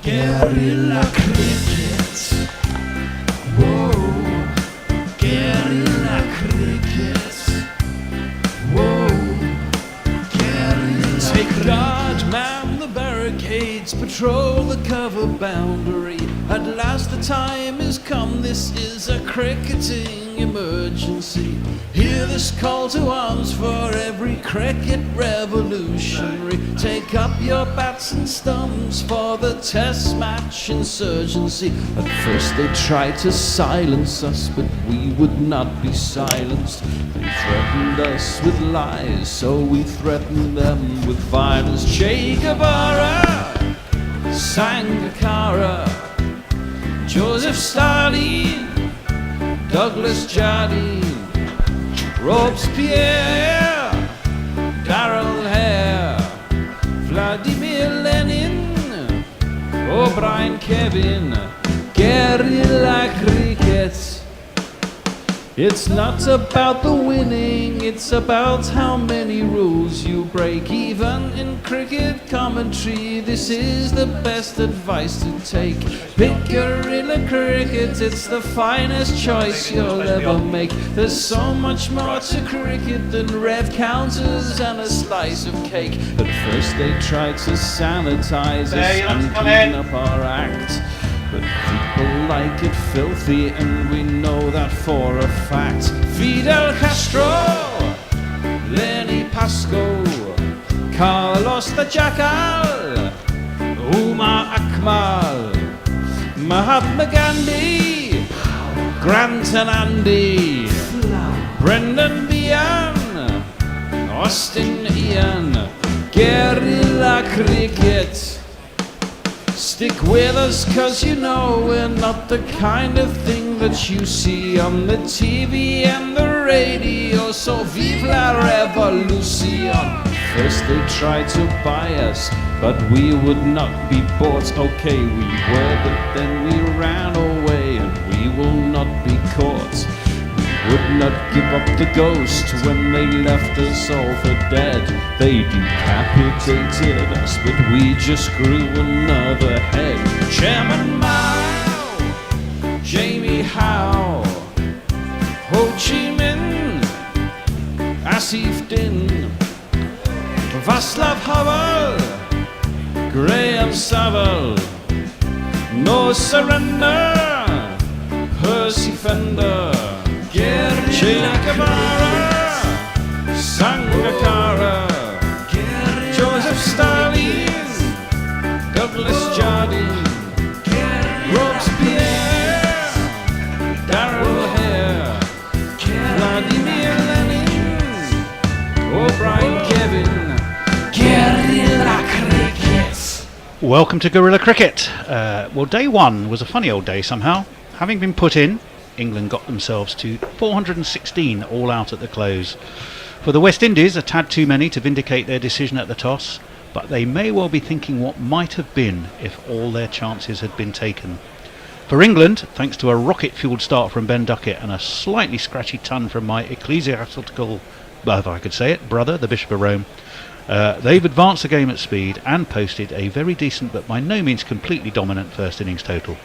Guerrilla cricket. Whoa. Guerrilla cricket. Whoa. Guerrilla. Take guard, man the barricades, patrol the cover boundary. At last the time is come, this is a cricketing emergency. Hear this call to arms for every cricket revolutionary. Take up your bats and stumps for the test match insurgency. At first they tried to silence us, but we would not be silenced. They threatened us with lies, so we threatened them with violence. Che Guevara, Sangakkara, Joseph Stalin, Douglas Jardine, Robespierre, Darrell Hare, Vladimir Lenin, O'Brien Kevin, guerrilla cricket. It's not about the winning, it's about how many rules you break. Even in cricket commentary, this is the best advice to take. Pick guerrilla cricket, it's the finest choice you'll ever make. There's so much more to cricket than rev counters and a slice of cake. At first they tried to sanitize us and clean up our act, but people like it filthy, and we know that for a fact. Fidel Castro, Lenny Pascoe, Carlos the Jackal, Umar Akmal, Mahatma Gandhi, Grant and Andy, Brendan Behan, Austin Ian, guerrilla cricket. Stick with us, cause you know we're not the kind of thing that you see on the TV and the radio. So vive la revolution. First they tried to buy us, but we would not be bought. Okay, we were, but then we ran away, and we will not be caught. We would not give up the ghost when they left us all for dead. They decapitated us, but we just grew another head. Chairman Mao, Jamie Howe, Ho Chi Minh, Asif Din, Václav Havel, Graham Saville, No Surrender, Percy Fender, Che Guevara, Sangakkara, Joseph Stalin, Douglas Jardine, Robespierre, Darrell Hare, Vladimir Lenin, O'Brien Kevin, guerrilla cricket. Welcome to Guerrilla Cricket. Well, day one was a funny old day somehow. Having been put in, England got themselves to 416 all out at the close. For the West Indies, a tad too many to vindicate their decision at the toss, but they may well be thinking what might have been if all their chances had been taken. For England, thanks to a rocket-fueled start from Ben Duckett and a slightly scratchy ton from my ecclesiastical, if I could say it, brother, the Bishop of Rome, they've advanced the game at speed and posted a very decent but by no means completely dominant first innings total.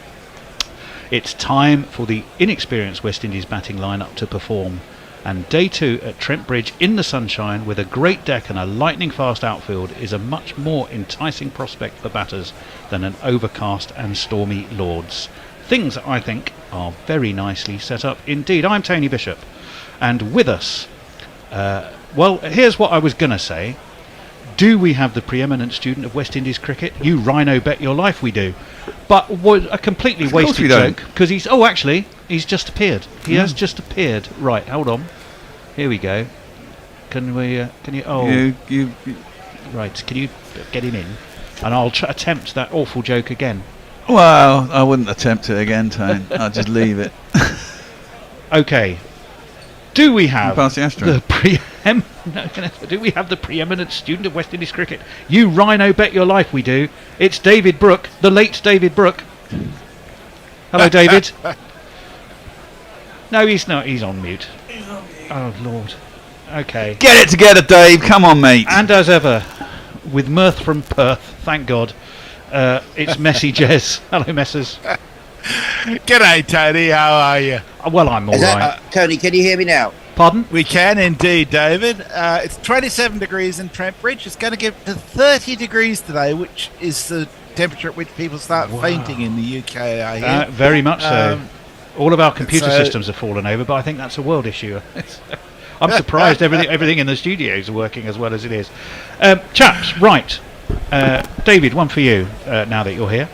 It's time for the inexperienced West Indies batting lineup to perform, and day two at Trent Bridge in the sunshine with a great deck and a lightning fast outfield is a much more enticing prospect for batters than an overcast and stormy Lords. Things, I think, are very nicely set up indeed. I'm Tony Bishop, and with us, well, here's what I was going to say. Do we have the preeminent student of West Indies cricket? You rhino bet your life we do. But was a completely wasted joke, because he's just appeared. He has just appeared. Right, hold on. Here we go. Can you right, can you get him in? And I'll attempt that awful joke again. Well, I wouldn't attempt it again, Tone. I'll just leave it. Okay. Do we have the preeminent student of West Indies cricket? You rhino bet your life we do. It's David Brooke, the late David Brooke. Hello, David. No, he's not. He's on mute. Oh, Lord. Okay. Get it together, Dave. Come on, mate. And as ever, with mirth from Perth, thank God, It's Messy Jez. Hello, Messers. G'day, Tony. How are you? Well, I'm all right. Tony, can you hear me now? Pardon? We can indeed, David. It's 27 degrees in Trent Bridge. It's going to get to 30 degrees today, which is the temperature at which people start fainting in the UK, I hear. Very much so. All of our computer systems have fallen over, but I think that's a world issue. I'm surprised everything in the studios are working as well as it is. Chaps, right. David, one for you now that you're here.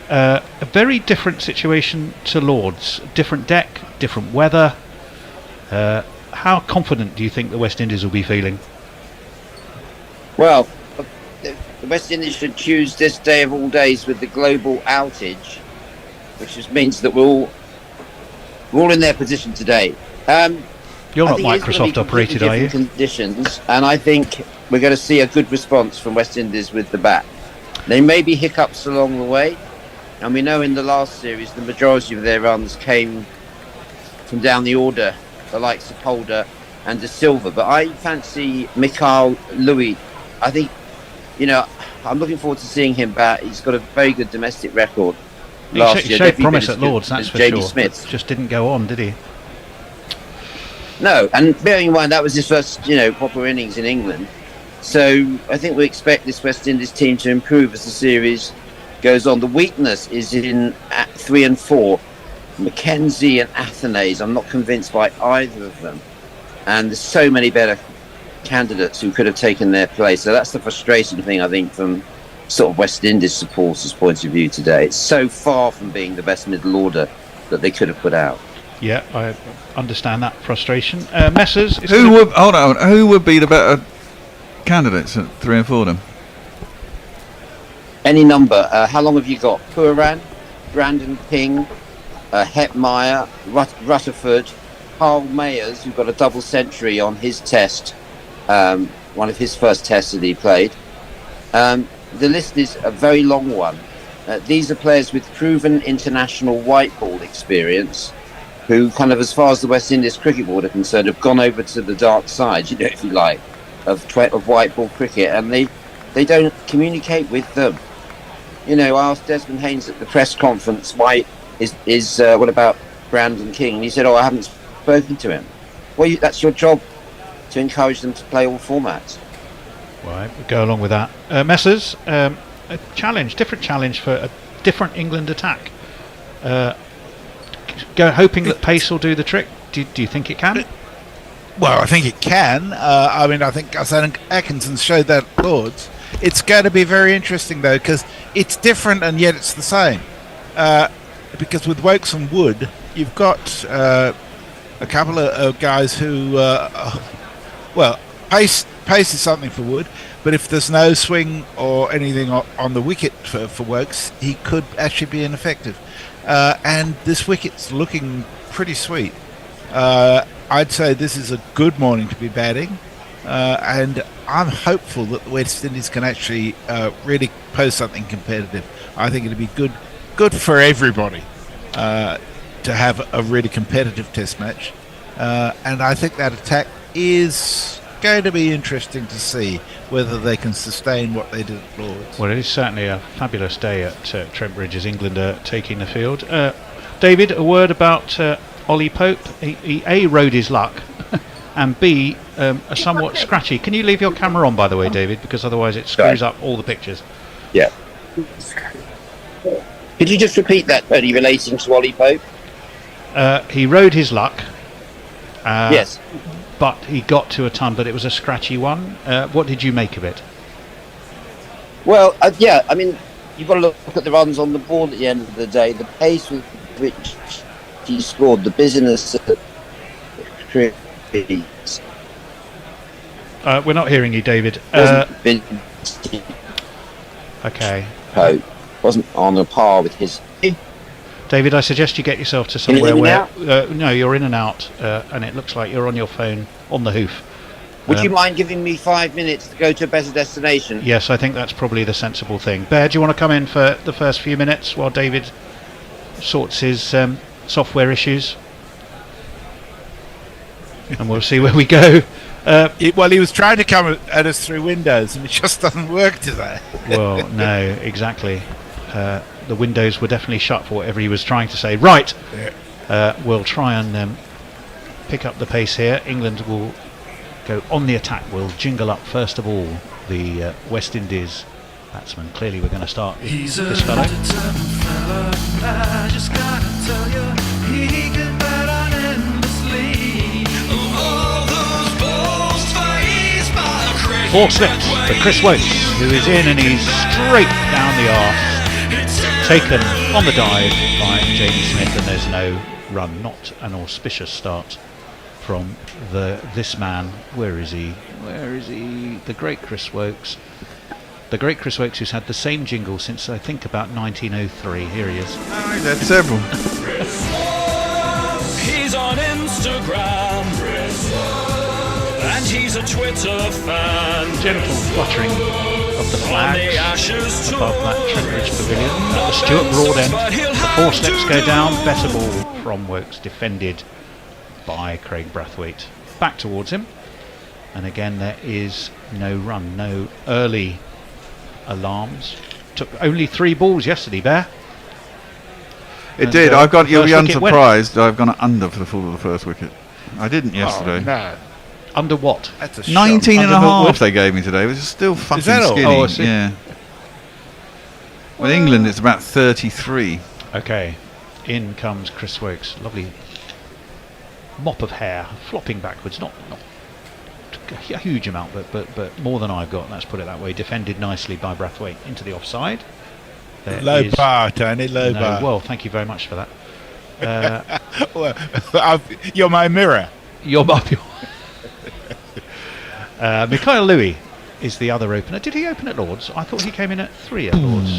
A very different situation to Lord's. Different deck, different weather. How confident do you think the West Indies will be feeling? Well, the West Indies should choose this day of all days with the global outage, which just means that we're all in their position today. You're not Microsoft operated, are you? Conditions, and I think we're going to see a good response from West Indies with the bat. There may be hiccups along the way, and we know in the last series the majority of their runs came from down the order, the likes of Holder and De Silva. But I fancy Mikhail Louis. I think, I'm looking forward to seeing him bat. He's got a very good domestic record. He showed promise at Lord's, that's for JD sure. Smith. Just didn't go on, did he? No, and bearing in mind that was his first, proper innings in England. So I think we expect this West Indies team to improve as the series goes on. The weakness is in at 3 and 4. Mackenzie and Athanaze. I'm not convinced by either of them. And there's so many better candidates who could have taken their place. So that's the frustrating thing, I think, from sort of West Indies supporters' point of view today. It's so far from being the best middle order that they could have put out. Yeah, I understand that frustration. Messers, who would be the better candidates at 3 and 4 then? Any number. How long have you got? Pooran, Brandon King, Hetmeyer, Rutherford, Carl Mayers, who got a double century on his test, one of his first tests that he played. The list is a very long one. These are players with proven international white ball experience, who kind of, as far as the West Indies cricket board are concerned, have gone over to the dark side, if you like, of white ball cricket, and they don't communicate with them. I asked Desmond Haynes at the press conference, why what about Brandon King? And he said, I haven't spoken to him. Well, that's your job, to encourage them to play all formats. Right, we'll go along with that. Messers, a different challenge for a different England attack. Hoping that pace will do the trick. Do you think it can? Well, I think it can. I think Atkinson showed that at Lord's. It's going to be very interesting, though, because it's different and yet it's the same. Because with Wokes and Wood, you've got a couple of guys who, pace is something for Wood, but if there's no swing or anything on the wicket for Wokes, he could actually be ineffective. And this wicket's looking pretty sweet. I'd say this is a good morning to be batting, and I'm hopeful that the West Indies can actually really pose something competitive. I think it'd be good for everybody to have a really competitive test match, and I think that attack is going to be interesting to see whether they can sustain what they did at Lord's. Well, it is certainly a fabulous day at Trent Bridge as England are taking the field. David, a word about Ollie Pope. He A, rode his luck, and B, a somewhat scratchy. Can you leave your camera on, by the way, David, because otherwise it screws up all the pictures. Yeah. Could you just repeat that, Tony, relating to Ollie Pope? He rode his luck. Yes. But he got to a ton, but it was a scratchy one. What did you make of it? Well, you've got to look at the runs on the board at the end of the day. The pace with which he scored, the business of the we're not hearing you, David. Okay. Pope wasn't on a par with his. David, I suggest you get yourself to somewhere where... no, you're in and out, and it looks like you're on your phone on the hoof. Would you mind giving me 5 minutes to go to a better destination? Yes, I think that's probably the sensible thing. Bear, do you want to come in for the first few minutes while David sorts his software issues? And we'll see where we go. Well, he was trying to come at us through windows, and it just doesn't work today. Well, no, exactly. The windows were definitely shut for whatever he was trying to say. Right, we'll try and pick up the pace here. England will go on the attack. We'll jingle up first of all the West Indies batsman. Clearly we're going to start with this fellow. I just gotta tell you, he could bet on endlessly. All those balls faced by Chris. 4 slips for Chris Wokes, who is in and he's straight down the arse. Taken on the dive by Jamie Smith, and there's no run. Not an auspicious start from this man. Where is he? Where is he? The great Chris Wokes. The great Chris Wokes, who's had the same jingle since I think about 1903. Here he is. Oh, he's had several. He's on Instagram, and he's a Twitter fan. Gentle fluttering of the flags above that Trent Bridge Pavilion at the Stuart Broad end. The 4 slips go down. Better ball from Wokes, defended by Craig Brathwaite. Back towards him, and again there is no run, no early alarms. Took only 3 balls yesterday, Bear. It And, did. You'll be first wicket went. unsurprised. I've gone under for the fall of the first wicket. I didn't yesterday. Oh, no. Under what? That's a 19 and a Under half Milkwood. they gave me today, which is still fucking that all? skinny. Oh, I see. Yeah. With England, it's about 33. Okay, in comes Chris Wokes. Lovely mop of hair, flopping backwards. Not a huge amount, but more than I've got. Let's put it that way. Defended nicely by Brathwaite into the offside. There Low is bar, Tony, low no- bar. Well, thank you very much for that. Well, you're my mirror. You're Mikhail Louis is the other opener. Did he open at Lords? I thought he came in at 3 at Lords.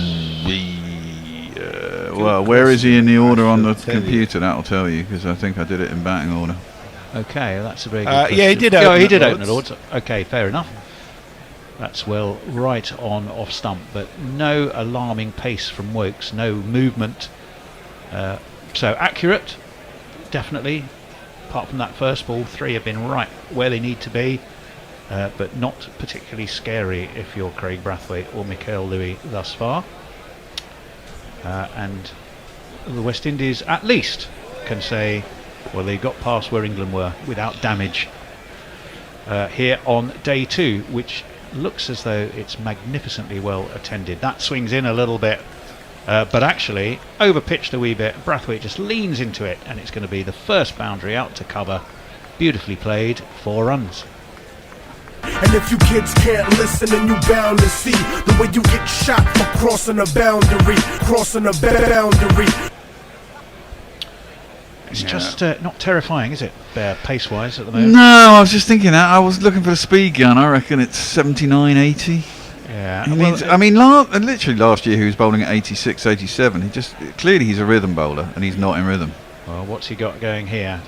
Well, where is he in the order on the tell you. computer? That'll tell you, because I think I did it in batting order. Okay, that's a very good Yeah, he question. did Yeah, open he at did open at Lords. Lords. Okay, fair enough. That's well right on off stump, but no alarming pace from Wokes, no movement. So accurate, definitely. Apart from that first ball, 3 have been right where they need to be, but not particularly scary if you're Craig Brathwaite or Mikhail Louis thus far. And the West Indies at least can say, well, they got past where England were without damage here on day 2, which looks as though it's magnificently well attended. That swings in a little bit, but actually over-pitched a wee bit. Brathwaite just leans into it, and it's going to be the first boundary out to cover. Beautifully played, 4 runs. And if you kids can't listen, then you bound to see the way you get shot for crossing a boundary, crossing a boundary. It's just not terrifying, is it, pace-wise at the moment? No, I was just thinking that. I was looking for the speed gun. I reckon it's 79, 80. Yeah. He well, needs, I mean, literally last year he was bowling at 86, 87. Clearly he's a rhythm bowler, and he's not in rhythm. well, what's he got going here?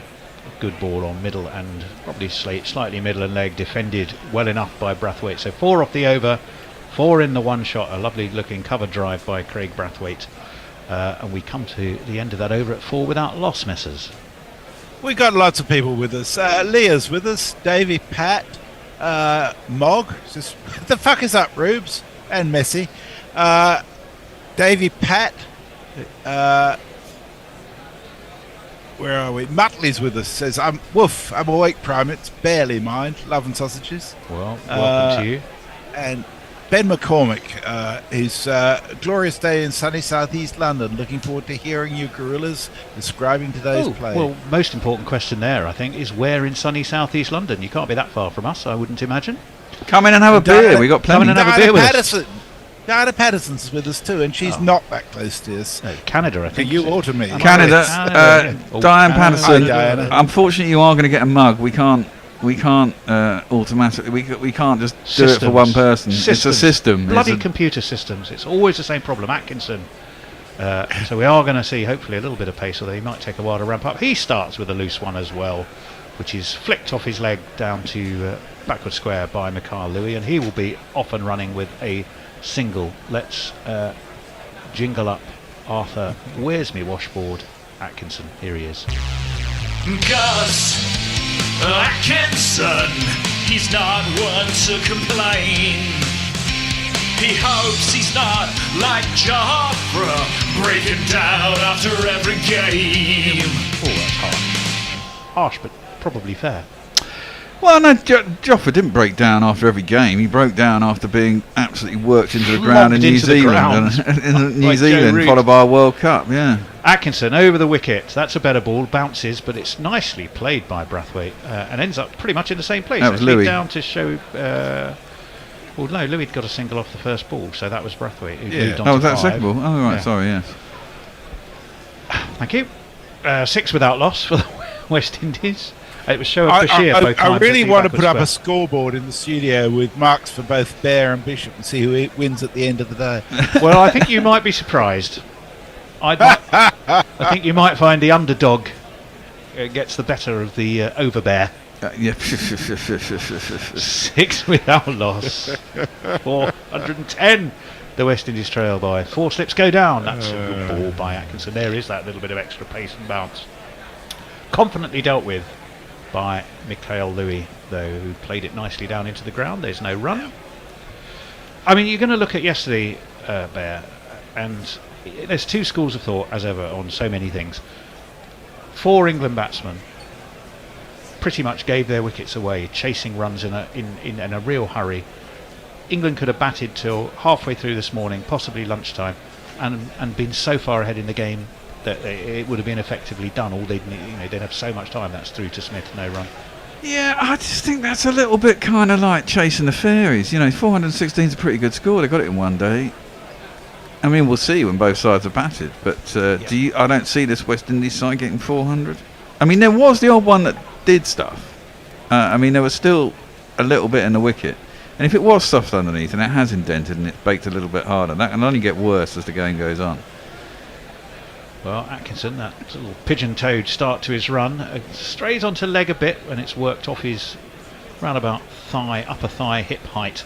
A good ball on middle and probably slightly middle and leg, defended well enough by Brathwaite. So 4 off the over, 4 in the one shot. A lovely looking cover drive by Craig Brathwaite. And we come to the end of that over at 4 without loss, Messers. We got lots of people with us. Leah's with us. Davey, Pat, Mog. Says, what the fuck is up, Rubes? And Messi. Davey, Pat. Where are we? Muttley's with us. Says, I'm awake, primates. Barely mind. Love and sausages. Well, welcome to you. And Ben McCormick is glorious day in sunny southeast London. Looking forward to hearing you gorillas describing today's play. Well, most important question there, I think, is where in sunny southeast London? You can't be that far from us, I wouldn't imagine. Come in and have a beer. We got plenty. Come in and have a beer with us. Diana Patterson's with us too, and she's not that close to us. No, Canada, I think. You is it? or to me. Am I Canada, right? Canada, yeah. Oh, Diane Canada. Patterson. Hi, Diana. Unfortunately, you are going to get a mug. We can't automatically. We can't just do it for one person. It's a system. Bloody It's a- computer systems. It's always the same problem. Atkinson. So we are going to see hopefully a little bit of pace, although he might take a while to ramp up. He starts with a loose one as well, which is flicked off his leg down to backward square by Mikhail Louis, and he will be off and running with a single. Let's jingle up Arthur. Where's me washboard? Atkinson. Here he is. Gus Atkinson he's not one to complain. He hopes he's not like Joffre, breaking down after every game. Oh, that's harsh. Harsh, but probably fair. Well, no, Joffre didn't break down after every game. He broke down after being absolutely worked into the ground in New Zealand, followed by a World Cup. Yeah. Atkinson over the wicket. That's a better ball. Bounces, but it's nicely played by Brathwaite and ends up pretty much in the same place. That was Louis. Down to show. Well, no, Louis got a single off the first ball, so that was Brathwaite who moved on to was that 5. second ball? Oh, right. Yeah. Sorry. Yes. Thank you. 6 without loss for the West Indies. It was Shoaib Bashir both times. I really want to put up square. a scoreboard in the studio with marks for both Bear and Bishop and see who wins at the end of the day. Well, I think you might be surprised. I think you might find the underdog gets the better of the overbear. Yeah. 6 without loss. 410. The West Indies trail by 4 slips go down. That's a good ball by Atkinson. There is that little bit of extra pace and bounce. Confidently dealt with by Mikhail Louis, though, who played it nicely down into the ground. There's no run. I mean, you're going to look at yesterday, Bear, and there's 2 schools of thought, as ever, on so many things. 4 England batsmen pretty much gave their wickets away, chasing runs in a real hurry. England could have batted till halfway through this morning, possibly lunchtime, and been so far ahead in the game that it would have been effectively done. All they'd have so much time. That's through to Smith, no run. Yeah, I just think that's a little bit kind of like chasing the fairies. 416 is a pretty good score. They got it in one day. I mean, we'll see when both sides are batted. But I don't see this West Indies side getting 400. I mean, there was the odd one that did stuff. I mean, there was still a little bit in the wicket. And if it was soft underneath and it has indented and it's baked a little bit harder, that can only get worse as the game goes on. Well, Atkinson, that little pigeon-toed start to his run, strays onto leg a bit when it's worked off his roundabout upper thigh, hip height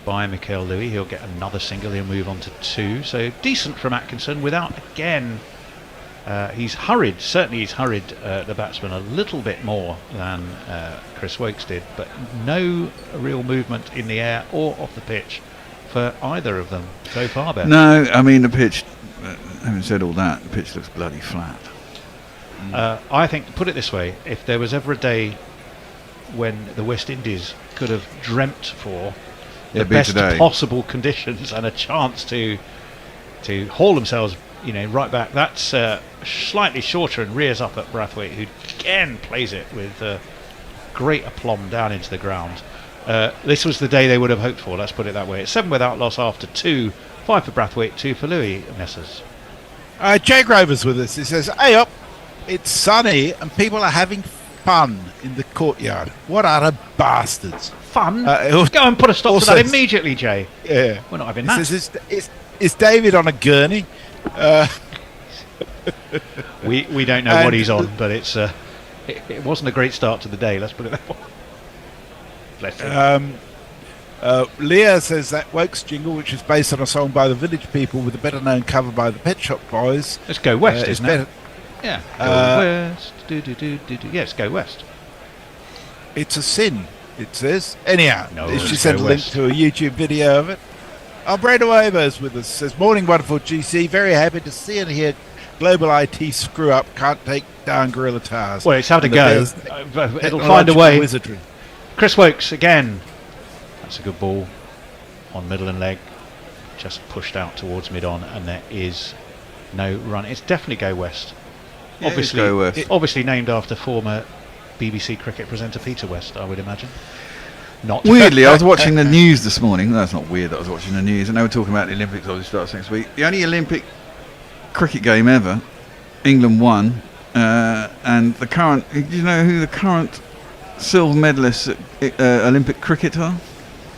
by Mikhail Louis. He'll get another single, he'll move on to 2. So decent from Atkinson without, again, he's hurried the batsman a little bit more than Chris Woakes did, but no real movement in the air or off the pitch for either of them so far, Ben. No, I mean, the pitch, having said all that, the pitch looks bloody flat. I think, put it this way, if there was ever a day when the West Indies could have dreamt for the best possible conditions and a chance to haul themselves right back, that's slightly shorter and rears up at Brathwaite, who again plays it with great aplomb down into the ground. This was the day they would have hoped for, let's put it that way. It's 7 without loss after 2, 5 for Brathwaite, 2 for Louis Messers. Jay Grover's with us. He says, "Hey up, it's sunny and people are having fun in the courtyard. What utter bastards!" Fun? Go and put a stop to that immediately, Jay. Yeah, we're not having that. Says, is David on a gurney? We don't know what he's on, but it wasn't a great start to the day. Let's put it that way. Bless him. Leah says that Woakes jingle, which is based on a song by the Village People with a better known cover by the Pet Shop Boys. Let's Go West, isn't it? Yeah. Go West. Yes, Go West. It's a sin, it says. Anyhow, she sent a link West. to a YouTube video of it. Breda Waver's with us. Says, "Morning, wonderful GC. Very happy to see and hear global IT screw up. Can't take down Gorilla Tars." Well, it's how to go. It'll find a way. Wizardry. Chris Woakes again. That's a good ball on middle and leg, just pushed out towards mid-on, and there is no run. It's definitely Go West. Yeah, obviously, Go West. Obviously named after former BBC cricket presenter Peter West, I would imagine. Not weirdly, I was watching the news this morning. That's not weird that I was watching the news, and they were talking about the Olympics. Obviously, starts next week. The only Olympic cricket game ever, England won, and the current. Do you know who the current silver medalists at Olympic cricket are?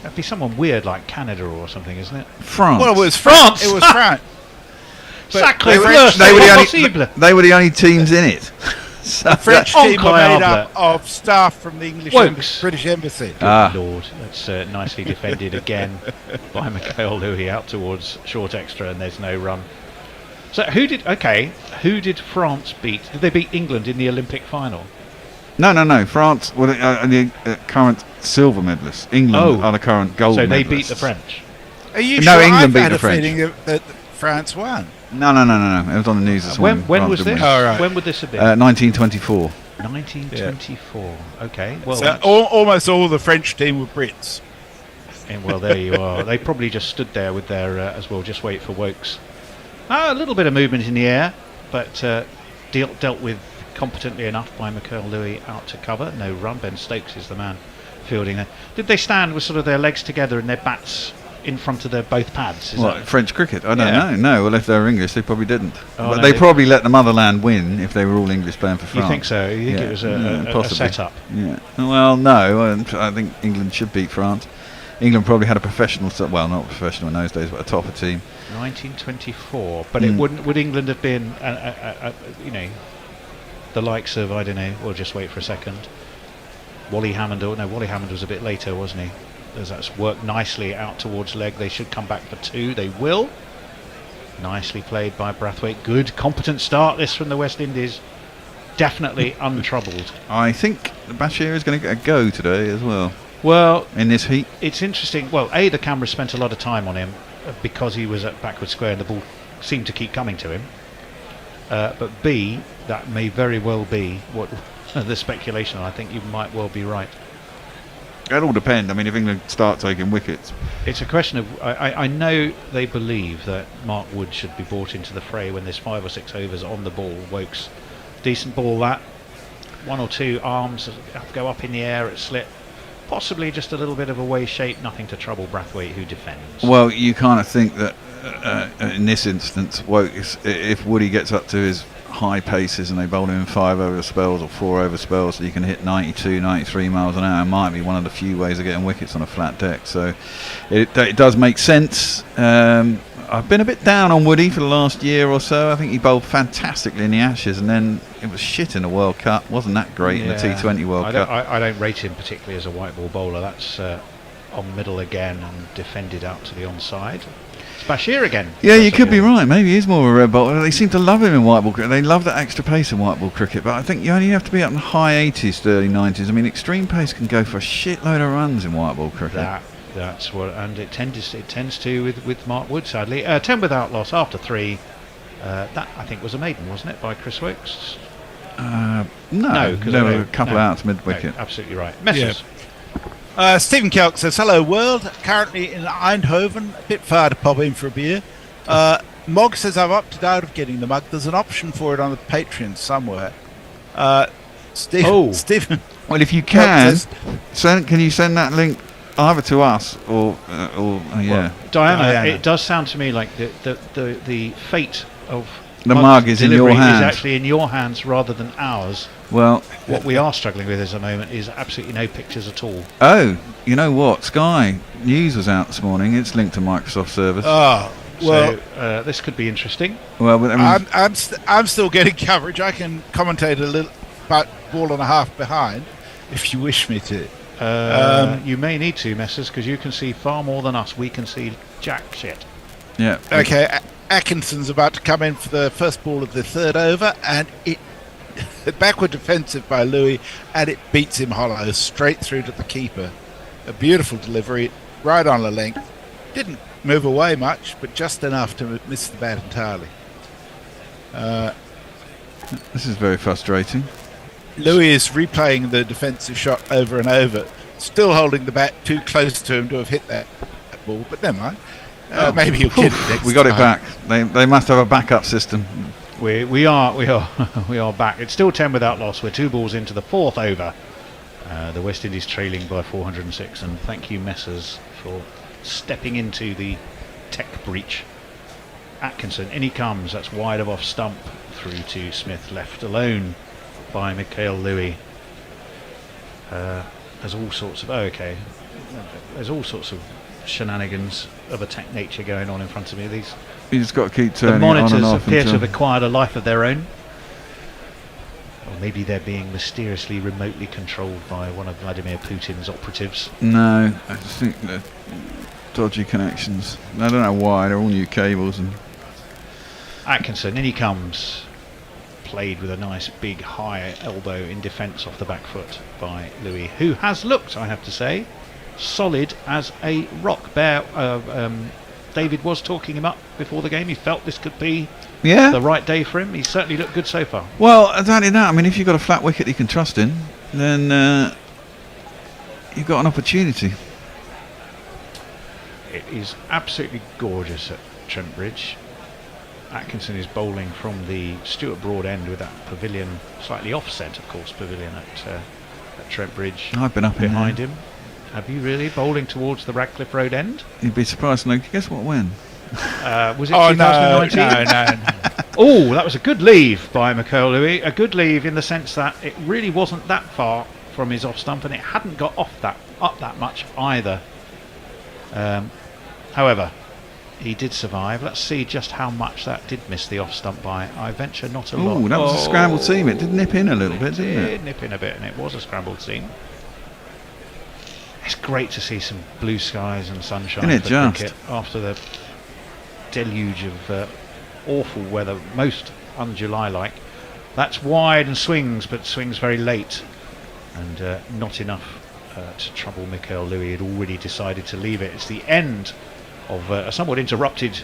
That'd be someone weird like Canada or something, isn't it? France. Well, it was France. It was France. Sacré they were the only teams in it. So the French team were made up of staff from the British Embassy. Good Lord, that's nicely defended again by Mikhail Louis out towards short extra, and there's no run. So who did France beat? Did they beat England in the Olympic final? No. France were the current silver medalists. England are the current gold medalists. So they beat the French. Are you No, sure? England I've beat had the a French. feeling that France won. No. It was on the news this morning. When France was didn't this? win. Oh, right. When would this have been? 1924. 1924. Okay. Well, So almost all the French team were Brits. well, there you are. They probably just stood there with their as well. Just wait for Wokes. A little bit of movement in the air, but dealt with competently enough by Michael Louis out to cover. No run. Ben Stokes is the man fielding there. Did they stand with sort of their legs together and their bats in front of their both pads? French cricket? I don't Yeah. know. No, well, if they were English, they probably didn't. Oh, But no, they they- probably let the motherland win if they were all English playing for France. You think so? You think Yeah. it was a Possibly. setup? Yeah. Well, no. I think England should beat France. England probably had a professional, well, not professional in those days, but a topper team. 1924. But it wouldn't. Would England have been, the likes of, I don't know. We'll just wait for a second. Wally Hammond. Oh no, Wally Hammond was a bit later, wasn't he? As that's worked nicely out towards leg. They should come back for 2. They will. Nicely played by Brathwaite. Good, competent start. This from the West Indies. Definitely untroubled. I think Bashir is going to get a go today as well Well, in this heat. it's interesting. Well, the camera spent a lot of time on him because he was at backward square and the ball seemed to keep coming to him. But B, that may very well be what the speculation. I think you might well be right. It all depends. I mean, if England start taking wickets, It's a question of I know they believe that Mark Wood should be brought into the fray when there's 5 or 6 overs on the ball. Wokes, decent ball that. 1 or 2 arms go up in the air at slit. Possibly just a little bit of a way shape, nothing to trouble Brathwaite, who defends. well, you kind of think that in this instance, if Woody gets up to his high paces and they bowl him in 5 over spells or 4 over spells, so you can hit 92, 93 miles an hour, it might be one of the few ways of getting wickets on a flat deck. So it does make sense. I've been a bit down on Woody for the last year or so. I think he bowled fantastically in the Ashes, and then it was shit in the World Cup. Wasn't that great in the T20 World Cup? I don't rate him particularly as a white ball bowler. That's on middle again and defended out to the onside. It's Bashir again. Yeah, you could be right. Maybe he's more of a red bowler. They seem to love him in white ball cricket. They love that extra pace in white ball cricket. But I think you only have to be up in the high 80s to early 90s. I mean, extreme pace can go for a shitload of runs in white ball cricket. That's what, and it tends to with Mark Wood. Sadly, 10 without loss after 3. That I think was a maiden, wasn't it, by Chris Wokes? No, 'cause there I were know- a couple no, outs mid wicket. No, absolutely right. Messrs. Stephen Kelk says, hello world, currently in Eindhoven, a bit far to pop in for a beer. Mog says, I've opted out of getting the mug. There's an option for it on the Patreon somewhere. Stephen Well, if you Kelk can, can you send that link either to us or yeah. Diana, it does sound to me like the fate of The mug mug is in your delivery hands. is actually in your hands rather than ours. Well, What we are struggling with at the moment is absolutely no pictures at all. oh, you know what? Sky News was out this morning. It's linked to Microsoft service. well, So this could be interesting. Well, but I mean, I'm still getting coverage. I can commentate a little, about ball and a half behind, if you wish me to. You may need to, Messrs, because you can see far more than us. We can see jack shit. yeah. Okay, Atkinson's about to come in for the first ball of the 3rd over, and it backward defensive by Louis, and it beats him hollow straight through to the keeper. A beautiful delivery, right on the length. Didn't move away much, but just enough to miss the bat entirely. This is very frustrating. Louis is replaying the defensive shot over and over, still holding the bat too close to him to have hit that ball, but never mind. Maybe he'll get it next We got it time. back. They must have a backup system. We are we are back. It's still 10 without loss. We're 2 balls into the 4th over. The West Indies trailing by 406, and thank you, Messrs, for stepping into the tech breach. Atkinson, in he comes. That's wide of off stump through to Smith, left alone by Michael Louis. There's all sorts of there's all sorts of shenanigans of a tech nature going on in front of me. These You just got to keep the turning it on and monitors off appear to until have acquired a life of their own. Or maybe they're being mysteriously remotely controlled by one of Vladimir Putin's operatives. No, I think they're dodgy connections. I don't know why. They're all new cables and Atkinson, in he comes. played with a nice big high elbow in defence off the back foot by Louis, who has looked, I have to say, solid as a rock. David was talking him up before the game. He felt this could be the right day for him. He's certainly looked good so far. Well, exactly that. I mean, if you've got a flat wicket you can trust in, then you've got an opportunity. It is absolutely gorgeous at Trent Bridge. Atkinson is bowling from the Stuart Broad end with that pavilion, slightly offset, of course, pavilion at Trent Bridge. I've been up behind in him. Have you really? Bowling towards the Radcliffe Road end? You'd be surprised to know. Guess what? When? Was it 2019? No. Oh, that was a good leave by Michael Louis. A good leave in the sense that it really wasn't that far from his off stump, and it hadn't got up that much either. However, he did survive. Let's see just how much that did miss the off stump by. I venture not a lot. Oh, that was a scrambled seam. It did nip in a little bit, didn't it? It did nip in a bit, and it was a scrambled seam. It's great to see some blue skies and sunshine Isn't it for just? cricket after the deluge of awful weather, most un-July-like. That's wide and swings, but swings very late, and not enough to trouble Michael Louis. Had already decided to leave it. It's the end of a somewhat interrupted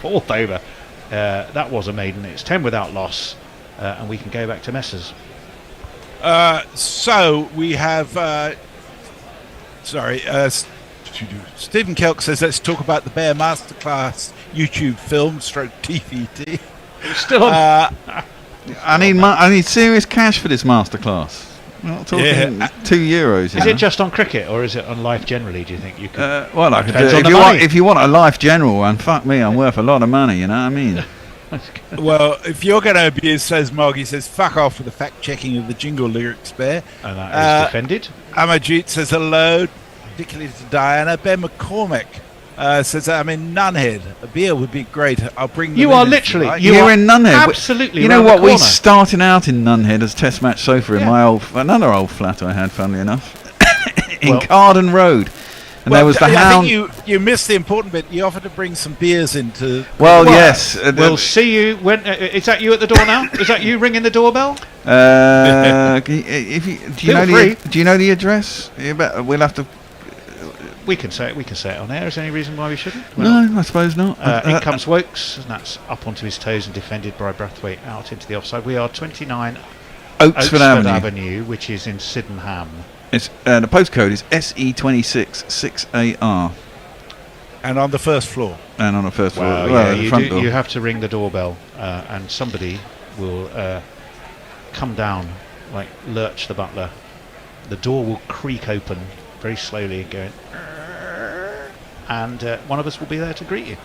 fourth over. That was a maiden. It's 10 without loss, and we can go back to Messers. So we have. Stephen Kelk says, let's talk about the Bear Masterclass YouTube film stroke DVD. It's still on. I need serious cash for this masterclass. We're not talking €2. Is it just on cricket, or is it on life generally? Do you think you could? Well, I could do Depends it. on If the you money. if you want a life general one, fuck me, I'm worth a lot of money. You know what I mean? Well, if you're going to abuse, says Mog, he says, fuck off with the fact checking of the jingle lyrics there. And that is defended. Amajit says hello, particularly to Diana. Ben McCormick says, I'm in Nunhead. A beer would be great. I'll bring them You in are if literally. like. You're in Nunhead. Absolutely. You know round the what? We corner. started out in Nunhead as Test match sofa in Yeah. another old flat I had, funnily enough, in Well- Carden Road, and there was the I hound. think you missed the important bit. You offered to bring some beers into. Well, yes. We'll see you when. Is that you at the door now? Is that you ringing the doorbell? Do you know the address? We'll have to. We can say it. We can say it on air. Is there any reason why we shouldn't? No, I suppose not. In comes Wokes, and that's up onto his toes and defended by Brathwaite out into the offside. We are 29 Oxford Avenue. Avenue, which is in Sydenham. It's the postcode is SE26 6AR, And on the first floor. and on the first floor, Well, well, the front door. you have to ring the doorbell, and somebody will come down, like Lurch the butler. The door will creak open very slowly, going, and one of us will be there to greet you.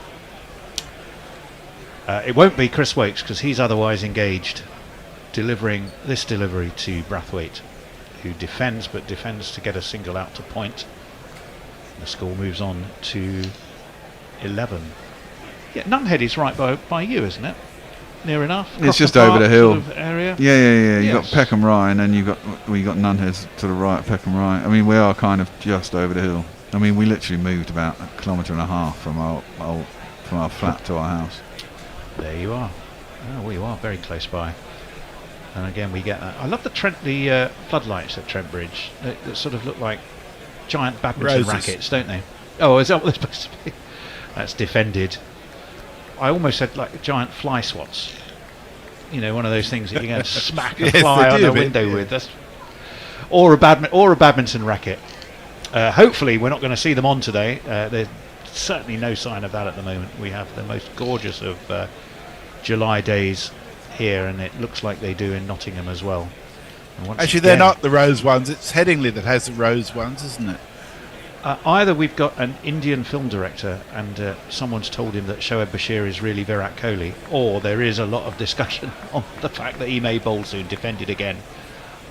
It won't be Chris Wokes, because he's otherwise engaged, delivering this delivery to Brathwaite, who defends, but defends to get a single out to point. The score moves on to 11. Yeah, Nunhead is right by you, isn't it? Near enough. It's Across just the over park the hill. sort of area. Yeah. You got Yes. Peckham Rye, and then you got Nunhead to the right, Peckham Rye. I mean, we are kind of just over the hill. I mean, we literally moved about 1.5 kilometres from our flat to our house. There you are. Oh, well, you are very close by. And again, we get that. I love the floodlights at Trent Bridge. That sort of look like giant badminton Roses. rackets, don't they? Oh, is that what they're supposed to be? That's defended. I almost said like giant fly swats. You know, one of those things that you're going to smack a Yes, fly they on do the a bit, window yeah. with. That's or a badminton racket. Hopefully, we're not going to see them on today. There's certainly no sign of that at the moment. We have the most gorgeous of July days here, and it looks like they do in Nottingham as well. And once Actually, they're again, not the rose ones. It's Headingley that has the rose ones, isn't it? either we've got an Indian film director and someone's told him that Shoaib Bashir is really Virat Kohli, or there is a lot of discussion on the fact that he may bowl soon. Defended again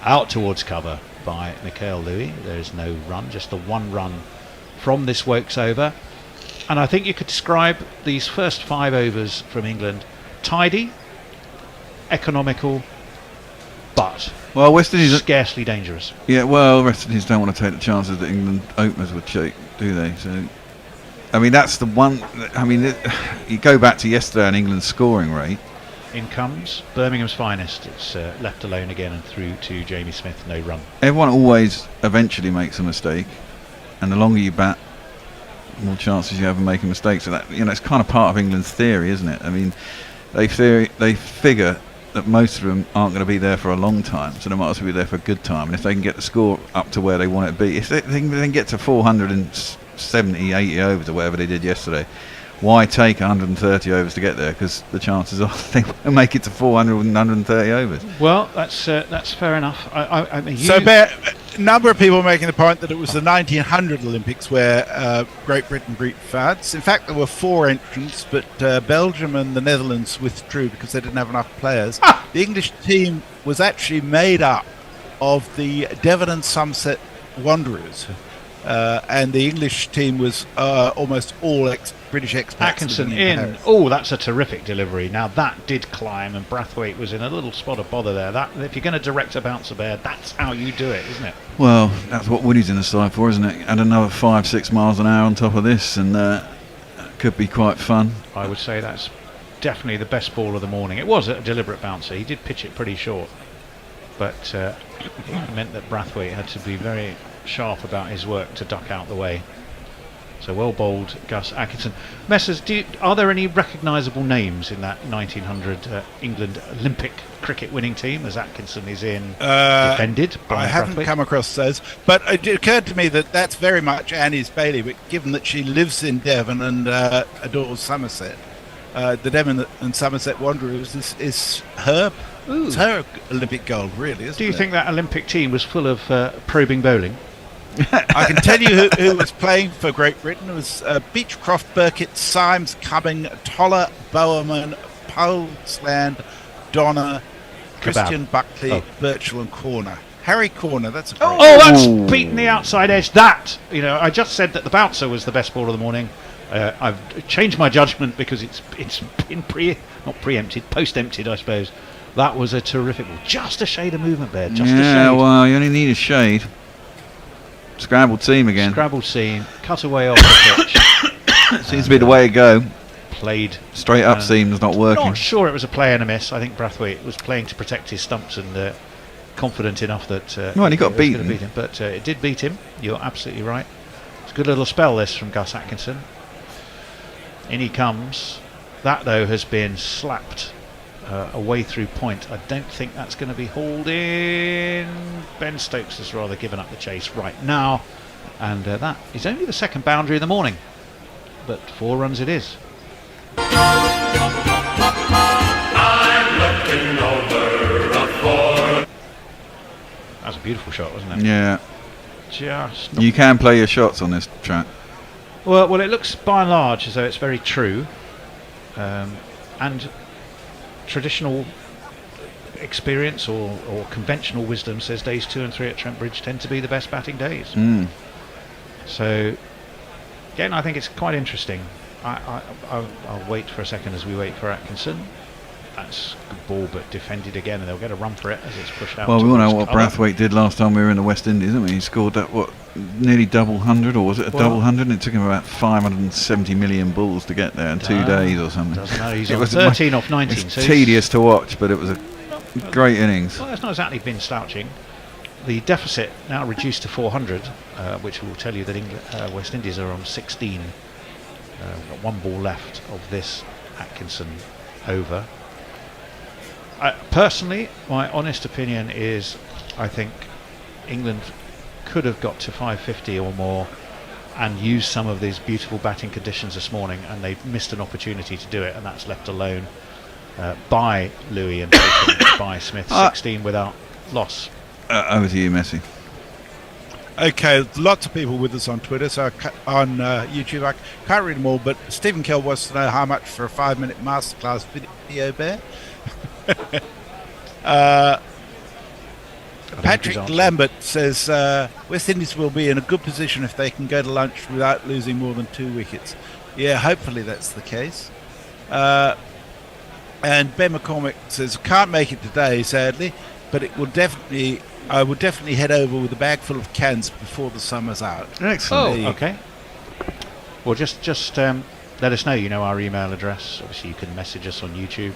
out towards cover by Michael Louis. There's no run, just the one run from this Wokes over. And I think you could describe these first 5 overs from England tidy, economical, but Well, West Indies, scarcely dangerous. yeah. Well, West Indies don't want to take the chances that England openers would take, do they? So, I mean, that's the one. I mean, you go back to yesterday on England's scoring rate. In comes Birmingham's finest. It's left alone again and through to Jamie Smith. No run. Everyone always eventually makes a mistake, and the longer you bat, the more chances you have of making mistakes. So that, it's kind of part of England's theory, isn't it? I mean, they figure that most of them aren't going to be there for a long time, so they might as well be there for a good time. And if they can get the score up to where they want it to be, if they can get to 470, 80 overs or whatever they did yesterday, why take 130 overs to get there? Because the chances are they won't make it to 400 and 130 overs. Well, that's fair enough. I mean, A number of people making the point that it was the 1900 Olympics where Great Britain beat France. In fact, there were 4 entrants, but Belgium and the Netherlands withdrew because they didn't have enough players. The English team was actually made up of the Devon and Somerset Wanderers, and the English team was almost all British expats. Atkinson in. Oh, that's a terrific delivery. Now that did climb, and Brathwaite was in a little spot of bother there. That if you're going to direct a bouncer bear, that's how you do it, isn't it? Well, that's what Woody's in the side for, isn't it? And another 5-6 miles an hour on top of this, and could be quite fun. I would say that's definitely the best ball of the morning. It was a deliberate bouncer. He did pitch it pretty short, but it meant that Brathwaite had to be very sharp about his work to duck out the way. So well bowled, Gus Atkinson. Messers, are there any recognisable names in that 1900 England Olympic cricket winning team as Atkinson is in defended by I haven't Brathwaite? come across those, but it occurred to me that that's very much Annie's bailiwick, given that she lives in Devon and adores Somerset. The Devon and Somerset Wanderers is her. It's her Olympic gold, really, isn't it? Do you think that Olympic team was full of probing bowling? I can tell you who was playing for Great Britain. It was Beechcroft, Burkitt, Symes, Cumming, Toller, Bowerman, Polesland, Donner, Christian Buckley, Birchall and Corner. Harry Corner, that's a great That's beaten the outside edge. I just said that the bouncer was the best ball of the morning. I've changed my judgment because it's been post-emptied, I suppose. That was a terrific ball. Just a shade of movement there. Just a shade. Yeah, well, you only need a shade. Scrambled seam again. Scrabbled seam, cut away off the pitch. Seems to be the way to go. Played straight up seam's not working. Not sure it was a play and a miss. I think Brathwaite was playing to protect his stumps and confident enough that he got beaten. Beat him, but it did beat him. You're absolutely right. It's a good little spell this from Gus Atkinson. In he comes. That though has been slapped away through point. I don't think that's going to be hauled in. Ben Stokes has rather given up the chase right now, and that is only the second boundary in the morning, but 4 runs it is. I'm looking over a 4. That was a beautiful shot, wasn't it? Yeah. Just You can play your shots on this track. well, it looks by and large as though it's very true, and traditional experience or conventional wisdom says days 2 and 3 at Trent Bridge tend to be the best batting days. So again, I think it's quite interesting. I'll wait for a second as we wait for Atkinson. That's a good ball, but defended again, and they'll get a run for it as it's pushed out. Well, we all know what cover. Brathwaite did last time we were in the West Indies, didn't we? He scored that, nearly double 100, or was it a double 100? And it took him about 570 million balls to get there in 2 days or something. Doesn't matter, he's on 13 off 19. It's tedious to watch, but it was a great innings. Well, it's not exactly been slouching. The deficit now reduced to 400, which will tell you that West Indies are on 16. Got 1 ball left of this Atkinson over. Personally, my honest opinion is I think England could have got to 550 or more and used some of these beautiful batting conditions this morning, and they've missed an opportunity to do it, and that's left alone by Louis and taken by Smith. 16 without loss. Over to you, Messi. Okay, lots of people with us on Twitter, so on YouTube. I can't read them all, but Stephen Kell wants to know how much for a 5-minute masterclass video, Bear. Patrick Lambert says West Indies will be in a good position if they can go to lunch without losing more than 2 wickets. Yeah, hopefully that's the case. And Ben McCormick says, can't make it today, sadly, but it will definitely. I will definitely head over with a bag full of cans before the summer's out. Excellent. Oh, okay. Well, just let us know. You know our email address. Obviously, you can message us on YouTube.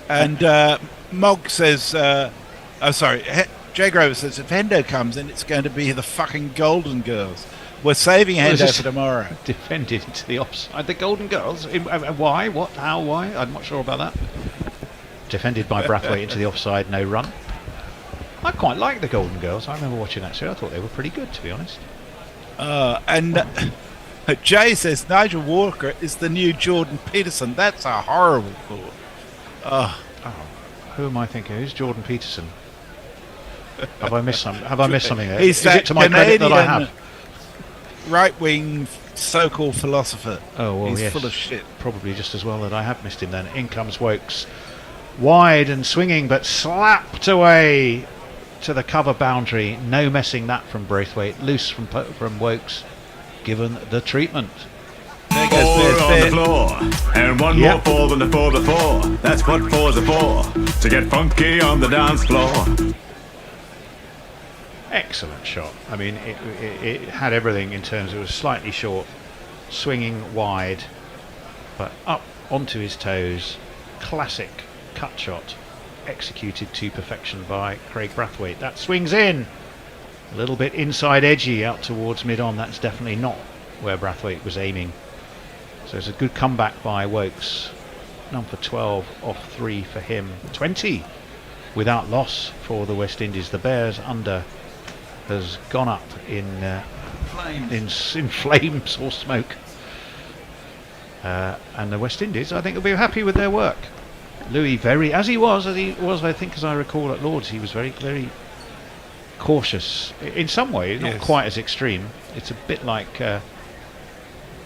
And Mog says, Jay Grover says, if Hendo comes in, it's going to be the fucking Golden Girls. We're saving Hendo for tomorrow. Defended to the offside. The Golden Girls. Why? What? How? Why? I'm not sure about that. Defended by Brathwaite into the offside. No run. I quite like the Golden Girls. I remember watching that show. I thought they were pretty good, to be honest. And Jay says Nigel Walker is the new Jordan Peterson. That's a horrible thought. Who am I thinking? Who's Jordan Peterson? Have I missed something? Have I missed something there? He's Is it to my credit that I Canadian have? right-wing so-called philosopher. Oh, well, He's yes. full of shit. Probably just as well that I have missed him then. In comes Wokes. Wide and swinging, but slapped away to the cover boundary. No messing that from Brathwaite. Loose from Wokes, given the treatment. There goes Four Bears, on the Bears. floor, and one Yep. more four than the four before. That's what fours are for, to get funky on the dance floor. Excellent shot. I mean, it had everything in terms. It was slightly short, swinging wide, but up onto his toes. Classic cut shot, executed to perfection by Craig Brathwaite. That swings in a little bit inside edgy out towards mid-on. That's definitely not where Brathwaite was aiming. So it's a good comeback by Wokes. Number 12 off 3 for him. 20 without loss for the West Indies. The Bears under has gone up in flames or smoke. And the West Indies, I think, will be happy with their work. Louis, as he was, I think, as I recall at Lords, he was very, very cautious. In some ways, not Yes. quite as extreme. It's a bit like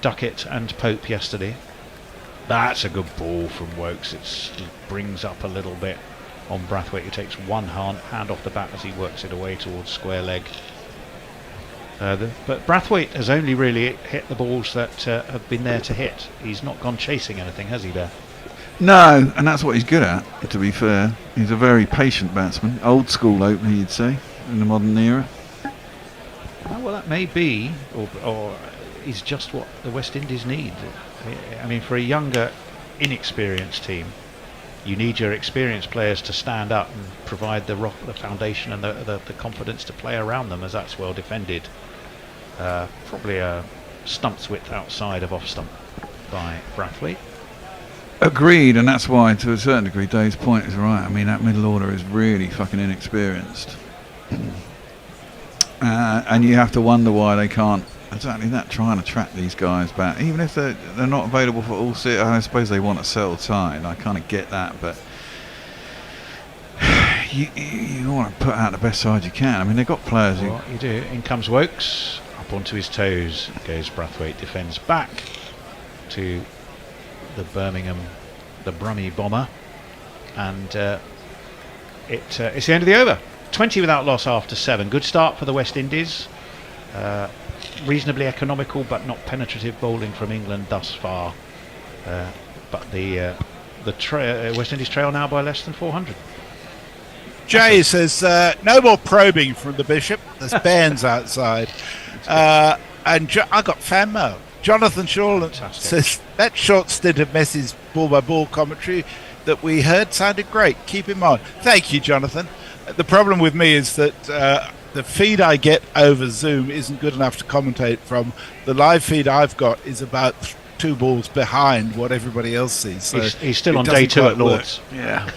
Duckett and Pope yesterday. That's a good ball from Wokes. It brings up a little bit on Brathwaite, who takes one hand off the bat as he works it away towards square leg. But Brathwaite has only really hit the balls that have been there to hit. He's not gone chasing anything, has he, Bear? No, and that's what he's good at, to be fair. He's a very patient batsman. Old school opener, you'd say, in the modern era. Oh, well, that may be, or is just what the West Indies need. I mean, for a younger, inexperienced team, you need your experienced players to stand up and provide the foundation and the confidence to play around them, as that's well defended. Probably a stump's width outside of off stump by Brathwaite. Agreed, and that's why, to a certain degree, Dave's point is right. I mean, that middle order is really fucking inexperienced. And you have to wonder why they can't, exactly that, try and attract these guys back. Even if they're not available for all series. I suppose they want a settled side. I kind of get that, but you want to put out the best side you can. I mean, they've got players who... Well, you do. In comes Wokes, up onto his toes goes Brathwaite, defends back to the Brummie bomber, and it's the end of the over. 20 without loss after 7. Good start for the West Indies. Reasonably economical but not penetrative bowling from England thus far. But the West Indies trail now by less than 400. Jay says, no more probing from the Bishop. There's bands outside. And I got fan mail. Jonathan Shawland says, that short stint of Messi's ball-by-ball commentary that we heard sounded great. Keep him on. Thank you, Jonathan. The problem with me is that the feed I get over Zoom isn't good enough to commentate from. The live feed I've got is about 2 balls behind what everybody else sees. So He's still on day 2 at Lords. Yeah.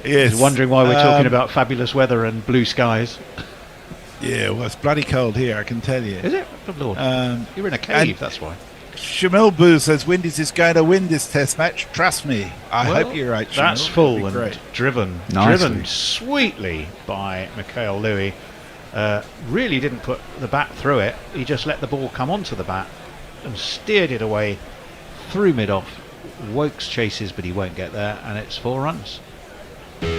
Yes. He's wondering why we're talking about fabulous weather and blue skies. Yeah, well, it's bloody cold here, I can tell you. Is it? Good Lord. You're in a cave, that's why. Shamil Boo says Windies is going to win this test match. Trust me. I hope you're right, Shamil. That's That'd full be and great. driven Nicely. sweetly by Mikhail Louis. Really didn't put the bat through it. He just let the ball come onto the bat and steered it away through mid-off. Wokes chases, but he won't get there, and it's 4 runs. 1,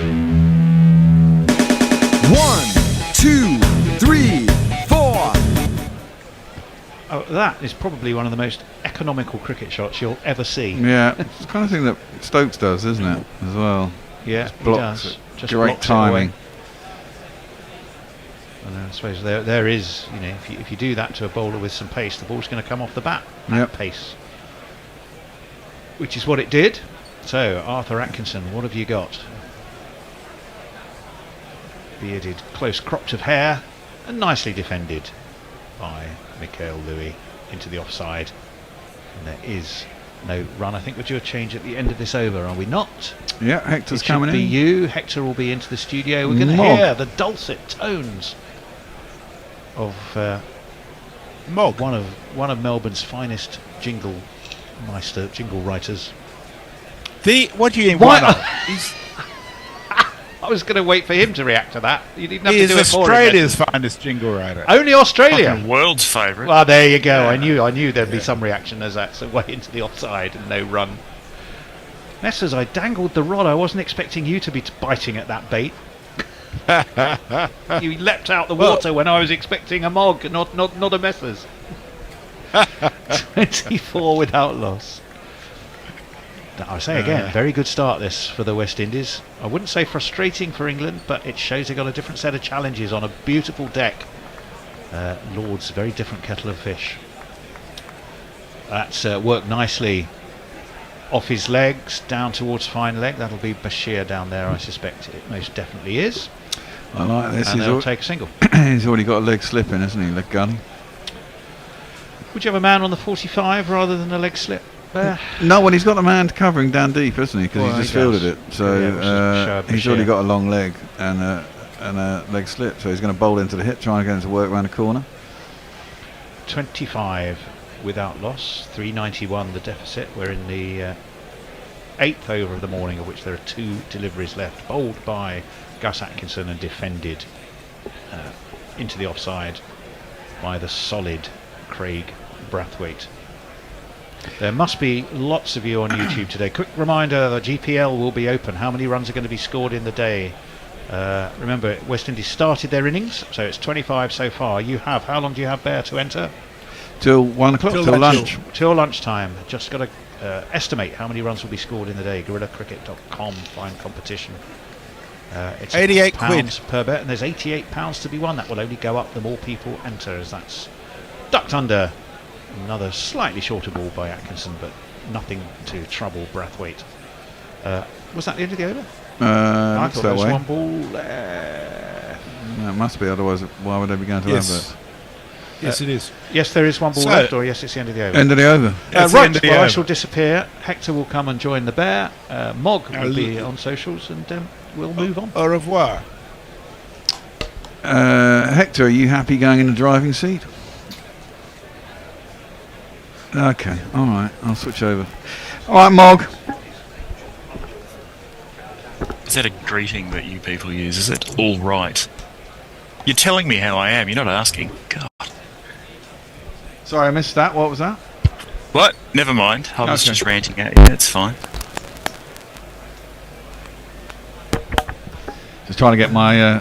2, 3, 4. Oh, that is probably one of the most economical cricket shots you'll ever see. Yeah, it's the kind of thing that Stokes does, isn't it, as well? Yeah, Just he blocks does. it. Just Great blocks it away. timing. And I suppose there is, if you do that to a bowler with some pace, the ball's going to come off the bat at Yep. pace. which is what it did. So, Arthur Atkinson, what have you got? Bearded, close cropped of hair, and nicely defended by Mikhail Louis into the offside. And there is no run. I think we'll do a change at the end of this over, are we not? Yeah, Hector's It coming should be in. you. Hector will be into the studio. We're going to Mog. hear the dulcet tones of Mog. one of Melbourne's finest jingle writers. What do you mean? Why- Why not? He's, I was going to wait for him to react to that. You didn't have he to is do it for him. Australia's finest jingle writer. Only Australia. Fucking world's favourite. Well, there you go. I knew there'd be some reaction as that's away into the offside and no run. Messers, I dangled the rod. I wasn't expecting you to be biting at that bait. You leapt out the water when I was expecting a Mog, not a Messers. 24 without loss. I say again, very good start this for the West Indies. I wouldn't say frustrating for England, but it shows they've got a different set of challenges on a beautiful deck. Lord's very different kettle of fish. That's worked nicely off his legs down towards fine leg. That'll be Bashir down there, I suspect it most definitely is. I like this. And they'll take a single. He's already got a leg slip in, hasn't he? Leg gun. Would you have a man on the 45 rather than a leg slip? No, well, he's got the man covering down deep, hasn't he? Because Well, he just he does. fielded it. So Yeah, it was just he's Bashir. already got a long leg and a leg slip. So he's going to bowl into the hit, trying to get him to work around the corner. 25 without loss, 391 the deficit. We're in the 8th over of the morning, of which there are 2 deliveries left. Bowled by Gus Atkinson and defended into the offside by the solid Craig Brathwaite. There must be lots of you on YouTube today. Quick reminder, the GPL will be open. How many runs are going to be scored in the day? Remember, West Indies started their innings, so it's 25 so far. How long do you have, Bear, to enter? Till 1 o'clock, till lunch. Till lunchtime. Just got to estimate how many runs will be scored in the day. GorillaCricket.com, fine competition. It's 88 pounds per bet, and there's £88 to be won. That will only go up the more people enter, as that's ducked under. Another slightly shorter ball by Atkinson, but nothing to trouble Brathwaite. Was that the end of the over? I Looks thought that there was way. one ball left. No, it must be, otherwise why would they be going to Yes. advert? Yes, it is. Yes, there is one ball So- left, or yes, it's the end of the over. End of the over. That's the Right, end of the well, I over. shall disappear. Hector will come and join the bear. Mog Now will be on socials, and we'll move on. Au revoir. Hector, are you happy going in the driving seat? Okay, alright, I'll switch over. Alright, Mog. Is that a greeting that you people use? Is it all right? You're telling me how I am. You're not asking. God. Sorry, I missed that. What was that? What? Never mind. I was Okay. just ranting at you. It's fine. Just trying to get my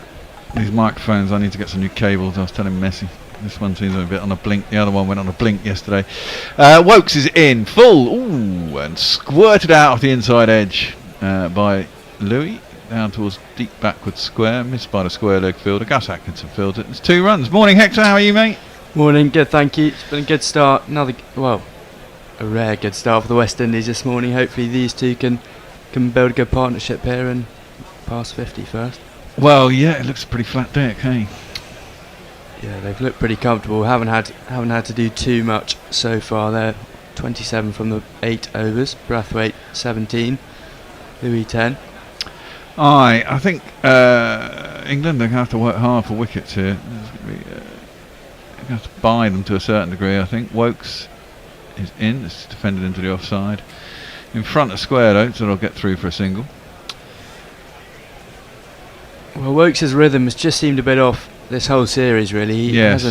these microphones. I need to get some new cables. I was telling Messi. This one seems a bit on a blink. The other one went on a blink yesterday. Wokes is in full. Ooh, and squirted out of the inside edge by Louis. Down towards deep backward square. Missed by the square leg fielder. Gus Atkinson fields it. It's 2 runs. Morning, Hector. How are you, mate? Morning, good, thank you. It's been a good start. A rare good start for the West Indies this morning. Hopefully these two can build a good partnership here and pass 50 first. Well, yeah, it looks a pretty flat deck, hey? Yeah, they've looked pretty comfortable. Haven't had to do too much so far. They're 27 from the 8 overs. Brathwaite 17, Louis 10. I think England are going to have to work hard for wickets here. They're going to have to buy them to a certain degree, I think. Wokes is in. It's defended into the offside. In front of square, though, so they'll get through for a single. Well, Wokes' rhythm has just seemed a bit off this whole series, really. He Yes.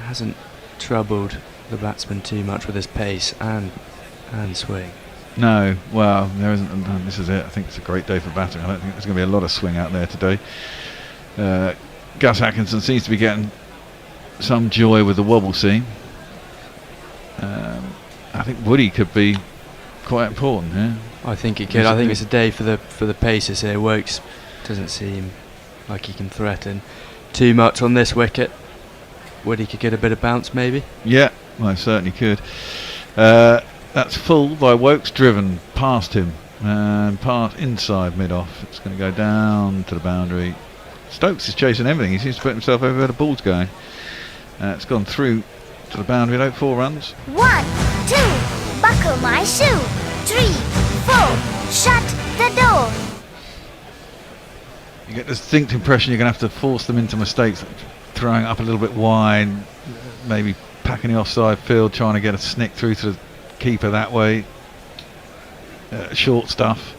hasn't troubled the batsman too much with his pace and swing. No, well, there isn't. No, this is it. I think it's a great day for batting. I don't think there's going to be a lot of swing out there today. Gus Atkinson seems to be getting some joy with the wobble seam. I think Woody could be quite important here. I think it could. I think it's a day for the pacers here. Wokes doesn't seem like he can threaten too much on this wicket. Woody could get a bit of bounce, maybe. Yeah, well, certainly could. That's full by Wokes, driven past him and inside mid-off. It's going to go down to the boundary. Stokes is chasing everything. He seems to put himself over where the ball's going. It's gone through to the boundary, though. 4 runs. 1, 2, buckle my shoe. 3, 4, shut the door. You get the distinct impression you're going to have to force them into mistakes, throwing it up a little bit wide, maybe packing the offside field, trying to get a snick through to the keeper that way. Short stuff.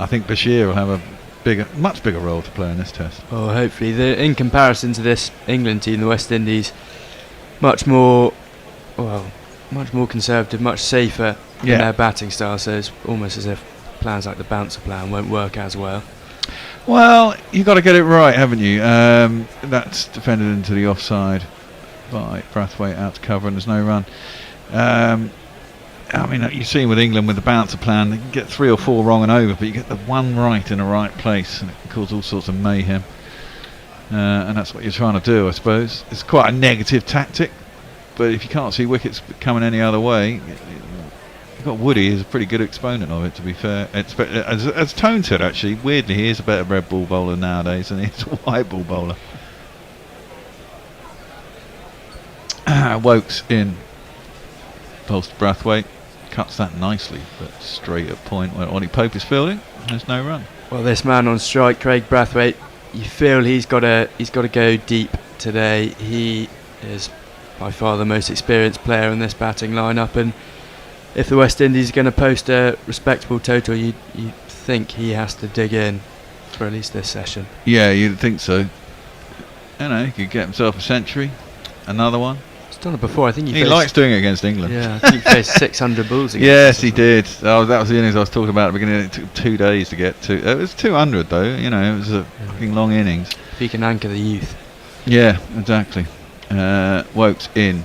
I think Bashir will have a much bigger role to play in this test. Oh, hopefully. In comparison to this England team, the West Indies, much more conservative, much safer in their batting style. So it's almost as if plans like the bouncer plan won't work as well. Well, you've got to get it right, haven't you? That's defended into the offside by Brathwaite, out to cover, and there's no run. I mean, you've seen with England with the bouncer plan, they can get 3 or 4 wrong and over, but you get the one right in the right place, and it can cause all sorts of mayhem. And that's what you're trying to do, I suppose. It's quite a negative tactic, but if you can't see wickets coming any other way, you've got Woody, who's a pretty good exponent of it, to be fair. As Tone said, actually, weirdly, he is a better red ball bowler nowadays than he is a white ball bowler. Wokes in, pulls to Brathwaite, cuts that nicely, but straight at point where Ollie Pope is fielding. There's no run. Well, this man on strike, Craig Brathwaite, you feel he's got to go deep today. He is by far the most experienced player in this batting lineup, and if the West Indies are going to post a respectable total, you think he has to dig in for at least this session. Yeah, you'd think so. You know, he could get himself a century, another one. He's done it before. I think he likes doing it against England. Yeah, I think he faced 600 balls against Yes, he did. That was the innings I was talking about at the beginning. It took 2 days to get to. It was 200 though. You know, it was a fucking long innings. If he can anchor the youth. Yeah, exactly. Wokes in.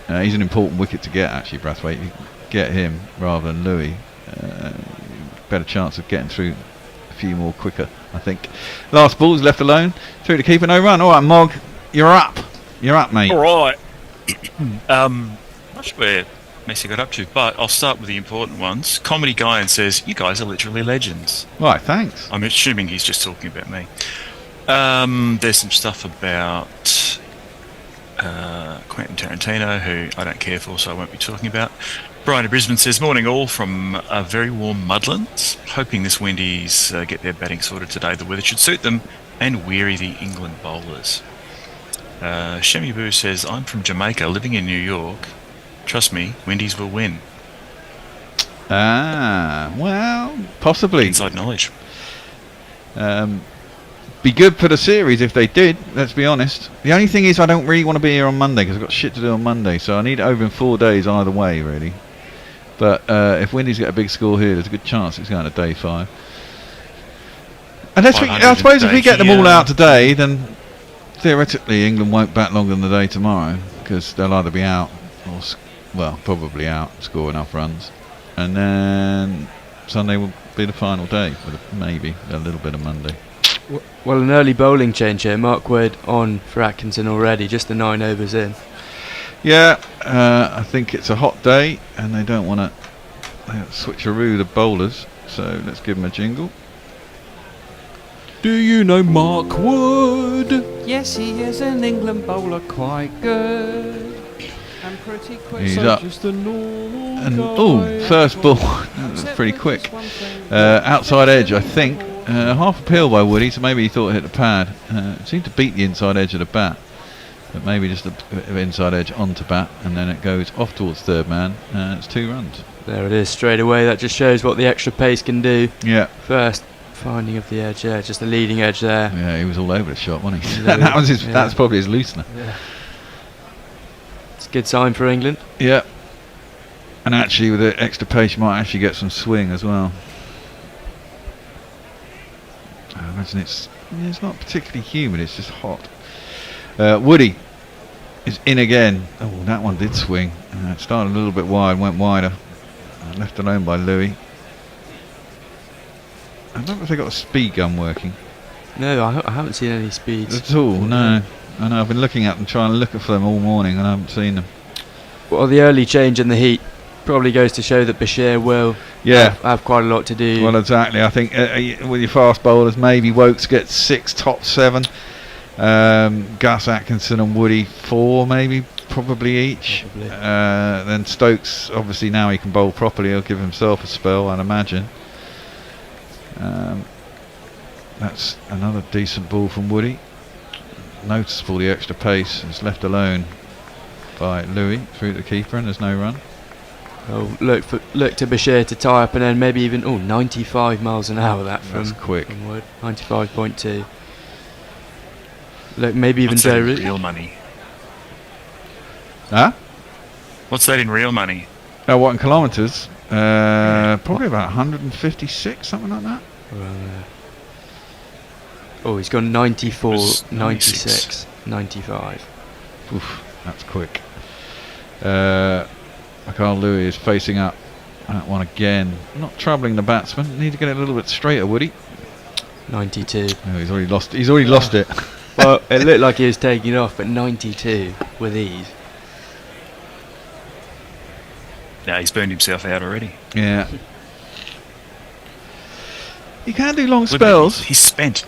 He's an important wicket to get, actually, Brathwaite. You get him rather than Louis. Better chance of getting through a few more quicker, I think. Last ball's left alone. Through to keeper, no run. All right, Mog, you're up. You're up, mate. All right. Not sure where Messi got up to, but I'll start with the important ones. Comedy Guy says, "You guys are literally legends." Right, thanks. I'm assuming he's just talking about me. There's some stuff about Quentin Tarantino, who I don't care for, so I won't be talking about. Brian of Brisbane says, "Morning all from very warm Mudlands. Hoping this Windies get their batting sorted today. The weather should suit them and weary the England bowlers." Shemi Boo says, "I'm from Jamaica, living in New York. Trust me, Windies will win." Well, possibly. Inside knowledge. Be good for the series if they did, let's be honest. The only thing is I don't really want to be here on Monday because I've got shit to do on Monday, so I need it over in 4 days either way, really. But if Windies get a big score here, there's a good chance it's going to day 5. Unless I suppose if we get them all out today, then theoretically England won't bat longer than the day tomorrow because they'll either be out or, probably out, score enough runs. And then Sunday will be the final day with maybe a little bit of Monday. Well, an early bowling change here. Mark Wood on for Atkinson already, just the 9 overs in. Yeah, I think it's a hot day and they don't want to switcheroo the bowlers, so let's give them a jingle. Do you know Mark Wood? Yes, he is an England bowler, quite good. And pretty quick, he's so up. Just a normal And first ball. That's pretty quick. Outside edge, I think. Half a peel by Woody, so maybe he thought it hit the pad. Seemed to beat the inside edge of the bat, but maybe just a bit of inside edge onto bat, and then it goes off towards third man. It's 2 runs. There it is, straight away. That just shows what the extra pace can do. Yeah. First finding of the edge, just the leading edge there. Yeah, he was all over the shot, wasn't he? That was his. Yeah. That's probably his loosener. Yeah. It's a good sign for England. Yeah. And actually, with the extra pace, you might actually get some swing as well. I imagine it's not particularly humid, it's just hot. Woody is in again. Oh, that one did swing. It started a little bit wide, went wider. Left alone by Louis. I don't know if they got a speed gun working. No, I haven't seen any speeds. At all, no. I know, I've been looking at them, trying to look for them all morning, and I haven't seen them. Well, the early change in the heat probably goes to show that Bashir will have quite a lot to do. Well, exactly. I think with your fast bowlers, maybe Wokes gets 6, top 7. Gus, Atkinson and Woody 4 maybe, probably each. Then Stokes, obviously now he can bowl properly, he'll give himself a spell, I'd imagine. That's another decent ball from Woody. Noticeable the extra pace. It's left alone by Louis through the keeper, and there's no run. Oh, look to Bashir to tie up, and then maybe even 95 miles an hour. That's quick. From Wood, 95.2. Look, maybe even What's that in Derry. real money? Huh? What's that in real money? Oh, what in kilometres? Probably about 156, something like that. Oh, he's gone 94, Was 96, 95. Oof, that's quick. Carl Louis is facing up that one again. Not troubling the batsman. Need to get it a little bit straighter, Woody. 92. Oh, he's already lost. He's already lost it. Well, it looked like he was taking it off, but 92 with ease. No, he's burned himself out already. Yeah. He can do long spells. He's spent.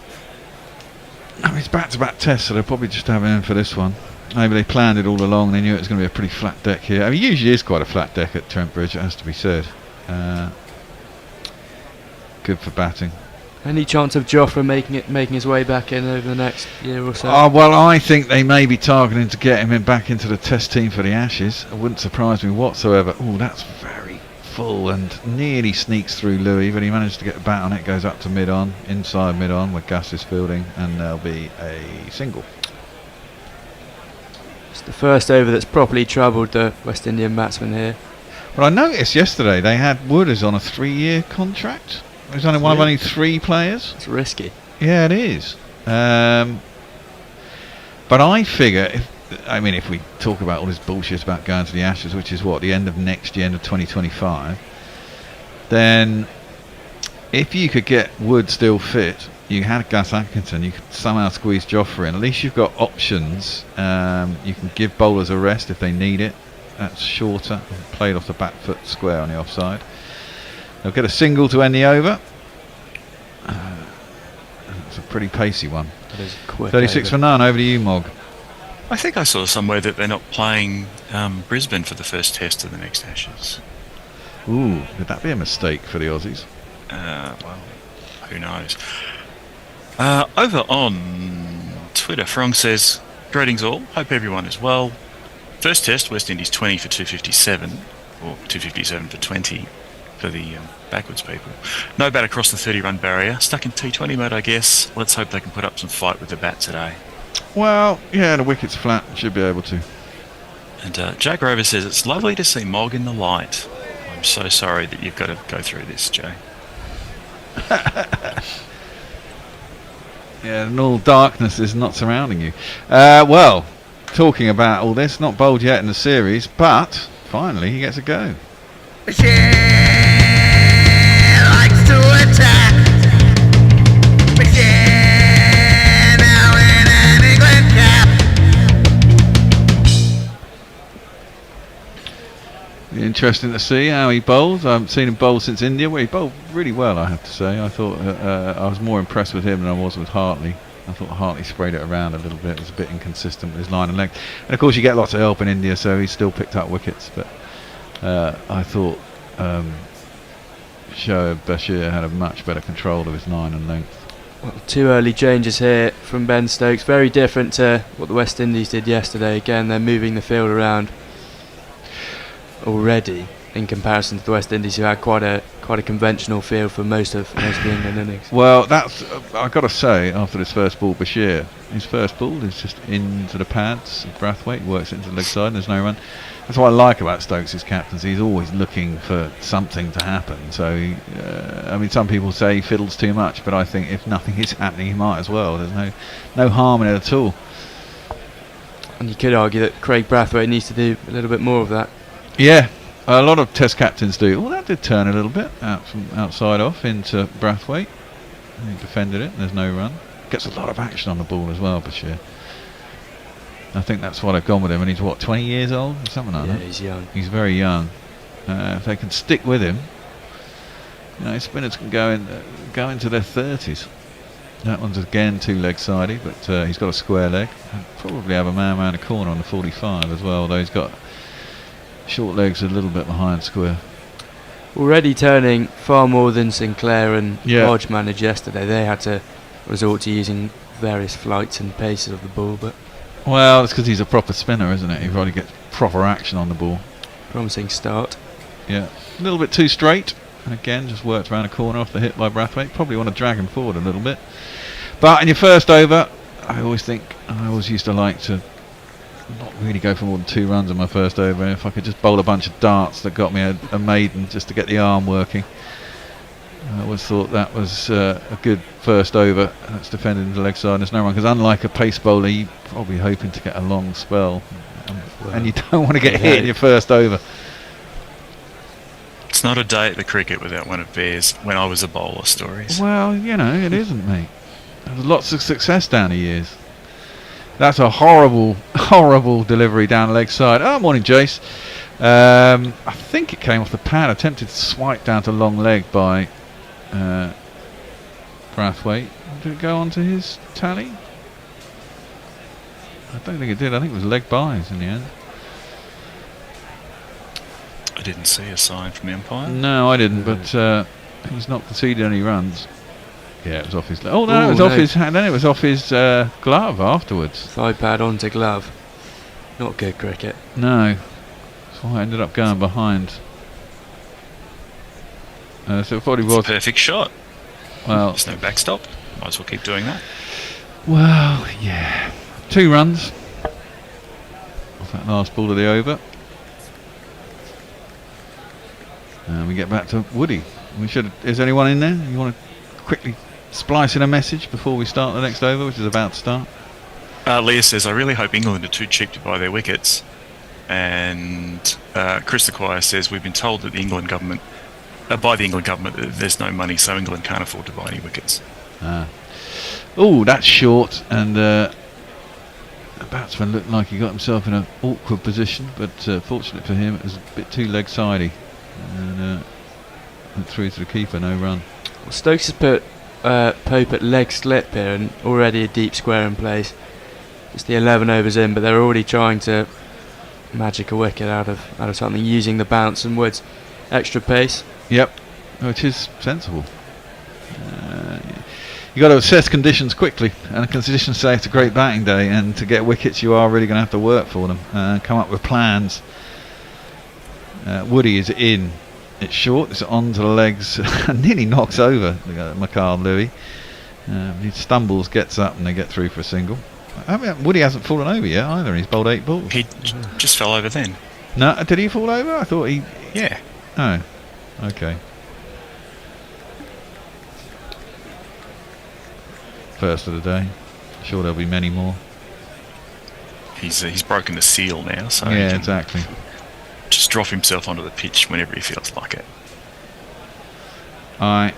Oh, he's back-to-back tests, so they'll probably just have him in for this one. Maybe they planned it all along. They knew it was going to be a pretty flat deck here. I mean, usually is quite a flat deck at Trent Bridge, it has to be said. Good for batting. Any chance of Joffre making his way back in over the next year or so? Oh, well, I think they may be targeting to get him in back into the test team for the Ashes. It wouldn't surprise me whatsoever. Oh, that's very full and nearly sneaks through Louis, but he managed to get a bat on it. Goes up to mid-on, inside mid-on where Gus is fielding, and there'll be a single. It's the first over that's properly troubled the West Indian batsman here. Well, I noticed yesterday they had Wooders on a 3-year contract. He's only one of only 3 players. It's risky. Yeah, it is. But I figure, if we talk about all this bullshit about going to the Ashes, which is what, the end of next year, end of 2025, then if you could get Wood still fit, you had Gus Atkinson, you could somehow squeeze Joffre in. At least you've got options. You can give bowlers a rest if they need it. That's shorter, played off the back foot square on the offside. They'll get a single to end the over. It's a pretty pacey one. That is quick. 36 for none. Over to you, Mog. I think I saw somewhere that they're not playing Brisbane for the first test of the next Ashes. Ooh, could that be a mistake for the Aussies? Well, who knows? Over on Twitter, Frong says, "Greetings all. Hope everyone is well. First test, West Indies 20 for 257, or 257 for 20 for the backwards people. No bat across the 30-run barrier. Stuck in T20 mode, I guess. Let's hope they can put up some fight with the bat today." Well, yeah, the wicket's flat. Should be able to. And Jack Rover says, "It's lovely to see Mog in the light. I'm so sorry that you've got to go through this, Jay." Yeah, and all darkness is not surrounding you. Well, talking about all this, not bowled yet in the series, but finally he gets a go. She likes to attack. She now in an England cap. Interesting to see how he bowls. I haven't seen him bowl since India, where he bowled really well, I have to say. I thought I was more impressed with him than I was with Hartley. I thought Hartley sprayed it around a little bit. It was a bit inconsistent with his line and length. And of course you get lots of help in India, so he still picked up wickets. But I thought Shoaib Bashir had a much better control of his line and length. Well, 2 early changes here from Ben Stokes. Very different to what the West Indies did yesterday. Again, they're moving the field around already in comparison to the West Indies, who had quite a conventional field for most of the England innings. Well, that's I've got to say, after this first ball, Bashir, his first ball is just into the pads. Brathwaite works it into the leg side and there's no run. That's what I like about Stokes' captaincy. He's always looking for something to happen. So, some people say he fiddles too much, but I think if nothing is happening, he might as well. There's no harm in it at all. And you could argue that Craig Brathwaite needs to do a little bit more of that. Yeah, a lot of Test captains do. Well, that did turn a little bit out from outside off into Brathwaite. He defended it. There's no run. Gets a lot of action on the ball as well, Bashir. I think that's why they've gone with him. And he's what, 20 years old or something like that? Yeah, he's young. He's very young. If they can stick with him, you know, spinners can go into their 30s. That one's again 2-leg sided, but he's got a square leg. And probably have a man around the corner on the 45 as well, although he's got short legs a little bit behind square. Already turning far more than Sinclair and Hodge managed yesterday. They had to resort to using various flights and paces of the ball, but well, it's because he's a proper spinner, isn't it? He really gets proper action on the ball. Promising start. Yeah, a little bit too straight, and again just worked around a corner off the hit by Brathwaite. Probably want to drag him forward a little bit, but in your first over, I always used to like to not really go for more than 2 runs in my first over. If I could just bowl a bunch of darts that got me a maiden just to get the arm working, I always thought that was a good first over. That's defending the leg side and there's no run, because unlike a pace bowler, you're probably hoping to get a long spell, and you don't want to get hit in your first over. It's not a day at the cricket without one of Bear's when I was a bowler stories. Well, you know, it isn't, mate. There's lots of success down the years. That's a horrible, horrible delivery down the leg side. Oh, morning, Jace. I think it came off the pad. Attempted swipe down to long leg by Brathwaite. Did it go onto his tally? I don't think it did. I think it was leg byes in the end. I didn't see a sign from the umpire. No, I didn't, but he's not conceded any runs. Yeah, it was off his. Oh no, it was off his. Then it was off his glove afterwards. Thigh pad onto glove. Not good cricket. No, that's why I ended up going behind. So it probably was a perfect shot. Well, there's no backstop. Might as well keep doing that. Well, yeah, 2 runs off that last ball of the over, and we get back to Woody. We should. Is anyone in there? You want to quickly splice in a message before we start the next over, which is about to start? Leah says, I really hope England are too cheap to buy their wickets. And Chris the Choir says, we've been told that the England government, by the England government, that there's no money, so England can't afford to buy any wickets. Oh, that's short, and the batsman looked like he got himself in an awkward position, but fortunate for him, it was a bit too leg-sidey, and went through to the keeper, no run. Well, Stokes has put Pope at leg slip here, and already a deep square in place. Just the 11 overs in, but they're already trying to magic a wicket out of something, using the bounce and Wood's extra pace. Yep, which is sensible. You've got to assess conditions quickly, and the conditions say it's a great batting day, and to get wickets you are really going to have to work for them and come up with plans. Woody is in. It's short, it's onto the legs, and nearly knocks over McCall Louis. He stumbles, gets up, and they get through for a single. Woody hasn't fallen over yet either. He's bowled 8 balls. He just fell over then. No, did he fall over? I thought he. Yeah. Oh, okay. First of the day. Sure, there'll be many more. He's broken the seal now, so yeah, exactly. Just drop himself onto the pitch whenever he feels like it. Alright.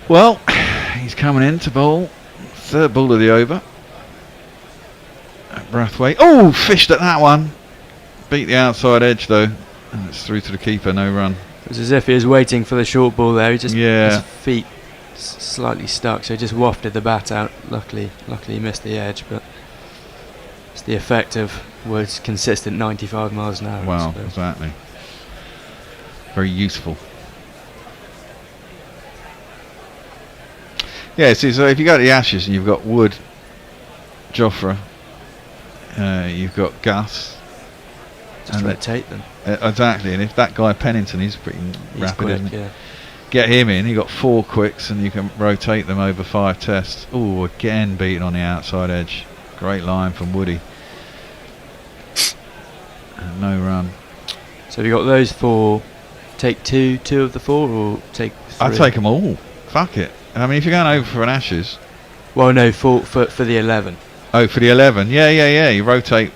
Well, he's coming in to bowl. 3rd ball of the over. Brathwaite. Oh, fished at that one. Beat the outside edge though. And it's through to the keeper, no run. It was as if he was waiting for the short ball there. He just his feet slightly stuck, so he just wafted the bat out. Luckily he missed the edge, but it's the effect of Wood's consistent 95 miles an hour. Wow, exactly. Very useful. Yeah, see, so if you go to the Ashes and you've got Wood, Jofra, you've got Gus. Just rotate them. Exactly, and if that guy Pennington, he's pretty rapid, quick, isn't he? yeah. Get him in, you got 4 quicks and you can rotate them over 5 tests. Oh, again beaten on the outside edge. Great line from Woody. And no run. So have you got those 4, take two of the 4, or take 3? I'd take them all. Fuck it. I mean, if you're going over for an Ashes. Well, no, for the 11. Oh, for the 11. Yeah. You rotate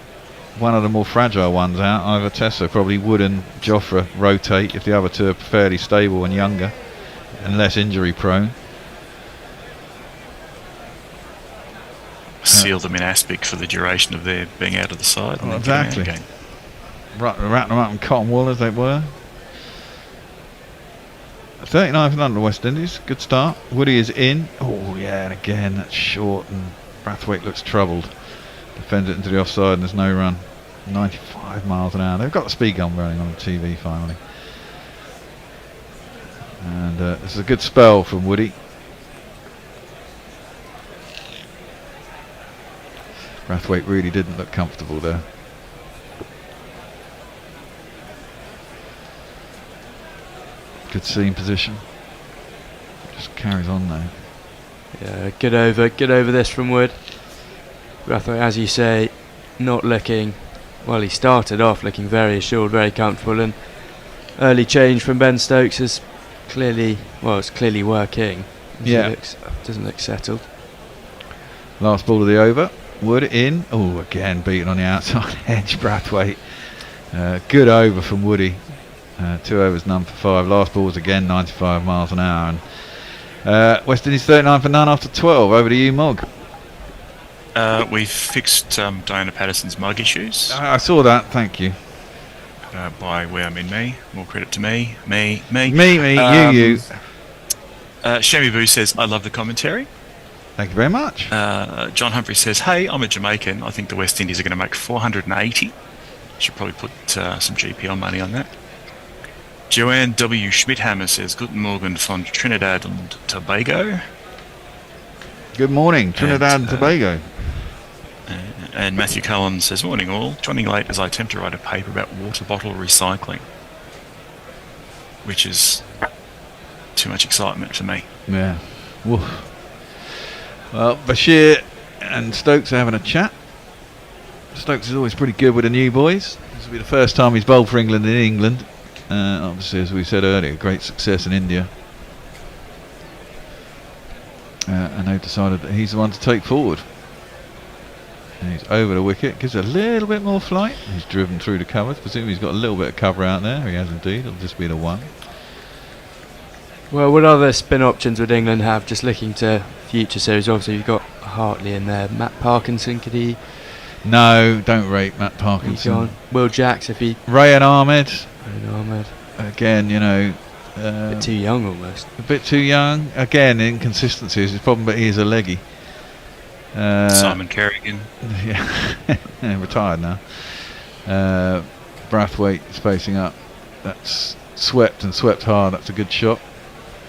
one of the more fragile ones out, either test, so probably Wood and Jofra rotate if the other 2 are fairly stable and younger and less injury prone. seal them in aspic for the duration of their being out of the side. And Well, then get 'em out exactly. again. Wrapping them up in cotton wool as they were. 39 for none to West Indies. Good start. Woody is in. Oh, yeah, and again, that's short, and Brathwaite looks troubled. Defends it into the offside, and there's no run. 95 miles an hour. They've got the speed gun running on the TV finally. And this is a good spell from Woody. Brathwaite really didn't look comfortable there. Good seam position. Just carries on now. Yeah, good over this from Wood. Brathwaite, as you say, not looking. Well, he started off looking very assured, very comfortable, and early change from Ben Stokes is clearly, well, it's clearly working. Yeah. Doesn't look settled. Last ball of the over. Wood in. Oh, again beaten on the outside edge. Brathwaite. Good over from Woody. 2 overs, none for 5. Last ball was again 95 miles an hour. And West Indies 39 for none after 12. Over to you, Mog. We've fixed Diana Patterson's mug issues. I saw that. Thank you. By we, I mean me. More credit to me. Me. You. Shemi Boo says, I love the commentary. Thank you very much. John Humphrey says, hey, I'm a Jamaican. I think the West Indies are going to make 480. Should probably put some GPL money on that. Joanne W. Schmidhammer says, Guten Morgen von Trinidad and Tobago. Good morning, Trinidad and Tobago. And Matthew Cullen says, morning all. Joining late as I attempt to write a paper about water bottle recycling, which is too much excitement for me. Yeah. Woof. Well, Bashir and Stokes are having a chat. Stokes is always pretty good with the new boys. This will be the first time he's bowled for England in England. Obviously, as we said earlier, great success in India. And they've decided that he's the one to take forward. And he's over the wicket, gives a little bit more flight. He's driven through the covers. Presumably he's got a little bit of cover out there. He has indeed. It'll just be the one. Well, what other spin options would England have just looking to future series? Obviously, you've got Hartley in there. Matt Parkinson, could he? No, don't rate Matt Parkinson. Will Jacks, if he. Rayan Ahmed. Again, you know. A bit too young almost. A bit too young. Again, inconsistency is his problem, but he is a leggy. Simon Kerrigan. Yeah, retired now. Brathwaite spacing up. That's swept and swept hard. That's a good shot.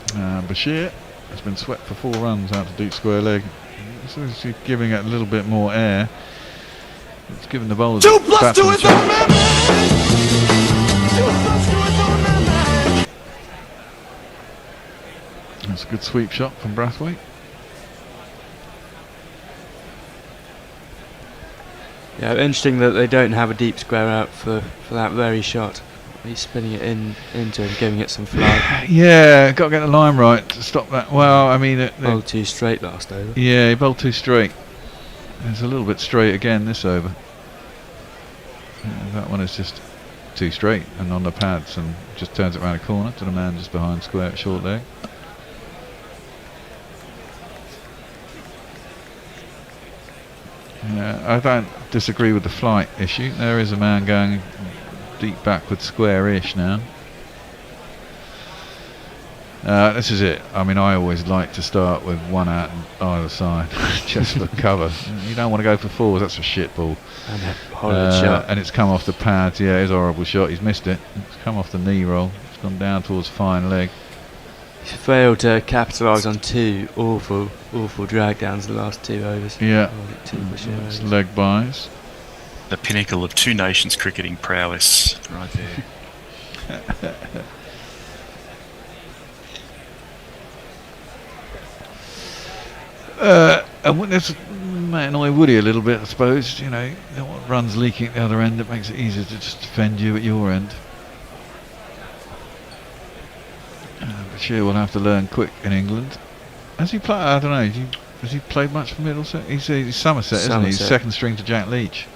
Bashir has been swept for 4 runs out to deep square leg. So he's giving it a little bit more air. It's giving the bowlers 2 plus 2 is on man. That's a good sweep shot from Brathwaite. Yeah, interesting that they don't have a deep square out for that very shot. He's spinning it into him, giving it some fly. Yeah, got to get the line right to stop that. Well, I mean, bowled too straight last over. Yeah, he bowled too straight. It's a little bit straight again this over. That one is just too straight and on the pads, and just turns it around the corner to the man just behind square at short leg. Yeah, I don't disagree with the flight issue. There is a man going deep backward square-ish now. This is it. I mean, I always like to start with one out on either side, just for cover. You don't want to go for 4s. That's a shit ball. And a horrid shot. And it's come off the pads. Yeah, it's a horrible shot. He's missed it. It's come off the knee roll. It's gone down towards fine leg. He's failed to capitalise on 2 awful drag downs the last 2 overs. Yeah, it's leg buys. The pinnacle of 2 nations cricketing prowess, right there. And this might annoy Woody a little bit, I suppose. You know what runs leaking at the other end, it makes it easier to just defend you at your end. Bashir will have to learn quick in England. Has he played? I don't know. Has he played much for Middlesex? He's Somerset, isn't he? He's second string to Jack Leach.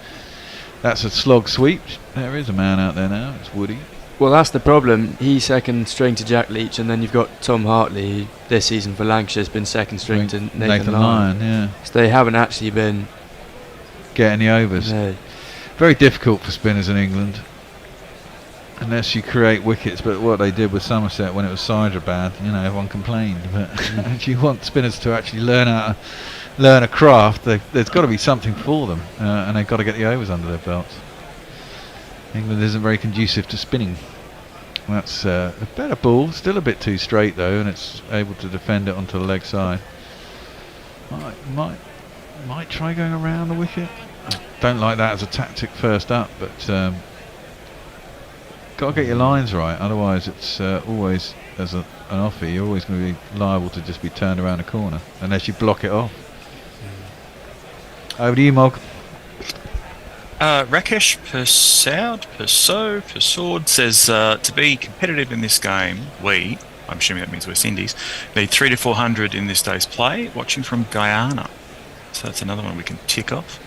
That's a slog sweep. There is a man out there now. It's Woody. Well, that's the problem. He's second string to Jack Leach, and then you've got Tom Hartley, who this season for Lancashire has been second string to Nathan Lyon. Yeah. So they haven't actually been getting the overs. No. Very difficult for spinners in England, unless you create wickets. But what they did with Somerset when it was Hyderabad, everyone complained. But if you want spinners to actually learn a craft, there's got to be something for them, and they've got to get the overs under their belts. England isn't very conducive to spinning. That's a better ball, still a bit too straight though, and it's able to defend it onto the leg side. Might try going around the wicket. Don't like that as a tactic first up, but got to get your lines right, otherwise it's always, as an offer, you're always going to be liable to just be turned around a corner, unless you block it off. Over to you, Mog. Rakesh Persaud says, to be competitive in this game, I'm assuming that means West Indies, need 300 to 400 in this day's play, watching from Guyana. So that's another one we can tick off.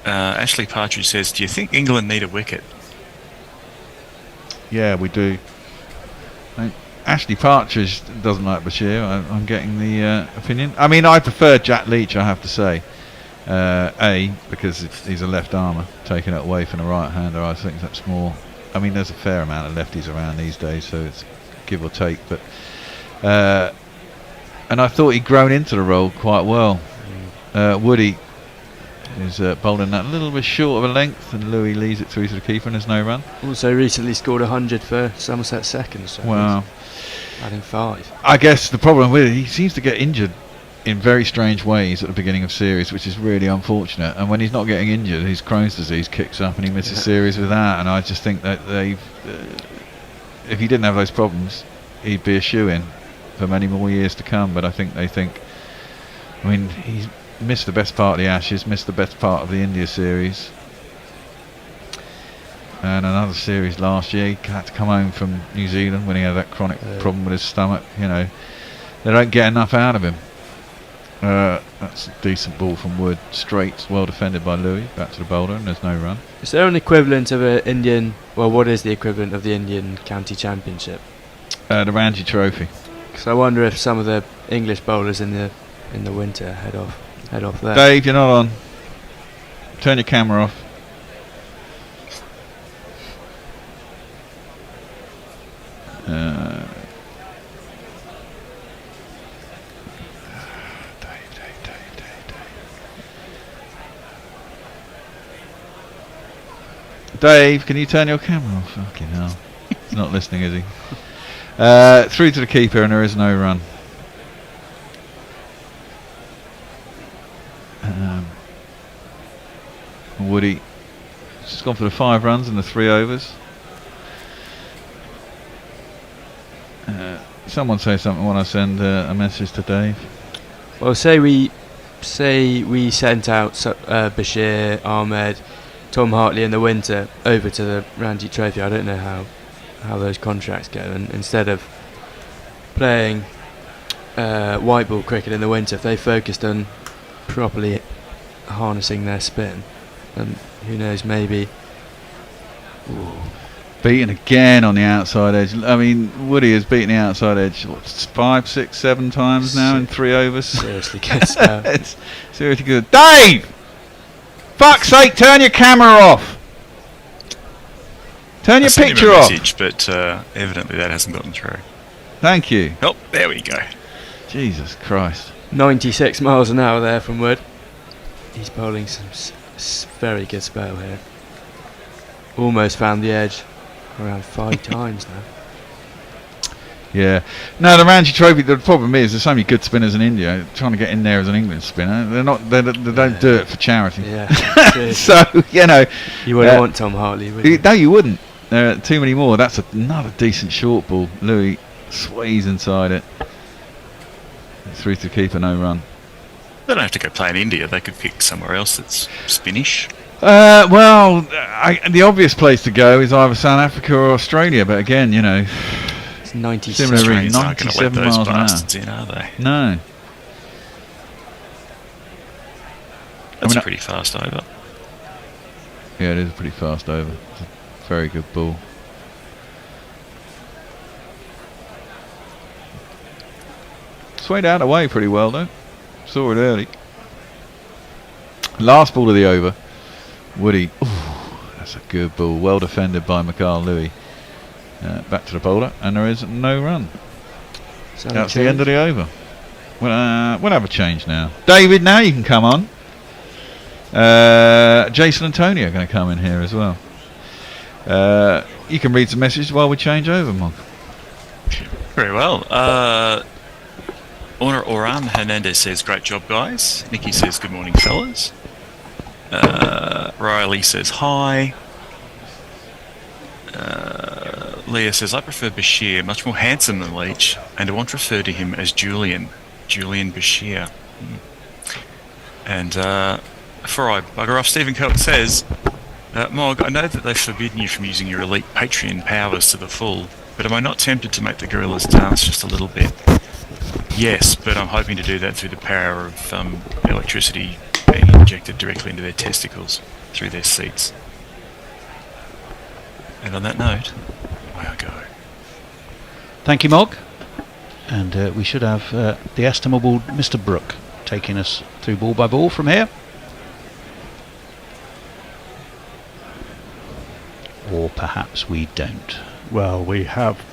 Ashley Partridge says, do you think England need a wicket? Yeah, we do. Ashley Partridge doesn't like Bashir. I'm getting the opinion. I mean, I prefer Jack Leach, I have to say. Because he's a left armour, taking it away from the right hander. I think that's more. I mean, there's a fair amount of lefties around these days, so it's give or take. But and I thought he'd grown into the role quite well. Woody is bowling that a little bit short of a length, and Louis leaves it through to the keeper, and there's no run. Also recently scored 100 for Somerset seconds. So wow. Adding 5. I guess the problem with it, he seems to get injured in very strange ways at the beginning of series, which is really unfortunate. And when he's not getting injured, his Crohn's disease kicks up and he misses series with that. And I just think that if he didn't have those problems, he'd be a shoo-in for many more years to come. But I think I mean, he's missed the best part of the Ashes, missed the best part of the India series, and another series last year. He had to come home from New Zealand when he had that chronic problem with his stomach. They don't get enough out of him. That's a decent ball from Wood, straight, well defended by Louis, back to the bowler, and there's no run. Is there an equivalent of what is the equivalent of the Indian County Championship? The Ranji Trophy. Because I wonder if some of the English bowlers in the winter head off there. Dave, you're not on. Turn your camera off. Dave, can you turn your camera off? Fucking hell. He's not listening, is he? Through to the keeper, and there is no run. Woody has gone for the 5 runs and the 3 overs. Someone say something when I send a message to Dave. Well, say we sent out Bashir, Ahmed, Tom Hartley in the winter over to the Ranji Trophy. I don't know how those contracts go, and instead of playing white ball cricket in the winter, if they focused on properly harnessing their spin, and who knows, maybe. Ooh. Beaten again on the outside edge. I mean, Woody has beaten the outside edge 5, 6, 7 times now in 3 overs. Seriously good stuff. It's seriously good. Dave! Fuck's sake, turn your camera off! Turn your picture off! Message, but evidently that hasn't gotten through. Thank you. Oh, there we go. Jesus Christ. 96 miles an hour there from Wood. He's bowling some very good spell here. Almost found the edge around 5 times now. Yeah. No, the Ranji Trophy, the problem is there's so many good spinners in India trying to get in there as an England spinner. They don't do it for charity. Yeah. So, you wouldn't want Tom Hartley, would you? No, you wouldn't. There are too many more. That's another decent short ball. Louis sways inside it. Through to keeper, no run. They don't have to go play in India. They could pick somewhere else that's spinnish. The obvious place to go is either South Africa or Australia, but again, it's 97. Australians aren't going to let 97 those miles an hour. bastards in, are they? No. That's a pretty fast over. Yeah, it is a pretty fast over. It's a very good ball. Swayed out away pretty well though. Saw it early. Last ball of the over. Woody. Ooh, that's a good ball. Well defended by Mikhail Louis. Back to the bowler, and there is no run. That's the end of the over. We'll have a change now. David, now you can come on. Jason and Tony are going to come in here as well. You can read some messages while we change over, Mark. Very well. Oran Hernandez says, great job, guys. Nikki says, good morning, fellas. Riley says, hi. Leah says, I prefer Bashir, much more handsome than Leach, and I want to refer to him as Julian Bashir. And before I bugger off, Stephen Coates says, Mog, I know that they've forbidden you from using your elite Patreon powers to the full, but am I not tempted to make the gorillas dance just a little bit? Yes, but I'm hoping to do that through the power of electricity being injected directly into their testicles through their seats. And on that note, away I go. Thank you, Mog. And we should have the estimable Mr. Brook taking us through ball by ball from here. Or perhaps we don't. Well, we have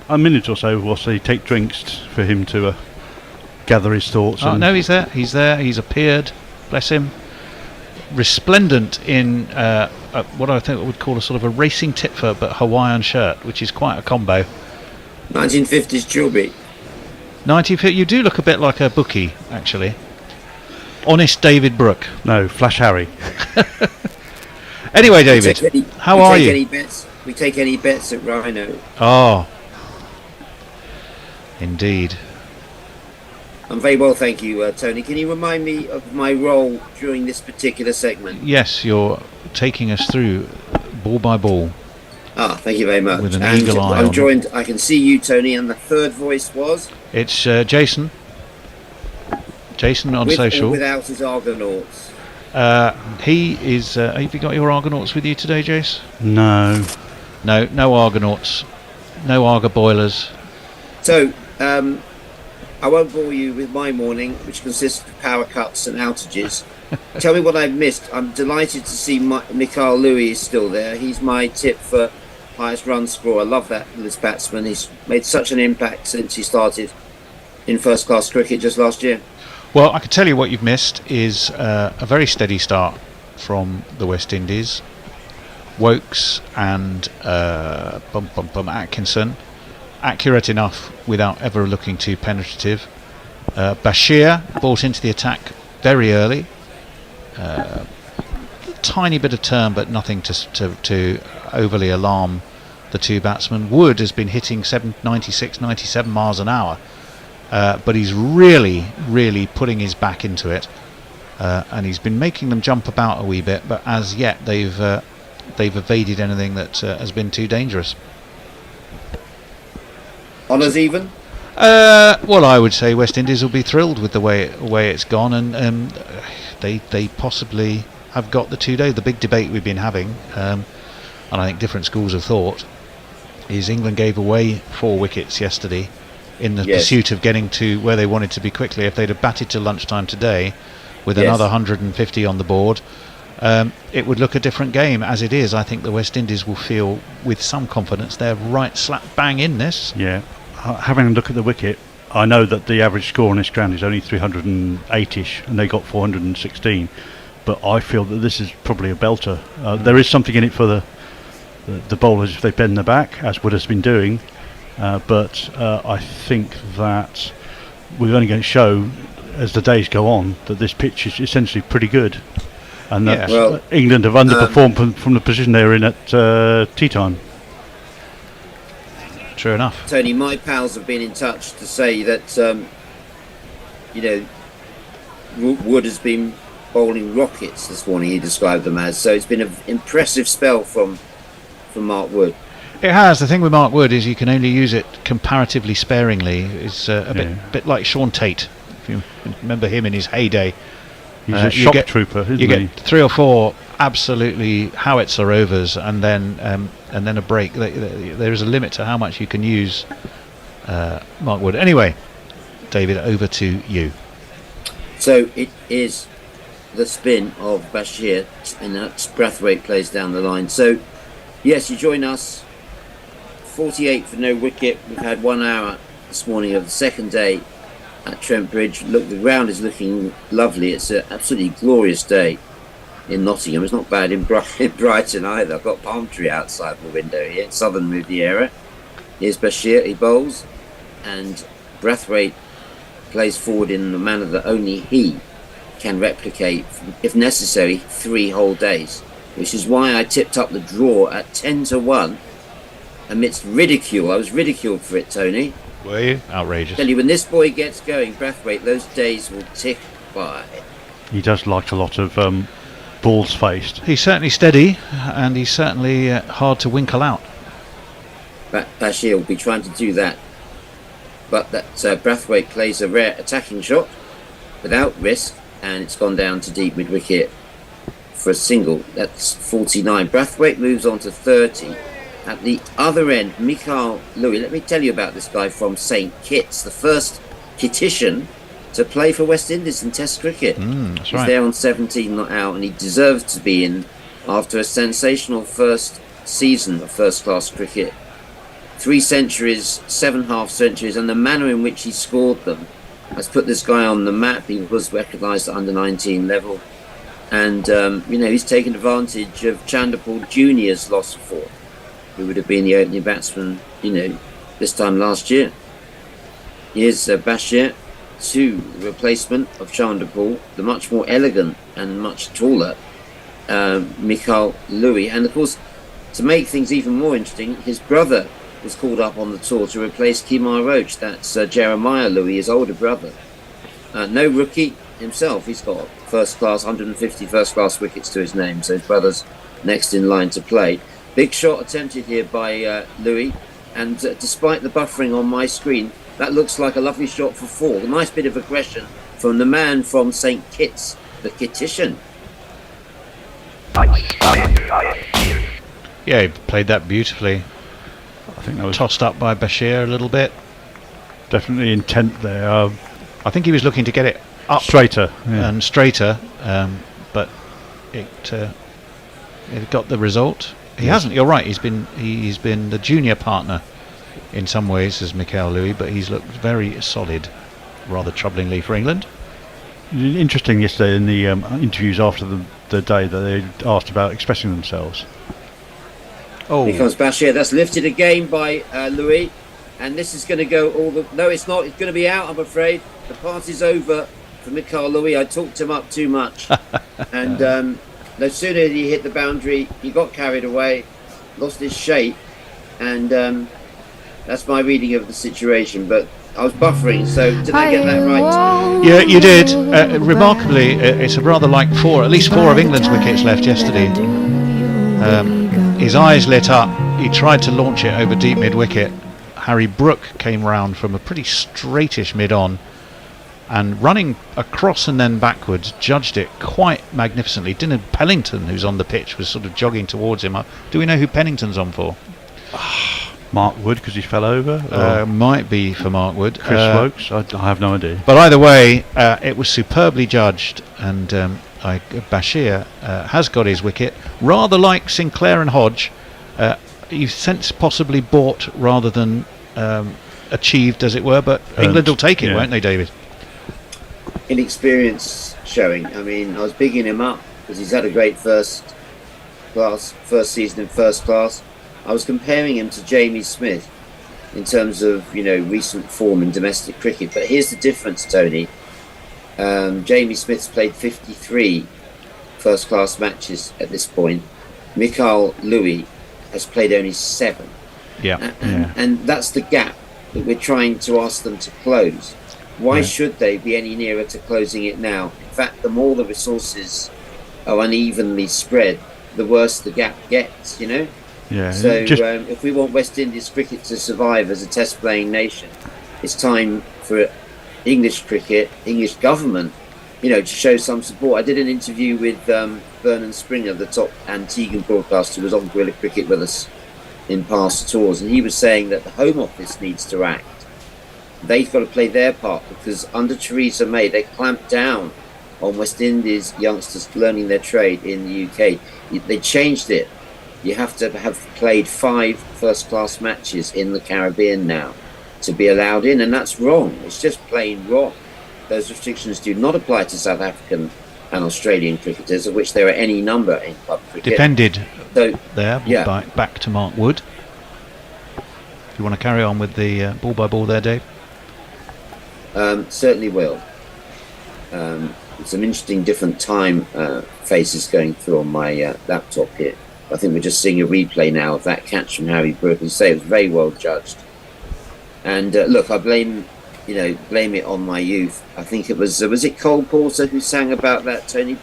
a minute or so whilst they take drinks for him to gather his thoughts. Oh, no, he's there. He's appeared. Bless him. Resplendent in what I think I would call a sort of a racing Titfer but Hawaiian shirt, which is quite a combo. 1950s jewellery. 1950. You do look a bit like a bookie, actually. Honest David Brook. No, Flash Harry. Anyway, David, how are you? We take any bets at Rhino. Oh, indeed. I'm very well, thank you, Tony. Can you remind me of my role during this particular segment? Yes, you're taking us through ball by ball. Ah, thank you very much. With an eagle eye I'm on. joined. I can see you, Tony, and the third voice was. It's Jason. Jason on with social. Or without his Argonauts. He is. Have you got your Argonauts with you today, Jace? No. No Argonauts. No Argo boilers. So, I won't bore you with my morning, which consists of power cuts and outages. Tell me what I've missed. I'm delighted to see Mikhail Louis is still there. He's my tip for highest run scorer. I love this batsman. He's made such an impact since he started in first class cricket just last year. Well, I can tell you what you've missed is a very steady start from the West Indies. Wokes and Atkinson, accurate enough without ever looking too penetrative. Bashir brought into the attack very early. A tiny bit of turn, but nothing to overly alarm the two batsmen. Wood has been hitting 96, 97 miles an hour, but he's really putting his back into it, and he's been making them jump about a wee bit, but as yet they've evaded anything that has been too dangerous. Honours even? Well, I would say West Indies will be thrilled with the way it's gone, and they possibly have got the 2 day. The big debate we've been having, and I think different schools of thought, is England gave away 4 wickets yesterday in the pursuit of getting to where they wanted to be quickly. If they'd have batted to lunchtime today with another 150 on the board, it would look a different game. As it is, I think the West Indies will feel with some confidence they're right slap bang in this. Yeah, having a look at the wicket, I know that the average score on this ground is only 308ish, and they got 416. But I feel that this is probably a belter. There is something in it for the bowlers if they bend their back, as Wood has been doing. But I think that we're going to show as the days go on that this pitch is essentially pretty good, and that England have underperformed from the position they were in at tea time. True enough. Tony, my pals have been in touch to say that Wood has been bowling rockets this morning. He described them as. So it's been an impressive spell from Mark Wood. It has. The thing with Mark Wood is you can only use it comparatively sparingly. It's a bit like Sean Tate, if you remember him in his heyday. He's a shock trooper, isn't he? You get 3 or 4 absolutely howitzer overs, and then a break. There is a limit to how much you can use Mark Wood. Anyway, David, over to you. So it is the spin of Bashir, and Brathwaite plays down the line. So, yes, you join us. 48 for no wicket. We've had 1 hour this morning of the second day at Trent Bridge. Look, the ground is looking lovely. It's an absolutely glorious day in Nottingham. It's not bad in Brighton either. I've got palm tree outside my window here. Southern Riviera. Here's Bashir. He bowls, and Brathwaite plays forward in the manner that only he can replicate, if necessary, 3 whole days, which is why I tipped up the draw at 10-1 amidst ridicule. I was ridiculed for it, Tony. Were you? Outrageous. Tell you, when this boy gets going, Brathwaite, those days will tick by. He does like a lot of balls faced. He's certainly steady, and he's certainly hard to winkle out. Bashir will be trying to do that, but that Brathwaite plays a rare attacking shot without risk, and it's gone down to deep mid-wicket for a single. That's 49. Brathwaite moves on to 30. At the other end, Mikhail Louis. Let me tell you about this guy from St Kitts, the first Kittitian to play for West Indies in Test cricket. That's He's right. there on 17 not out, and he deserves to be in after a sensational first season of first-class cricket. 3 centuries, 7 half-centuries, and the manner in which he scored them has put this guy on the map. He was recognised at under-19 level, and he's taken advantage of Chanderpaul Jr.'s loss of 4, who would have been the opening batsman, this time last year. Here's Bashir to the replacement of Chanderpaul, the much more elegant and much taller Mikhail Louis, and of course, to make things even more interesting, his brother was called up on the tour to replace Kemar Roach. That's Jeremiah Louis, his older brother. No rookie himself. He's got first-class, 150 first-class wickets to his name, so his brother's next in line to play. Big shot attempted here by Louis, and despite the buffering on my screen, that looks like a lovely shot for 4. A nice bit of aggression from the man from St Kitts, the Kittitian. Yeah, he played that beautifully. I think that was Tossed up by Bashir a little bit. definitely intent there. I think he was looking to get it up Straighter. Yeah. and straighter, but it got the result. He hasn't. You're right. He's been the junior partner in some ways as Mikhail Louis, but he's looked very solid, rather troublingly for England. Interesting yesterday in the interviews after the day that they asked about expressing themselves. Oh, Here comes Bashir. That's lifted again by Louis, and this is going to go all the. No, it's not. It's going to be out, I'm afraid. The party's over for Mikhail Louis. I talked him up too much, and no sooner did he hit the boundary, he got carried away, lost his shape, and that's my reading of the situation. But I was buffering, so did I get that right? yeah, you did. Remarkably, it's a rather like at least four of England's wickets left yesterday. His eyes lit up. He tried to launch it over deep mid-wicket. Harry Brook came round from a pretty straightish mid-on and running across and then backwards, judged it quite magnificently. Didn't Pellington, who's on the pitch, was sort of jogging towards him. Do we know who Pennington's on for? Mark Wood, because he fell over? Might be for Mark Wood. Chris Wokes? I have no idea. But either way, it was superbly judged, and Bashir has got his wicket. Rather like Sinclair and Hodge, he's since possibly bought rather than achieved, as it were, but England will take it, won't they, David? Inexperience showing. I mean, I was bigging him up because he's had a great first season in first class. I was comparing him to Jamie Smith in terms of recent form in domestic cricket. But here's the difference, Tony. Jamie Smith's played 53 first class matches at this point. Mikhail Louis has played only 7. And that's the gap that we're trying to ask them to close. Why should they be any nearer to closing it now? In fact, the more the resources are unevenly spread, the worse the gap gets, Yeah. So if we want West Indies cricket to survive as a test-playing nation, it's time for English cricket, English government, to show some support. I did an interview with Vernon Springer, the top Antiguan broadcaster, who was on Guerrilla Cricket with us in past tours, and he was saying that the Home Office needs to act. They've got to play their part, because under Theresa May, they clamped down on West Indies youngsters learning their trade in the UK. They changed it. You have to have played 5 first-class matches in the Caribbean now to be allowed in, and that's wrong. It's just plain wrong. Those restrictions do not apply to South African and Australian cricketers, of which there are any number in club cricket. Defended So, there, yeah. back to Mark Wood. If you want to carry on with the ball by ball there, Dave. Certainly will. Some interesting different time faces going through on my laptop here. I think we're just seeing a replay now of that catch from Harry Brook, and say it was very well judged. And look, I blame it on my youth. I think it was it Cole Porter who sang about that, Tony?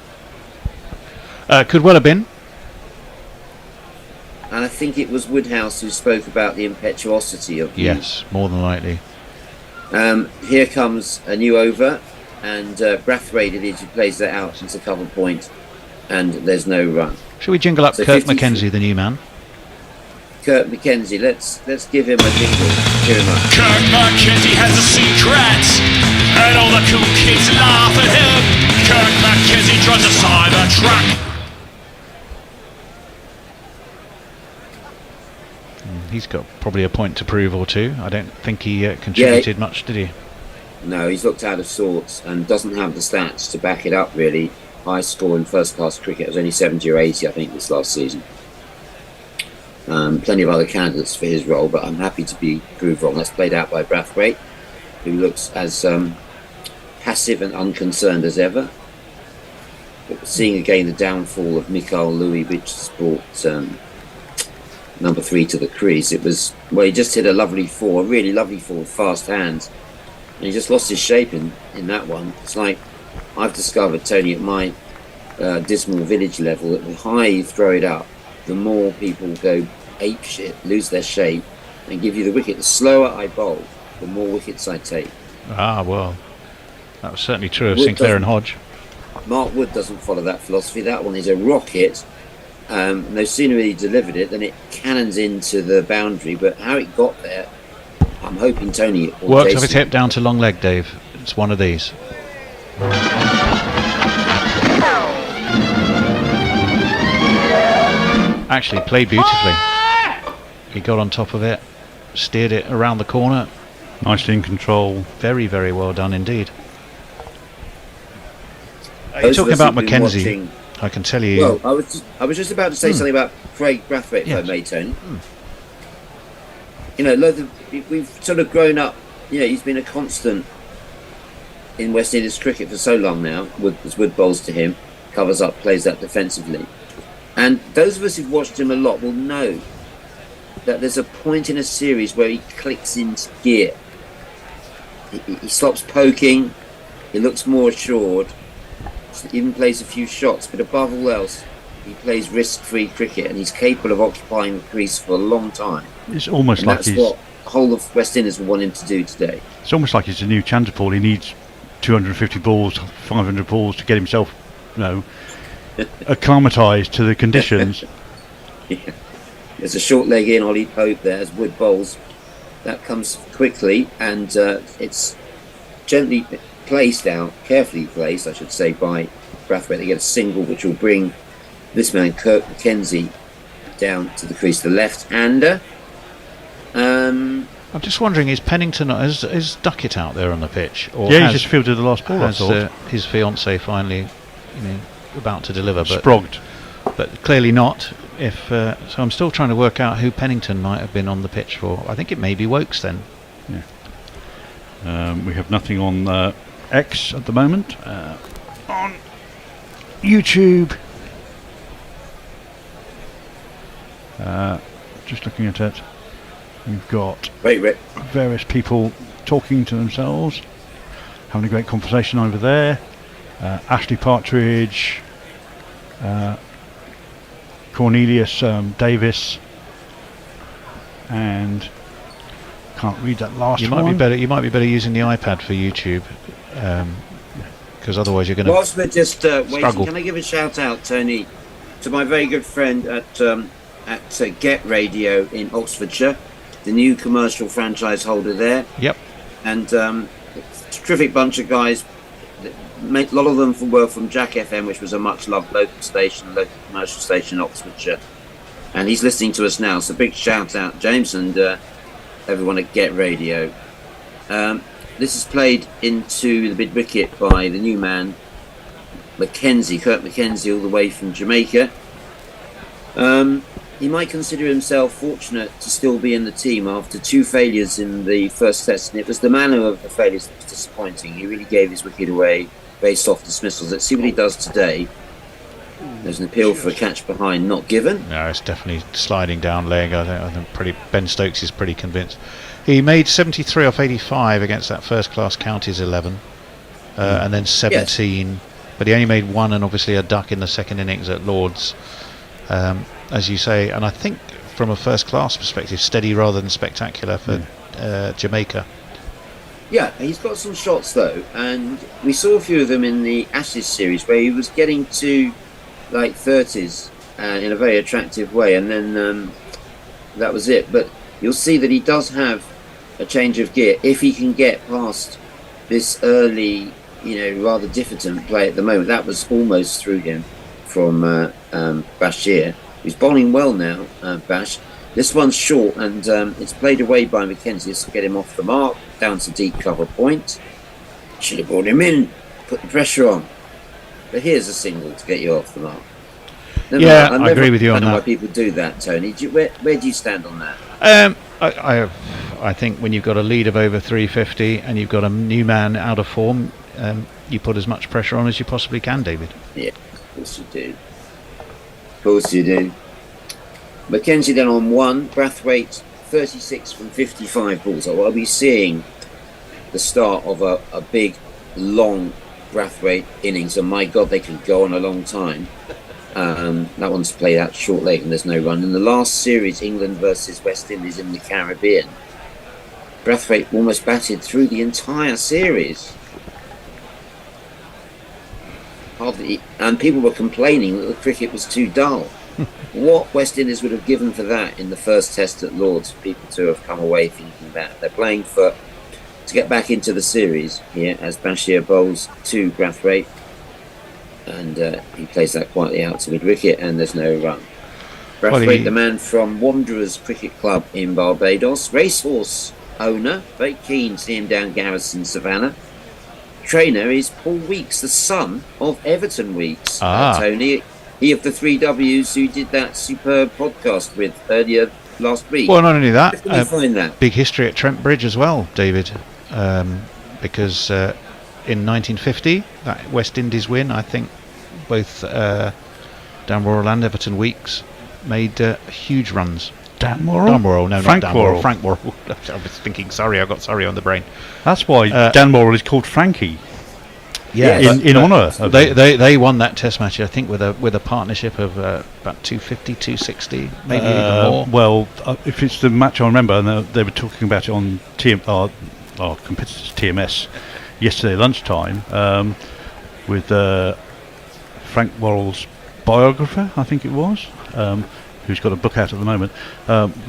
Could well have been. And I think it was Woodhouse who spoke about the impetuosity of Yes, more than likely. Here comes a new over, and Brathwaite it is who plays that out as a cover point, and there's no run. Shall we jingle up So Kirk 50 McKenzie, the new man? Kirk McKenzie, let's give him a jingle. Cheer him up. Kirk McKenzie has a secret, and all the cool kids laugh at him. Kirk McKenzie drives a Cybertruck. He's got probably a point to prove or two. I don't think he contributed much, did he? No, he's looked out of sorts and doesn't have the stats to back it up, really. High score in first-class cricket. It was only 70 or 80, I think, this last season. Plenty of other candidates for his role, but I'm happy to be proved wrong. That's played out by Brathwaite, who looks as passive and unconcerned as ever. But seeing again the downfall of Mikael Louis, which has brought number 3 to the crease. It was, well, he just hit a really lovely 4 with fast hands, and he just lost his shape in that one. It's like I've discovered, Tony, at my dismal village level, that the higher you throw it up, the more people go ape shit, lose their shape, and give you the wicket. The slower I bowl, the more wickets I take. Ah, well, that was certainly true of Wood Sinclair and doesn't- Hodge. Mark Wood doesn't follow that philosophy. That one is a rocket. No sooner he delivered it than it cannons into the boundary. But how it got there, I'm hoping Tony or Works off Jason- his hip down to long leg, Dave. It's one of these. Actually played beautifully. He got on top of it, steered it around the corner. Nicely in control. Very, very well done indeed. You're Those of talking us about who've been Mackenzie. watching- I can tell you. Well, I was just about to say something about Craig Brathwaite, if I Yes. may, Tony. You know, we've sort of grown up. You know, he's been a constant in West Indies cricket for so long now. As Wood bowls to him, covers up, plays that defensively. And those of us who've watched him a lot will know that there's a point in a series where he clicks into gear. He stops poking. He looks more assured. Even plays a few shots, but above all else, he plays risk-free cricket, and he's capable of occupying the crease for a long time. It's almost And like that's he's. what the whole of West Indies will want him to do today. It's almost like he's a new Chanderpaul. He needs 250 balls, 500 balls to get himself, acclimatised to the conditions. Yeah. There's a short leg in Ollie Pope there as Wood bowls. That comes quickly, and it's gently placed out, carefully placed, I should say, by Brathwaite. They get a single which will bring this man, Kirk McKenzie, down to the crease, the left-hander. I'm just wondering, is Pennington is Duckett out there on the pitch, or Yeah, he just fielded the last ball, I has thought. his fiancée finally, about to deliver, but Sprogged. but clearly not. So I'm still trying to work out who Pennington might have been on the pitch for. I think it may be Wokes then. We have nothing on X at the moment. On YouTube, just looking at it, we've got various people talking to themselves, having a great conversation over there. Ashley Partridge, Cornelius Davis, and can't read that last You one. might be better using the iPad for YouTube, because otherwise you're going to Whilst we're just waiting, struggle. can I give a shout out, Tony, to my very good friend at Get Radio in Oxfordshire, the new commercial franchise holder there. Yep. And terrific bunch of guys. A lot of them were from Jack FM, which was a much loved local commercial station in Oxfordshire. And he's listening to us now. So big shout out, James, and everyone at Get Radio. This is played into the mid wicket by the new man, Kurt Mackenzie, all the way from Jamaica. He might consider himself fortunate to still be in the team after 2 failures in the first test, and it was the manner of the failures that was disappointing. He really gave his wicket away based off dismissals. Let's see what he does today. There's an appeal for a catch behind, not given. No, it's definitely sliding down leg. I think Ben Stokes is pretty convinced. He made 73 off 85 against that first-class Counties 11, and then 17. Yes. But he only made 1 and obviously a duck in the second innings at Lord's. As you say, and I think from a first-class perspective, steady rather than spectacular for Jamaica. Yeah, he's got some shots though, and we saw a few of them in the Ashes series where he was getting to like 30s in a very attractive way, and then that was it. But you'll see that he does have a change of gear if he can get past this early, rather diffident play at the moment. That was almost through him from Bashir. He's bowling well now, Bash. This one's short, and it's played away by Mackenzie to get him off the mark, down to deep cover point. Should have brought him in, put the pressure on. But here's a single to get you off the mark. I agree with you on that. I don't know why people do that, Tony. Where do you stand on that? I think when you've got a lead of over 350 and you've got a new man out of form, you put as much pressure on as you possibly can, David. Yeah, of course you do. Of course you do. Mackenzie then on 1, Brathwaite 36 from 55 balls. So I'll be seeing the start of a big, long Brathwaite innings, and my God, they can go on a long time. That one's played out short leg and there's no run. In the last series, England versus West Indies in the Caribbean, Brathwaite almost batted through the entire series. And people were complaining that the cricket was too dull. What West Indies would have given for that in the first test at Lord's, for people to have come away thinking that. They're playing to get back into the series here as Bashir bowls to Brathwaite, and he plays that quietly out to mid wicket, and there's no run. Brathwaite, the man from Wanderers Cricket Club in Barbados, racehorse owner, very keen to see him down Garrison Savannah. Trainer is Paul Weeks, the son of Everton Weeks. Tony, he of the 3 Ws who did that superb podcast with earlier last week. Well, not only that, How can you find that? Big history at Trent Bridge as well, David, because in 1950, that West Indies win, I think both Dan Worrell and Everton Weeks made huge runs. Dan Worrell? Dan Worrell, no, Frank not Dan Worrell. Worrell. Frank Worrell. I was thinking, I got Surrey on the brain. That's why Dan Worrell is called Frankie. Yeah, in honour. They won that Test match, I think, with a partnership of about 250, 260, maybe even more. Well, if it's the match I remember, and they were talking about it on our competitors TMS yesterday lunchtime with Frank Worrell's biographer, I think it was, who's got a book out at the moment.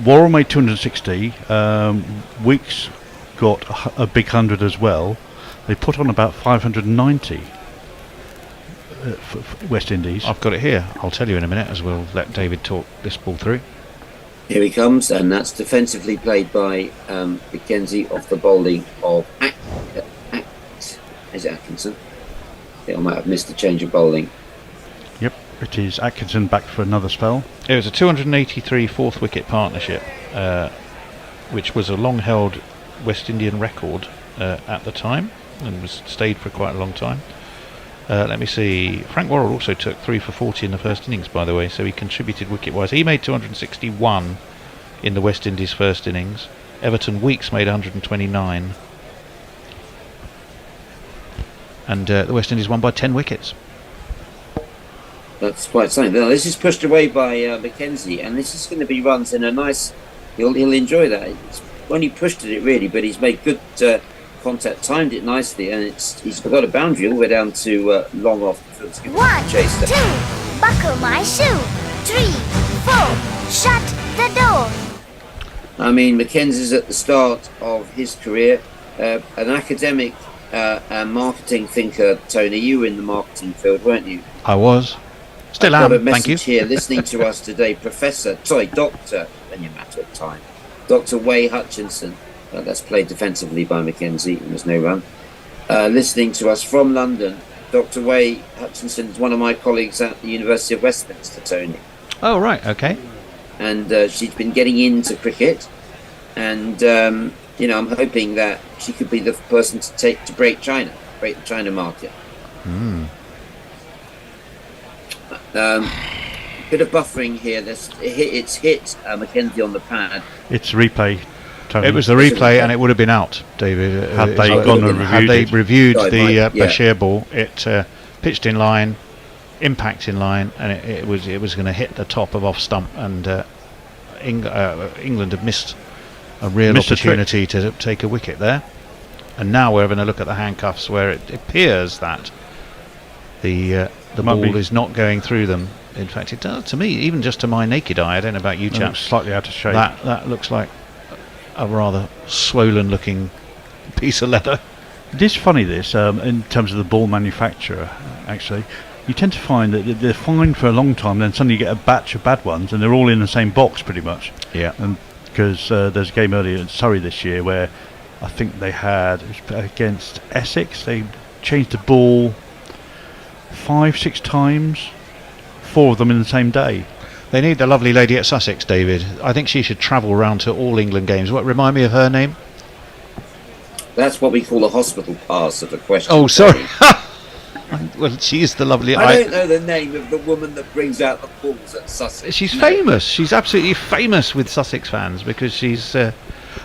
Worrell made 260. Weeks got a big 100 as well. They put on about 590 for West Indies. I've got it here. I'll tell you in a minute, as we'll let David talk this ball through. Here he comes, and that's defensively played by Mackenzie off the bowling of is it Atkinson? I think I might have missed the change of bowling. Yep, it is Atkinson back for another spell. It was a 283 fourth wicket partnership, which was a long-held West Indian record at the time, and was stayed for quite a long time. Let me see. Frank Worrell also took 3 for 40 in the first innings, by the way, so he contributed wicket-wise. He made 261 in the West Indies first innings. Everton Weeks made 129. And the West Indies won by 10 wickets. That's quite something. Now, this is pushed away by Mackenzie, and this is going to be runs in a nice... He'll enjoy that. It's only pushed at it, really, but he's made good... contact, timed it nicely, and he's got a boundary all the way down to long off the field to give 1, chase 2, buckle my shoe. 3, 4, shut the door. I mean, Mackenzie's at the start of his career, an academic a marketing thinker, Tony. You were in the marketing field, weren't you? I was. Still I've got a am, thank you. message here listening to us today, Doctor, when you matter of time, Dr. Way Hutchinson, that's played defensively by Mackenzie, and there's no run. Listening to us from London, Dr. Way Hutchinson is one of my colleagues at the University of Westminster, Tony. Oh, right, okay. And she's been getting into cricket, and I'm hoping that she could be the person to break the China market. Bit of buffering here. It's hit Mackenzie on the pad. It's replay. Tony. It was the replay, and it would have been out, David. Had they gone and had they reviewed the yeah. Bashir ball, it pitched in line, impact in line, and it was going to hit the top of off stump, and England have missed a real opportunity to take a wicket there. And now we're having a look at the handcuffs, where it appears that the ball is not going through them. In fact, it does to me, even just to my naked eye. I don't know about you chaps. Slightly out of shape. That looks like a rather swollen-looking piece of leather. It is funny, this, in terms of the ball manufacturer, actually. You tend to find that they're fine for a long time, then suddenly you get a batch of bad ones, and they're all in the same box, pretty much. Yeah. And because there's a game earlier in Surrey this year where I think they had, it was against Essex, they changed the ball 5-6 times, 4 of them in the same day. They need the lovely lady at Sussex, David. I think she should travel round to all England games. What, remind me of her name? That's what we call a hospital pass of a question. Oh, sorry. Well, she is the lovely... I don't know the name of the woman that brings out the balls at Sussex. She's famous. She's absolutely famous with Sussex fans because she's...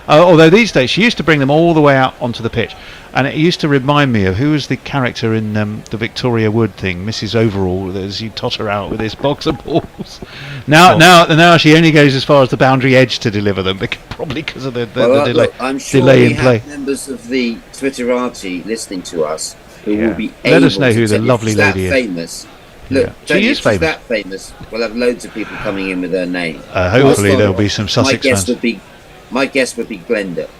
although these days, she used to bring them all the way out onto the pitch. And it used to remind me of who was the character in the Victoria Wood thing, Mrs. Overall, as you totter out with this box of balls. Now she only goes as far as the boundary edge to deliver them, probably because of the delay, look, I'm sure delay we in play. have members of the Twitterati listening to us who will be able Let us know who to the tell lovely if she's lady that is. famous. Look, She is famous. That famous. We'll have loads of people coming in with her name. Hopefully there'll be some Sussex fans. My guess would be Glenda.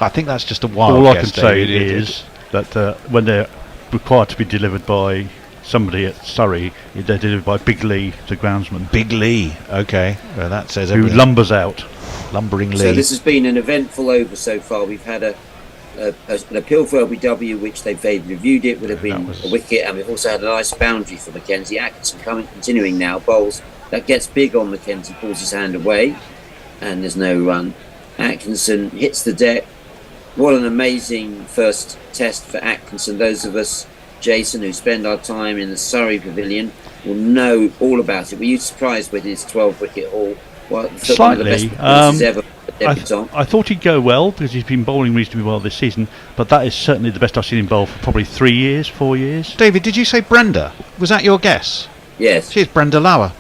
I think that's just a wild All I guess, can say David. is that when they're required to be delivered by somebody at Surrey, they're delivered by Big Lee, the groundsman. Big Lee, okay. Well, that says who everything. lumbers out. Lumbering Lee. So this has been an eventful over so far. We've had an appeal for LBW, which they've reviewed it, would have been a wicket, and we've also had a nice boundary for Mackenzie. Atkinson continuing now, bowls. That gets big on Mackenzie, pulls his hand away, and there's no run. Atkinson hits the deck. What an amazing first test for Atkinson. Those of us, Jason, who spend our time in the Surrey Pavilion, will know all about it. Were you surprised with his 12-wicket haul? Slightly. Ever I thought he'd go well because he's been bowling reasonably well this season, but that is certainly the best I've seen him bowl for probably 3 years, 4 years. David, did you say Brenda? Was that your guess? Yes. She's Brenda Lauer.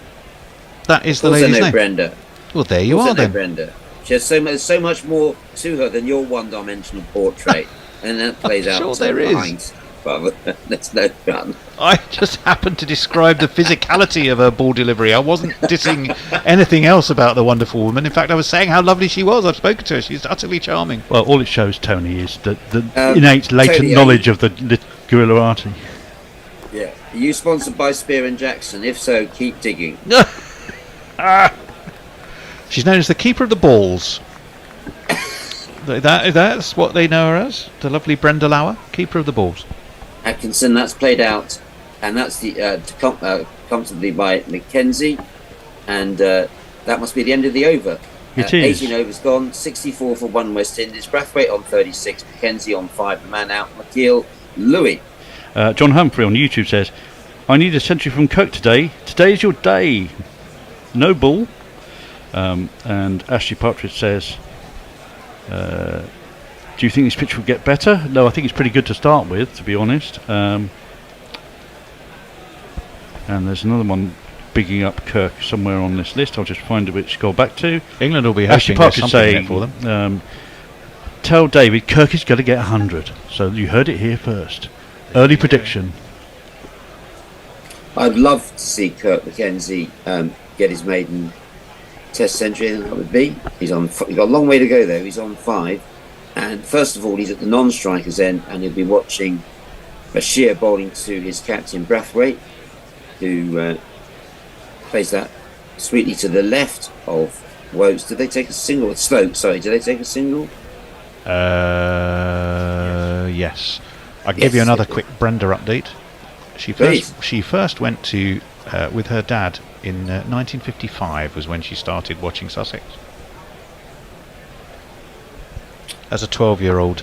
That is the lady's name. Brenda. Well, there you are then. Brenda. She has so much more to her than your one-dimensional portrait, and that plays out. Sure, there is. But that's no fun. I just happened to describe the physicality of her ball delivery. I wasn't dissing anything else about the wonderful woman. In fact, I was saying how lovely she was. I've spoken to her. She's utterly charming. Well, all it shows, Tony, is that the innate latent Tony, knowledge of the guerrillarati. Yeah. Are you sponsored by Spear and Jackson? If so, keep digging. She's known as the keeper of the balls. That's what they know her as. The lovely Brenda Lauer, keeper of the balls. Atkinson, that's played out, and that's comfortably by Mackenzie, and that must be the end of the over. It is. 18 overs gone, 64 for 1 West Indies. Brathwaite on 36, Mackenzie on 5, the man out, McKeel, Louis. John Humphrey on YouTube says, I need a century from Kirk today. Today's your day. No ball. And Ashley Partridge says, do you think this pitch will get better? No, I think it's pretty good to start with, to be honest. And there's another one bigging up Kirk somewhere on this list. I'll just find it which to go back to. England will be Ashley hoping Partridge there's something saying, in it for them. Tell David Kirk is going to get 100. So you heard it here first. Early prediction. I'd love to see Kirk Mackenzie get his maiden Test century. That would be. He's got a long way to go though. He's on 5, And first of all, he's at the non-strikers end, and he'll be watching Bashir bowling to his captain Brathwaite, who plays that sweetly to the left of Woakes. Did they take a single? Slope, sorry. Did they take a single? Yes. I'll give you another quick Brenda update. She first went to with her dad in 1955 was when she started watching Sussex. As a 12-year-old.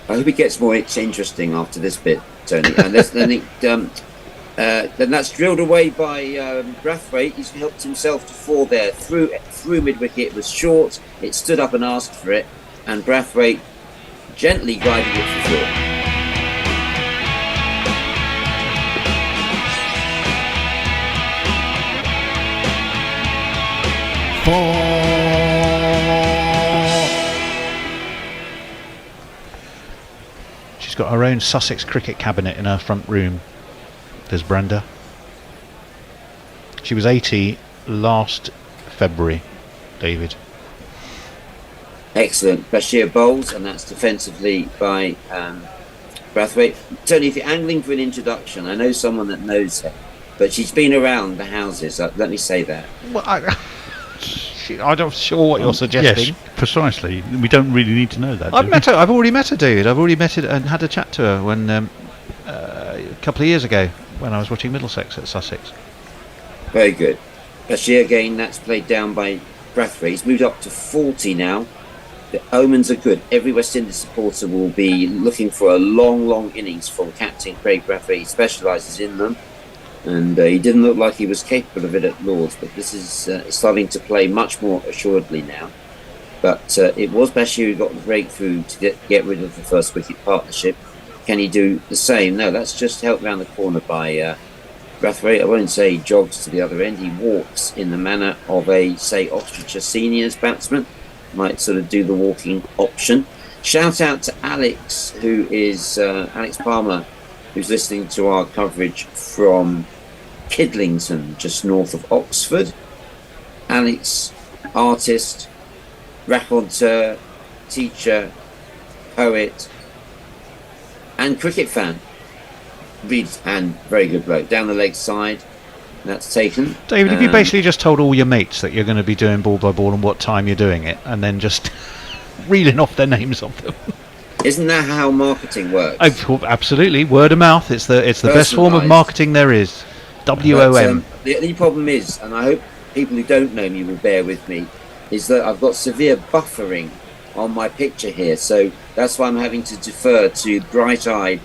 I hope it gets more interesting after this bit, Tony. And then that's drilled away by Brathwaite. He's helped himself to four there. Through mid-wicket. It was short. It stood up and asked for it. And Brathwaite gently guided it for four. She's got her own Sussex cricket cabinet in her front room. There's Brenda. She was 80 last February, David. Excellent. Bashir bowls, and that's defensively by Brathwaite. Tony, if you're angling for an introduction, I know someone that knows her, but she's been around the houses. Let me say that. Well, I'm not sure what you're suggesting. Yes, precisely. We don't really need to know that. I've met her. I've already met her, David. I've already met her and had a chat to her when a couple of years ago when I was watching Middlesex at Sussex. Very good. Bashir again. That's played down by Brathwaite. He's moved up to 40 now. The omens are good. Every West Indies supporter will be looking for a long innings from Captain Craig Brathwaite. He specialises in them. And he didn't look like he was capable of it at Lords, but this is starting to play much more assuredly now. But it was Bashir who got the breakthrough to get rid of the first wicket partnership. Can he do the same? No, that's just helped round the corner by Brathwaite. I won't say he jogs to the other end. He walks in the manner of a, say, Oxfordshire Seniors batsman. Might sort of do the walking option. Shout out to Alex, who is Alex Palmer, who's listening to our coverage from Kidlington, just north of Oxford. Alex, artist, raconteur, teacher, poet, and cricket fan. Reads and very good bloke. Down the leg side, that's taken. David, have you basically just told all your mates that you're going to be doing ball by ball and what time you're doing it, and then just reeling off their names of them? Isn't that how marketing works? Absolutely, word of mouth. It's the best form of marketing there is. WOM. The only problem is, and I hope people who don't know me will bear with me, is that I've got severe buffering on my picture here, so that's why I'm having to defer to bright-eyed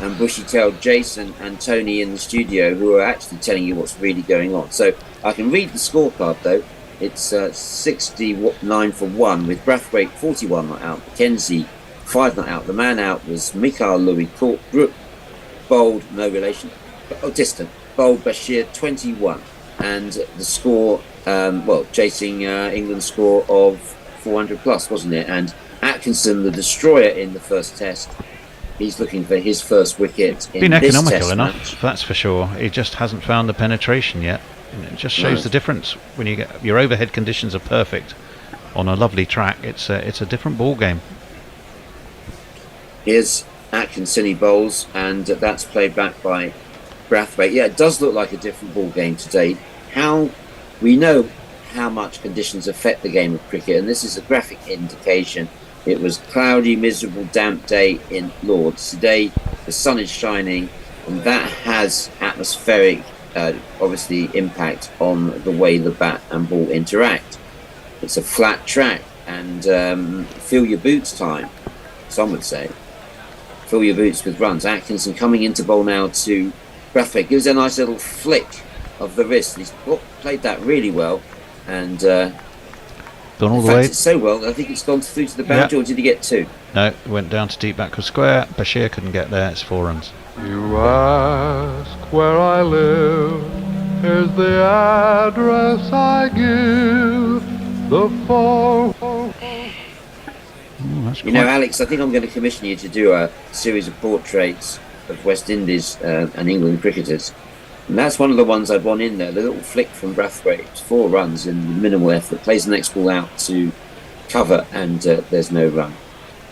and bushy-tailed Jason and Tony in the studio, who are actually telling you what's really going on. So I can read the scorecard though. It's 69 for 1 with Brathwaite 41 not out, Mackenzie 5 not out. The man out was Mikhail Louis Brook, bowled, no relation, distant, bowled Bashir 21, and the score, chasing England's score of 400 plus, wasn't it? And Atkinson, the destroyer in the first test, he's looking for his first wicket in been this economical test enough, match. that's for sure. He just hasn't found the penetration yet. It just shows the difference when you get your overhead conditions are perfect on a lovely track. It's a different ball game. Here's Atkinson, he bowls, and that's played back by Brathwaite. Yeah, it does look like a different ball game today. We know how much conditions affect the game of cricket, and this is a graphic indication. It was cloudy, miserable, damp day in Lords. Today, the sun is shining, and that has atmospheric, obviously, impact on the way the bat and ball interact. It's a flat track, and fill your boots time, some would say. Fill your boots with runs. Atkinson coming into bowl now to Brathwaite. Gives a nice little flick of the wrist. He's played that really well, and gone all the fact, way. it's so well. I think it's gone through to the boundary. Or did he get 2? No, it went down to deep backward square. Bashir couldn't get there. It's 4 runs. You ask where I live. Here's the address I give. The 4. You know, Alex, I think I'm going to commission you to do a series of portraits of West Indies and England cricketers. And that's one of the ones I'd want in there. The little flick from Brathwaite, 4 runs in minimal effort, plays the next ball out to cover, and there's no run.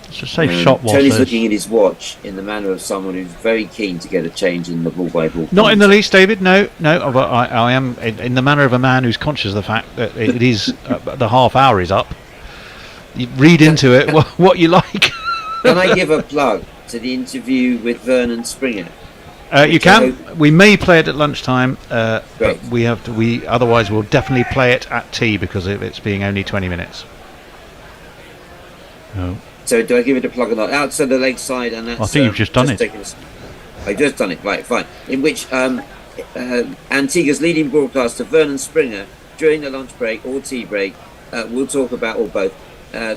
It's a safe shot. Tony's looking at his watch in the manner of someone who's very keen to get a change in the ball-by-ball. Not in the least, David. No. But I am in the manner of a man who's conscious of the fact that it is the half hour is up. You read into it what you like. Can I give a plug to the interview with Vernon Springer? You can. We may play it at lunchtime. Great. But we otherwise we'll definitely play it at tea because of it's being only 20 minutes. No. So do I give it a plug or not? Outside the leg side, and that's, I think you've just done it. I've just done it, right, fine. In which Antigua's leading broadcaster, Vernon Springer, during the lunch break or tea break, we'll talk about, or both,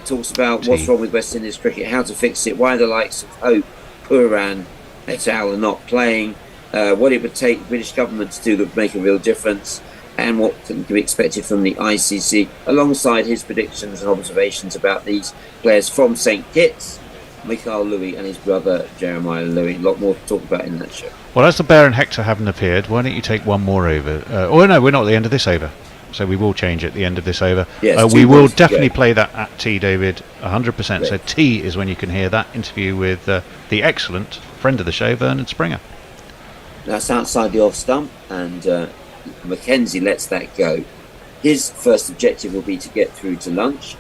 talks about what's wrong with West Indies cricket, how to fix it, why the likes of Hope, Pooran, et al. Are not playing, what it would take the British government to do that would make a real difference, and what can be expected from the ICC, alongside his predictions and observations about these players from St Kitts, Mikhail Louis and his brother Jeremiah Louis. A lot more to talk about in that show. Well, as the Bear and Hector haven't appeared, why don't you take one more over? No, we're not at the end of this over, so we will change at the end of this over. Yes, we will definitely play that at tea, David, 100%. Great. So tea is when you can hear that interview with the excellent friend of the show, Vernon Springer. That's outside the off stump, and Mackenzie lets that go. His first objective will be to get through to lunch.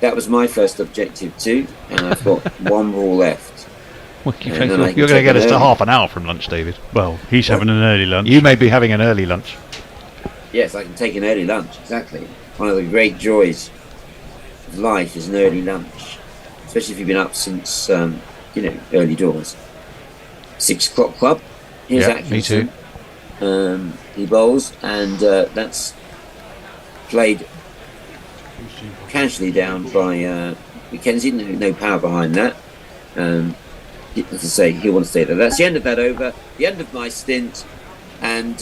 That was my first objective too, and I've got one ball left. Well, you're going to get us to half an hour from lunch, David. Well, he's having an early lunch. You may be having an early lunch. Yes, I can take an early lunch, exactly. One of the great joys of life is an early lunch, especially if you've been up since, early doors. 6 o'clock club. Here's Atkinson. Me too. He bowls, and that's played casually down by Mackenzie. No power behind that. As I say, he'll want to stay there. That's the end of that over. The end of my stint. And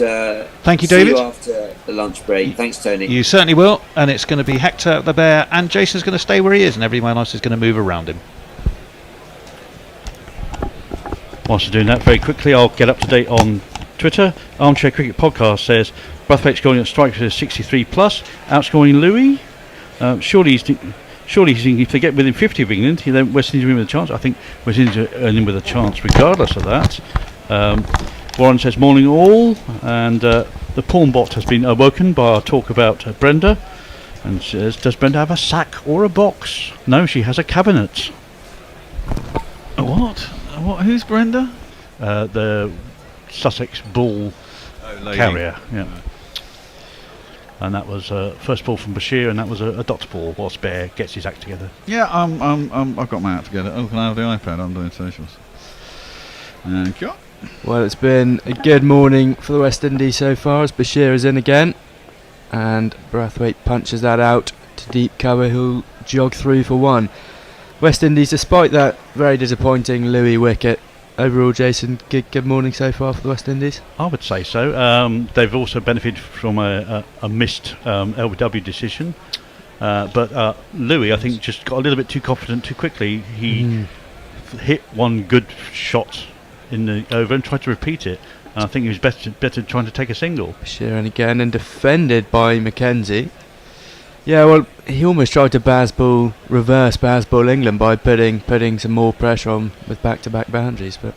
thank you, see David. You after the lunch break. Thanks, Tony. You certainly will. And it's going to be Hector, the Bear, and Jason's going to stay where he is, and everyone else is going to move around him. Whilst we're doing that, very quickly, I'll get up to date on Twitter. Armchair Cricket Podcast says Brathwaite scoring at strike for 63 plus, outscoring Louis. Surely he's thinking if they get within 50 of England, then West Indies win with a chance. I think West Indies are in with a chance regardless of that. Warren says morning all, and the porn bot has been awoken by our talk about Brenda, and says, does Brenda have a sack or a box? No, she has a cabinet. What? Who's Brenda? The Sussex bull carrier, yeah. And that was first ball from Bashir, and that was a dot ball whilst Bear gets his act together. Yeah, I've got my act together. Oh, can I have the iPad? I'm doing socials. Thank you. Well, it's been a good morning for the West Indies so far, as Bashir is in again, and Brathwaite punches that out to deep cover. He'll jog through for one. West Indies, despite that very disappointing Louis wicket, overall, Jason, good morning so far for the West Indies? I would say so. They've also benefited from a missed LBW decision. But Louis, I think, just got a little bit too confident too quickly. He hit one good shot in the over and tried to repeat it. And I think he was better trying to take a single. Sheeran again, and defended by Mackenzie. Yeah, well, he almost tried to reverse Bazball England by putting some more pressure on with back-to-back boundaries. But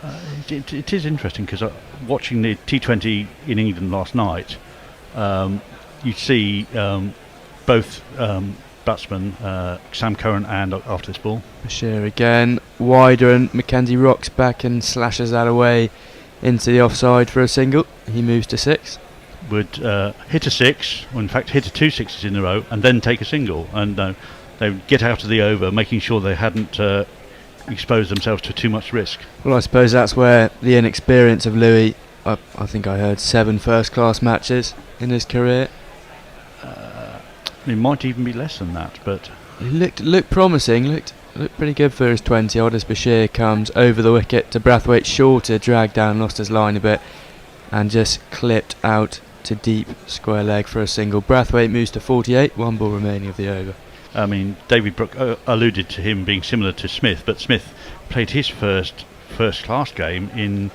it is interesting because watching the T20 in England last night, you see both batsmen, Sam Curran and after this ball. Bashir again, wider, and Mackenzie rocks back and slashes that away into the offside for a single. He moves to 6. Would hit a 6, or in fact hit 2 6s in a row, and then take a single, and they would get out of the over, making sure they hadn't exposed themselves to too much risk. Well, I suppose that's where the inexperience of Louis. I think I heard 7 first-class matches in his career. It might even be less than that, but he looked promising. Looked pretty good for his 20 odd as Bashir comes over the wicket to Brathwaite, shorter, dragged down, lost his line a bit, and just clipped out to deep square leg for a single. Brathwaite moves to 48, 1 ball remaining of the over. I mean, David Brooke alluded to him being similar to Smith, but Smith played his first class game in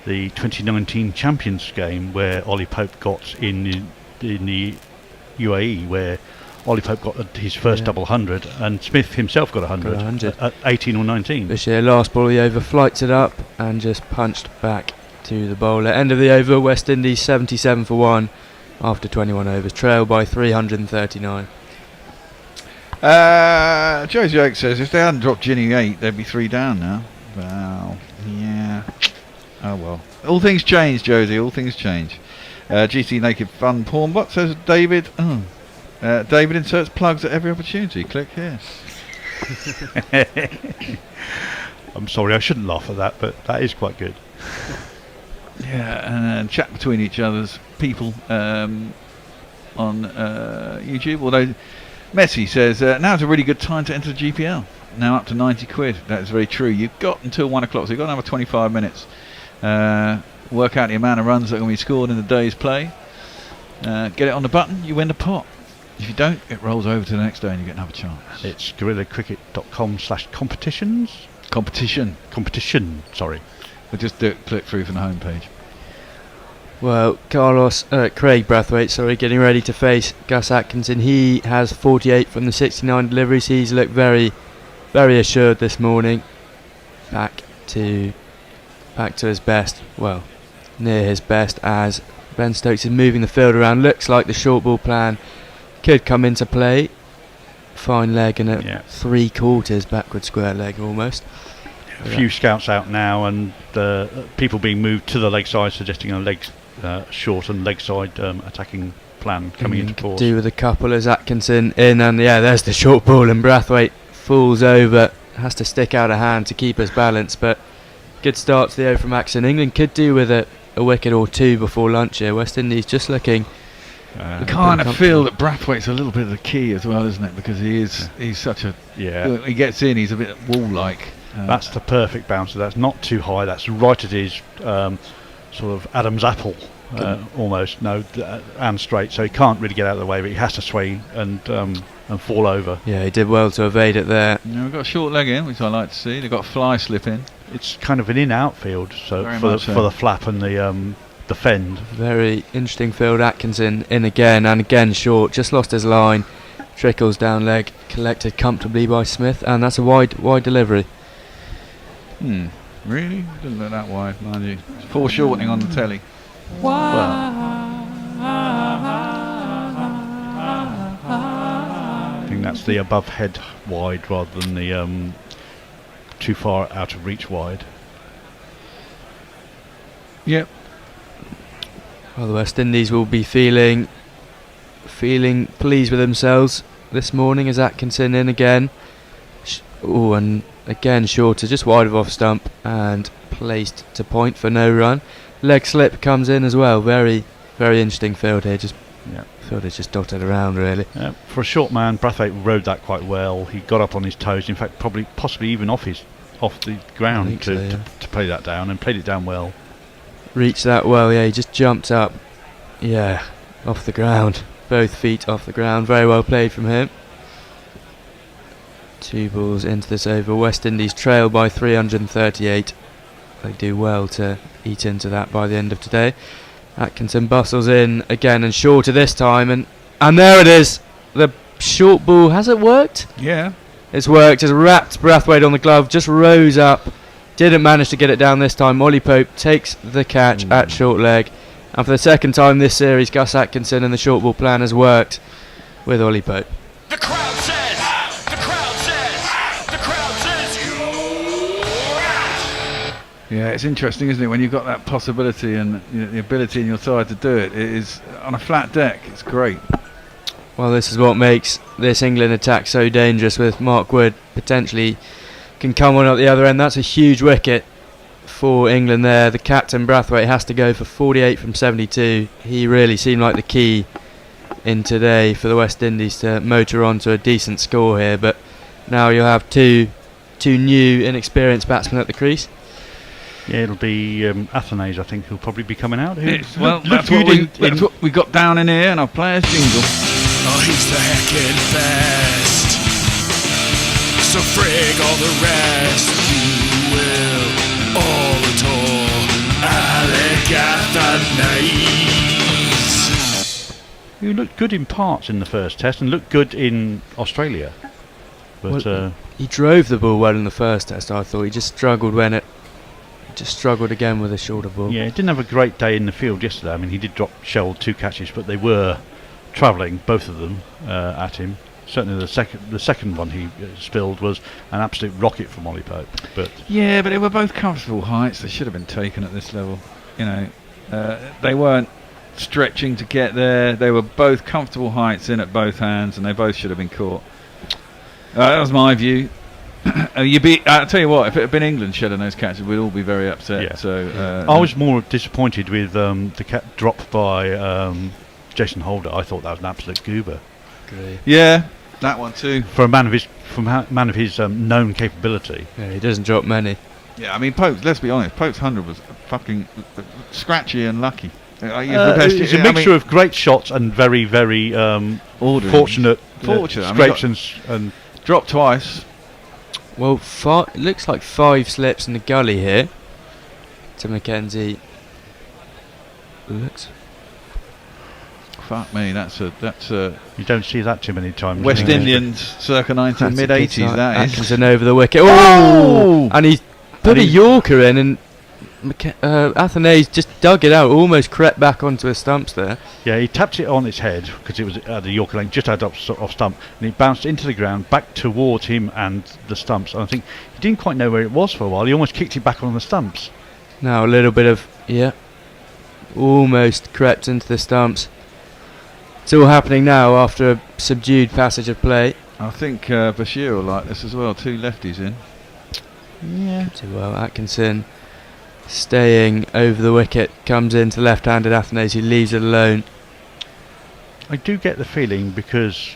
the 2019 Champions game, where Ollie Pope got in the UAE, where Ollie Pope got his first double 100, and Smith himself got 100 at 18 or 19. This year, last ball of the over, flights it up and just punched back to the bowler. End of the over, West Indies 77 for 1 after 21 overs, trailed by 339. Josie Oak says if they hadn't dropped Ginny 8, they'd be 3 down now. Well, yeah. Oh well. All things change, Josie. All things change. GC Naked Fun Pornbot says David. David inserts plugs at every opportunity. Click here. I'm sorry, I shouldn't laugh at that, but that is quite good. Yeah, and chat between each other's people on YouTube. Although Messi says now's a really good time to enter the GPL. Now up to 90 quid. That is very true. You've got until 1 o'clock, so you've got another 25 minutes. Work out the amount of runs that are going to be scored in the day's play. Get it on the button, you win the pot. If you don't, it rolls over to the next day and you get another chance. It's guerrillacricket.com/competitions. Competition, sorry. We'll just click through from the homepage. Well, Craig Brathwaite, getting ready to face Gus Atkinson. He has 48 from the 69 deliveries. He's looked very, very assured this morning. Back to his best. Well, near his best, as Ben Stokes is moving the field around. Looks like the short ball plan could come into play. Fine leg and a 3/4 backward square leg almost. A few scouts out now, and people being moved to the leg side, suggesting a leg short and leg side attacking plan coming into force. Do with a couple as Atkinson in, and there's the short ball, and Brathwaite falls over, has to stick out a hand to keep his balance, but good start to the over from Atkinson. England could do with a wicket or two before lunch here. West Indies just looking. I kind of feel that Brathwaite's a little bit of the key as well, isn't it? Because he's such a he gets in, he's a bit wall-like. That's the perfect bouncer. That's not too high. That's right at his sort of Adam's apple, almost. No, and straight. So he can't really get out of the way, but he has to sway and fall over. Yeah, he did well to evade it there. Yeah, we've got a short leg in, which I like to see. They've got a fly slip in. It's kind of an in-out field, so for the flap and the fend. Very interesting field. Atkinson in again and again short. Just lost his line. Trickles down leg, collected comfortably by Smith, and that's a wide delivery. Really? Didn't look that wide, mind you. It's foreshortening on the telly. I think that's the above head wide rather than the too far out of reach wide. Yep. Well, the West Indies will be feeling pleased with themselves this morning as Atkinson in again. And again shorter, just wide of off stump and placed to point for no run. Leg slip comes in as well. Very, very interesting field here. Field is just dotted around really. For a short man, Brathwaite rode that quite well. He got up on his toes. In fact, possibly even off the ground to play that down, and played it down well. Reached that well. He just jumped up. Off the ground. Both feet off the ground. Very well played from him. 2 balls into this over. West Indies trail by 338. They do well to eat into that by the end of today. Atkinson bustles in again and shorter this time, and there it is. The short ball, has it worked? Yeah, it's worked. It's wrapped Brathwaite on the glove, just rose up, didn't manage to get it down this time. Ollie Pope takes the catch at short leg, and for the second time this series, Gus Atkinson and the short ball plan has worked with Ollie Pope. The crowd says Yeah, it's interesting, isn't it, when you've got that possibility and the ability in your side to do it. It is on a flat deck. It's great. Well, this is what makes this England attack so dangerous, with Mark Wood potentially can come on at the other end. That's a huge wicket for England there. The captain Brathwaite has to go for 48 from 72. He really seemed like the key in today for the West Indies to motor on to a decent score here, but now you'll have two new inexperienced batsmen at the crease. Yeah, it'll be Athanase, I think, who'll probably be coming out. That's what we got down in here, and our players jingle. Oh, he's the heckin' best. So frig all the rest. You will all adore Alec Athanase. He looked good in parts in the first test and looked good in Australia. But he drove the ball well in the first test, I thought. He just struggled again with a shorter ball. yeah, he didn't have a great day in the field yesterday. I mean, he did drop shell 2 catches, but they were travelling, both of them, at him. Certainly the second one he spilled was an absolute rocket from Ollie Pope. But yeah, but they were both comfortable heights. They should have been taken at this level. You know, they weren't stretching to get there. They were both comfortable heights in at both hands, and they both should have been caught. That was my view. I'll tell you what, if it had been England shedding those catches, we'd all be very upset. Yeah. So I was more disappointed with the cat drop by Jason Holder. I thought that was an absolute goober. Yeah, that one too. For a man of his known capability. Yeah, he doesn't drop many. Yeah, I mean, Pope's, let's be honest, Pope's 100 was fucking scratchy and lucky. It's a mixture of great shots and very, very fortunate scrapes and dropped twice. Well, it looks like 5 slips in the gully here to Mackenzie. Looks. Fuck me, that's a. You don't see that too many times. West Indians, circa mid 80s. That is. Atkinson over the wicket. Oh! And he put a Yorker in, and Athanase just dug it out, almost crept back onto his stumps there. Yeah, he tapped it on its head because it was at the Yorker length, just out off stump, and it bounced into the ground, back towards him and the stumps. And I think he didn't quite know where it was for a while. He almost kicked it back on the stumps. Now a little bit of almost crept into the stumps. It's all happening now after a subdued passage of play. I think Bashir will like this as well. 2 lefties in. Yeah. Too well. Atkinson staying over the wicket, comes into left-handed Athanase, who leaves it alone. I do get the feeling because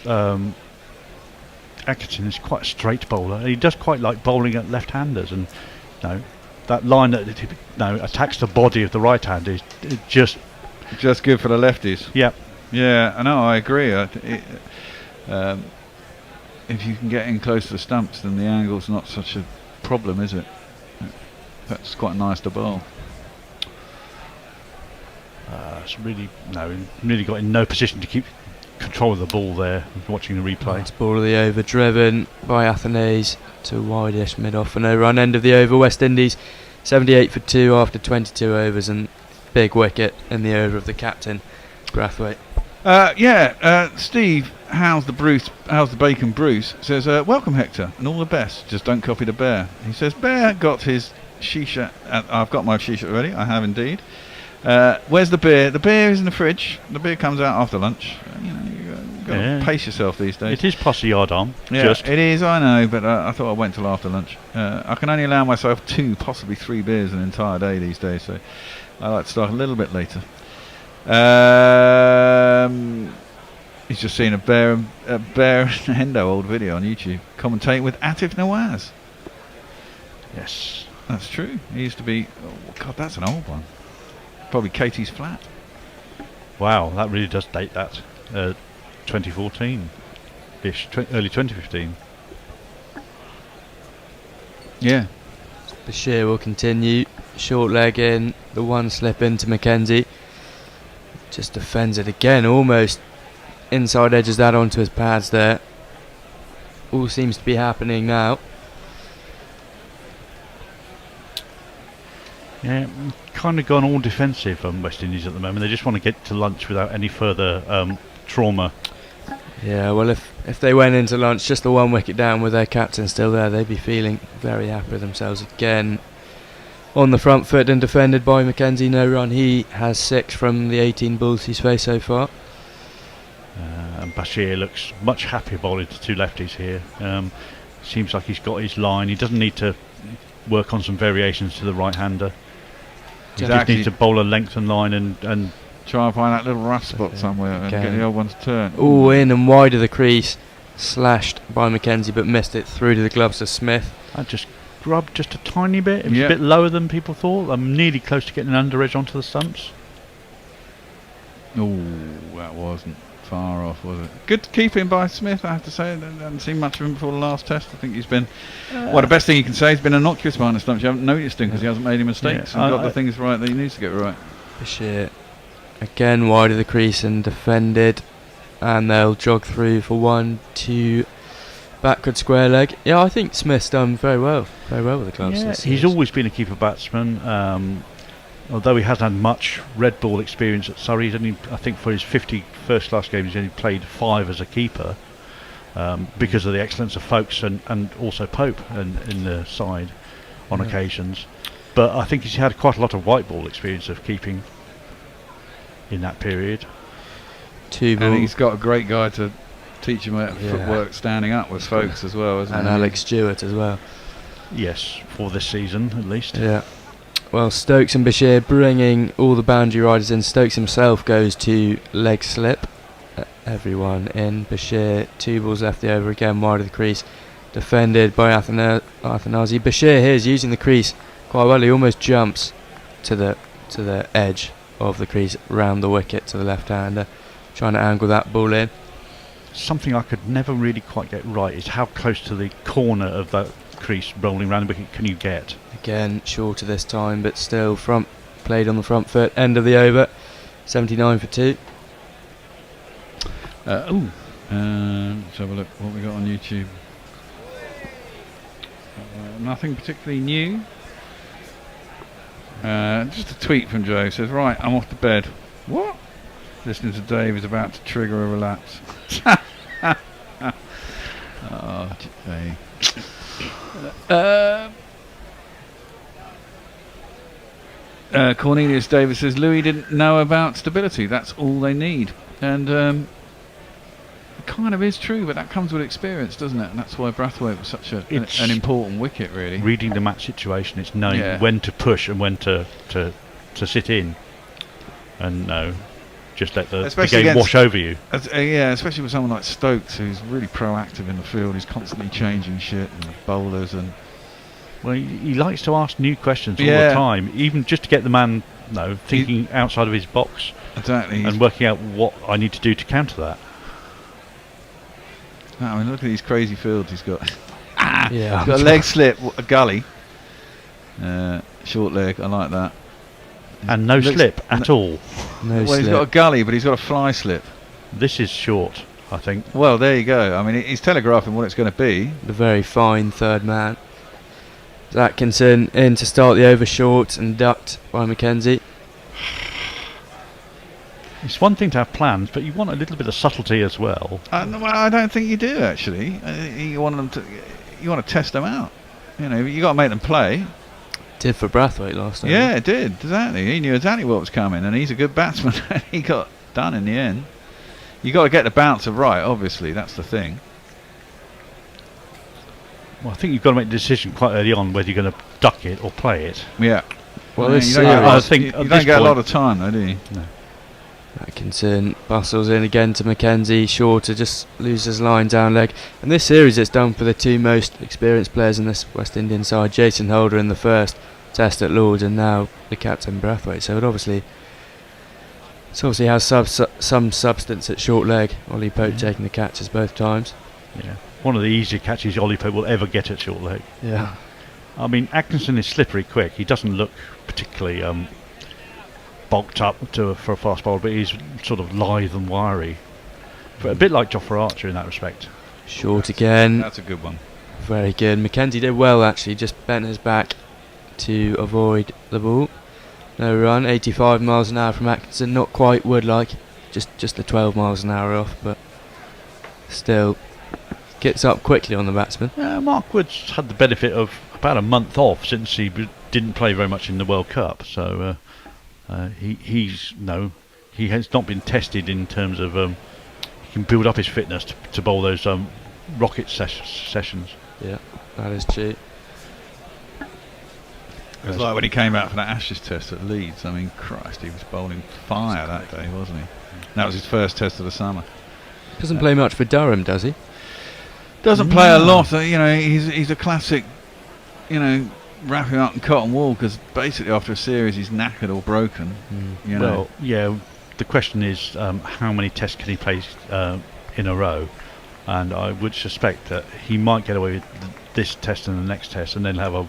Atkinson is quite a straight bowler. He does quite like bowling at left-handers, and that line that attacks the body of the right-hander is just good for the lefties. Yeah. Yeah, I know. I agree. If you can get in close to the stumps, then the angle's not such a problem, is it? That's quite nice to bowl. It's really got in no position to keep control of the ball there. Watching the replay. Nice ball of the over, driven by Athanase to wide-ish mid-off and no run. End of the over. West Indies 78 for 2 after 22 overs, and big wicket in the over of the captain, Brathwaite. Steve, how's the bacon Bruce, says, welcome Hector, and all the best, just don't copy the Bear. He says, Bear got his shisha, I've got my shisha already, I have indeed. Where's the beer? The beer is in the fridge, the beer comes out after lunch. You've got to pace yourself these days. It is plus a yard on. Yeah, it is, I know, but I thought I went till after lunch. I can only allow myself 2, possibly 3 beers an entire day these days, so I like to start a little bit later. He's just seen a Bear and Hendo old video on YouTube commentating with Atif Nawaz. Yes, that's true. He used to be. Oh God, that's an old one. Probably Katie's flat. Wow, that really does date that. 2014-ish, early 2015. Yeah. Bashir will continue. Short leg in, the 1 slip into Mackenzie. Just defends it again, almost inside edges that onto his pads there. All seems to be happening now. Yeah, kind of gone all defensive on West Indies at the moment. They just want to get to lunch without any further trauma. Yeah, well, if they went into lunch just the 1 wicket down with their captain still there, they'd be feeling very happy with themselves again. On the front foot and defended by Mackenzie, no run. He has 6 from the 18 balls he's faced so far. And Bashir looks much happier bowling to 2 lefties here. Seems like he's got his line. He doesn't need to work on some variations to the right-hander. He just needs to bowl a length and line and try and find that little rough spot somewhere and get the old one to turn. Oh, in and wide of the crease, slashed by Mackenzie, but missed it through to the gloves of Smith. I just grubbed just a tiny bit. It was a bit lower than people thought. I'm nearly close to getting an under edge onto the stumps. Oh, that wasn't far off, was it? Good keeping by Smith, I have to say. I haven't seen much of him before the last test. I think he's been, the best thing you can say, he's been innocuous behind the stumps. You haven't noticed him because he hasn't made any mistakes and got the things right that he needs to get right. Bashir again wide of the crease and defended and they'll jog through for 1-2 backward square leg. Yeah, I think Smith's done very well with the clubs. Yeah, he's always been a keeper batsman. Although he hasn't had much red ball experience at Surrey, he's only, I think for his 50 first class games, he's only played 5 as a keeper because of the excellence of Folkes and also Pope in the side on occasions. But I think he's had quite a lot of white ball experience of keeping in that period. And he's got a great guy to teach him footwork standing up with Folkes as well, isn't and he? Alex Stewart as well. Yes, for this season at least. Yeah. Well, Stokes and Bashir bringing all the boundary riders in. Stokes himself goes to leg slip. Everyone in. Bashir, 2 balls left the over, again wide of the crease. Defended by Athanazi. Bashir here is using the crease quite well. He almost jumps to the edge of the crease round the wicket to the left-hander, trying to angle that ball in. Something I could never really quite get right is how close to the corner of that crease rolling round the wicket can you get? Again, shorter this time, but still played on the front foot. End of the over, 79 for 2. Let's have a look what we got on YouTube. Nothing particularly new. Just a tweet from Joe says, right, I'm off to bed. What? Listening to Dave is about to trigger a relapse. Oh, Cornelius Davis says Louis didn't know about stability. That's all they need, and it kind of is true. But that comes with experience, doesn't it? And that's why Brathwaite was such an important wicket, really. Reading the match situation, it's knowing when to push and when to sit in, and no, just let the game wash over you. Yeah, especially with someone like Stokes, who's really proactive in the field. He's constantly changing shit and bowlers and. Well, he likes to ask new questions all the time, even just to get the man thinking outside of his box. Exactly. And working out what I need to do to counter that. I mean, look at these crazy fields he's got. Yeah. He's got a leg slip, a gully. Short leg, I like that. And no slip at all. No well, slip. He's got a gully, but he's got a fly slip. This is short, I think. Well, there you go. I mean, he's telegraphing what it's going to be. The very fine third man. Atkinson in to start the over short and ducked by Mackenzie. It's one thing to have plans, but you want a little bit of subtlety as well. No, I don't think you do actually. You want to test them out. You know, you got to make them play. Did for Brathwaite last time. Yeah, it did exactly. He knew exactly what was coming, and he's a good batsman. He got done in the end. You got to get the bouncer right. Obviously, that's the thing. Well, I think you've got to make the decision quite early on whether you're going to duck it or play it. Yeah. Well, you don't get a lot of time, though, do you? No. Atkinson bustles in again to Mackenzie. Shaw to just lose his line down leg. And this series it's done for the 2 most experienced players in this West Indian side. Jason Holder in the first test at Lords, and now the captain Brathwaite. So it obviously has some substance at short leg. Ollie Pope taking the catches both times. Yeah. One of the easier catches Ollie Pope will ever get at short leg. Yeah. I mean, Atkinson is slippery quick. He doesn't look particularly bulked up for a fast bowler, but he's sort of lithe and wiry. But a bit like Jofra Archer in that respect. Short again. That's a good one. Very good. Mackenzie did well actually, just bent his back to avoid the ball. No run, 85 miles an hour from Atkinson, not quite Wood-like, just the 12 miles an hour off, but still gets up quickly on the batsman. Mark Wood's had the benefit of about a month off since he didn't play very much in the World Cup, so he has not been tested in terms of he can build up his fitness to bowl those rocket sessions. Yeah, that is true. It was like when he came out for that Ashes test at Leeds. I mean, Christ, he was bowling fire that day, wasn't he? That was his first test of the summer. Doesn't play much for Durham, does he? Doesn't play a lot. You know, he's a classic, wrapping up in cotton wool, because basically after a series he's knackered or broken. You know. Well, yeah, the question is how many tests can he play in a row, and I would suspect that he might get away with this test and the next test, and then have a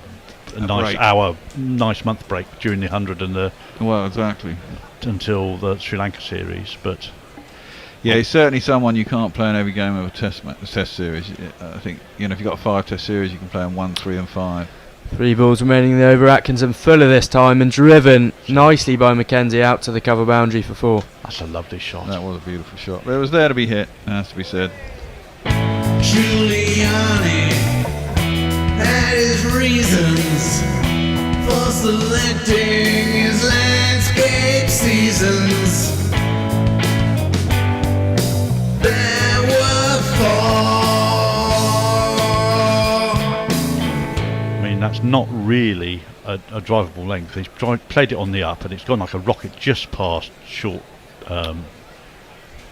nice month break during the 100 and the exactly until the Sri Lanka series. But Yeah, he's certainly someone you can't play in every game of a test series. I think, if you've got a 5 test series, you can play on 1, 3 and 5. 3 balls remaining in the over. Atkinson fuller this time and driven nicely by Mackenzie out to the cover boundary for 4. That's a lovely shot. That was a beautiful shot. But it was there to be hit, it has to be said. Giuliani had his reasons for selecting his landscape seasons. There were 4. I mean, that's not really a drivable length. He's played it on the up, and it's gone like a rocket just past short.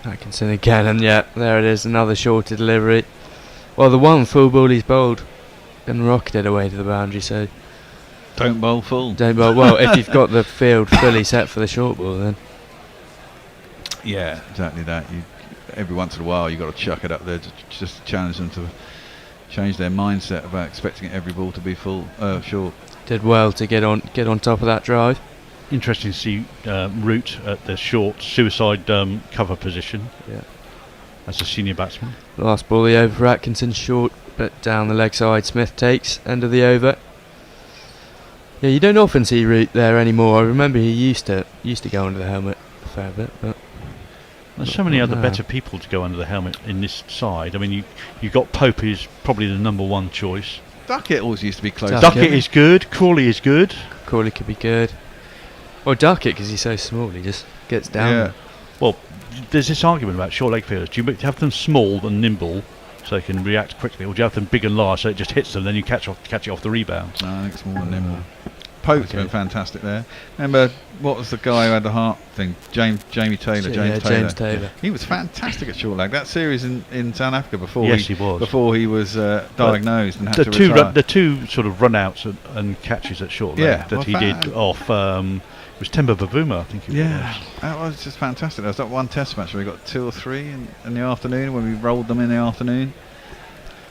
Atkinson again, and there it is, another shorter delivery. Well, the one full ball he's bowled and rocketed away to the boundary, so don't bowl full. Don't bowl. Well, if you've got the field fully set for the short ball, then yeah, exactly that. Every once in a while you've got to chuck it up there to just challenge them to change their mindset about expecting every ball to be full short. Did well to get on top of that drive. Interesting to see Root at the short suicide cover position. Yeah, as a senior batsman. Last ball the over for Atkinson, short but down the leg side. Smith takes end of the over. Yeah, you don't often see Root there anymore. I remember he used to go under the helmet a fair bit, but there's so many other better people to go under the helmet in this side. I mean, you got Pope, who's probably the number 1 choice. Duckett always used to be close. Duckett is good. Crawley is good. Crawley could be good. Or Duckett, because he's so small, he just gets down. Yeah. Well, there's this argument about short leg fielders. Do you have them small and nimble so they can react quickly, or do you have them big and large so it just hits them, then you catch it off the rebound? No, I think small and nimble. Pope's been fantastic there. Remember, what was the guy who had the heart thing? James Taylor. He was fantastic at short leg. That series in South Africa before he was diagnosed and had to retire. The two sort of run-outs and catches at short leg that he did off... it was Timber Bavuma, I think it was. That was just fantastic. There was that one test match where we got 2 or 3 in the afternoon when we rolled them in the afternoon.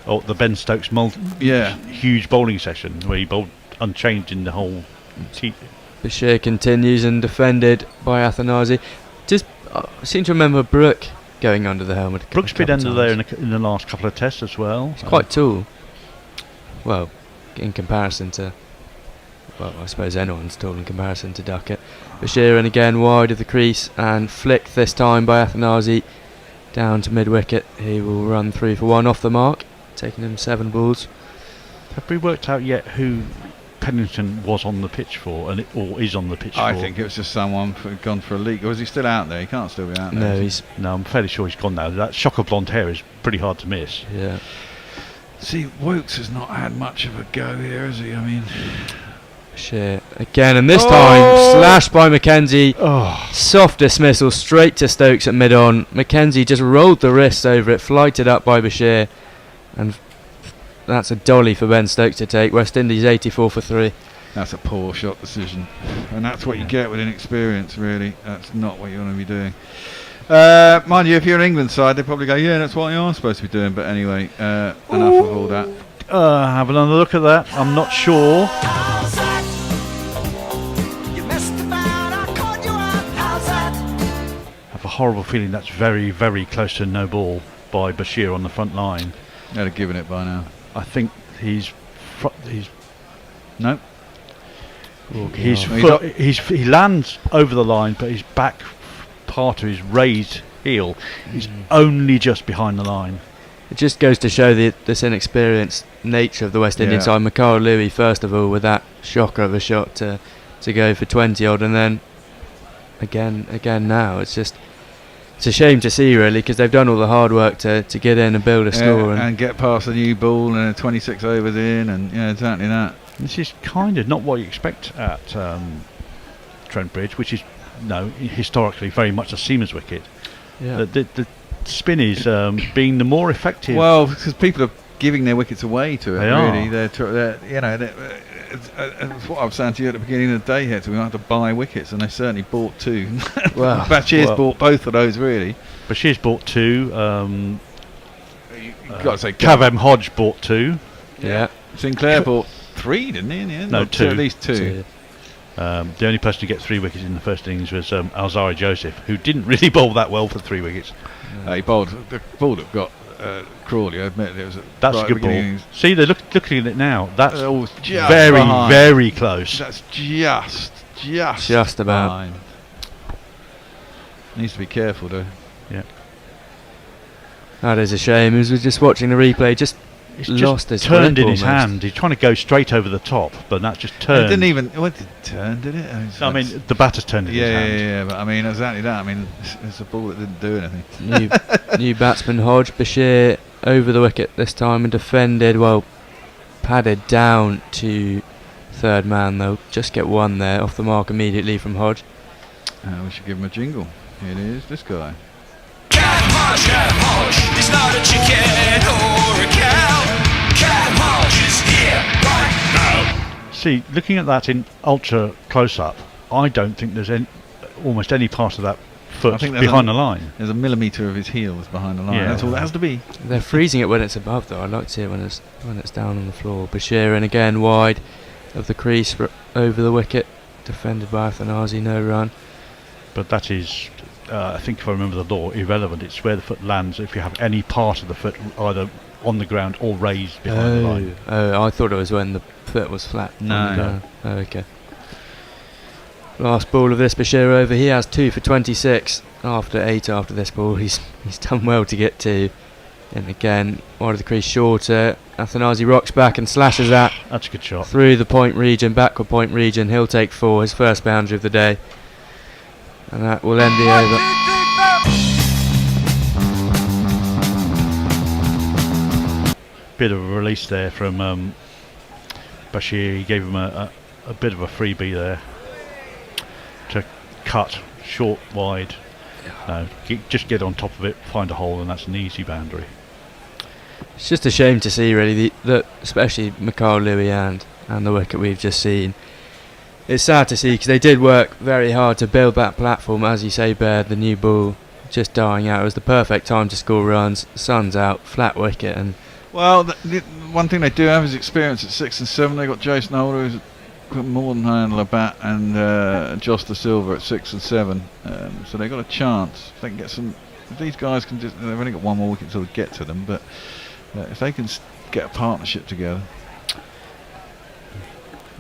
Oh, the Ben Stokes huge bowling session where he bowled unchanged in the whole team. Bashir continues and defended by Athanasi. Just I seem to remember Brooke going under the helmet. Brooke's been under there in the last couple of tests as well. He's quite tall. Well, in comparison to... Well, I suppose anyone's tall in comparison to Duckett. Bashir and again wide of the crease and flicked this time by Athanasi down to mid-wicket. He will run 3 for 1 off the mark, taking him 7 balls. Have we worked out yet who Pennington was on the pitch for, or is on the pitch for? I think it was just someone gone for a leak. Or is he still out there? He can't still be out there. No, I'm fairly sure he's gone now. That shock of blonde hair is pretty hard to miss. Yeah. See, Wokes has not had much of a go here, has he? I mean... Shit. Again, and this time slashed by Mackenzie. Soft dismissal straight to Stokes at mid-on. Mackenzie just rolled the wrists over it, flighted up by Bashir, and that's a dolly for Ben Stokes to take. West Indies 84 for 3. That's a poor shot decision, and that's what you get with inexperience, really. That's not what you want to be doing. Mind you, if you're an England side, they probably go, yeah, that's what you're supposed to be doing. But anyway, enough of all that. Have another look at that. I'm not sure. Have a horrible feeling that's very, very close to no ball by Bashir on the front line. They'd have given it by now. I think he's no. He lands over the line, but his back part of his raised heel is only just behind the line. It just goes to show this inexperienced nature of the West Indian side. Mikhail Louis, first of all, with that shocker of a shot to go for 20 odd, and then again now it's a shame to see, really, because they've done all the hard work to get in and build a score and get past the new ball and 26 overs in, and exactly that. This is kind of not what you expect at Trent Bridge, which is historically very much a seamer's wicket. Yeah. The spin is being the more effective. Well, because people are giving their wickets away to it. They They're it's what I was saying to you at the beginning of the day here. So we have to buy wickets, and they certainly bought 2. Well, Bashir's bought both of those, really. Bashir's bought 2. You've got to say Cavem Hodge bought 2. Yeah. Sinclair bought 3, didn't he? In the end? No, 2. At least 2. The only person to get 3 wickets in the first innings was Alzari Joseph, who didn't really bowl that well for 3 wickets. He bowled. The ball that got Crawley, I admit, it was. That's a good ball. See, they're looking at it now. That's just very, behind. very close. That's just about. behind. Needs to be careful though. Yeah. That is a shame. As we're just watching the replay, just It's lost just his turned grip in his almost. hand. He's trying to go straight over the top, but that just It turned. didn't even. What did it turn? Did it? I mean, the batter's turned in his hand. Yeah. But I mean, exactly that. I mean, it's a ball that didn't do anything. New batsman Hodge. Bashir over the wicket this time and defended, well, padded down to third man though. Just get one there off the mark immediately from Hodge. We should give him a jingle. Here it is, this guy. Cat Hodge, it's not a chicken or a cow. Cat Hodge is here right now. See, looking at that in ultra close-up, I don't think there's almost any part of that foot behind the line. There's a millimetre of his heels behind the line. Yeah. That's all that has to be. They're freezing it when it's above though. I like to see it when it's down on the floor. Bashir and again wide of the crease over the wicket, defended by Athanasi, no run. But that is, I think if I remember the law, irrelevant. It's where the foot lands. If you have any part of the foot either on the ground or raised behind the line. Oh, I thought it was when the foot was flat. No. Oh, okay. Last ball of this Bashir over. He has 2 for 26 after 8 after this ball. He's done well to get 2. And again, wide of the crease shorter. Athanasi rocks back and slashes that. That's a good shot. Through the point region, backward point region. He'll take 4, his first boundary of the day. And that will end the over. Bit of a release there from Bashir. He gave him a bit of a freebie there to cut short, wide. No, just get on top of it, find a hole, and that's an easy boundary. It's just a shame to see, really, that especially Mikhail Louis and the wicket we've just seen. It's sad to see because they did work very hard to build that platform, as you say, Baird. The new ball just dying out. It was the perfect time to score runs. Sun's out, flat wicket, and Well, the one thing they do have is experience at 6 and 7. They got Jason Holder, who's got more than handle a bat, and Josh De Silva at 6 and 7. So they got a chance. If they can get some, if these guys can just, they've only got one more wicket to get to them, but if they can get a partnership together.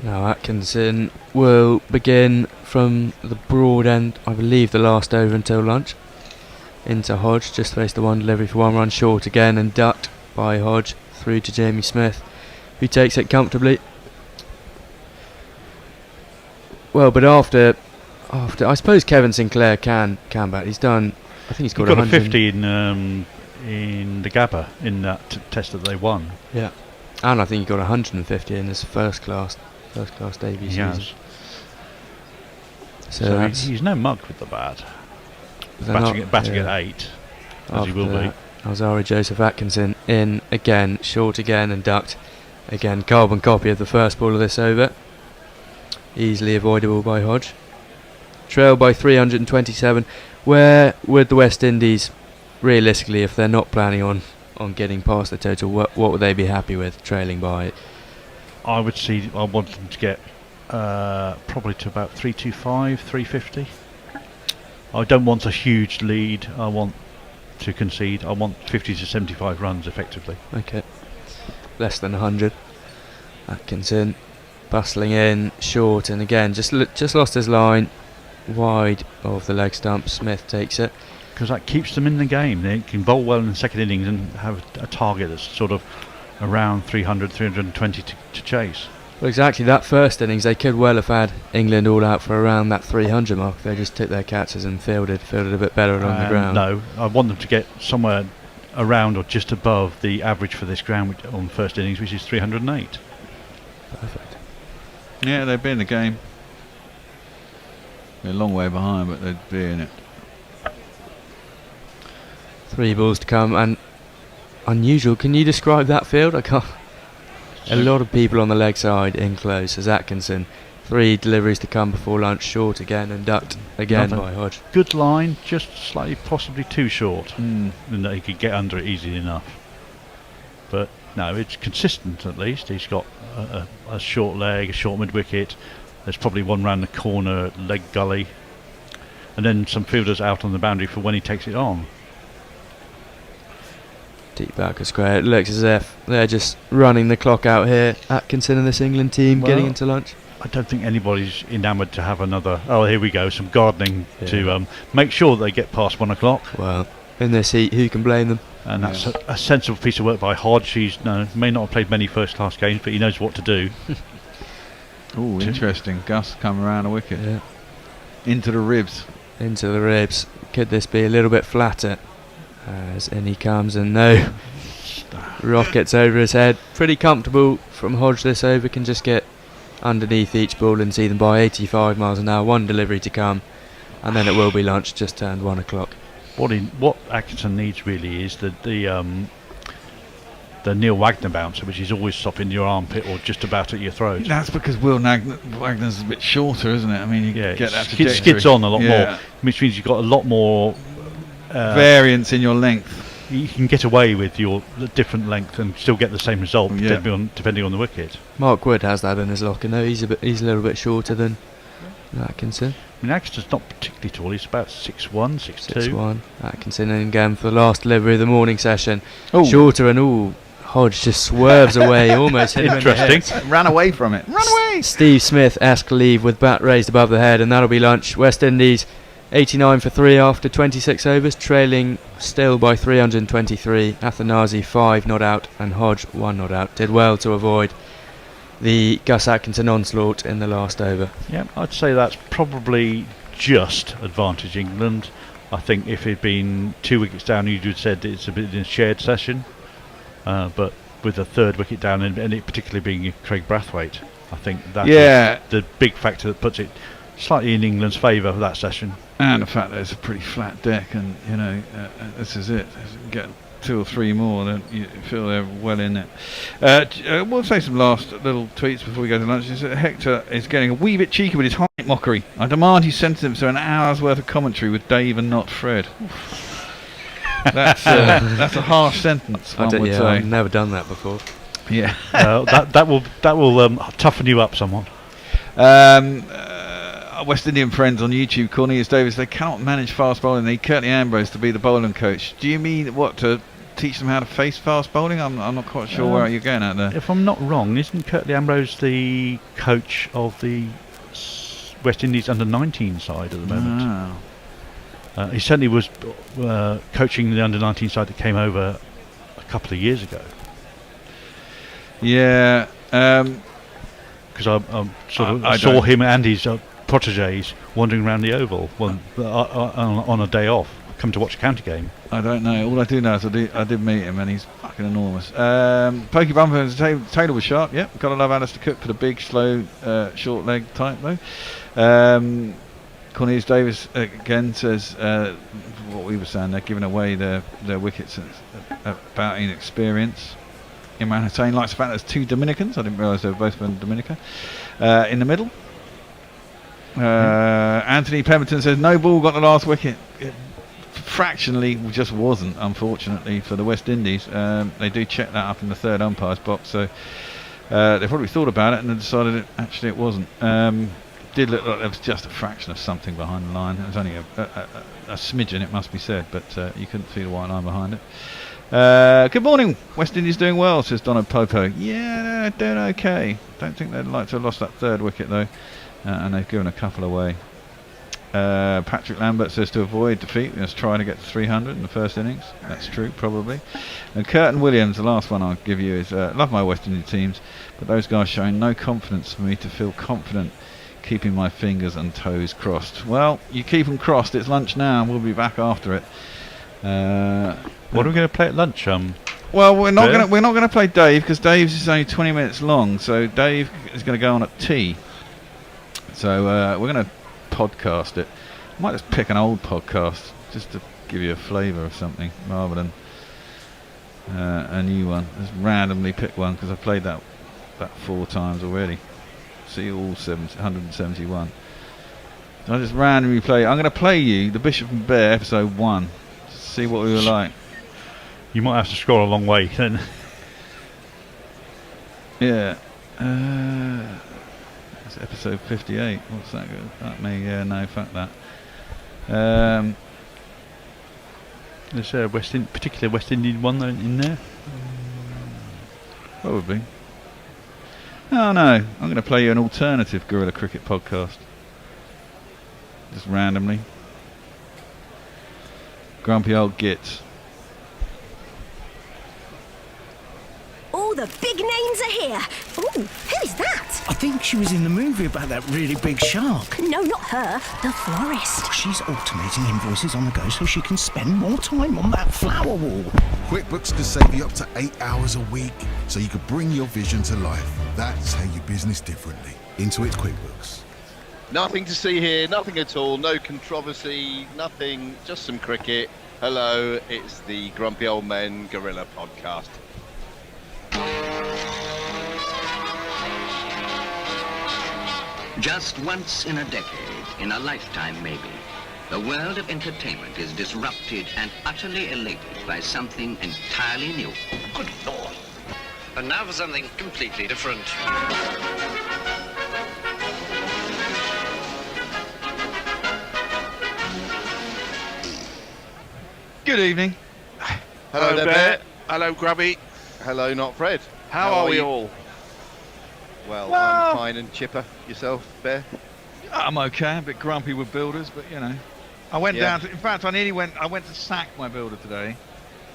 now Atkinson will begin from the broad end, I believe the last over until lunch. Into Hodge, just faced the one delivery for 1 run short again and ducked by Hodge through to Jamie Smith, who takes it comfortably. Well, but after I suppose Kevin Sinclair can bat. He's done, I think he's got a 100 50 in the Gabba in that test that they won. Yeah, and I think he got 150 in his first class debut season. So he's no mug with the bat. Batting at 8, as he will be. Alzari Joseph Atkinson in again, short again and ducked. Again, carbon copy of the first ball of this over. Easily avoidable by Hodge. Trailed by 327. Where would the West Indies, realistically, if they're not planning on getting past the total, what would they be happy with trailing by? I want them to get probably to about 325, 350. I don't want a huge lead. I want to concede. I want 50 to 75 runs effectively. Okay. Less than 100. Atkinson bustling in, short, and again just lost his line wide of the leg stump. Smith takes it. Because that keeps them in the game. They can bowl well in the second innings and have a target that's sort of around 300, 320 to chase. Well, exactly. That first innings, they could well have had England all out for around that 300 mark. They just took their catches and fielded a bit better on the ground. No, I want them to get somewhere around or just above the average for this ground on first innings, which is 308. Perfect. Yeah, they'd be in the game. They're a long way behind, but they'd be in it. 3 balls to come, and unusual. Can you describe that field? I can't. A lot of people on the leg side in close as Atkinson. 3 deliveries to come before lunch, short again and ducked again by Hodge. Good line, just slightly possibly too short, and that he could get under it easily enough. But no, it's consistent at least. He's got a short leg, a short mid wicket. There's probably one round the corner, leg gully, and then some fielders out on the boundary for when he takes it on. Deep back of square. It looks as if they're just running the clock out here. Atkinson and this England team getting into lunch. I don't think anybody's enamoured to have another. Oh, here we go. Some gardening to make sure they get past 1 o'clock. Well, in this heat, who can blame them? And that's a sensible piece of work by Hodge. He's may not have played many first-class games, but he knows what to do. Oh, interesting. Gus come around a wicket. Yeah. Into the ribs. Into the ribs. Could this be a little bit flatter? As in he comes, and no. Rockets over his head. Pretty comfortable from Hodge this over. Can just get underneath each ball and see them by 85 miles an hour. One delivery to come, and then it will be lunch. Just turned 1 o'clock. What Atkinson needs really is the Neil Wagner bouncer, which is always stopping your armpit or just about at your throat. That's because Wagner's a bit shorter, isn't it? I mean, you get that skids on a lot more, which means you've got a lot more variance in your length. You can get away with your different length and still get the same result depending on the wicket. Mark Wood has that in his locker. No, he's a little bit shorter than Atkinson. I mean, Atkinson's not particularly tall. He's about 6'1", 6'2". 6'1". Atkinson in again for the last delivery of the morning session. Shorter and Hodge just swerves away, almost hit him in the head. Ran away from it. Run away! Steve Smith-esque leave with bat raised above the head, and that'll be lunch. West Indies 89 for 3 after 26 overs, trailing still by 323. Athanazi 5 not out and Hodge 1 not out. Did well to avoid the Gus Atkinson onslaught in the last over. Yeah, I'd say that's probably just advantage England. I think if it'd been 2 wickets down, you'd have said it's a bit in a shared session. But with a third wicket down, and it particularly being Craig Brathwaite, I think that is the big factor that puts it slightly in England's favour for that session. And the fact that it's a pretty flat deck, and this is it. Get 2 or 3 more, then you feel they're well in it. We'll say some last little tweets before we go to lunch. Hector is getting a wee bit cheeky with his height mockery. I demand he sentence him to an hour's worth of commentary with Dave and not Fred. That's a harsh sentence, one would say. I've never done that before. Yeah. that will toughen you up somewhat. West Indian friends on YouTube, Cornelius Davis, they cannot manage fast bowling. They need Curtly Ambrose to be the bowling coach. Do you mean to teach them how to face fast bowling? I'm not quite sure where you're going at there. If I'm not wrong, isn't Curtly Ambrose the coach of the West Indies under-19 side at the moment? He certainly was coaching the under-19 side that came over a couple of years ago. Yeah. Because I saw him and his protégés wandering around the Oval on a day off, come to watch a county game. I don't know. All I do know is I did meet him, and he's fucking enormous. Pokey Bumper, Taylor was sharp. Yep, gotta love Alistair Cook for the big, slow, short leg type though. Cornelius Davis again says what we were saying. They're giving away their wickets about inexperience. Imran Hussain likes the fact there's 2 Dominicans. I didn't realise they were both from Dominica. In the middle. Anthony Pemberton says no ball got the last wicket. It fractionally just wasn't, unfortunately, for the West Indies. They do check that up in the third umpire's box, so they probably thought about it and then decided it wasn't. Did look like there was just a fraction of something behind the line. It was only a smidgen, it must be said, but you couldn't see the white line behind it. Good morning, West Indies doing well, says Dono Popo. Yeah, they're doing okay. Don't think they'd like to have lost that third wicket though, and they've given a couple away. Patrick Lambert says to avoid defeat, we must try to get to 300 in the first innings. That's true, probably. And Curtin Williams, the last one I'll give you is love my West Indian teams, but those guys showing no confidence for me to feel confident keeping my fingers and toes crossed. Well, you keep them crossed. It's lunch now, and we'll be back after it. What are we going to play at lunch? Well, we're not going to play Dave because Dave's is only 20 minutes long. So Dave is going to go on at tea. So we're going to podcast it. I might just pick an old podcast just to give you a flavour of something rather than a new one. Just randomly pick one because I've played that about 4 times already. See all 171. So I just randomly play. I'm going to play you the Bishop and Bear episode 1. See what we were like. You might have to scroll a long way then. Yeah. It's episode 58. What's that? That may no, fuck that. There's a particular West Indian one in there. Probably. Oh no, I'm going to play you an alternative Guerrilla Cricket podcast. Just randomly. Grumpy old git. All the big names are here. Ooh, who's that? I think she was in the movie about that really big shark. No, not her. The florist. She's automating invoices on the go so she can spend more time on that flower wall. QuickBooks could save you up to 8 hours a week, so you could bring your vision to life. That's how you business differently. Intuit QuickBooks. Nothing to see here, nothing at all, no controversy, nothing, just some cricket. Hello, it's the Grumpy Old Men Gorilla Podcast. Just once in a decade, in a lifetime maybe, the world of entertainment is disrupted and utterly elated by something entirely new. Good Lord. And now for something completely different. Good evening. Hello there, Bear. Hello, Grubby. Hello, not Fred. How are we all? Well, I'm fine and chipper. Yourself, Bear? I'm okay, a bit grumpy with builders, but you know. I went down to, in fact, I went to sack my builder today.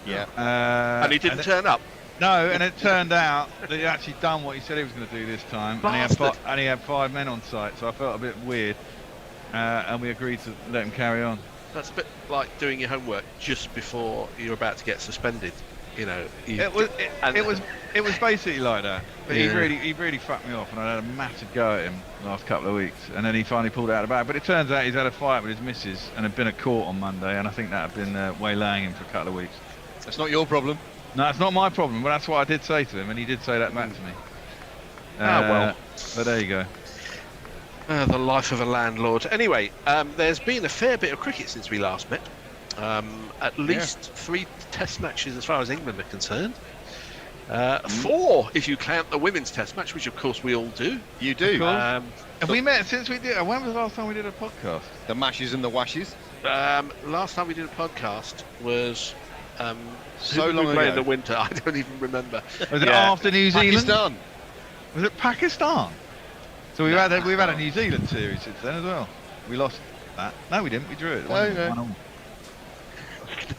Yeah. And he didn't turn up? No, and it turned out that he'd actually done what he said he was going to do this time. And he had 5 men on site, so I felt a bit weird. And we agreed to let him carry on. That's a bit like doing your homework just before you're about to get suspended. You know, it was basically like that. But he really fucked me off, and I had a massive go at him the last couple of weeks. And then he finally pulled it out of the bag. But it turns out he's had a fight with his missus and had been at court on Monday, and I think that had been waylaying him for a couple of weeks. That's not your problem. No, it's not my problem. But that's what I did say to him, and he did say that back to me. Well. But there you go. The life of a landlord. Anyway, there's been a fair bit of cricket since we last met. At least 3 test matches as far as England are concerned. 4 if you count the women's test match, which of course we all do. You do. Have we met since we did? When was the last time we did a podcast? The mashes and the washes. Last time we did a podcast was so long ago. In the winter. I don't even remember. Was it after New Zealand? Pakistan. Was it Pakistan? So we've had a New Zealand series since then as well. We lost that. No, we didn't. We drew it.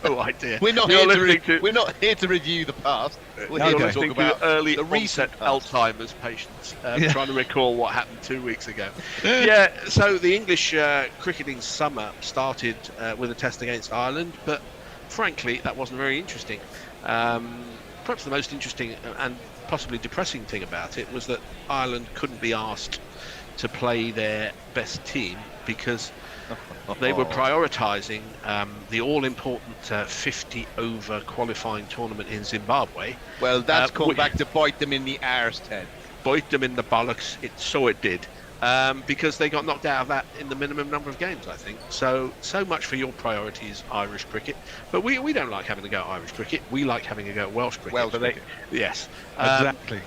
No idea. We're not here to review the past. We're here to talk about early the onset recent past. Alzheimer's patients. Trying to recall what happened 2 weeks ago. So the English cricketing summer started with a test against Ireland, but frankly, that wasn't very interesting. Perhaps the most interesting and possibly depressing thing about it was that Ireland couldn't be asked to play their best team because they were prioritising the all-important 50-over qualifying tournament in Zimbabwe. Well, that's come back to bite them in the arse, Ted. Bite them in the bollocks. It did. Because they got knocked out of that in the minimum number of games, I think. So much for your priorities, Irish cricket. But we don't like having a go at Irish cricket. We like having a go at Welsh cricket. Yes. Exactly.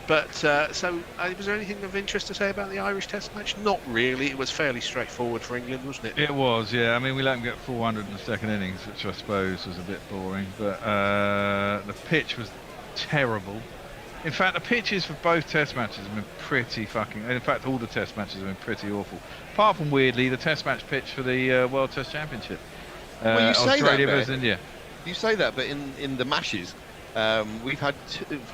Was there anything of interest to say about the Irish Test match? Not really. It was fairly straightforward for England, wasn't it? It was, yeah. I mean, we let them get 400 in the second innings, which I suppose was a bit boring. But the pitch was terrible. In fact, the pitches for both Test matches have been pretty fucking... In fact, all the Test matches have been pretty awful. Apart from, weirdly, the Test match pitch for the World Test Championship. Well, you say Australia that, versus India. You say that, but in the mashes, we've had...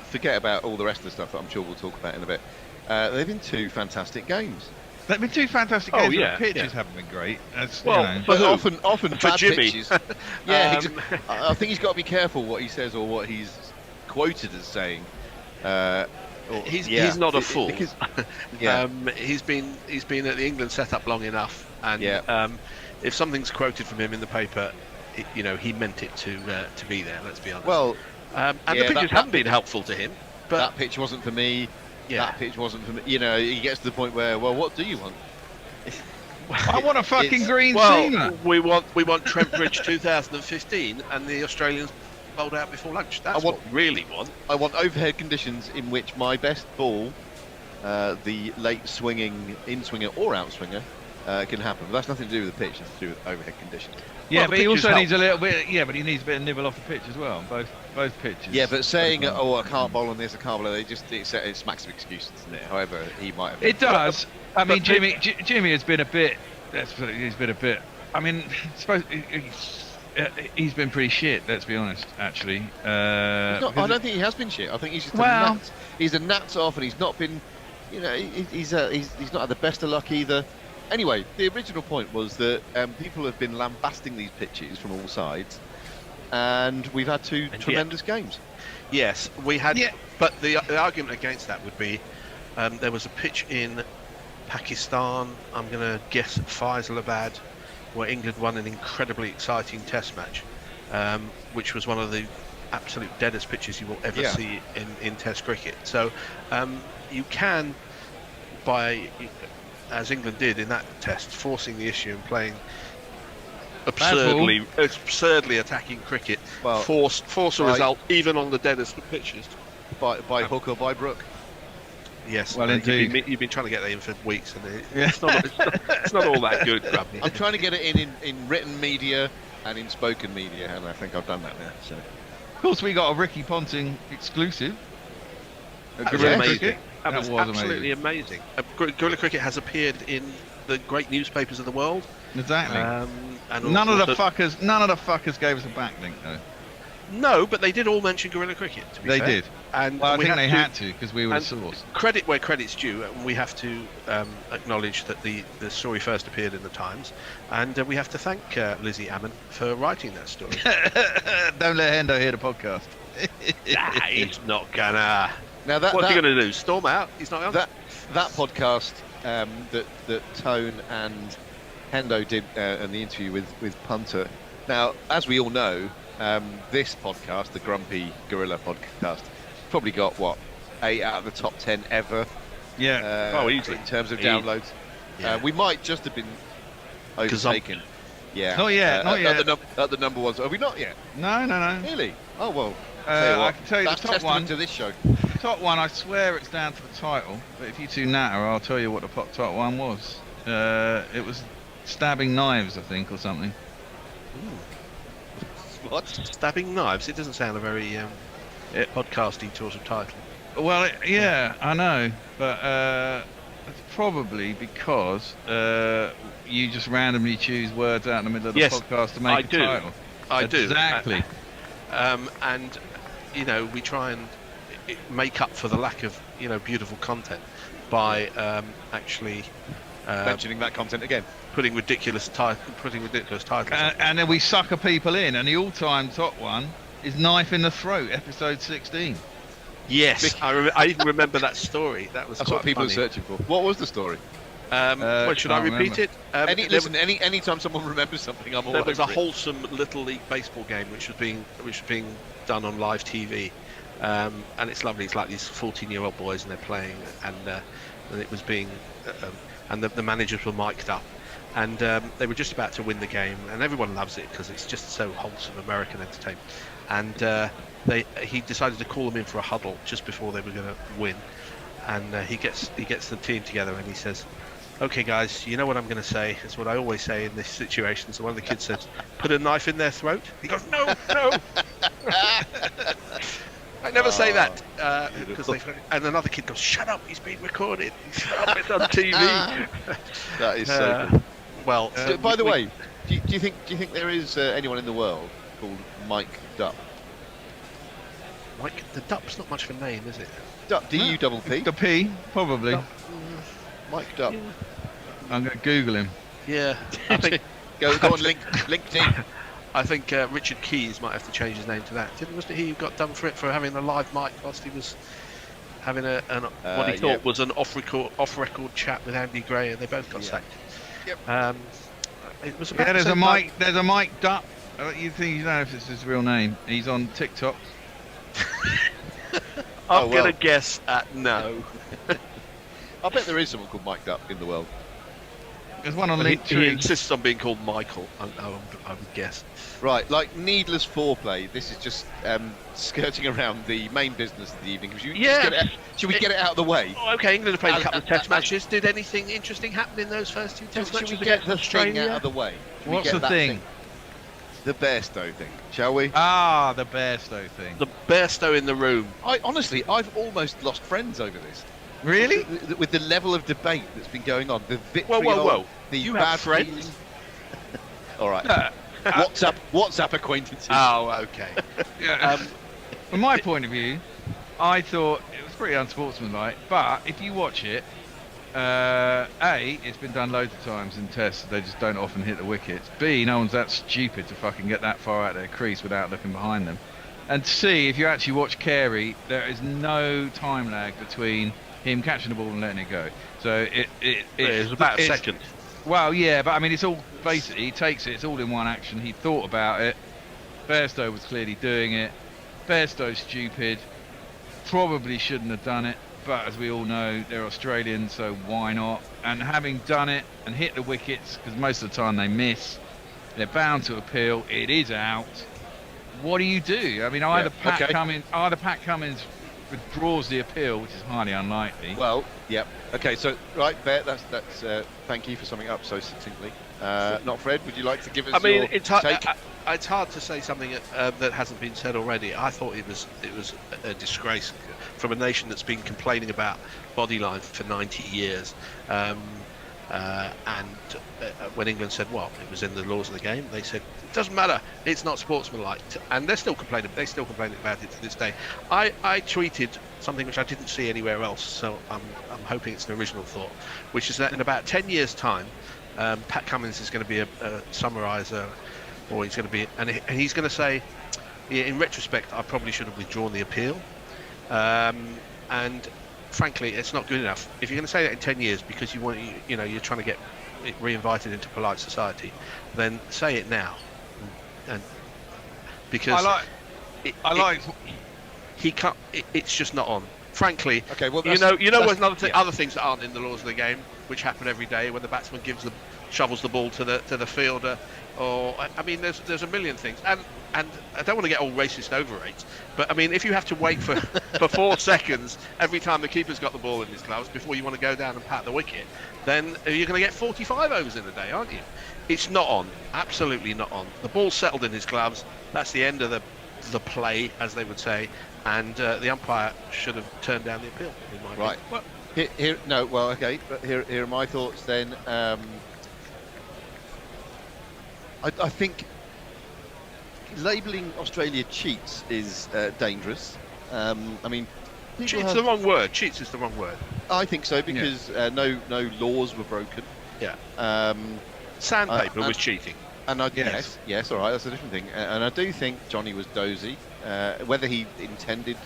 forget about all the rest of the stuff that I'm sure we'll talk about in a bit. They've been 2 fantastic games. They've been 2 fantastic games, but the pitches haven't been great. But often for bad Jimmy. pitches. I think he's got to be careful what he says or what he's quoted as saying. He's not a fool. Because, he's been at the England setup long enough, and if something's quoted from him in the paper, he meant it to be there. Let's be honest. Well, and the pitches haven't been helpful to him. But that pitch wasn't for me. That pitch wasn't for me. He gets to the point where, well, what do you want? I want a fucking green seamer. We want Trent Bridge 2015, and the Australians bowled out before lunch. That's what we really want. I want overhead conditions in which my best ball, the late swinging in-swinger or out-swinger, can happen. But that's nothing to do with the pitch. It's to do with overhead conditions. Yeah, Well, but the he pitches also help. needs a little bit. Yeah, but he needs a bit of nibble off the pitch as well. Both pitches. Yeah, but saying, "Oh, I can't bowl on this, I can't bowl," it smacks of excuses, doesn't it? However, he might have. It does. I mean, but Jimmy has been a bit. He's been a bit. I mean, he's been pretty shit. Let's be honest. Actually, I don't think he has been shit. I think he's just Well- a nut. He's a nut off, and he's not been. You know, he's not had the best of luck either. Anyway, the original point was that people have been lambasting these pitches from all sides, and we've had two tremendous games. Yes, we had. Yeah. But the argument against that would be there was a pitch in Pakistan, I'm going to guess Faisalabad, where England won an incredibly exciting test match, which was one of the absolute deadest pitches you will ever see in test cricket. So you can, as England did in that test, forcing the issue and playing absurdly attacking cricket, force a result even on the deadest of pitches. By hook or by crook. Yes, well, indeed. You've been trying to get that in for weeks, and it's not all that good, Grubby. I'm trying to get it in written media and in spoken media, and I think I've done that now. So, of course, we got a Ricky Ponting exclusive. That was amazing. That was absolutely amazing. Guerrilla Cricket has appeared in the great newspapers of the world. Exactly. And none of the fuckers gave us a backlink though. No, but they did all mention Guerrilla Cricket. To be they fair. did, and I think they had to because we were the source. Credit where credit's due, and we have to acknowledge that the story first appeared in the Times, and we have to thank Lizzie Ammon for writing that story. Don't let Hendo hear the podcast. He's not gonna. Now what's he gonna do? Storm out? He's not. That podcast that Tone and Hendo did, and the interview with Punter. Now, as we all know. This podcast, the Grumpy Gorilla podcast, probably got 8 out of the top 10 ever. Yeah, easily in terms of downloads. Yeah. We might just have been overtaken. Not yet. At the number one. Are we not yet? No. Really? Oh well. I can tell you that's the top testament one. to this show. Top one, I swear it's down to the title. But if you two natter, I'll tell you what the top one was. It was Stabbing Knives, I think, or something. Ooh. What? Stabbing Knives? It doesn't sound a very podcasty sort of title. Well, I know, but it's probably because you just randomly choose words out in the middle of the podcast to make a title. I do. Exactly. And, we try and make up for the lack of, beautiful content by actually... mentioning that content again. Putting ridiculous titles. And then we sucker people in, and the all-time top one is Knife in the Throat, episode 16. Yes, I even remember that story. That's what people are searching for. What was the story? Should I repeat it? Anytime someone remembers something, I'm all over it. There was a wholesome Little League baseball game which was being done on live TV, and it's lovely. It's like these 14-year-old boys and they're playing, and it was being, and the managers were mic'd up. And they were just about to win the game, and everyone loves it because it's just so wholesome American entertainment. And he decided to call them in for a huddle just before they were going to win. And he gets the team together and he says, "Okay, guys, you know what I'm going to say. It's what I always say in this situation." So one of the kids says, "Put a knife in their throat." He goes, "No." I never say that. And another kid goes, "Shut up! He's being recorded. Shut up! It's on TV." That is so good. Well, by the way, do you think there is anyone in the world called Mike Dupp? Mike the Dupp's not much of a name, is it? Dupp, D-U-P-P. The P, probably. Mike Dupp. I'm going to Google him. Yeah, I think. go on, LinkedIn. I think Richard Keys might have to change his name to that. Wasn't it he who got done for it for having a live mic whilst he was having what he thought was an off-record chat with Andy Gray, and they both got sacked. Yep. It was there's a Mike Dupp. You think you know if it's his real name? He's on TikTok. I'm gonna guess at no. I bet there is someone called Mike Dupp in the world. There's one on And he Linktree. insists on being called Michael. I would guess. Right, like needless foreplay. This is just skirting around the main business of the evening. Should we get it out of the way? Oh, okay, England have played a couple of Test matches. Did anything interesting happen in those first 2 Test matches? Should we get the Australia? thing out of the way? Should we What's get the that thing? The Bairstow thing, shall we? Ah, the Bairstow thing. The Bairstow in the room. Honestly, I've almost lost friends over this. Really? With the level of debate that's been going on, the vitriol, Whoa. the You bad have friends? feeling. All right. WhatsApp acquaintances. Oh, okay. From my point of view, I thought it was pretty unsportsmanlike. But if you watch it, A, it's been done loads of times in tests. They just don't often hit the wickets. B, no one's that stupid to fucking get that far out their crease without looking behind them. And C, if you actually watch Carey, there is no time lag between him catching the ball and letting it go. So it's about a second. Well, yeah, but I mean, it's all basically, he takes it, it's all in one action. He thought about it. Bairstow was clearly doing it. Bairstow's stupid. Probably shouldn't have done it. But as we all know, they're Australians, so why not? And having done it and hit the wickets, because most of the time they miss, they're bound to appeal. It is out. What do you do? I mean, either Pat Cummins withdraws the appeal, which is highly unlikely. Well, yep. Okay, so right, Bear, that's thank you for summing up so succinctly. Not Fred, would you like to give us your take? It's hard to say something that hasn't been said already. I thought it was a disgrace from a nation that's been complaining about bodyline for 90 years. And when England said, well, it was in the laws of the game, they said it doesn't matter, it's not sportsmanlike, and they're still complaining. They still complain about it to this day. I tweeted something which I didn't see anywhere else, so I'm hoping it's an original thought, which is that in about 10 years' time, Pat Cummins is going to be a summariser, or he's going to be, and he's going to say, yeah, in retrospect, I probably should have withdrawn the appeal, and frankly, it's not good enough. If you're going to say that in 10 years because you're trying to get it reinvited into polite society, then say it now. And because he can't. It's just not on. Frankly, okay. Well, other things that aren't in the laws of the game, which happen every day when the batsman shovels the ball to the fielder, or I mean, there's a million things, and I don't want to get all racist over it, but I mean, if you have to wait for 4 seconds every time the keeper's got the ball in his gloves before you want to go down and pat the wicket, then you're going to get 45 overs in a day, aren't you? It's not on, absolutely not on. The ball's settled in his gloves. That's the end of the play, as they would say, and the umpire should have turned down the appeal. In my right. View. Okay. But here are my thoughts then. I think labelling Australia cheats is dangerous. I mean, cheats the wrong word. Cheats is the wrong word. I think so because no laws were broken. Yeah. Sandpaper was cheating. And yes, all right, that's a different thing. And I do think Johnny was dozy. Whether he intended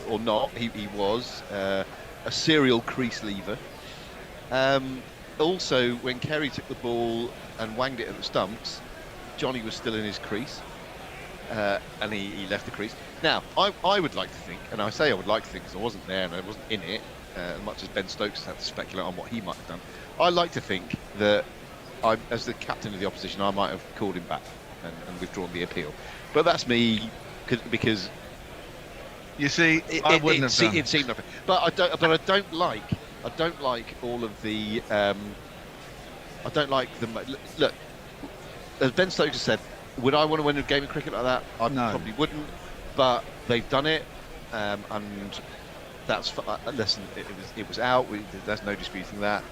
or not, he was a serial crease lever. Also, when Carey took the ball and wanged it at the stumps, Johnny was still in his crease, and he left the crease. Now, I would like to think, and I say I would like to think because I wasn't there and I wasn't in it, as much as Ben Stokes had to speculate on what he might have done. I like to think that as the captain of the opposition, I might have called him back and withdrawn the appeal. But that's me, because you see, I wouldn't have done. It seemed nothing. But I don't like all of the. I don't like the look. As Ben Stokes said, would I want to win a game of cricket like that? I probably wouldn't. But they've done it, and that's listen. It was out. There's no disputing that.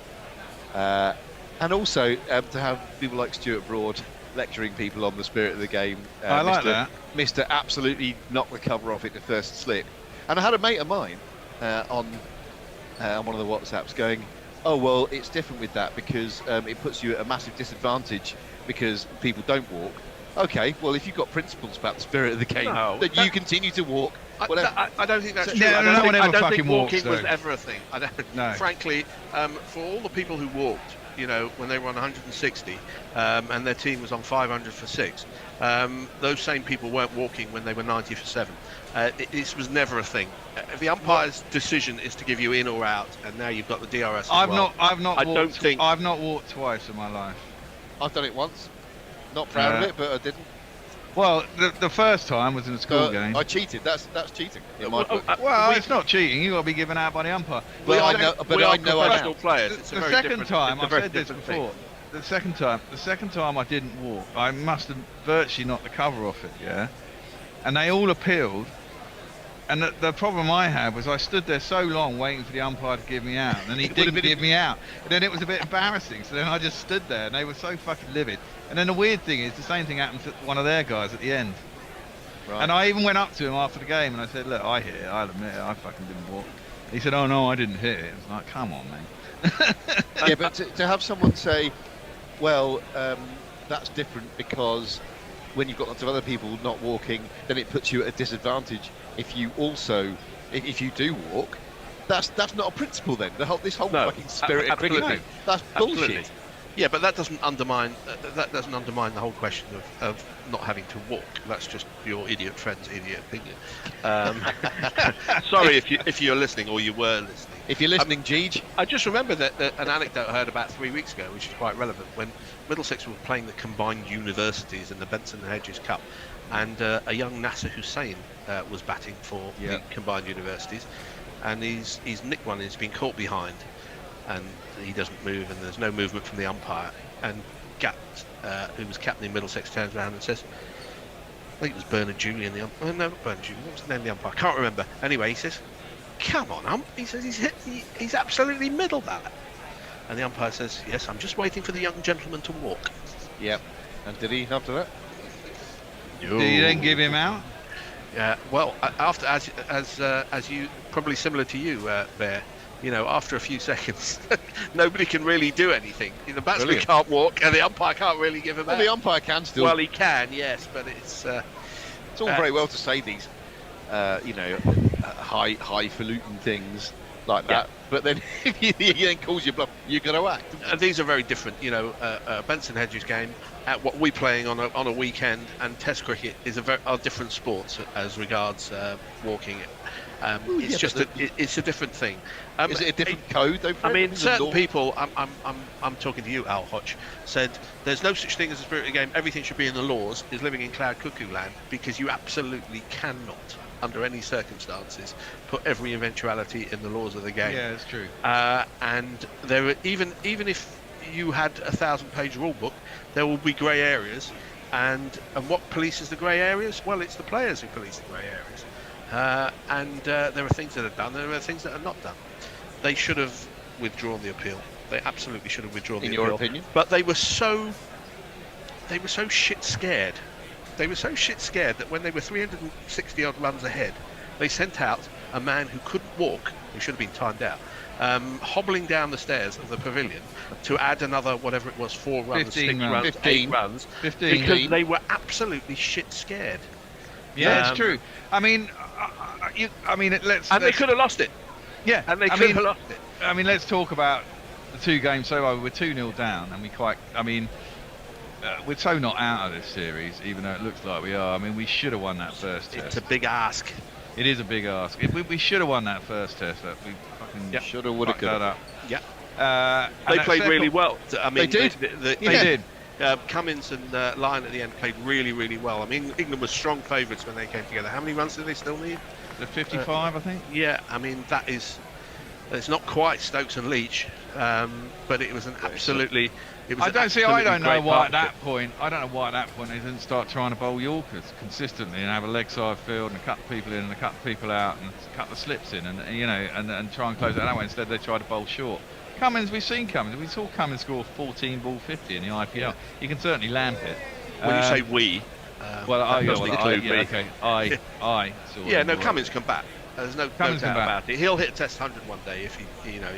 And also to have people like Stuart Broad lecturing people on the spirit of the game. I like that. Mr. Absolutely knocked the cover off it the first slip. And I had a mate of mine on one of the WhatsApps going, oh, well, it's different with that because it puts you at a massive disadvantage because people don't walk. Okay, well, if you've got principles about the spirit of the game, then you continue to walk. I don't think that's true. No one ever I don't fucking think walking walks, was though. ever a thing. Frankly, for all the people who walked, when they were on 160 and their team was on 500 for 6, those same people weren't walking when they were 90 for 7. This was never a thing. The umpire's decision is to give you in or out, and now you've got the DRS as well. I've not walked twice in my life. I've done it once. Not proud of it, but I didn't. Well, the first time was in a school game. I cheated. That's cheating. In my book. It's not cheating. You've got to be given out by the umpire. Well, I know professional players. It's The second time, I've said this before. The second time I didn't walk, I must have virtually knocked the cover off it. Yeah, and they all appealed. And the problem I had was I stood there so long waiting for the umpire to give me out, and he didn't give me out. And then it was a bit embarrassing, so then I just stood there, and they were so fucking livid. And then the weird thing is, the same thing happened to one of their guys at the end. Right. And I even went up to him after the game, and I said, look, I hit it, I'll admit it, I fucking didn't walk. He said, oh no, I didn't hit it. It was like, come on, man. Yeah, but to have someone say, well, that's different because when you've got lots of other people not walking, then it puts you at a disadvantage. If you do walk, that's not a principle then. This whole fucking spirit of cricket, that's bullshit. Absolutely. Yeah, but that doesn't undermine the whole question of not having to walk. That's just your idiot friend's idiot opinion. Sorry if you're listening or you were listening. If you're listening, Jeej. I just remember that an anecdote I heard about 3 weeks ago, which is quite relevant, when Middlesex were playing the combined universities in the Benson and Hedges Cup, and a young Nasser Hussain was batting for the combined universities, and he's nicked one and he's been caught behind, and he doesn't move, and there's no movement from the umpire, and Gatt, who was captaining Middlesex, turns around and says, I think it was Bernard Julian, the umpire. No, not Bernard Julian. What was the name of the umpire? I can't remember. Anyway, he says, come on, ump. He says, he's absolutely middled that. And the umpire says, yes, I'm just waiting for the young gentleman to walk. Yep. And did he after that? Did he then give him out? Yeah. Well, after as you probably similar to you, Bear. After a few seconds, nobody can really do anything. The batsman can't walk, and the umpire can't really give him out. The umpire can still. Well, he can, yes, but it's all very well to say these, highfalutin things like that. But then, if he then calls you bluff, you're going to act. And these are very different. Benson Hedges game, at what we're playing on a weekend, and Test cricket are different sports as regards walking. It's a different thing. Is it a different code though? I mean, certain people, I'm talking to you, Al Hodge, said there's no such thing as a spirit of the game. Everything should be in the laws. Is living in cloud cuckoo land, because you absolutely cannot, under any circumstances, put every eventuality in the laws of the game. Yeah, it's true. And there are, even if you had a 1,000-page rule book, there will be grey areas. And what polices the grey areas? Well, it's the players who police the grey areas. And there are things that are done, there are things that are not done. They should have withdrawn the appeal. They absolutely should have withdrawn the appeal. In your opinion? But they were so shit scared. They were so shit scared that when they were 360 odd runs ahead, they sent out a man who couldn't walk, who should have been timed out, hobbling down the stairs of the pavilion to add another, whatever it was, 4 runs, 6 runs, 8 runs, 15. because they were absolutely shit scared. Yeah, it's true. I mean, they could have lost it. Yeah, and they could have lost it. I mean, let's talk about the 2 games so far. We're 2-0 down, and we're so not out of this series, even though it looks like we are. I mean, we should have won that first test. It's a big ask. It is a big ask. We should have won that first test. We fucking should have, would have, could have. Yeah. They played really well. I mean, they did. They did. Cummins and Lyon at the end played really, really well. I mean, England was strong favourites when they came together. How many runs did they still need? The 55, I think. Yeah, I mean, it's not quite Stokes and Leach, but it was an absolutely. I don't know why at that point they didn't start trying to bowl Yorkers consistently and have a leg side field and cut people in and cut people out and cut the slips in and try and close it that way. Instead, they tried to bowl short. Cummins, we've seen Cummins. We saw Cummins score 14 ball 50 in the IPL. Yeah. You can certainly lamp it. When you say we, Cummins can bat. There's no doubt about it. He'll hit Test 100 one day if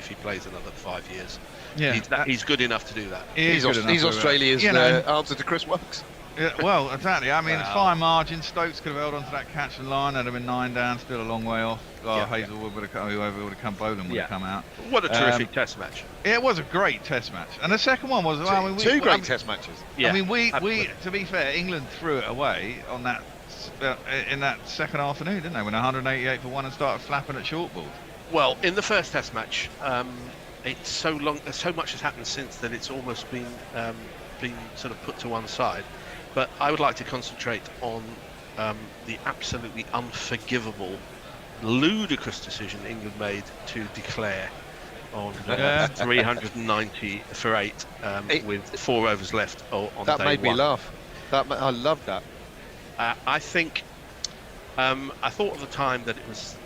he plays another 5 years. Yeah, he's good enough to do that. He's Australia's answer to Chris Wilkes. Yeah, well, exactly. I mean, it's fine margin. Stokes could have held on to that catch and line. That'd have been 9 down, still a long way off. Hazelwood would have come, whoever would have come, Boland would have come out. What a terrific test match. Yeah, it was a great test match. And the second one was... Two great test matches. Yeah, I mean, we, to be fair, England threw it away on that in that second afternoon, didn't they? When 188 for 1 and started flapping at short ball. Well, in the first test match, it's so long. So much has happened since that it's almost been sort of put to one side. But I would like to concentrate on the absolutely unforgivable, ludicrous decision England made to declare on 390 for 8 with 4 overs left on day 1. That made me laugh. I loved that. I think I thought at the time that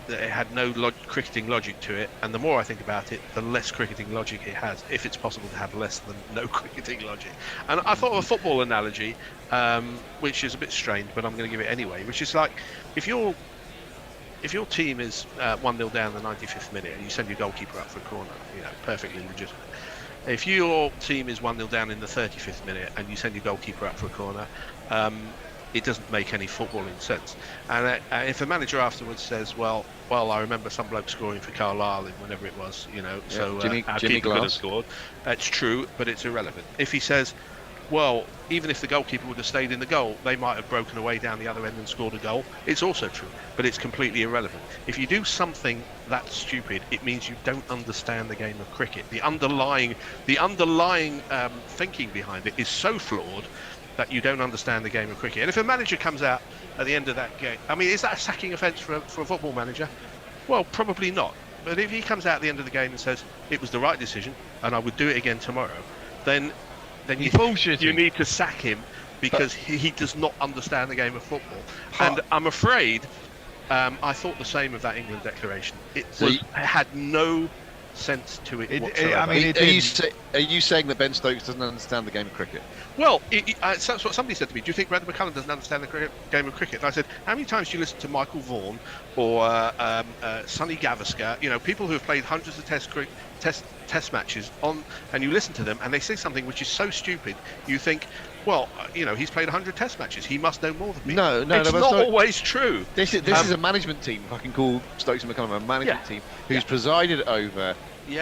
it had no cricketing logic to it, and the more I think about it, the less cricketing logic it has, if it's possible to have less than no cricketing logic. And I thought of a football analogy, which is a bit strange, but I'm going to give it anyway, which is like if your team is 1-0 down the 95th minute and you send your goalkeeper up for a corner, perfectly legitimate. If your team is 1-0 down in the 35th minute and you send your goalkeeper up for a corner, it doesn't make any footballing sense. And if the manager afterwards says, well, I remember some bloke scoring for Carlisle in whenever it was, so our Jimmy keeper could have Glass scored. That's true, but it's irrelevant. If he says, well, even if the goalkeeper would have stayed in the goal, they might have broken away down the other end and scored a goal. It's also true, but it's completely irrelevant. If you do something that stupid, it means you don't understand the game of cricket. The underlying thinking behind it is so flawed that you don't understand the game of cricket. And if a manager comes out at the end of that game, I mean, is that a sacking offence for a football manager? Well, probably not. But if he comes out at the end of the game and says it was the right decision and I would do it again tomorrow, then you need to sack him because he does not understand the game of football. And I'm afraid I thought the same of that England declaration. It had no sense to it whatsoever. Are you saying that Ben Stokes doesn't understand the game of cricket? Well, that's what somebody said to me. Do you think Brendan McCullum doesn't understand the game of cricket? And I said, how many times do you listen to Michael Vaughan or Sonny Gavaskar, people who have played hundreds of test matches and you listen to them and they say something which is so stupid, you think, well, he's played 100 test matches. He must know more than me. No, it's not always true. This is a management team, if I can call Stokes and McCullum a management team, who's presided over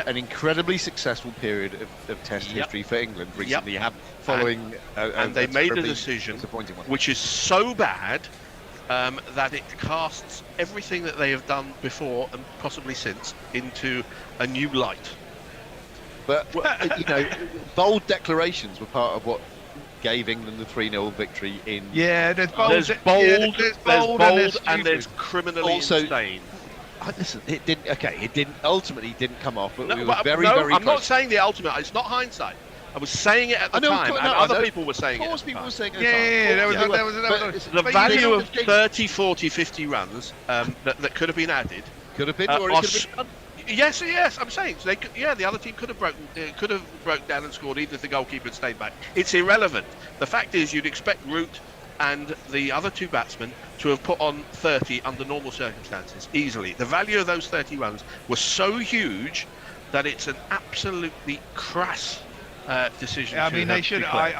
an incredibly successful period of Test history for England recently, following and they made a decision which is so bad that it casts everything that they have done before and possibly since into a new light. But bold declarations were part of what gave England the 3-0 victory in. Yeah, there's bold, and there's criminally insane. Listen, it didn't ultimately come off, but we were very I'm close. not saying the ultimate. It's not hindsight. I was saying it at the time, and other people were saying it. Of course, people were saying it. There was the value of 30, 40, 50 runs that could have been added. Could have been, or it could have been. Yes, I'm saying so. The other team could have broken down and scored even if the goalkeeper had stayed back. It's irrelevant. The fact is, you'd expect Root and the other two batsmen to have put on 30 under normal circumstances easily. The value of those 30 runs was so huge that it's an absolutely crass decision. I mean, they should. I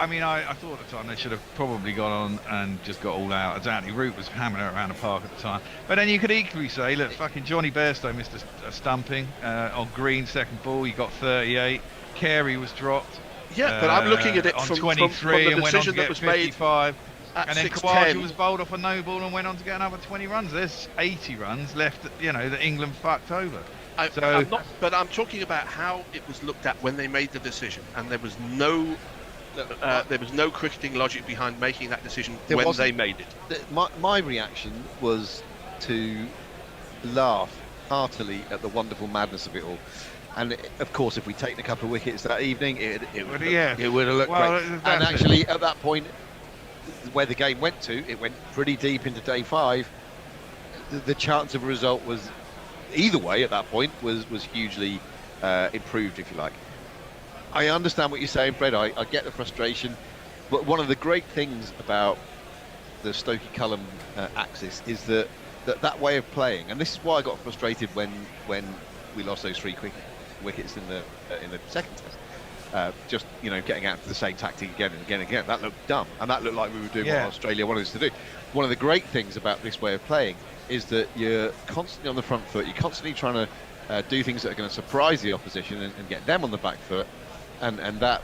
thought at the time they should have probably gone on and just got all out. Exactly. Root was hammering it around the park at the time. But then you could equally say, look, fucking Johnny Bairstow missed a stumping on green second ball. He got 38. Carey was dropped. Yeah, but I'm looking at it on from 23 the and went on to decision that get was 55. At and then 6-10. Khawaja was bowled off a no ball and went on to get another 20 runs. There's 80 runs left, that England fucked over. But I'm talking about how it was looked at when they made the decision, and there was no cricketing logic behind making that decision when they made it. My reaction was to laugh heartily at the wonderful madness of it all. And of course, if we'd taken a couple of wickets that evening, it would have looked great. And actually, at that point, where the game went to, it went pretty deep into day 5. The chance of a result was either way at that point was hugely improved, if you like. I understand what you're saying, Fred. I get the frustration, but one of the great things about the Stokey-Cullum axis is that way of playing, and this is why I got frustrated when we lost those 3 quick wickets in the second test. just getting out to the same tactic again and again and again. That looked dumb, and that looked like we were doing what Australia wanted us to do. One of the great things about this way of playing is that you're constantly on the front foot. You're constantly trying to do things that are going to surprise the opposition and get them on the back foot. And that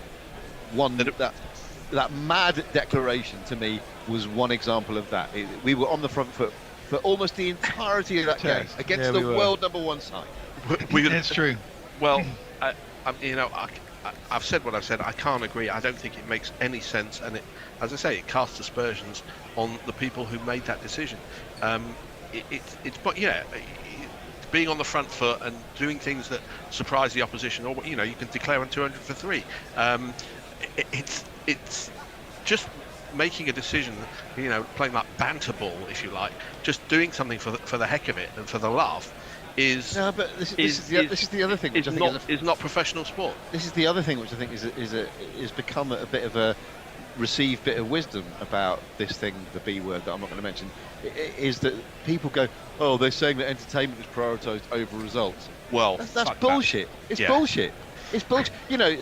mad declaration to me was one example of that. We were on the front foot for almost the entirety of that game against the world #1 side. It's true. Well, I've said what I've said. I can't agree. I don't think it makes any sense, and as I say, it casts aspersions on the people who made that decision. Being on the front foot and doing things that surprise the opposition, or you can declare on 200 for 3. It's just making a decision, playing like banter ball, if you like, just doing something for the heck of it and for the laugh. This is the other thing, which I think is not professional sport. This is the other thing, which I think is become a bit of a received bit of wisdom about this thing, the B word that I'm not going to mention, is that people go, oh, they're saying that entertainment is prioritised over results. Well, that's bullshit. It's bullshit. It's bullshit.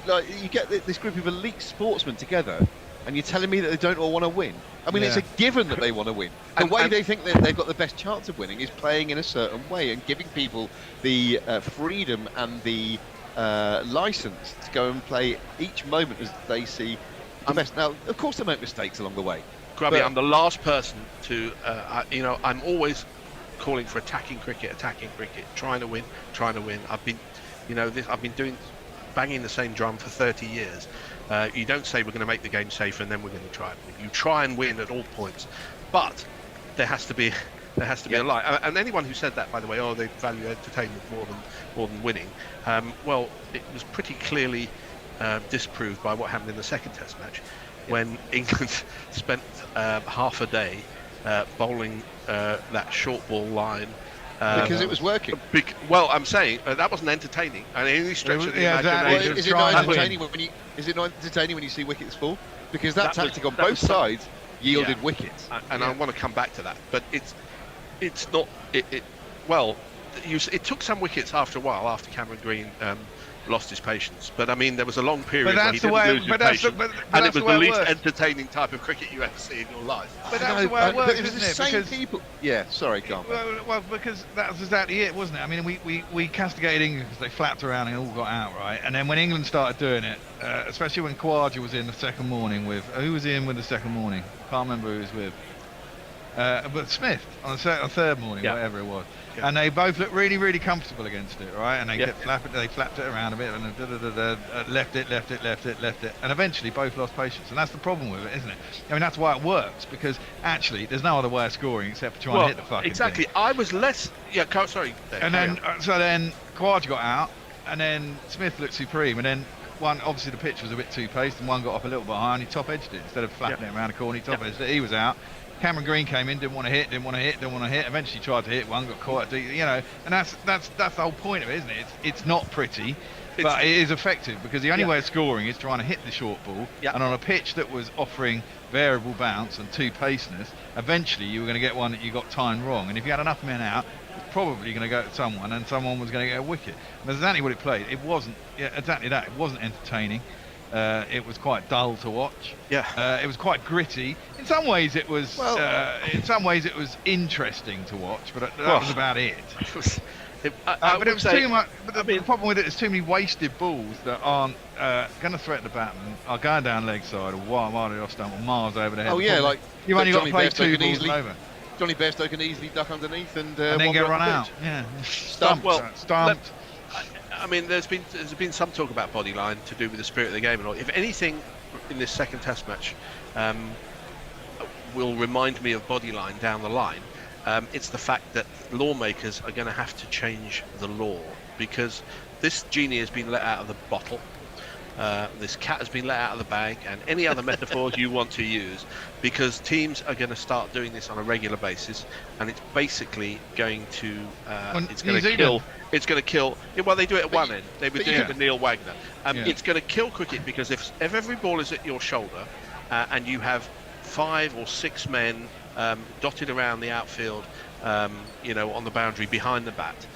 Like you get this group of elite sportsmen together, and you're telling me that they don't all want to win. I mean, it's a given that they want to win. The way they think that they've got the best chance of winning is playing in a certain way and giving people the freedom and the license to go and play each moment as they see the best. Now, of course, they make mistakes along the way. Grubby, I'm the last person to, I'm always calling for attacking cricket, trying to win. I've been, I've been banging the same drum for 30 years. You don't say we're going to make the game safer and then we're going to try and win. You try and win at all points, but there has to be a line. And anyone who said that, by the way, they value entertainment more than winning. Well, it was pretty clearly disproved by what happened in the second Test match, when England spent half a day bowling that short ball line. Because it was working. Well, I'm saying that wasn't entertaining. And any stretch of the imagination. Is it not entertaining when you see wickets fall? Because that tactic on both sides yielded wickets. And I want to come back to that, but it's not. It took some wickets after a while, after Cameron Green lost his patience. But I mean, there was a long period where he didn't lose his patience, and it was the least entertaining type of cricket you ever see in your life. But that's the way it works, isn't it? Same people. Yeah, sorry, go on. Well, because that was exactly it, wasn't it? I mean, we castigated England because they flapped around and all got out, right? And then when England started doing it, especially when Khawaja was in the second morning with... Who was he in with the second morning? Can't remember who he was with. But Smith on the third morning, whatever it was. Yeah. And they both looked really, really comfortable against it, right? And they kept flapping, they flapped it around a bit and left it, and eventually both lost patience. And that's the problem with it, isn't it? I mean, that's why it works, because actually there's no other way of scoring except for trying to hit the fucking thing. I was less... Yeah, sorry. And then Khawaja got out, and then Smith looked supreme, and then one, obviously the pitch was a bit too paced, and one got up a little bit high, and he top edged it instead of flapping it around the corner. He top edged it. He was out. Cameron Green came in, didn't want to hit. Eventually tried to hit one, got caught. And that's the whole point of it, isn't it? It's not pretty, but it is effective, because the only way of scoring is trying to hit the short ball. And on a pitch that was offering variable bounce and two paceness, eventually you were going to get one that you got timed wrong. And if you had enough men out, it's probably going to go to someone, and someone was going to get a wicket. And that's exactly what it played. It wasn't exactly that. It wasn't entertaining. It was quite dull to watch. It was quite gritty. In some ways, it was. It was interesting to watch, but that was about it. But it was too much. But the problem with it is too many wasted balls that aren't going to threaten the batsman, are going down leg side or wildly off stump or miles over the head. Oh yeah, like you've only got to play two balls over. Johnny Bairstow can easily duck underneath and then get run out. Yeah, stumped. I mean, there's been some talk about body line to do with the spirit of the game and all. If anything, in this second Test match, will remind me of body line down the line, it's the fact that lawmakers are going to have to change the law, because this genie has been let out of the bottle. This cat has been let out of the bag, and any other metaphors you want to use, because teams are going to start doing this on a regular basis, and it's basically going to kill. Well, they do it at one end. They were doing it with Neil Wagner. It's going to kill cricket, because if every ball is at your shoulder, and you have 5 or 6 men dotted around the outfield, on the boundary behind the bat,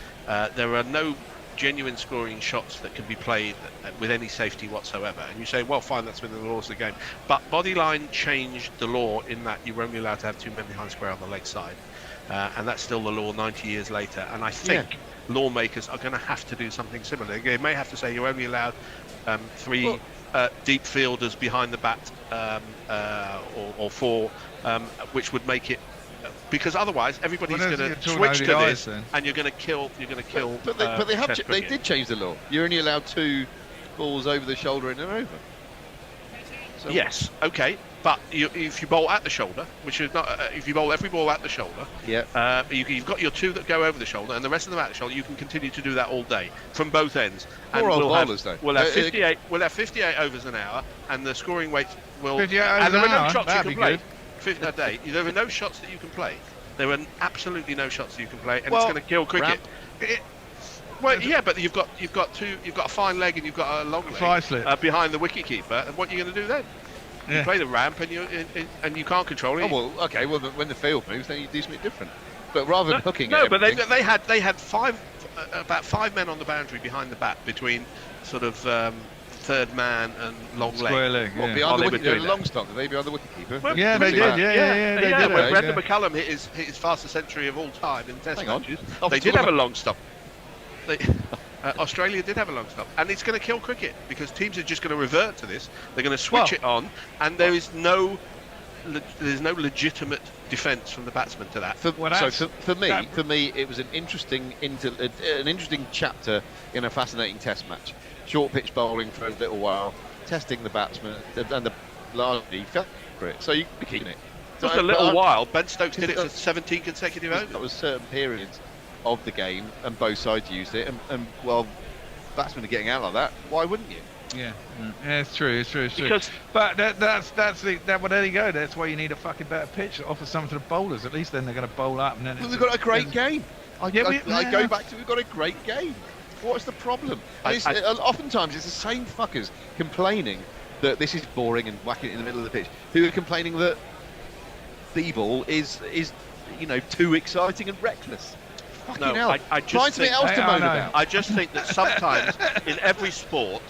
there are no genuine scoring shots that can be played with any safety whatsoever. And you say, well, fine, that's within the laws of the game. But Bodyline changed the law in that you were only allowed to have 2 men behind square on the leg side. And that's still the law 90 years later. And I think lawmakers are going to have to do something similar. They may have to say you're only allowed 3 deep fielders behind the bat, or 4, which would make it, because otherwise everybody's going to switch to this, and you're going to kill. But they did change the law. You're only allowed 2 balls over the shoulder in and over. So yes, okay, but if you bowl at the shoulder, which is not, if you bowl every ball at the shoulder, you've got your 2 that go over the shoulder, and the rest of them at the shoulder. You can continue to do that all day from both ends. And we'll have 58. We'll have 58 overs an hour, and the scoring weight will. 58 and overs there an are no hour? shots you That'd can be play. good. 50 a day. There are no shots that you can play. There are absolutely no shots that you can play, and it's going to kill cricket. Well, yeah, but you've got a fine leg and you've got a long leg behind the wicket keeper, and what are you going to do then? You play the ramp and you can't control it. Oh well, okay. Well, when the field moves, then you do something different. But rather than hooking, but they had about 5 men on the boundary behind the bat between sort of third man and long leg. Well, behind the wicket, long stop. Did they behind the wicket keeper? Well, yeah, they did. They did. When Brendan McCullum hit his fastest century of all time in Test matches, they did have a long stop. Australia did have a long stop, and it's going to kill cricket because teams are just going to revert to this. They're going to switch it on, and there's no legitimate defence from the batsman to that. For me, it was an interesting chapter in a fascinating Test match. Short pitch bowling for a little while, testing the batsman, and the largely felt for it. So you could keep it. Just a little while. Ben Stokes did it for 17 consecutive overs. That was certain periods of the game, and both sides used it. And well, batsmen are getting out like that. Why wouldn't you? Yeah, it's true. Because but there you go. That's why you need a fucking better pitch that offers something to the bowlers. At least then they're going to bowl up, and then we've got a great game. I go back to we've got a great game. What's the problem? Oftentimes it's the same fuckers complaining that this is boring and whacking it in the middle of the pitch, who are complaining that the ball is too exciting and reckless. Fucking hell. I just find something else to moan about. I just think that sometimes in every sport,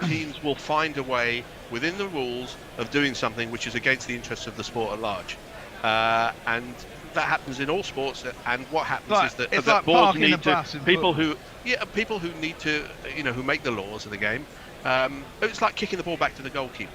teams will find a way within the rules of doing something which is against the interests of the sport at large, and that happens in all sports. And what happens is that boards need to people who need to who make the laws of the game. It's like kicking the ball back to the goalkeeper.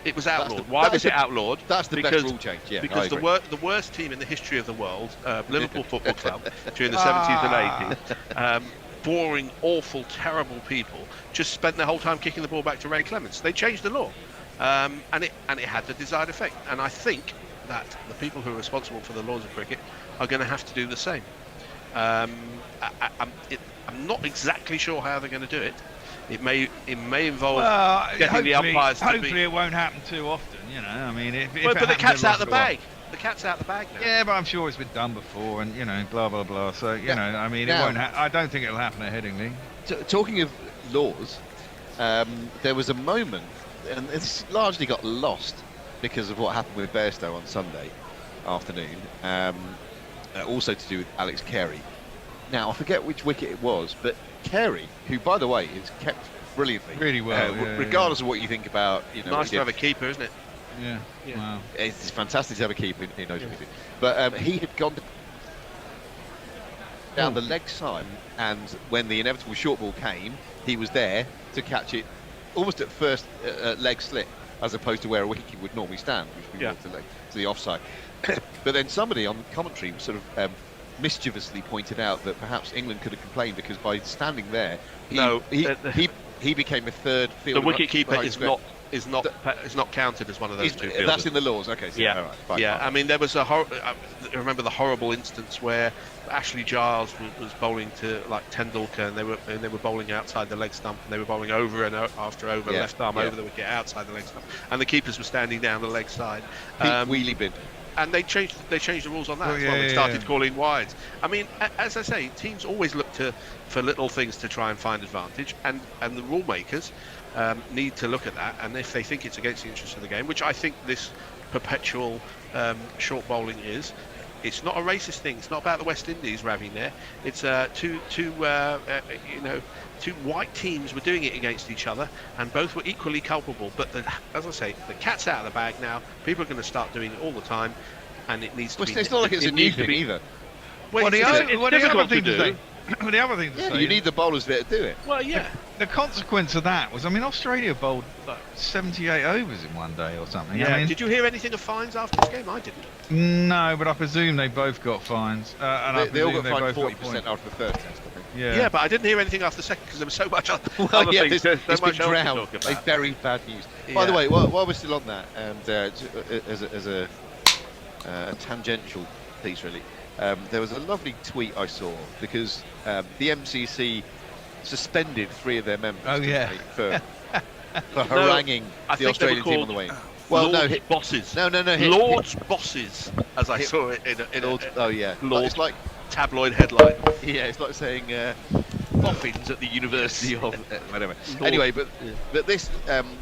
It was outlawed. Why was it outlawed? That's the best rule change. Yeah, because the worst team in the history of the world, Liverpool Football Club, during the 70s and 80s, boring, awful, terrible people, just spent their whole time kicking the ball back to Ray Clements. They changed the law, and it had the desired effect. And I think that the people who are responsible for the laws of cricket are going to have to do the same. I'm not exactly sure how they're going to do it. It may involve getting the umpires to be... Hopefully it won't happen too often, I mean, but the cat's out of the bag. The cat's out of the bag now. Yeah, but I'm sure it's been done before, and blah blah blah. So I mean, it won't. I don't think it'll happen at Headingley. Talking of laws, there was a moment, and it's largely got lost because of what happened with Bairstow on Sunday afternoon. Also to do with Alex Carey. Now I forget which wicket it was, but Carey, who by the way is kept brilliantly, really well, regardless of what you think about, nice to have a keeper, isn't it? Yeah. Wow. It's fantastic to have a keeper who knows what he's doing. But he had gone down the leg side, and when the inevitable short ball came, he was there to catch it almost at first leg slip, as opposed to where a wicket would normally stand, which would be to the offside. But then somebody on commentary sort of mischievously pointed out that perhaps England could have complained because by standing there, he became a third fielder. The wicket keeper is not counted as one of those two fielders. That's in the laws. Okay. So all right, fine. I mean, there was I remember the horrible instance where Ashley Giles was bowling to like Tendulkar, and they were bowling outside the leg stump, and they were bowling over and after over, left arm over the wicket, outside the leg stump, and the keepers were standing down the leg side. Wheelie bin. And they changed the rules on that as well. They started calling wides. I mean, as I say, teams always look for little things to try and find advantage, and the rule makers need to look at that. And if they think it's against the interest of the game, which I think this perpetual short bowling is, It's not a racist thing. It's not about the West Indies, Ravi. There, it's two white teams were doing it against each other, and both were equally culpable. But as I say, the cat's out of the bag now. People are going to start doing it all the time, and it needs to be. It's not like it's a new thing either. Well, the other thing to say. You need the bowlers there to do it. Well, yeah. The consequence of that was, Australia bowled like 78 overs in one day or something. Yeah. Did you hear anything of fines after this game? I didn't. No, but I presume they both got fines. And they all got they fined both 40% after the first test, I think. Yeah, but I didn't hear anything after the second because there was so much other things. There's It's so much been else to drowned. talk about. They buried bad news. By the way, while we're still on that, and as a tangential piece, really, there was a lovely tweet I saw because the MCC suspended 3 of their members for haranguing the Australian team on the way. Well, Lord's bosses. No. Lord's bosses, as I saw it in Lord, it's like tabloid headline. Yeah, it's like saying boffins at the University of whatever. Anyway, but this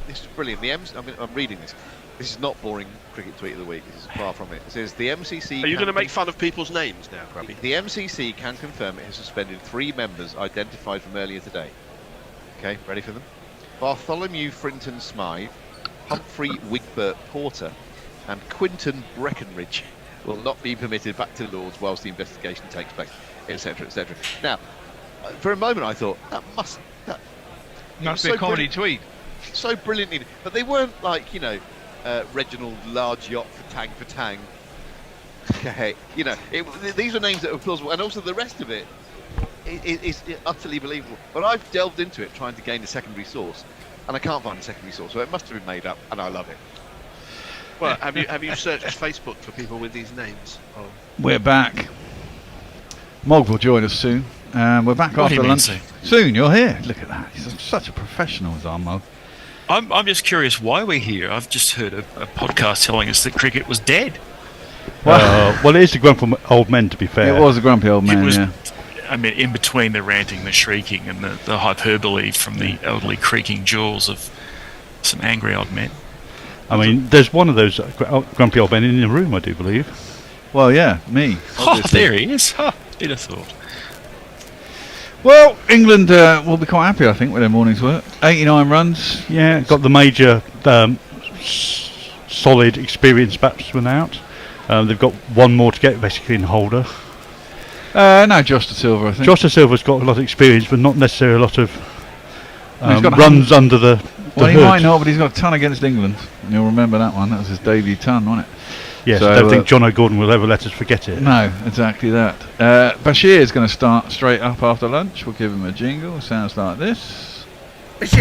is brilliant. I'm reading this. This is not boring cricket tweet of the week. This is far from it. It says the MCC. Are you going to make fun of people's names now, Grubby? The MCC can confirm it has suspended 3 members identified from earlier today. Okay, ready for them? Bartholomew Frinton Smythe, Humphrey Wigbert Porter, and Quinton Breckenridge will not be permitted back to Lords whilst the investigation takes place, etc., etc. Now, for a moment I thought that must be a comedy tweet. So brilliantly, but they weren't like Reginald Large Yacht for Tang. These are names that are plausible, and also the rest of it is utterly believable. But I've delved into it trying to gain a secondary source, and I can't find a secondary source, so it must have been made up, and I love it. Well, have you searched Facebook for people with these names? Oh. We're back. Mog will join us soon. We're back What do after you mean lunch. soon? Soon, you're here. Look at that. He's such a professional, as our Mog. I'm just curious why we're here. I've just heard a podcast telling us that cricket was dead. Well, it is the grumpy old men, to be fair. It was a grumpy old man, yeah. I mean, in between the ranting, the shrieking, and the hyperbole from the elderly creaking jaws of some angry old men. I mean, there's one of those grumpy old men in the room, I do believe. Well, yeah, me. Oh, there he is. Who'd have thought? Well, England will be quite happy, I think, with their morning's work. 89 runs. Yeah, got the major solid, experienced batsmen out. They've got one more to get, basically, in Holder. No, Josh De Silva, I think. Josh De Silva's got a lot of experience, but not necessarily a lot of runs under the Well, he hood. might not, but he's got a ton against England. You'll remember that one. That was his debut ton, wasn't it? Yes, So, I don't think John O'Gordon will ever let us forget it. No, exactly that. Bashir is going to start straight up after lunch. We'll give him a jingle. Sounds like this. Likes to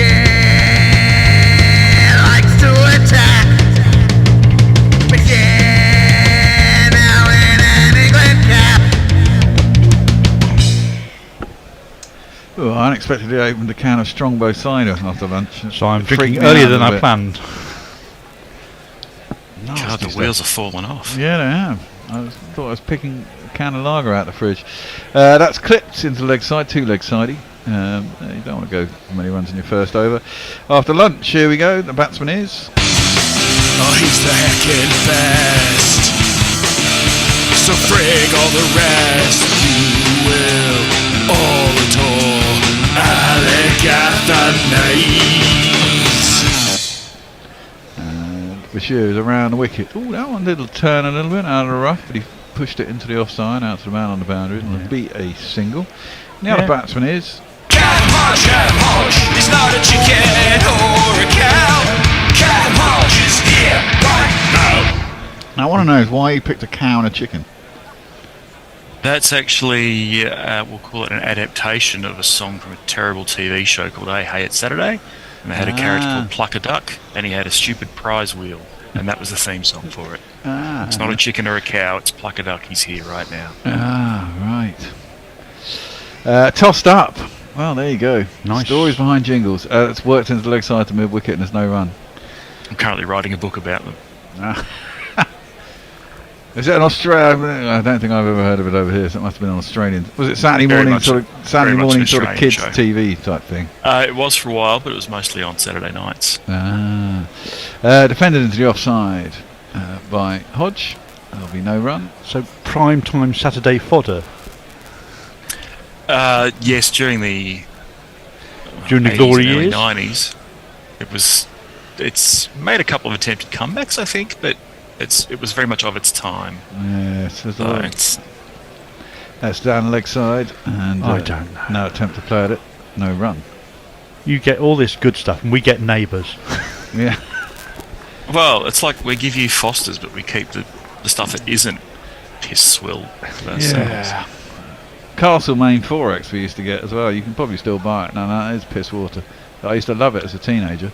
attack. Now in an England cap. Oh, I unexpectedly opened a can of Strongbow cider after lunch. So I'm Freaked drinking me earlier out than a I bit. planned. God, the wheels are falling off. Yeah, they have. Thought I was picking a can of lager out of the fridge. That's clipped into the leg side, 2-leg sidey. You don't want to go many runs in your first over. After lunch, here we go. The batsman is. Oh, he's the heckin' best. So frig all the rest. You will all adore Alec Athanaze. Bashir is around the wicket. Oh, that one did turn a little bit out of the rough, but he pushed it into the offside, out to the man on the boundary, and will beat a single. The other batsman is. Cam Hodge, he's not a chicken or a cow. Cam Hodge is here right now. Now, I want to know is why he picked a cow and a chicken. That's actually, we'll call it an adaptation of a song from a terrible TV show called Hey It's Saturday. And they had a character called Pluck a Duck, and he had a stupid prize wheel, and that was the theme song for it. It's not a chicken or a cow, it's Pluck a Duck, he's here right now. Right. Tossed up. Well, there you go. Nice. Stories behind jingles. It's worked into the leg side to mid wicket, and there's no run. I'm currently writing a book about them. Is it an Australian? I don't think I've ever heard of it over here, so it must have been an Australian. Was it Saturday Very morning much- sort of very much an kids Australian show. TV type thing? It was for a while, but it was mostly on Saturday nights. Defended into the offside by Hodge. There'll be no run. So prime time Saturday fodder. Yes, during the glory and early years. 90s, it's made a couple of attempted comebacks, I think, but it was very much of its time. Yes, it's that's down leg side, and I don't know. No attempt to play at it, no run. You get all this good stuff, and we get neighbours. Yeah. Well, it's like we give you Fosters, but we keep the stuff that isn't piss swill. Yeah. Castlemaine 4X we used to get as well. You can probably still buy it. No, it's piss water. I used to love it as a teenager.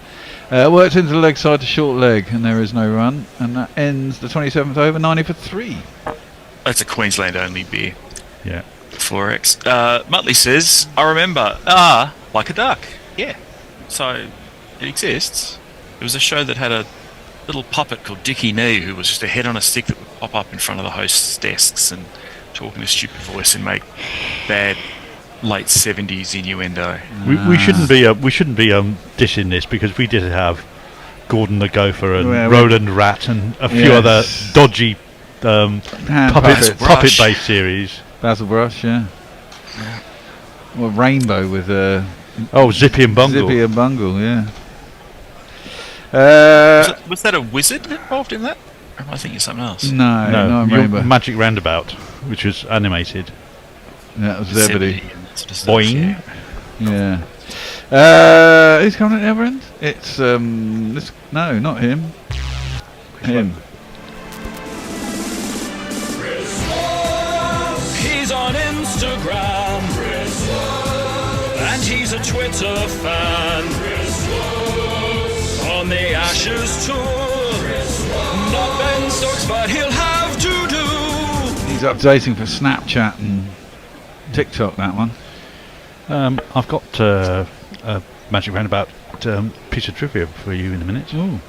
Worked into the leg side to short leg, and there is no run, and that ends the 27th over, 90 for 3. That's a Queensland only beer. Yeah. 4X. Muttley says, I remember, like a duck. Yeah. So it exists. It was a show that had a little puppet called Dickie Nee, who was just a head on a stick that would pop up in front of the host's desks and talk in a stupid voice and make bad late 70s innuendo. We shouldn't be dissing this, because we did have Gordon the Gopher and Roland Rat and a few other dodgy puppet-based series. Basil Brush, yeah. Well, Rainbow with Zippy and Bungle. Zippy and Bungle, yeah. Was that a wizard involved in that? Or am I thinking of something else? No, Rainbow. Magic Roundabout, which was animated. Yeah, that was Zebedee. Boing. Yeah. Who's coming at the other end? It's no, not him. Him. He's on Instagram, and he's a Twitter fan. On the Ashes tour, not Ben Stokes, but he'll have to do. He's updating for Snapchat and TikTok, that one. I've got a Magic Roundabout piece of trivia for you in a minute. Ooh.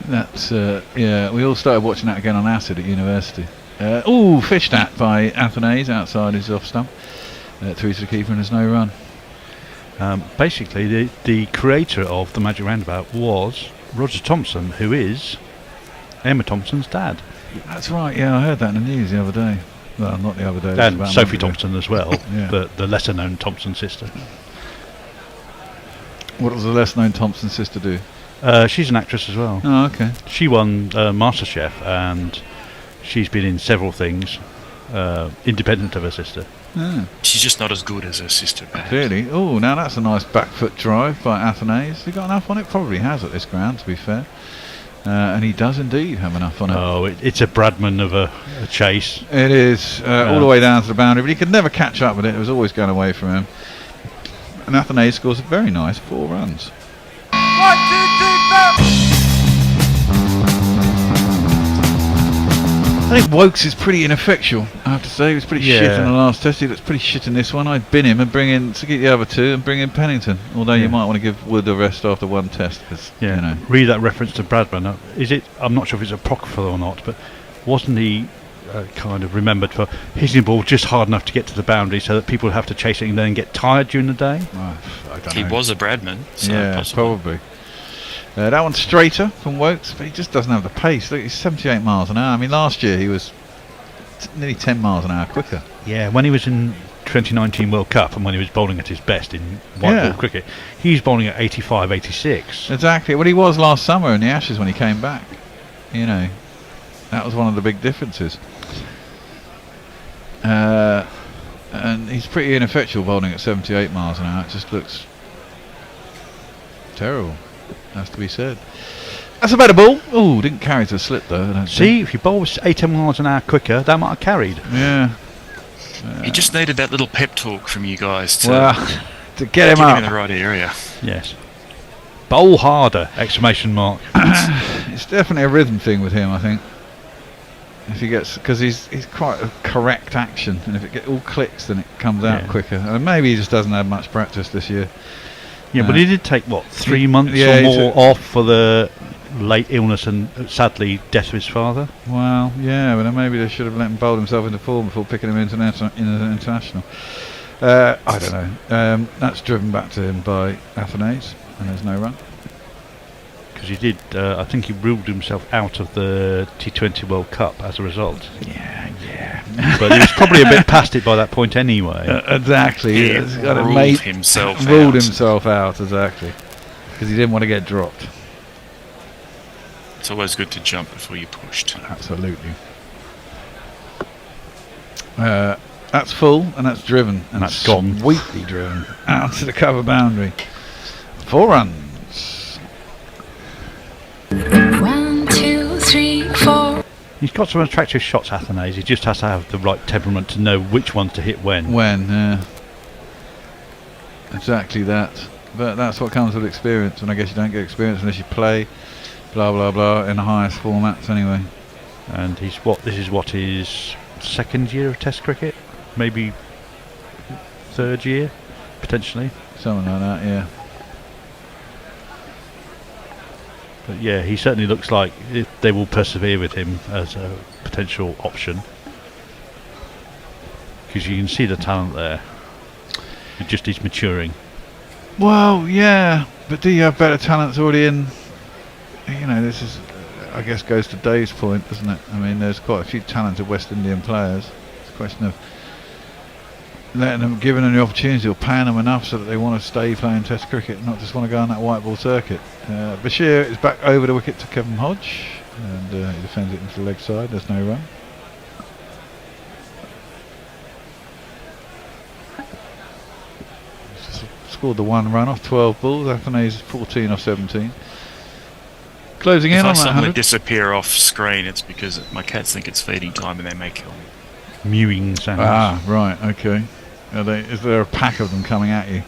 That's yeah. We all started watching that again on acid at university. Fished at by Athanase outside his off stump. Through to the keeper, and there's no run. Basically, the creator of the Magic Roundabout was Roger Thompson, who is Emma Thompson's dad. That's right. Yeah, I heard that in the news the other day. Well, not the other day. And Sophie Thompson as well, Yeah. but the lesser-known Thompson sister. What does the less-known Thompson sister do? She's an actress as well. Oh, okay. She won MasterChef, and she's been in several things, independent of her sister. Yeah. She's just not as good as her sister, perhaps. Clearly. Oh, now that's a nice back foot drive by Athanase. He got enough on it? Probably has at this ground, to be fair. And he does indeed have enough on it. Oh, it's a Bradman of a chase. It is, all the way down to the boundary, but he could never catch up with it. It was always going away from him. And Athanase scores a very nice 4 runs. 1, 2, 3, 4. I think Wokes is pretty ineffectual, I have to say. He was pretty shit in the last test. He looks pretty shit in this one. I'd bin him and bring in to get the other 2 and bring in Pennington. Although you might want to give Wood a rest after one test, because you know. Read that reference to Bradman. Is it? I'm not sure if it's apocryphal or not, but wasn't he kind of remembered for hitting the ball just hard enough to get to the boundary so that people would have to chase it and then get tired during the day? I don't He know. was a Bradman, so yeah, possibly. probably. That one's straighter from Wokes, but he just doesn't have the pace. Look, he's 78 miles an hour. I mean, last year he was nearly 10 miles an hour quicker. Yeah, when he was in 2019 World Cup and when he was bowling at his best in white ball cricket, he was bowling at 85, 86. Exactly. Well, he was last summer in the Ashes when he came back. You know, that was one of the big differences. And he's pretty ineffectual bowling at 78 miles an hour. It just looks terrible, has to be said. That's a better ball. Oh, didn't carry to the slip though. I don't See, if you bowl 80 miles an hour quicker, that might have carried. Yeah. He just needed that little pep talk from you guys to, to get him up in the right area. Yes. Bowl harder! Exclamation mark. It's definitely a rhythm thing with him, I think. If he gets, because he's quite a correct action, and if it all clicks, then it comes out quicker. And maybe he just doesn't have much practice this year. Yeah, but he did take 3 months or more off for the late illness and sadly death of his father. Well, yeah, but then maybe they should have let him bowl himself into form before picking him into international. I don't know. That's driven back to him by Athanase, and there's no run. because he did. I think he ruled himself out of the T20 World Cup as a result. Yeah. But he was probably a bit past it by that point anyway. Exactly. He He's got ruled himself ruled out. himself out, exactly, because he didn't want to get dropped. It's always good to jump before you're pushed. Absolutely. That's full and that's driven and that's gone. Sweetly driven out to the cover boundary. 4 runs. 1, 2, 3, 4. He's got some attractive shots, Athanase. He just has to have the right temperament to know which ones to hit when. Exactly that. But that's what comes with experience, and I guess you don't get experience unless you play, blah blah blah, in the highest formats anyway. And this is his second year of Test cricket, maybe third year, potentially. Something like that, yeah. But yeah, he certainly looks like they will persevere with him as a potential option, because you can see the talent there. It just is maturing. Well, yeah, but do you have better talents already in? You know, this is, I guess, goes to Dave's point, doesn't it? I mean, there's quite a few talented West Indian players. It's a question of letting them, giving them the opportunity, or paying them enough so that they want to stay playing Test cricket, not just want to go on that white ball circuit. Bashir is back over the wicket to Kevin Hodge, and he defends it into the leg side. There's no run. Scored the 1 run off 12 balls. Athanase 14 off 17. Closing in If I on that suddenly 100. disappear off screen, it's because my cats think it's feeding time and they may kill me. Mewing sounds. Ah, right, okay. Is there a pack of them coming at you?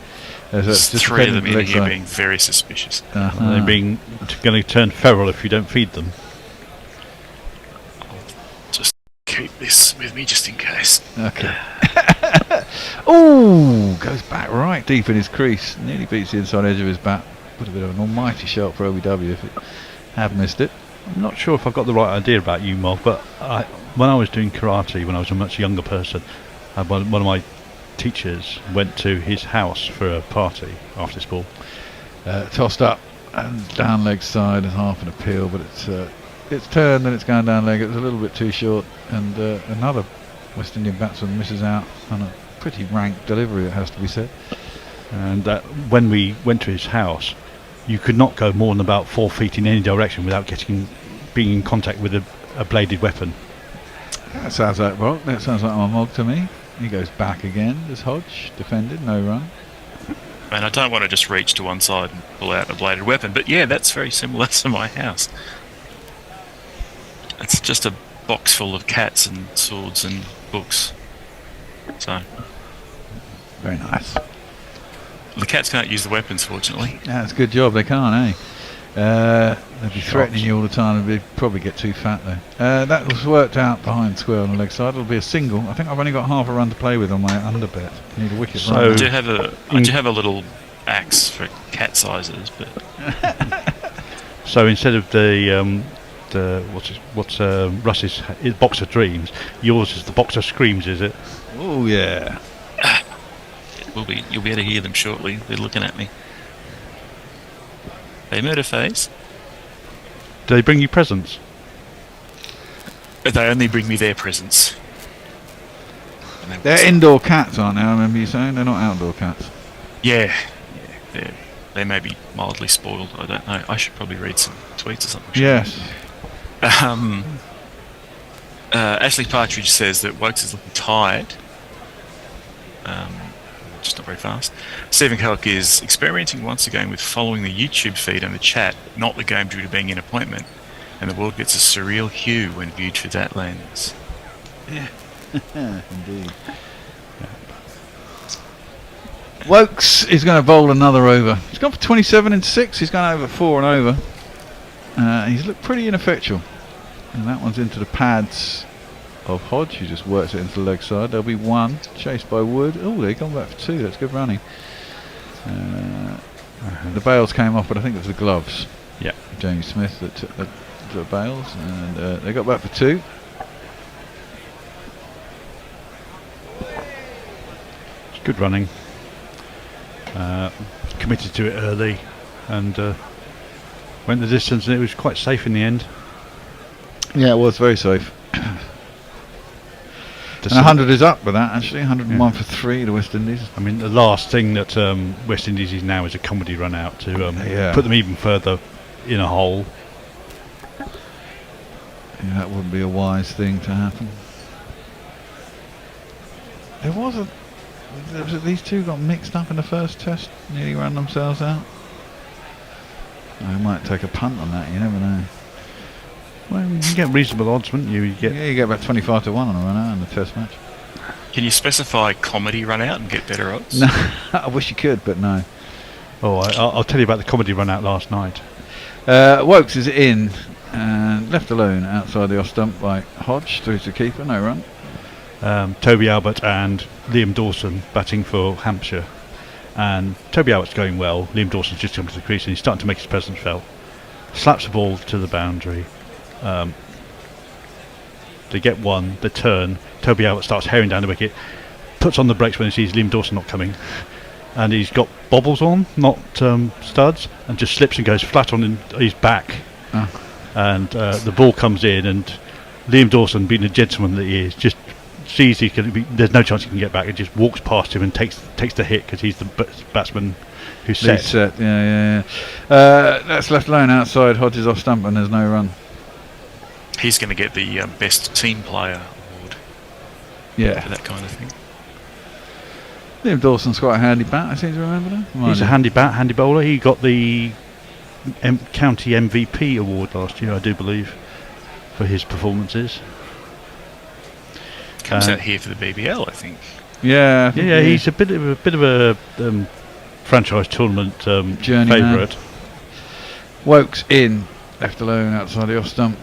There's just 3 of them depending in the here leg being very suspicious. They're going to turn feral if you don't feed them. Just keep this with me just in case. Okay. Oh, goes back right deep in his crease. Nearly beats the inside edge of his bat. Would have been an almighty shot for OBW if it had missed it. I'm not sure if I've got the right idea about you, Mog, but when I was doing karate, when I was a much younger person, one of my teachers went to his house for a party after school. Tossed up and down leg side and half an appeal, but it's turned and it's going down leg. It was a little bit too short, and another West Indian batsman misses out on a pretty rank delivery, it has to be said. And when we went to his house, you could not go more than about 4 feet in any direction without being in contact with a bladed weapon. That sounds like Brock. That sounds like my Mog to me. He goes back again. There's Hodge defended, no run. And I don't want to just reach to one side and pull out a bladed weapon, but yeah, that's very similar to my house. It's just a box full of cats and swords and books. So very nice. The cats can't use the weapons, fortunately. Yeah, it's a good job they can't, they'd be threatening you all the time, and they'd probably get too fat though. That was worked out behind square on the leg side. It'll be a single. I think I've only got half a run to play with on my underbet. I need a wicket. So run. I do have a little axe for cat sizes, but so instead of what's Russ's box of dreams, yours is the box of screams, is it? Oh yeah. You'll be able to hear them shortly. They're looking at me. They murder face. Do they bring you presents? They only bring me their presents. They're indoor cats, aren't they? I remember you saying they're not outdoor cats. Yeah. They may be mildly spoiled. I don't know. I should probably read some tweets or something. Yes. Ashley Partridge says that Wokes is looking tired. Just not very fast. Stephen Kellock is experimenting once again with following the YouTube feed and the chat, not the game due to being in appointment, and the world gets a surreal hue when viewed through that lens. Yeah, indeed. Wokes is going to bowl another over. He's gone for 27 and 6. He's gone over 4 and over. He's looked pretty ineffectual, and that one's into the pads of Hodge, who just works it into the leg side. There'll be 1 chased by Wood. Oh, they've gone back for 2. That's good running. The bails came off, but I think it was the gloves. Yeah, Jamie Smith that took the bails, and they got back for 2. It's good running. Committed to it early, and Went the distance and it was quite safe in the end. Yeah, it was very safe. And 100 is up with that, actually. 101 for 3 to West Indies. I mean, the last thing that West Indies is now is a comedy run out to put them even further in a hole. Yeah, that wouldn't be a wise thing to happen. These two got mixed up in the first test, nearly ran themselves out. I might take a punt on that, you never know. Well, you can get reasonable odds, wouldn't you? You get about 25 to 1 on a run out in the test match. Can you specify comedy run out and get better odds? No, I wish you could, but no. Oh, I'll tell you about the comedy run out last night. Wokes is in and left alone outside the off stump by Hodge through to keeper, no run. Toby Albert and Liam Dawson batting for Hampshire, and Toby Albert's going well. Liam Dawson's just come to the crease and he's starting to make his presence felt. Slaps the ball to the boundary. They get one, the turn. Toby Albert starts herring down the wicket, puts on the brakes when he sees Liam Dawson not coming, and he's got bobbles on, not studs, and just slips and goes flat on his back. And the ball comes in, and Liam Dawson, being the gentleman that he is, just sees there's no chance he can get back, and just walks past him and takes the hit because he's the batsman who's set. He's set, yeah. That's left alone outside Hodges off stump, and there's no run. He's going to get the best team player award. Yeah, for that kind of thing. Liam Dawson's quite a handy bat, I seem to remember that. He's a handy bat, handy bowler. He got the county MVP award last year, I do believe, for his performances. Comes out here for the BBL, I think. Yeah, he's a bit of a franchise tournament favourite. Wokes in, left alone outside the off stump.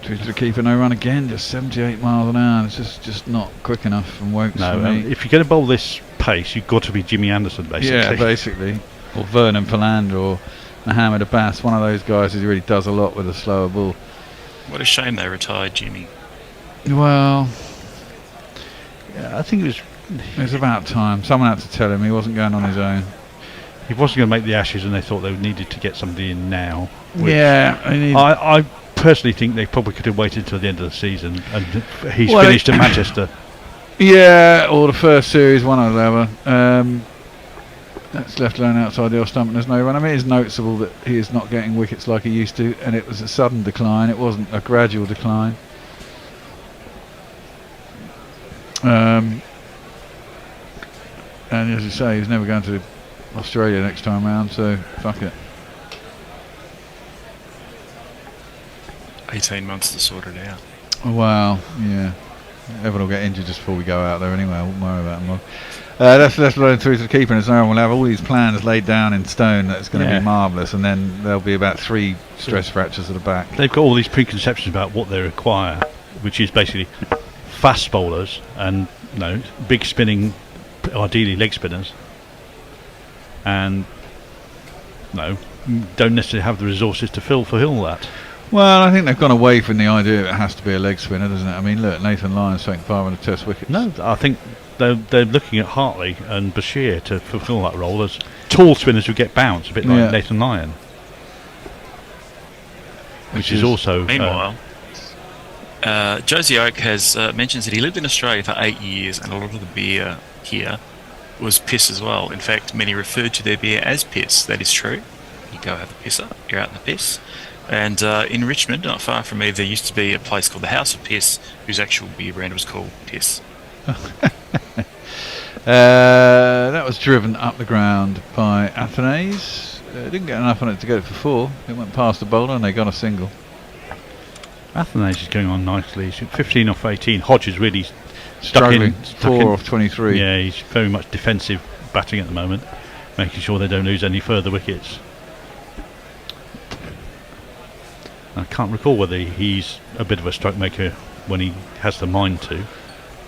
To the keeper, no run again, just 78 miles an hour. It's just not quick enough from Wokes. No, if you're going to bowl this pace, you've got to be Jimmy Anderson, basically. Yeah, basically. Or Vernon Philander or Mohammed Abbas, one of those guys who really does a lot with a slower ball. What a shame they retired Jimmy. Well, yeah, I think it was about time. Someone had to tell him he wasn't going on his own. He wasn't going to make the Ashes, and they thought they needed to get somebody in now. Yeah, I personally think they probably could have waited till the end of the season, and he's finished at Manchester. Yeah, or the first series, one or the other. That's left alone outside the off stump and there's no run. I mean, it's noticeable that he is not getting wickets like he used to, and it was a sudden decline. It wasn't a gradual decline. And as you say, he's never going to Australia next time round, so fuck it. 18 months to sort it out. Well, yeah. Everyone will get injured just before we go out there anyway. I won't worry about them. That's left alone through to the keeper, and no one will have all these plans laid down in stone. That's going to be marvellous, and then there'll be about 3 stress fractures at the back. They've got all these preconceptions about what they require, which is basically fast bowlers and big spinning, ideally leg spinners, and don't necessarily have the resources to fulfil that. Well, I think they've gone away from the idea that it has to be a leg spinner, doesn't it? I mean, look, Nathan Lyon's taking 500 test wickets. No, I think they're looking at Hartley and Bashir to fulfil that role as tall spinners who get bounced, a bit like Nathan Lyon. Which is also... Meanwhile, Josie Oak has mentions that he lived in Australia for 8 years, and a lot of the beer here was piss as well. In fact, many referred to their beer as piss. That is true. You go have a pisser, you're out in the piss. And in Richmond, not far from me, there used to be a place called the House of Piss, whose actual beer brand was called Piss. That was driven up the ground by Athanase. Didn't get enough on it to go for 4. It went past the bowler and they got a single. Athanase is going on nicely. He's 15 off 18. Hodge is really struggling. 4 off 23. Yeah, he's very much defensive batting at the moment, making sure they don't lose any further wickets. I can't recall whether he's a bit of a stroke maker when he has the mind to.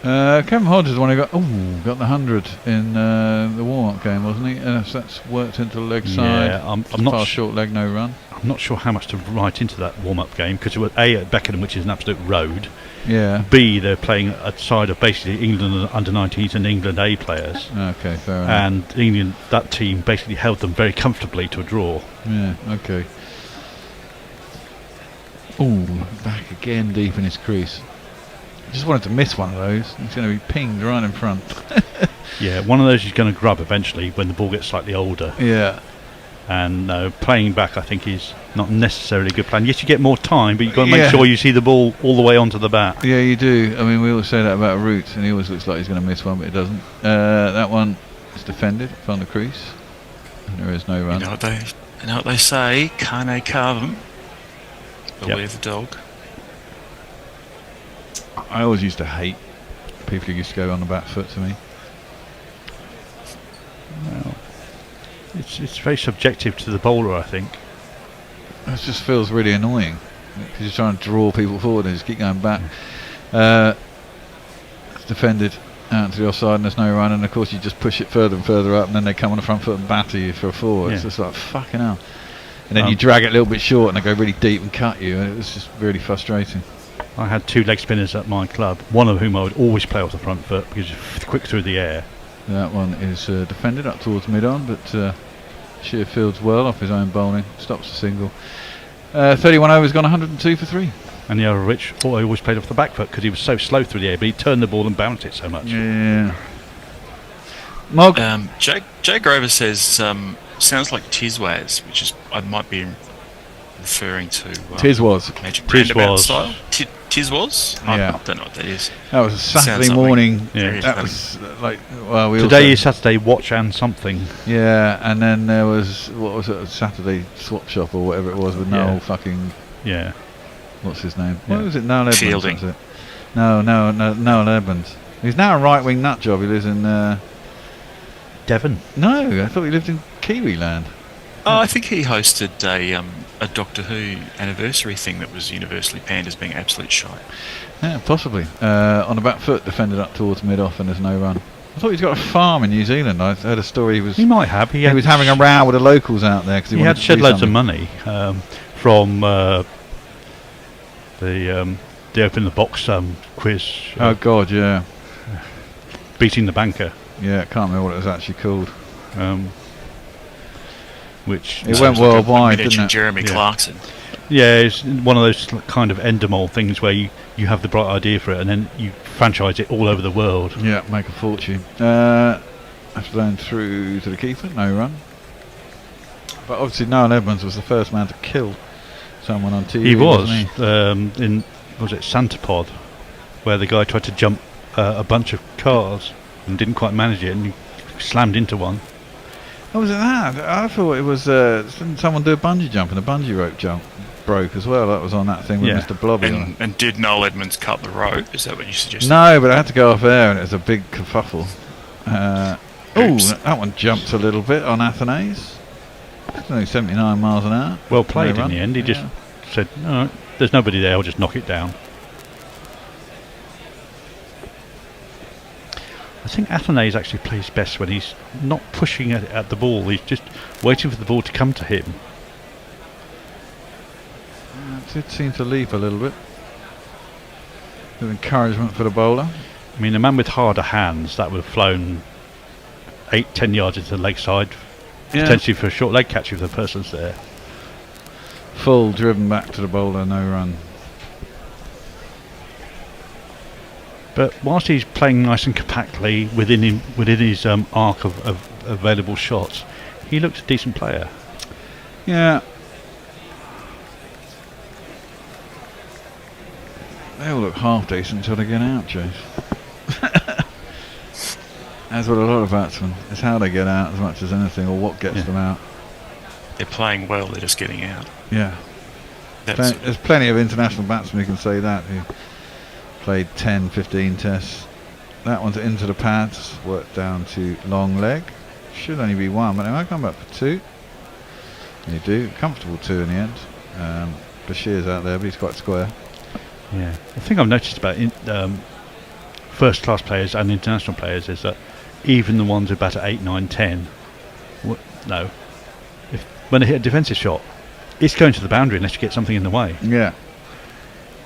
Kevin Hodges is the one who got the 100 in the warm-up game, wasn't he? That's worked into the leg side. Yeah, I'm not short leg, no run. I'm not sure how much to write into that warm-up game because it was A at Beckenham, which is an absolute road. Yeah. B, they're playing a side of basically England under-19s and England A players. Okay, fair enough. And England, that team basically held them very comfortably to a draw. Yeah. Okay. Ooh, back again deep in his crease. Just wanted to miss one of those. He's going to be pinged right in front. Yeah, one of those he's going to grub eventually when the ball gets slightly older. Yeah. And playing back, I think, is not necessarily a good plan. Yes, you get more time, but you've got to make sure you see the ball all the way onto the bat. Yeah, you do. I mean, we always say that about Roots, and he always looks like he's going to miss one, but he doesn't. That one is defended from the crease. And there is no run. You know what they say? Carne carvum. Believe the dog. I always used to hate people who used to go on the back foot to me. Well, it's very subjective to the bowler, I think. It just feels really annoying because you're trying to draw people forward and just keep going back. It's defended out to the offside and there's no run, and of course you just push it further and further up, and then they come on the front foot and batter you for a four. It's just like fucking hell. And then you drag it a little bit short and they go really deep and cut you, and it was just really frustrating. I had 2 leg spinners at my club, one of whom I would always play off the front foot because it's quick through the air. That one is defended up towards mid-on, but Shearfield's well off his own bowling, stops the single. 31 overs, gone 102 for 3. And the other Rich always played off the back foot because he was so slow through the air, but he turned the ball and bounced it so much. Yeah. Mog. Jay Grover says, sounds like Tizwaz, which is, I might be referring to Tizwaz. Magic Roundabout style. Tizwaz? Yeah. I don't know what that is. That was a Saturday morning. Yeah. That was like, well, today is Saturday watch and something. Yeah, and then there was, what was it, a Saturday swap shop or whatever it was with Noel fucking. Yeah. What's his name? What was it? Noel Edmonds. Fielding. Was it? No, Noel Edmonds. He's now a right wing nut job. He lives in Devon. No, I thought he lived in Kiwi land. Oh, I think he hosted a Doctor Who anniversary thing that was universally panned as being absolute shite. Yeah, possibly. On the back foot, defended up towards mid-off, and there's no run. I thought he's got a farm in New Zealand. I heard a story he might have. He was having a row with the locals out there because he had shed loads of money from the Open the Box quiz. Oh God, yeah. Beating the banker. Yeah, I can't remember what it was actually called. Which it went worldwide, didn't it? Jeremy Clarkson. Yeah, it's one of those kind of endemol things where you have the bright idea for it and then you franchise it all over the world. Yeah, make a fortune. After going through to the keeper, no run. But obviously Noel Edmonds was the first man to kill someone on TV. He was, wasn't he? in, was it Santapod, where the guy tried to jump a bunch of cars and didn't quite manage it and he slammed into one. Oh, was it that? I thought it was didn't someone do a bungee jump and the bungee rope jump broke as well. That was on that thing with Mr. Blobby on it. And did Noel Edmonds cut the rope? Is that what you suggested? No, but I had to go off air and it was a big kerfuffle. That one jumped a little bit on Athanase. It's only 79 miles an hour. Well played in the end. He just said, no, there's nobody there, I'll just knock it down. I think Athanase actually plays best when he's not pushing at the ball, he's just waiting for the ball to come to him. It did seem to leap a little bit. Bit of encouragement for the bowler. I mean, a man with harder hands, that would have flown 8-10 yards into the leg side, potentially for a short leg catch if the person's there. Full driven back to the bowler, no run. But whilst he's playing nice and compactly within his arc of available shots, he looks a decent player. Yeah. They all look half decent until they get out, Chase. That's what a lot of batsmen. It's how they get out as much as anything, or what gets them out. They're playing well, they're just getting out. Yeah. There's plenty of international batsmen who can say that, who played 10, 15 tests. That one's into the pads, worked down to long leg. Should only be one, but they might come back for 2. You do. Comfortable 2 in the end. Bashir's out there, but he's quite square. Yeah. The thing I've noticed about first class players and international players is that even the ones who bat at 8, 9, 10, when they hit a defensive shot, it's going to the boundary unless you get something in the way. Yeah.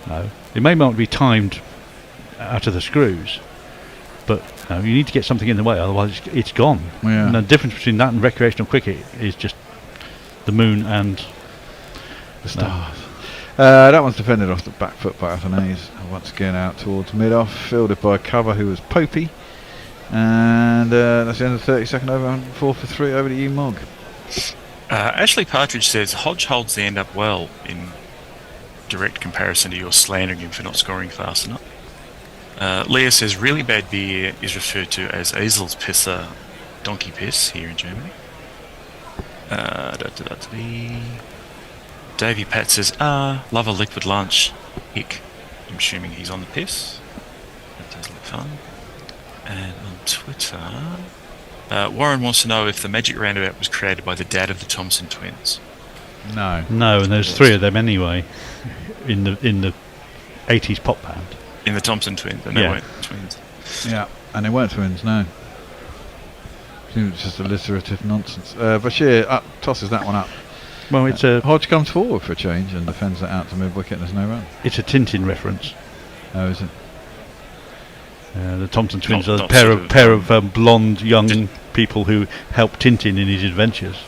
No. It may not be timed out of the screws, but you need to get something in the way, otherwise it's gone. Yeah. And the difference between that and recreational cricket is just the moon and the stars. That one's defended off the back foot by Athanase. Once again out towards mid-off, fielded by cover who was Popey. And that's the end of the 32nd over, 4 for 3 over to you, Mog. Ashley Partridge says Hodge holds the end up well in direct comparison to your slandering him for not scoring fast enough. Leah says really bad beer is referred to as Esel's pisser, donkey piss here in Germany. Davey Pat says, love a liquid lunch. Hick. I'm assuming he's on the piss. That does look fun. And on Twitter, Warren wants to know if the Magic Roundabout was created by the dad of the Thompson twins. No. No, and there's 3 of them anyway in the 80s pop band. In the Thompson twins, and they weren't twins. Yeah, and they weren't twins, no. It was just alliterative nonsense. Bashir tosses that one up. Well, it's Hodge comes forward for a change and defends that out to mid-wicket and there's no run. It's a Tintin reference. Oh, is it? The Thompson twins are a pair of blonde young people who helped Tintin in his adventures.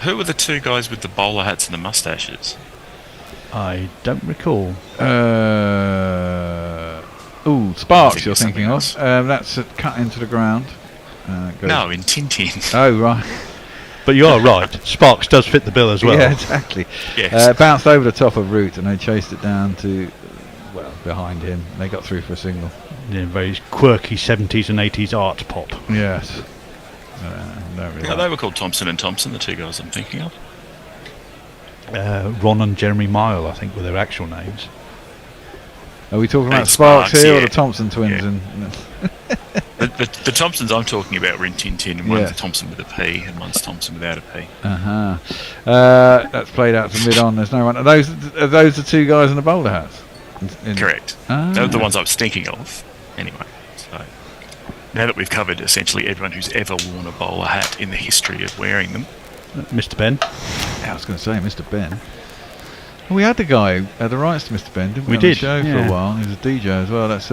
Who were the 2 guys with the bowler hats and the moustaches? I don't recall. Sparks you're thinking of. That's a cut into the ground. No, in Tintin. Oh, right. But you are right. Sparks does fit the bill as well. Yeah, exactly. Yes. Bounced over the top of Root and they chased it down to, behind him. They got through for a single. Yeah, very quirky 70s and 80s art pop. Yes. They were called Thompson and Thompson, the 2 guys I'm thinking of. Ron and Jeremy Mile, I think, were their actual names. Are we talking about Sparks here or yeah. the Thompson twins? The Thompsons I'm talking about were in Tintin, and one's Thompson with a P and one's Thompson without a P. That's played out to mid-on. There's no one. Are those the 2 guys in the bowler hats? Correct. They're the ones I was thinking of. Anyway, so now that we've covered essentially everyone who's ever worn a bowler hat in the history of wearing them. Mr. Ben. I was going to say Mr. Ben. Well, we had the guy who had the rights to Mr. Ben, didn't we? We on did. The show for a while. He was a DJ as well. That's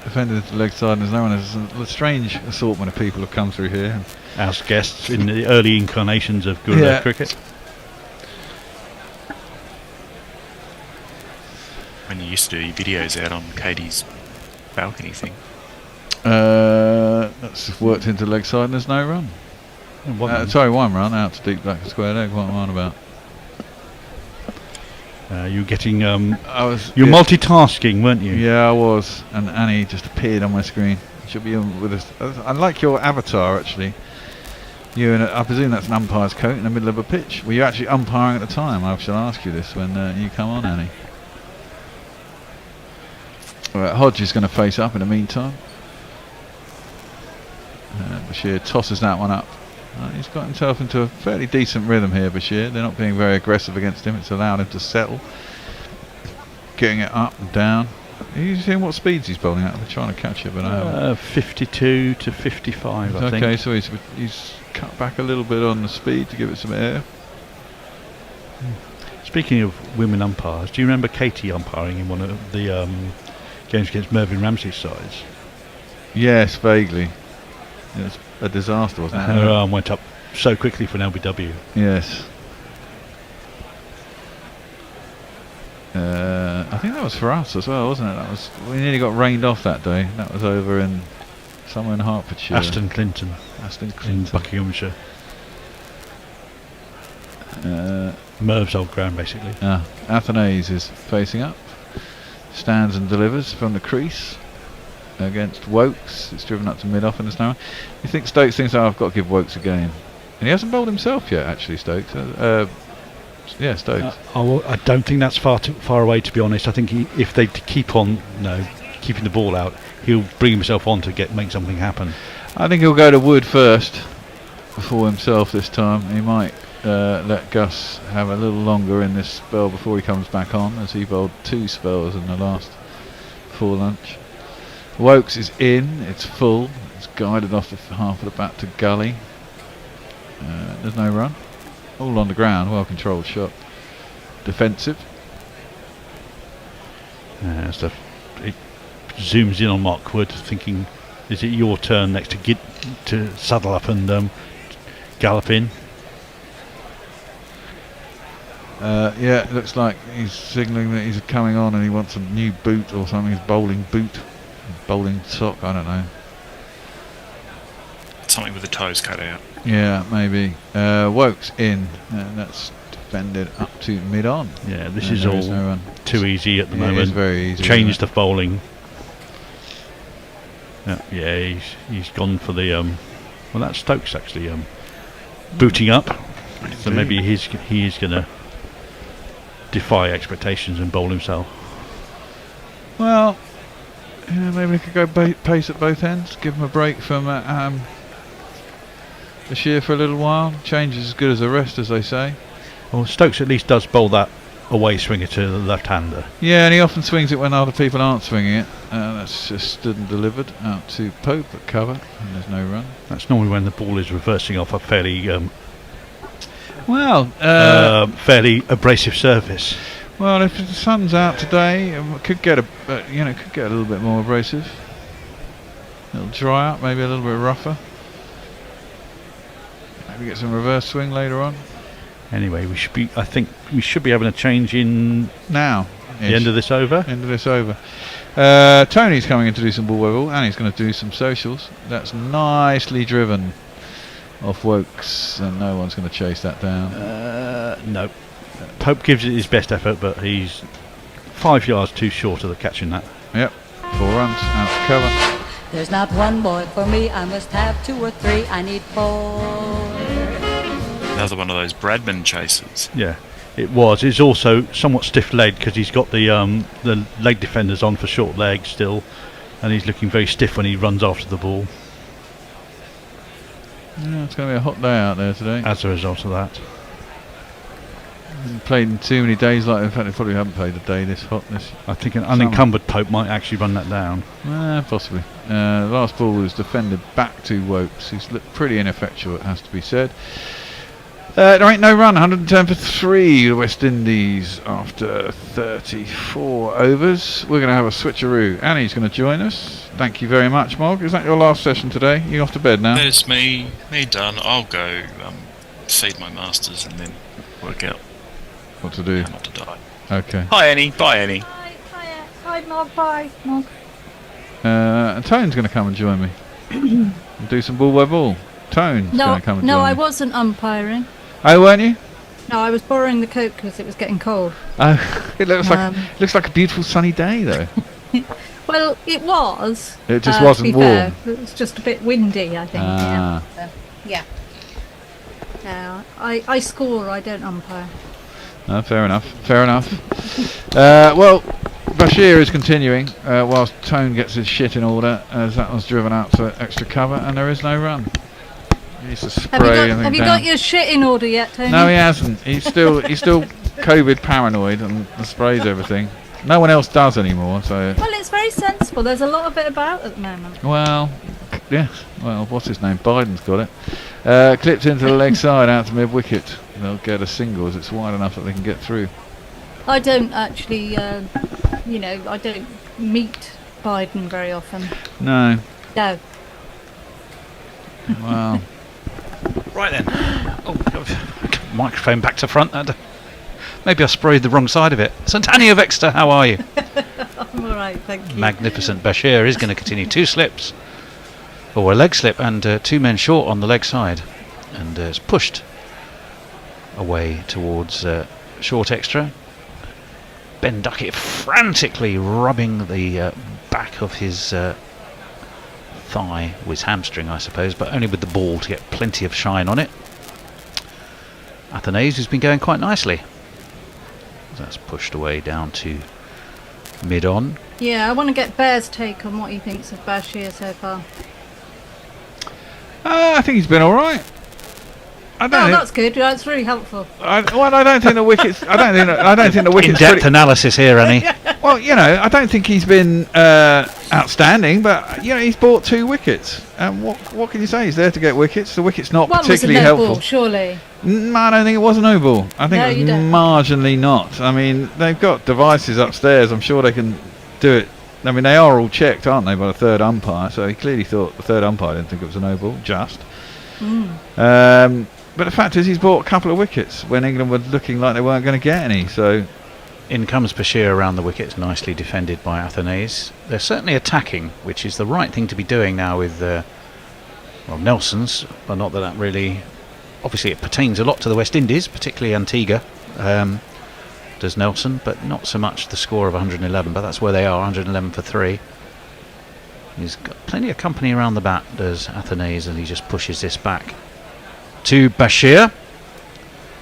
defended to the leg side, and there's no one. There's a strange assortment of people have come through here. As guests in the early incarnations of Gorilla cricket. When you used to do your videos out on Katie's balcony thing. That's worked into leg side, and there's no run. One run out to deep back and square leg. What am I on about? You were getting. You're multitasking, weren't you? Yeah, I was. And Annie just appeared on my screen. She'll be on with us. I like your avatar, actually. You and I presume that's an umpire's coat in the middle of a pitch. Were you actually umpiring at the time? I shall ask you this when you come on, Annie. Right, Hodge is going to face up in the meantime. Bashir tosses that one up. He's got himself into a fairly decent rhythm here, Bashir. They're not being very aggressive against him. It's allowed him to settle. Getting it up and down. Are you seeing what speeds he's bowling at? They're trying to catch it, but 52 to 55, I think. Okay, so he's cut back a little bit on the speed to give it some air. Speaking of women umpires, do you remember Katie umpiring in one of the games against Mervyn Ramsey's sides? Yes, vaguely. It was a disaster, wasn't it? Her arm went up so quickly for an LBW. Yes. I think that was for us as well, wasn't it? We nearly got rained off that day. That was over in somewhere in Hertfordshire. Aston Clinton. In Buckinghamshire. Merv's old ground, basically. Athanase is facing up. Stands and delivers from the crease against Wokes. It's driven up to mid-off in the snow. You think Stokes thinks, I've got to give Wokes a game. And he hasn't bowled himself yet, actually, Stokes. Stokes. I don't think that's far away, to be honest. I think if they keep on keeping the ball out, he'll bring himself on to make something happen. I think he'll go to Wood first before himself this time. He might let Gus have a little longer in this spell before he comes back on, as he bowled 2 spells in the last full lunch. Wokes is in, it's full, it's guided off the half of the bat to gully. There's no run. All on the ground, well controlled shot. Defensive. It zooms in on Mark Wood, thinking, is it your turn next to saddle up and gallop in? Yeah, it looks like he's signalling that he's coming on and he wants a new boot or something. His bowling boot, bowling sock. I don't know. Something with the toes cut out. Yeah, maybe. Wokes in. That's defended up to mid-on. Yeah, this is all no run. too easy at the moment. It is very easy. Change the bowling. Yeah, he's gone for the well, that's Stokes actually booting up. So maybe he is going to defy expectations and bowl himself. Well, yeah, maybe we could go pace at both ends. Give him a break from the shear for a little while. Change is as good as the rest, as they say. Well, Stokes at least does bowl that away swinger to the left-hander. Yeah, and he often swings it when other people aren't swinging it. That's just stood and delivered out to Pope at cover, and there's no run. That's normally when the ball is reversing off a fairly fairly abrasive surface. Well, if the sun's out today, it could get a little bit more abrasive. It'll dry out, maybe a little bit rougher. Maybe get some reverse swing later on. Anyway, I think we should be having a change in now. The end of this over. End of this over. Tony's coming in to do some ball wobble, and he's going to do some socials. That's nicely driven off Wokes, and no one's going to chase that down. No. Pope gives it his best effort, but he's 5 yards too short of catching that. Yep. 4 runs out to cover. There's not one boy for me. I must have 2 or 3. I need 4. Another one of those Bradman chases. Yeah, it was. It's also somewhat stiff-legged because he's got the leg defenders on for short legs still, and he's looking very stiff when he runs after the ball. Yeah, it's going to be a hot day out there today. As a result of that. Played in too many days like. In fact, they probably haven't played a day this hot. I think an unencumbered Pope might actually run that down. Possibly. The last ball was defended back to Wokes, who's looked pretty ineffectual, it has to be said. There ain't no run. 110 for 3, the West Indies after 34 overs. We're going to have a switcheroo. Annie's going to join us. Thank you very much, Mog. Is that your last session today? You off to bed now? That is me done. I'll go feed my masters and then work out what to do. How not to die. Okay. Hi, Annie. Bye, Annie. Hi, Mog. Bye, Mog. And Tone's going to come and join me and do some ball by ball. Tone's going to come and join me. I wasn't umpiring. Oh, weren't you? No, I was borrowing the coat because it was getting cold. Oh, it looks like a beautiful sunny day though. Well, it was. It just wasn't warm. It was just a bit windy, I think. Ah. Yeah. I score. I don't umpire. Fair enough. Fair enough. Well, Bashir is continuing whilst Tone gets his shit in order as that one's driven out to extra cover, and there is no run. He needs to spray have you got your shit in order yet, Tony? No, he hasn't. He's still COVID paranoid and sprays everything. No one else does anymore, so. Well, it's very sensible. There's a lot of it about at the moment. Well, yeah. Well, what's his name? Biden's got it. Clipped into the leg side out to mid wicket. They'll get a single as it's wide enough that they can get through. I don't actually, I don't meet Biden very often. No. No. Wow. Right then. Oh, microphone back to front. Maybe I sprayed the wrong side of it. St Annie of Exeter, how are you? I'm alright, thank you. Magnificent. Bashir is going to continue 2 slips. Or a leg slip and 2 men short on the leg side. And it's pushed away towards short extra. Ben Duckett frantically rubbing the back of his thigh, with his hamstring I suppose, but only with the ball to get plenty of shine on it. Athanase has been going quite nicely. That's pushed away down to mid-on. Yeah, I want to get Bear's take on what he thinks of Bashir so far. I think he's been all right. That's good. That's really helpful. I don't think the wickets. I don't think the wickets. In-depth analysis here, Annie. Well, I don't think he's been outstanding, but he's bought 2 wickets. And what can you say? He's there to get wickets. The wicket's not particularly helpful. Ball, surely. No, I don't think it was a no ball. I think it was marginally not. I mean, they've got devices upstairs. I'm sure they can do it. I mean, they are all checked, aren't they, by the third umpire? So he clearly thought the third umpire didn't think it was a no ball. But the fact is, he's bought a couple of wickets when England were looking like they weren't going to get any. So in comes Bashir around the wickets, nicely defended by Athanase. They're certainly attacking, which is the right thing to be doing now with Nelson's. But not that really. Obviously, it pertains a lot to the West Indies, particularly Antigua. Does Nelson, but not so much the score of 111. But that's where they are, 111 for 3. He's got plenty of company around the bat, does Athanase, and he just pushes this back to Bashir.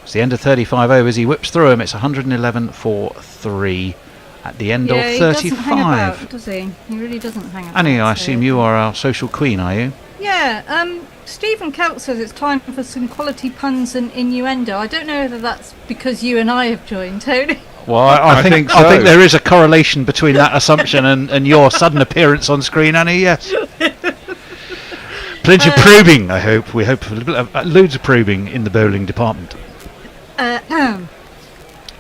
It's the end of 35 overs. He whips through him. It's 111 for 3 at the end of 35. He doesn't hang about, does he? He really doesn't hang about. Annie, I assume you are our social queen, are you? Yeah. Stephen Celt says it's time for some quality puns and innuendo. I don't know whether that's because you and I have joined, Tony. Well, I think there is a correlation between that assumption and your sudden appearance on screen, Annie. Yes. Plenty of probing, I hope. We hope loads of probing in the bowling department.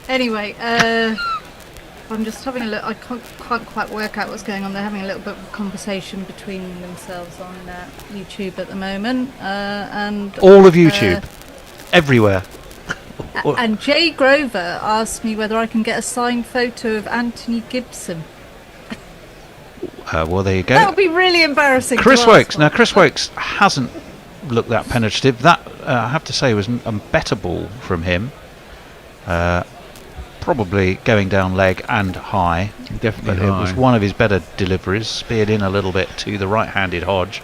Anyway, I'm just having a look. I can't quite work out what's going on. They're having a little bit of a conversation between themselves on YouTube at the moment. And all of YouTube, everywhere. And Jay Grover asked me whether I can get a signed photo of Anthony Gibson. Well, there you go. That would be really embarrassing. Chris Wokes. Now, Chris Wokes hasn't looked that penetrative. That, I have to say, was a better ball from him. Probably going down leg and high. Definitely but high. It was one of his better deliveries. Speared in a little bit to the right-handed Hodge.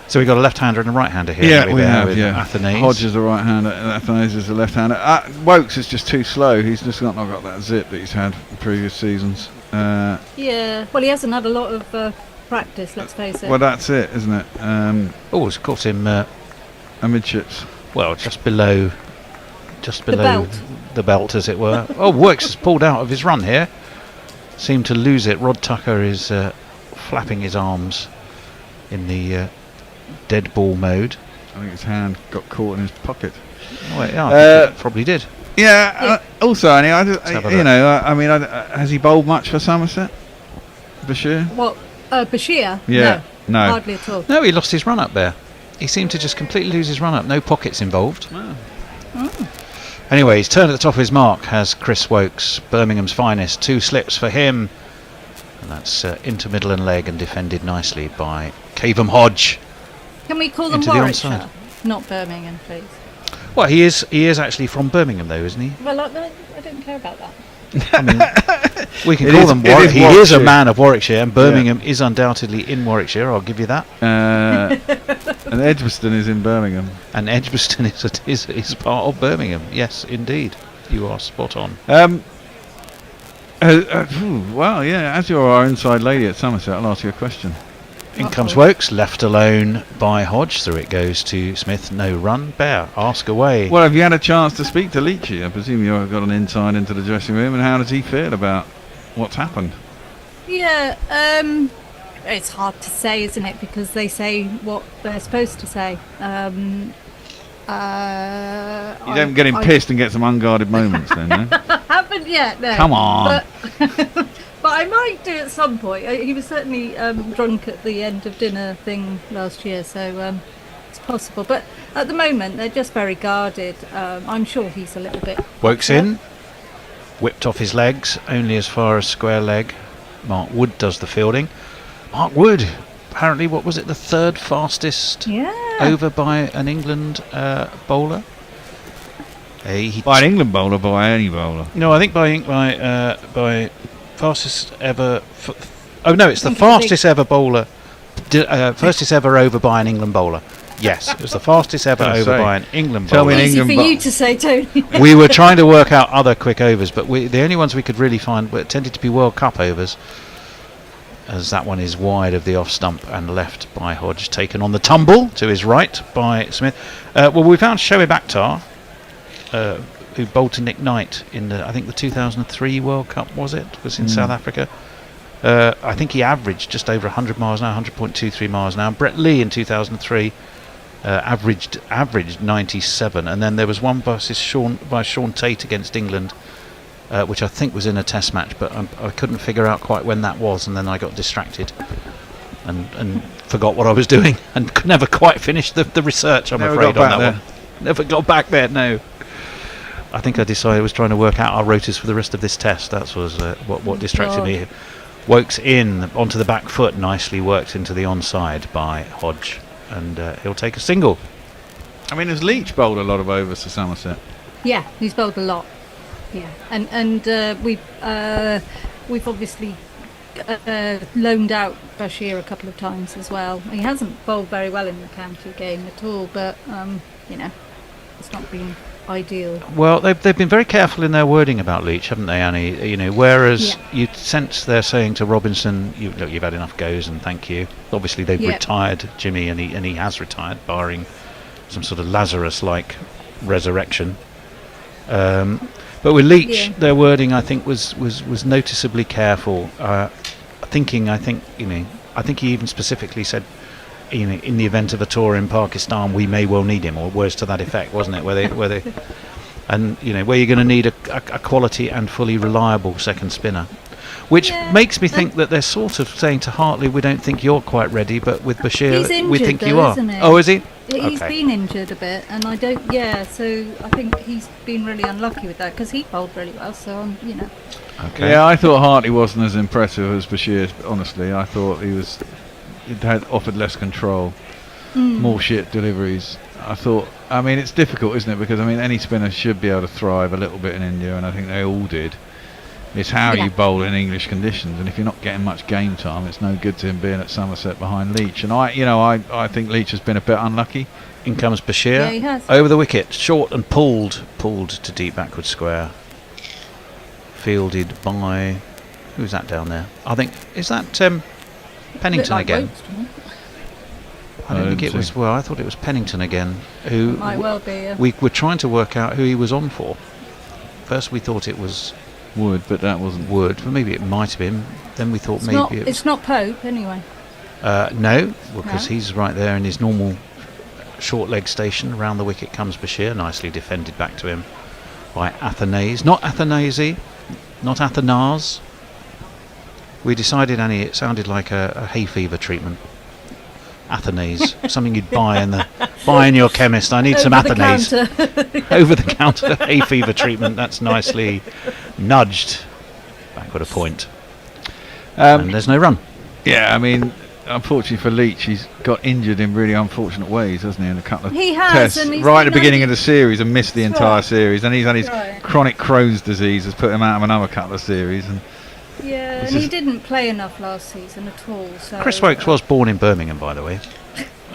So we've got a left-hander and a right-hander here. Yeah, we have. Athanase. Hodge is a right-hander, and Athanase is a left-hander. Wokes is just too slow. He's just not got that zip that he's had in previous seasons. Yeah, well, he hasn't had a lot of practice, let's face it. Well, that's it, isn't it? It's caught him amidships. Well, just below belt. The belt, as it were. Wokes has pulled out of his run here. Seemed to lose it. Rod Tucker is flapping his arms in the dead ball mode. I think his hand got caught in his pocket. Oh, yeah, I think it probably did. Yeah. Also, Annie, has he bowled much for Somerset? Bashir? What? Bashir? Yeah. No. Hardly at all. No, he lost his run up there. He seemed to just completely lose his run up. No pockets involved. Oh. Anyway, he's turned at the top of his mark, has Chris Wokes, Birmingham's finest. 2 slips for him. And that's into middle and leg and defended nicely by Cavum Hodge. Can we call them Into the Warwickshire? onside. Not Birmingham, please. Well, he is actually from Birmingham, though, isn't he? Well, I don't care about that. I mean, we can call them Warwick. He is a man of Warwickshire, and Birmingham is undoubtedly in Warwickshire. I'll give you that. And Edgbaston is in Birmingham. And Edgbaston is part of Birmingham. Yes, indeed, you are spot on. Well, yeah. As you're our inside lady at Somerset, I'll ask you a question. In comes Wokes, left alone by Hodge. Through it goes to Smith. No run. Bear, ask away. Well, have you had a chance to speak to Leachy? I presume you've got an insight into the dressing room. And how does he feel about what's happened? Yeah, it's hard to say, isn't it? Because they say what they're supposed to say. You don't get him pissed and get some unguarded moments then, no? Haven't yet, no. Come on. But I might do at some point. He was certainly drunk at the end of dinner thing last year, so it's possible. But at the moment, they're just very guarded. I'm sure he's a little bit... Wokes in. Whipped off his legs, only as far as square leg. Mark Wood does the fielding. Mark Wood, apparently, what was it, the 3rd fastest over by an England bowler? By an England bowler, by any bowler? No, I think by fastest ever. It's the fastest ever bowler. Fastest ever over by an England bowler. Yes, it was the fastest ever over by an England bowler. Easy for you to say, Tony. We were trying to work out other quick overs, but the only ones we could really find tended to be World Cup overs, as that one is wide of the off stump and left by Hodge, taken on the tumble to his right by Smith. We found Shoaib Akhtar, who bowled to Nick Knight in I think the 2003 World Cup, was in South Africa. I think he averaged just over 100 miles an hour, 100.23 miles an hour. Brett Lee in 2003 averaged 97, and then there was one versus Sean Tate against England, which I think was in a test match, but I couldn't figure out quite when that was, and then I got distracted and forgot what I was doing and could never quite finish the research, I'm afraid, on that one. Never got back there. No. I think I decided I was trying to work out our rotas for the rest of this test. That was what distracted me. Wokes in onto the back foot, nicely worked into the onside by Hodge, and he'll take a single. I mean, has Leach bowled a lot of overs to Somerset? Yeah, he's bowled a lot. Yeah, and we've obviously loaned out Bashir a couple of times as well. He hasn't bowled very well in the county game at all, but it's not been ideal. Well, they've been very careful in their wording about Leach, haven't they, Annie? Whereas you sense they're saying to Robinson, "Look, you've had enough goes, and thank you." Obviously, they've retired Jimmy, and he has retired, barring some sort of Lazarus-like resurrection. But with Leach, their wording, I think, was noticeably careful. I think he even specifically said, in the event of a tour in Pakistan, we may well need him, or words to that effect, wasn't it? Where you're going to need a quality and fully reliable second spinner, which makes me think that they're sort of saying to Hartley, we don't think you're quite ready, but with Bashir, we think you are. Oh, is he? He's been injured a bit, and I don't. Yeah, so I think he's been really unlucky with that because he bowled really well. So Okay. Yeah, I thought Hartley wasn't as impressive as Bashir. Honestly, I thought he'd had offered less control, more shit deliveries. I mean, it's difficult, isn't it? Because any spinner should be able to thrive a little bit in India, and I think they all did. It's how you bowl in English conditions, and if you're not getting much game time, it's no good to him being at Somerset behind Leach. And I think Leach has been a bit unlucky. In comes Bashir. Yeah, he has. Over the wicket, short and pulled to deep backward square. Fielded by who's that down there? I think is that Pennington again. I don't think it was. Well, I thought it was Pennington again. Who might well be. Yeah. We were trying to work out who he was on for. First, we thought it was Wood, but that wasn't Wood. But maybe it might have been. Then we thought it's not Pope anyway. No, because he's right there in his normal short leg station. Around the wicket comes Bashir, nicely defended back to him by Athanase. Not Athanase, not Athanase. We decided, Annie, it sounded like a hay fever treatment. Athanase, something you'd buy in your chemist. I need some Athanase. Over the counter hay fever treatment. That's nicely nudged backward a point. And there's no run. Yeah, I mean, unfortunately for Leach, he's got injured in really unfortunate ways, hasn't he? In a couple of tests, and right at the beginning of the series, and missed the entire series. And he's had his chronic Crohn's disease has put him out of another couple of series. And and he didn't play enough last season at all. So Chris Wokes was born in Birmingham, by the way.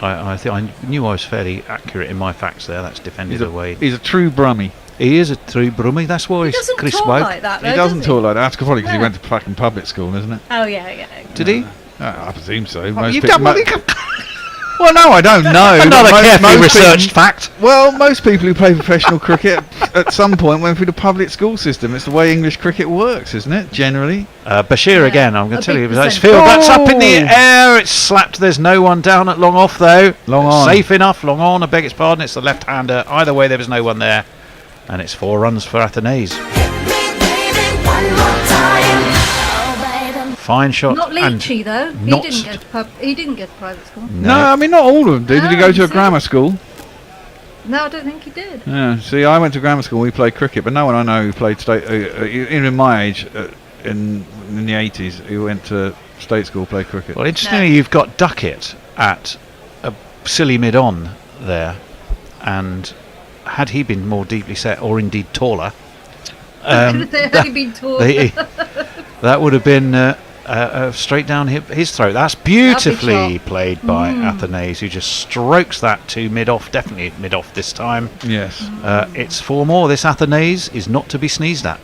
I knew I was fairly accurate in my facts there. That's defended away. He's a true Brummie. He is a true Brummie. That's why he's Chris Wokes. Like that, though, he doesn't talk like that. That's probably because he went to fucking public school, isn't it? Oh yeah. Did he? I presume so. Well, no, I don't know. Another carefully researched fact. Well, most people who play professional cricket at some point went through the public school system. It's the way English cricket works, isn't it? Generally. Bashir again. I'm going to tell you, it's field. That's up in the air. It's slapped. There's no one down at long off though. Long on. Safe enough. Long on. I beg its pardon. It's the left-hander. Either way, there was no one there, and it's 4 runs for Athanase. Fine shot. Not Leachy though. He didn't get to private school. No, I mean not all of them did. Did he go to a grammar school? No, I don't think he did. Yeah. See, I went to grammar school. We played cricket, but no one I know who played state. Even in my age, in the 80s, who went to state school played cricket. Well, interestingly, you've got Duckett at a silly mid-on there, and had he been more deeply set, or indeed taller, had he been taller, that would have been. Straight down his throat. That's beautifully played by Athanase, who just strokes that to mid-off. Definitely mid-off this time. Yes. It's 4 more. This Athanase is not to be sneezed at.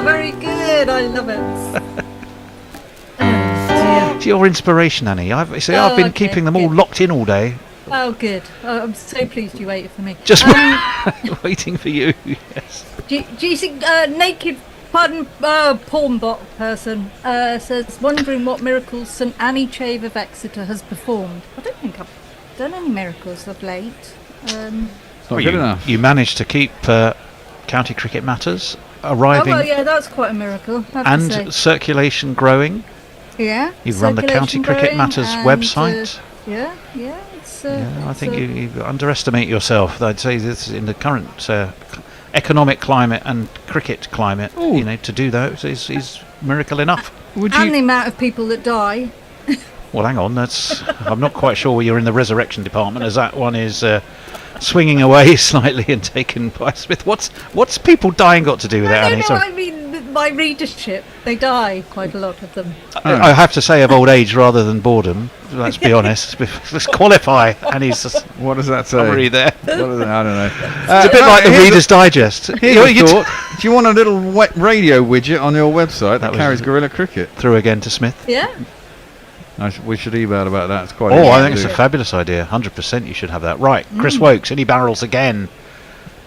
Very good. I love it. It's your inspiration, Annie. I've been keeping them all locked in all day. Oh, good. I'm so pleased you waited for me. Just waiting for you. Yes. Do you think naked? Pornbot person says, wondering what miracles St Annie Chave of Exeter has performed. I don't think I've done any miracles of late. Not good enough. You managed to keep County Cricket Matters arriving. Oh, well, yeah, that's quite a miracle. And circulation growing. Yeah. You've run the County Cricket Matters website. Yeah. It's. I think you underestimate yourself. I'd say this in the current economic climate and cricket climate. You know, to do that is miracle enough. And the amount of people that die. Well, hang on. I'm not quite sure you're in the resurrection department, as that one is swinging away slightly and taken by Smith. What's people dying got to do with it, Annie? No, I mean my readership. They die, quite a lot of them. I have to say of old age rather than boredom. Let's be honest. Let's qualify. Annie's what does that say? summary there. What is it? I don't know. It's a bit like the Reader's Digest. Here's a thought. Do you want a little radio widget on your website that carries Gorilla Cricket? Through again to Smith. Yeah. We should email about that. It's quite. I think it's a fabulous idea. 100% you should have that. Right, Chris Wokes, and he barrels again.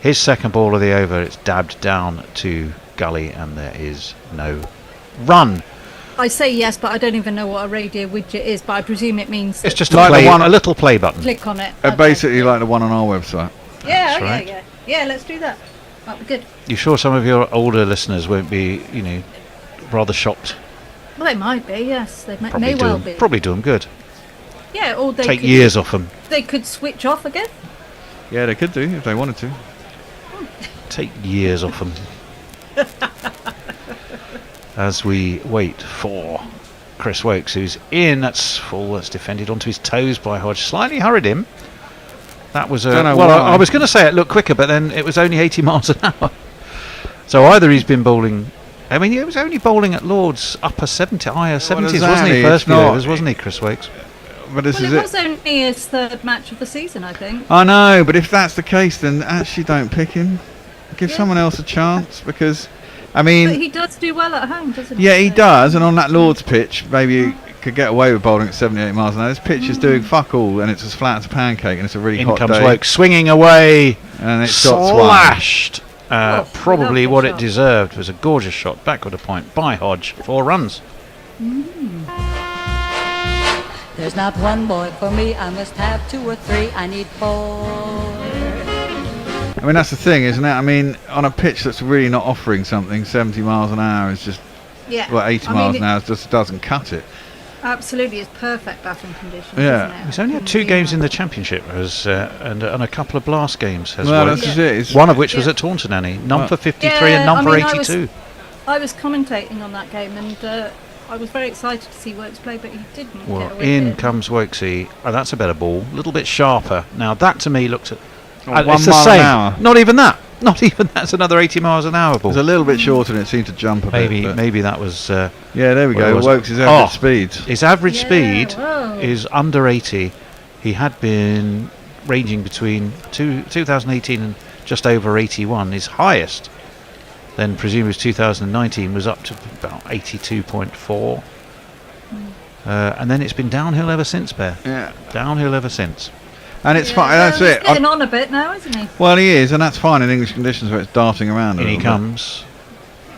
His second ball of the over. It's dabbed down to gully, and there is no run. I say yes, but I don't even know what a radio widget is. But I presume it means it's just a little play button. Click on it. Basically, like the one on our website. Yeah, That's right. yeah. Let's do that. That'd be good. You sure some of your older listeners won't be, rather shocked? Well, they might be. Yes, they may well be. Probably do them good. Yeah, or they take could, years off them. They could switch off again. Yeah, they could do if they wanted to. Take years off them. As we wait for Chris Wokes, who's in. That's full. That's defended onto his toes by Hodge. Slightly hurried him. That was I was going to say it looked quicker, but then it was only 80 miles an hour. So either he's been bowling. I mean, he was only bowling at Lord's higher 70s, wasn't he? First few overs, wasn't he, Chris Wokes? But this it was only his third match of the season, I think. I know, but if that's the case, then actually don't pick him. Give someone else a chance, because, I mean... But he does do well at home, doesn't he? Yeah, he does, and on that Lord's pitch, maybe you could get away with bowling at 78 miles an hour. This pitch is doing fuck all, and it's as flat as a pancake, and it's a really hot day. In comes Wokes, swinging away, and it's slashed. Probably what it deserved was a gorgeous shot, backward a point by Hodge, 4 runs. There's not one boy for me, I must have 2 or 3, I need 4. I mean, that's the thing, isn't it? I mean, on a pitch that's really not offering something, 70 miles an hour is just, 80 miles an hour just doesn't cut it. Absolutely, it's perfect batting conditions. Yeah, isn't it? He's only had 2 games in the championship, and a couple of blast games. That's it. One of which was at Taunton, Annie. None for 53 and none for 82. I was commentating on that game, and I was very excited to see Wokes play, but he didn't. Well, in comes Wokesy. Oh, that's a better ball. A little bit sharper. Now that to me looks at. It's the same. Not even that. Not even that's another 80 miles an hour ball. It's a little bit shorter, and it seemed to jump a bit. Maybe that was. Yeah, there we go. Wokes' average speed. His average speed is under 80. He had been ranging between 2018 and just over 81. His highest, then presumably was 2019, was up to about 82.4. And then it's been downhill ever since, Bear. Yeah, downhill ever since. And it's fine. That's he's it. Getting on a bit now, isn't he? Well, he is, and that's fine in English conditions where it's darting around. In he comes,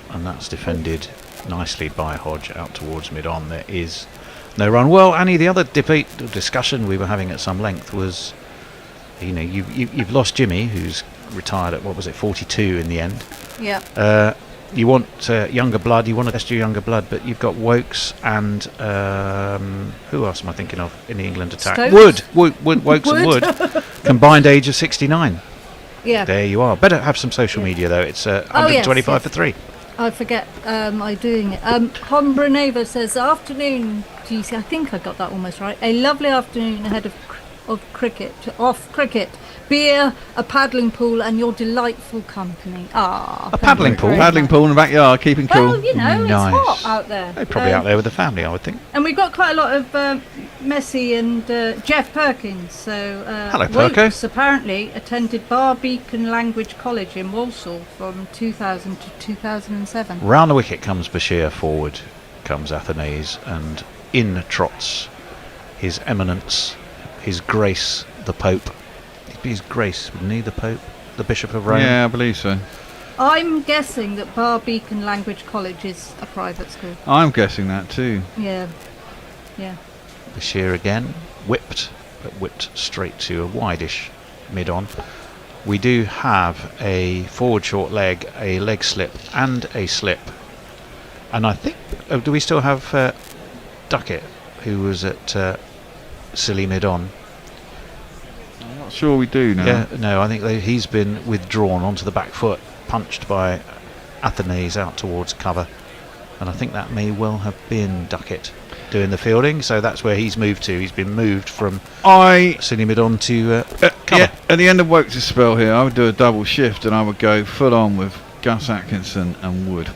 and that's defended nicely by Hodge out towards mid-on. There is no run. Well, Annie, the other discussion we were having at some length was, you've lost Jimmy, who's retired at 42 in the end. Yeah. You want younger blood. You want to test your younger blood, but you've got Wokes and who else am I thinking of in the England attack? Stokes? Wokes and Wood. Combined age of 69. Yeah. There you are. Better have some social media though. It's 125 for 3. I forget I'm doing it. Hombreneva says, afternoon, GC, I think I got that almost right. A lovely afternoon ahead of cricket, beer, a paddling pool, and your delightful company. A paddling pool? Paddling pool in the backyard, keeping cool. Well, it's hot out there. They're probably out there with the family, I would think. And we've got quite a lot of Messi and Jeff Perkins. So hello, Perko. Wokes apparently attended Barbeacon Language College in Walsall from 2000 to 2007. Round the wicket comes Bashir, forward comes Athanase, and in trots His Eminence, His Grace the Pope. He'd be His Grace, wouldn't he, the Pope? The Bishop of Rome? Yeah, I believe so. I'm guessing that Barbeacon Language College is a private school. I'm guessing that too. Yeah. Bashir again, whipped, but whipped straight to a wideish mid-on. We do have a forward short leg, a leg slip, and a slip. And I think, do we still have Duckett, who was at silly mid-on? not sure we do now. Yeah, no, I think he's been withdrawn onto the back foot, punched by Athanase out towards cover. And I think that may well have been Duckett doing the fielding, so that's where he's moved to. He's been moved from silly mid on to cover. Yeah, at the end of Wokes' spell here, I would do a double shift and I would go full on with Gus Atkinson and Wood.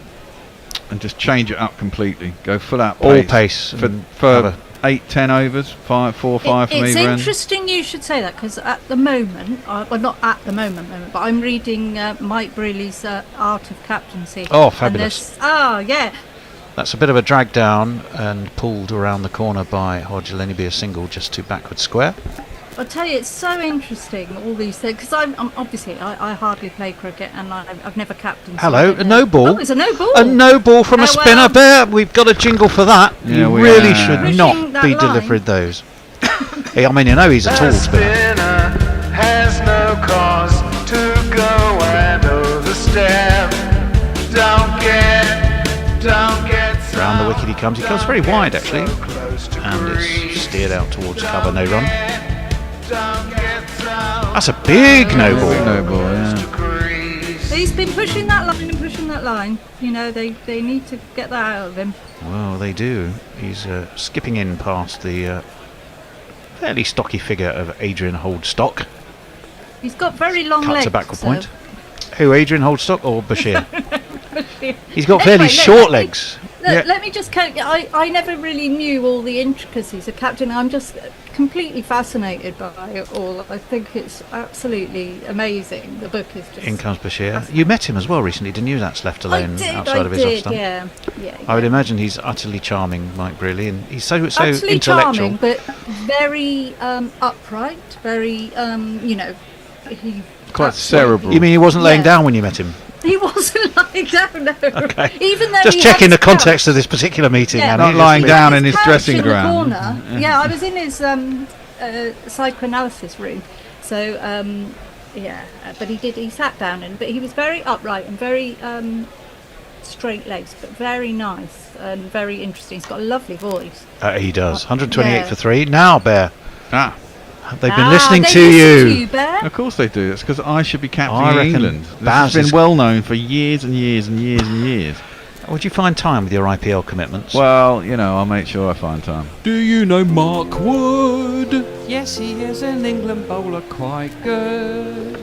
And just change it up completely. Go full out All pace. pace. For 8-10 overs, 4 or 5 from It's either end. interesting you should say that, because at the moment, well, not at the moment, but I'm reading Mike Brealey's Art of Captaincy. Oh, fabulous. Yeah. That's a bit of a drag down and pulled around the corner by Hodge. Will only be a single just to backward square. I'll tell you, it's so interesting, all these things, because I'm obviously, I hardly play cricket, and I've never captained. Hello, a no ball. Oh, it's a no ball. A no ball from a spinner, Bear. We've got a jingle for that. Yeah, you we really are. should Pushing not that be line. delivering those. I mean, you know he's a tall spinner. Has no cause to go and overstep. Don't get Round the wicket he comes. He comes very wide, actually. And it's steered out towards cover, no run. That's a big no ball. No ball, yeah. He's been pushing that line and pushing that line. You know, they need to get that out of him. Well, they do. He's skipping in past the fairly stocky figure of Adrian Holdstock. He's got very long Cuts legs. a backward so- point. Who, Adrian Holdstock or Bashir? He's got Anyway, fairly look, short let me- legs. Let me just I never really knew all the intricacies of captain. I'm just completely fascinated by it all. I think it's absolutely amazing. The book is just... In comes Bashir. You met him as well recently, didn't you? That's left alone outside of his off stump. Yeah. I would imagine he's utterly charming, Mike Brealey, and he's so Utterly intellectual. charming, but very upright, very, he... Quite cerebral. You mean he wasn't laying Yeah. down when you met him? He wasn't lying down, no. Okay. Even though Just he checking had the context of this particular meeting. Yeah. and Not he lying just- down in his couch dressing in the ground. corner. Yeah, I was in his psychoanalysis room. So, but he sat down, but he was very upright and very straight legs, but very nice and very interesting. He's got a lovely voice. He does. 128 Yeah. for 3. Now, Bear. They've been Ah, listening they to listen you. to you, Bear. Of course they do. It's because I should be I captaining reckon England. This Baz has is- been well known for years and years and years and years. Would you find time with your IPL commitments? Well, I'll make sure I find time. Do you know Mark Wood? Yes, he is an England bowler, quite good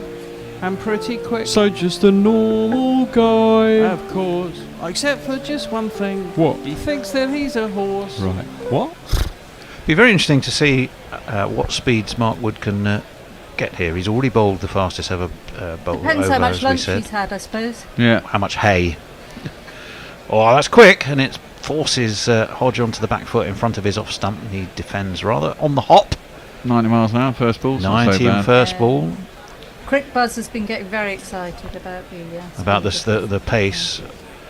and pretty quick. So just a normal guy. Of course, except for just one thing. What? He thinks that he's a horse. Right. What? Be very interesting to see what speeds Mark Wood can get here. He's already bowled the fastest ever bowler Depends over, how much as we lunch said. he's had, I suppose. Yeah. How much hay? Oh, that's quick, and it forces Hodge onto the back foot in front of his off stump, and he defends rather on the hop. 90 miles an hour, first ball. 90 in first ball. Crick Buzz has been getting very excited about the The pace.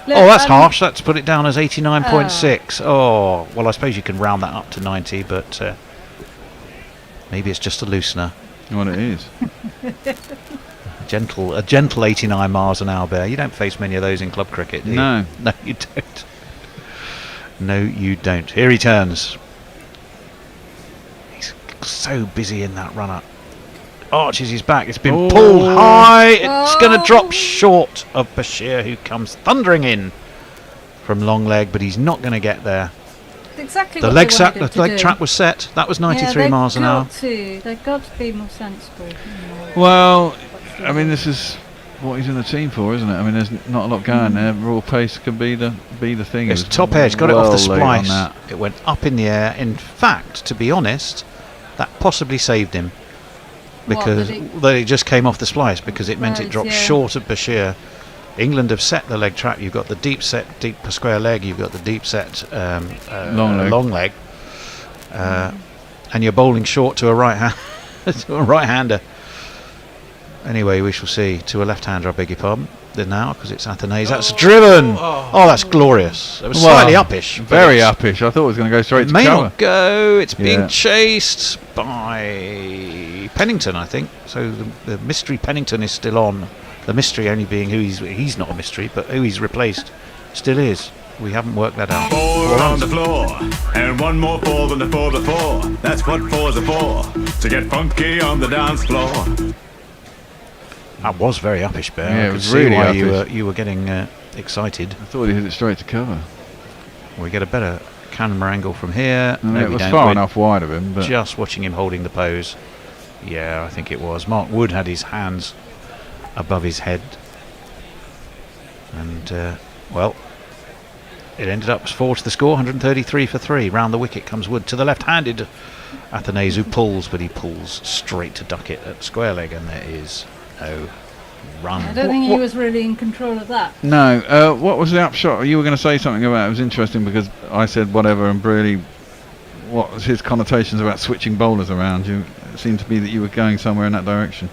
Look, Oh, that's harsh. Let's put it down as 89.6. Ah. Oh, well, I suppose you can round that up to 90, but maybe it's just a loosener. What it is. A gentle 89 miles an hour, Bear. You don't face many of those in club cricket, do you? No. No, you don't. No, you don't. Here he turns. He's so busy in that run-up. Arches his back. It's been pulled high. It's going to drop short of Bashir, who comes thundering in from long leg, but he's not going to get there. Exactly The what leg they sat, wanted the to leg do. trap was set. That was 93 Yeah, miles an hour. They've got to be more sensible. Well, I mean, this is what he's in the team for, isn't it? I mean, there's not a lot going there. Raw pace can be the thing. It's It was top edge, got it off the well late on splice. that. It went up in the air. In fact, to be honest, that possibly saved him because that it just came off the splice, because it meant it dropped short of Bashir. England have set the leg trap. You've got the deep square leg. You've got the deep set long leg, and you're bowling short to a right-hander. Anyway, we shall see. To a left-hander, I beg your pardon. Now, because it's Athanase. That's driven. Oh, that's glorious. It was slightly uppish. Very uppish. I thought it was going to go straight It to may cover. not go. It's being Yeah. chased by Pennington, I think. So the mystery Pennington is still on. The mystery only being who he's not a mystery, but who he's replaced still is. We haven't worked that out. 4 on the floor, and 1 more 4 than the 4 before. That's what 4s are for, to get funky on the dance floor. That was very uppish, Bear. Yeah, I it could was see really why uppish. you were getting excited. I thought he hit it straight to cover. We get a better camera angle from here. I mean, No, it we was don't. far We're enough wide of him, but just watching him holding the pose. Yeah, I think it was. Mark Wood had his hands above his head. And, well, it ended up 4 to the score, 133 for 3. Round the wicket comes Wood to the left-handed Athenaze, who pulls, but he pulls straight to duck it at square leg, and there is no run. I don't think he was really in control of that. no. What was the upshot? You were going to say something about it. It was interesting because I said whatever, and really, what was his connotations about switching bowlers around? It seemed to be that you were going somewhere in that direction.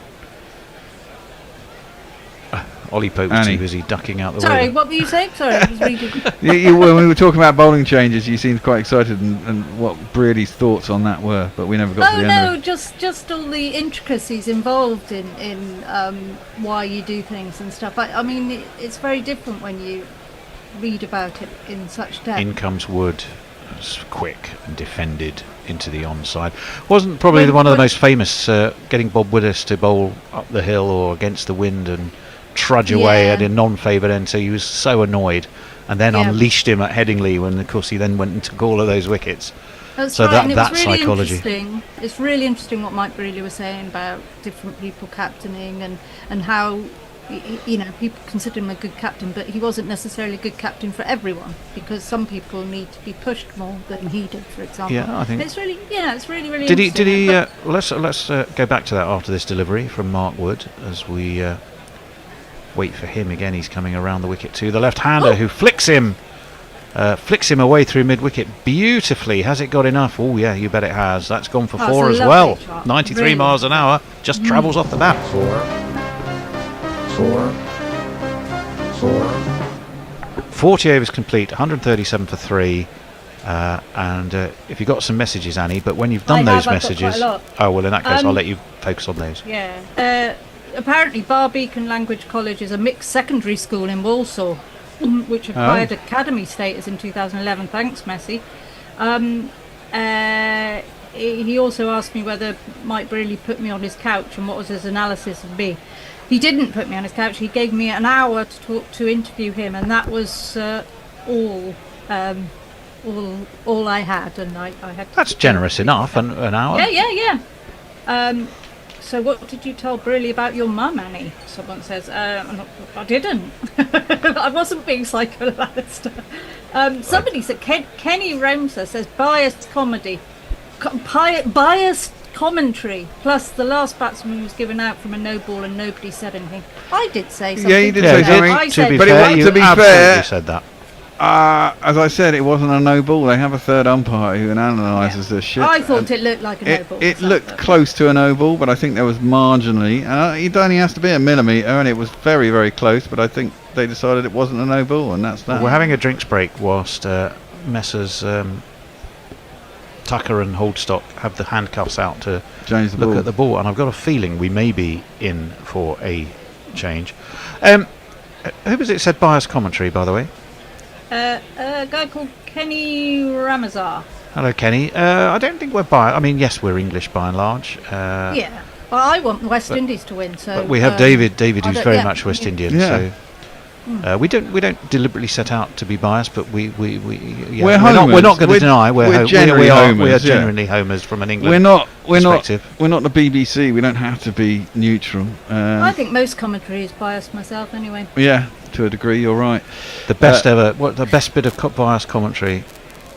Ollie Pope was too busy ducking out the Sorry, way. what were you saying? Sorry, I was reading. When we were talking about bowling changes, you seemed quite excited, and what Brearley's thoughts on that were, but we never got to Oh the end of no, it. just all the intricacies involved in why you do things and stuff. I mean, it's very different when you read about it in such depth. In comes Wood, quick and defended into the onside. Wasn't probably one of the most famous, getting Bob Widders to bowl up the hill or against the wind and trudge away at a non-favoured end, so he was so annoyed, and then unleashed him at Headingley when, of course, he then went and took all of those wickets. That's so right, that and it that was really psychology. interesting. It's really interesting what Mike Brearley was saying about different people captaining and how people consider him a good captain, but he wasn't necessarily a good captain for everyone, because some people need to be pushed more than he did, for example. Yeah, I think it's really Did he? interesting. Let's go back to that after this delivery from Mark Wood as we wait for him again. He's coming around the wicket to the left-hander who flicks him away through mid-wicket beautifully. Has it got enough? Oh yeah, you bet it has. That's gone for 4 as well. 93 miles an hour. Just travels off the bat. 40 overs complete, 137 for 3. And if you've got some messages, Annie, but when you've done those I've got messages, quite a lot. oh well, in that case, I'll let you focus on those. Yeah. Apparently, Barbeacon Language College is a mixed secondary school in Walsall, which acquired academy status in 2011. Thanks, Messi. He also asked me whether Mike Brearley put me on his couch and what was his analysis of me. He didn't put me on his couch. He gave me an hour to interview him, and that was all I had. And I had. That's generous enough. An hour. Yeah. So what did you tell Brearley about your mum, Annie? Someone says, I didn't. I wasn't being psychoanalyst. Somebody said, Kenny Ramser says, biased comedy. Biased commentary. Plus, the last batsman was given out from a no ball and nobody said anything. I did say something. Yeah, you did say something. I said, to be fair, said that. As I said, it wasn't a no ball. They have a third umpire who analyses this shit. I thought it looked like a no ball. It looked close to a no ball, but I think there was marginally. It only has to be a millimetre, and it was very, very close. But I think they decided it wasn't a no ball, and that's that. We're having a drinks break whilst Messrs. Tucker and Holdstock have the handcuffs out to look at the ball, and I've got a feeling we may be in for a change. Who was it said biased commentary, by the way? A guy called Kenny Ramazar. Hello, Kenny. I don't think we're biased. I mean, yes, we're English by and large. Yeah. Well, I want West Indies to win, so. But we have David who's very much West yeah. Indian. Yeah. So we don't deliberately set out to be biased, but we're homers. not going to deny we're generally homers. We are genuinely homers from an English perspective. We're not the BBC. We don't have to be neutral. I think most commentary is biased myself, anyway. Yeah, to a degree, you're right. The best ever. What the best bit of biased commentary?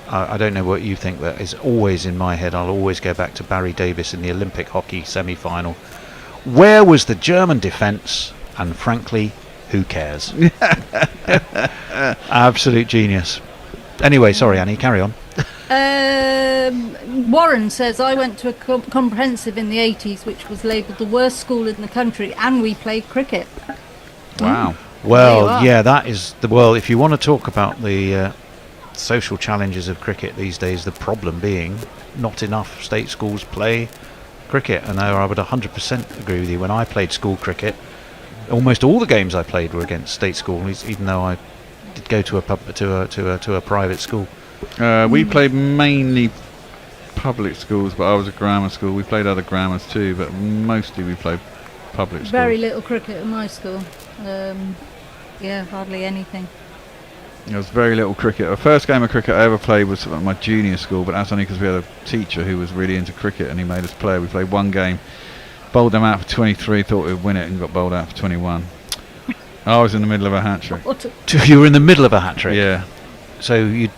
I don't know what you think, but is always in my head. I'll always go back to Barry Davis in the Olympic hockey semi-final. Where was the German defence? And frankly, who cares? Absolute genius. Anyway, sorry, Annie, carry on. Warren says, I went to a comprehensive in the 80s, which was labelled the worst school in the country, and we played cricket. Wow. Well, yeah, that is the well. If you want to talk about the social challenges of cricket these days, the problem being not enough state schools play cricket, and I would 100% agree with you. When I played school cricket, almost all the games I played were against state schools, even though I did go to a private school? We played mainly public schools, but I was at grammar school. We played other grammars too, but mostly we played public schools. Very little cricket at my school. Hardly anything. There was very little cricket. The first game of cricket I ever played was at my junior school, but that's only because we had a teacher who was really into cricket and he made us play. We played one game, bowled them out for 23, thought we'd win it, and got bowled out for 21. I was in the middle of a hat trick. You were in the middle of a hat trick? Yeah. So you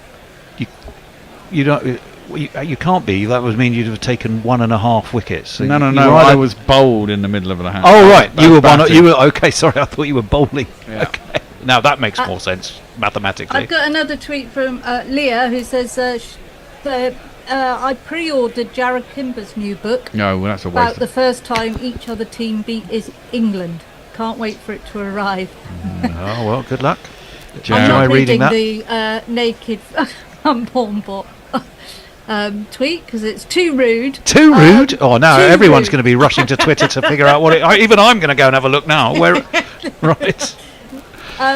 don't... You can't be. That would mean you'd have taken 1.5 wickets. So No. I was bowled in the middle of a hat. Oh right, you were batting. You were okay. Sorry, I thought you were bowling. Yeah. Okay, now that makes more sense mathematically. I've got another tweet from Leah who says, "I pre-ordered Jared Kimber's new book. No, well, that's a about waste. the first time each other team beat is England. Can't wait for it to arrive." Oh well, good luck. I'm not reading that? the naked unborn bot tweet because it's too rude. Too rude? Oh, now everyone's rude. going to be rushing to Twitter to figure out what it... even I'm going to go and have a look now. Where? Right.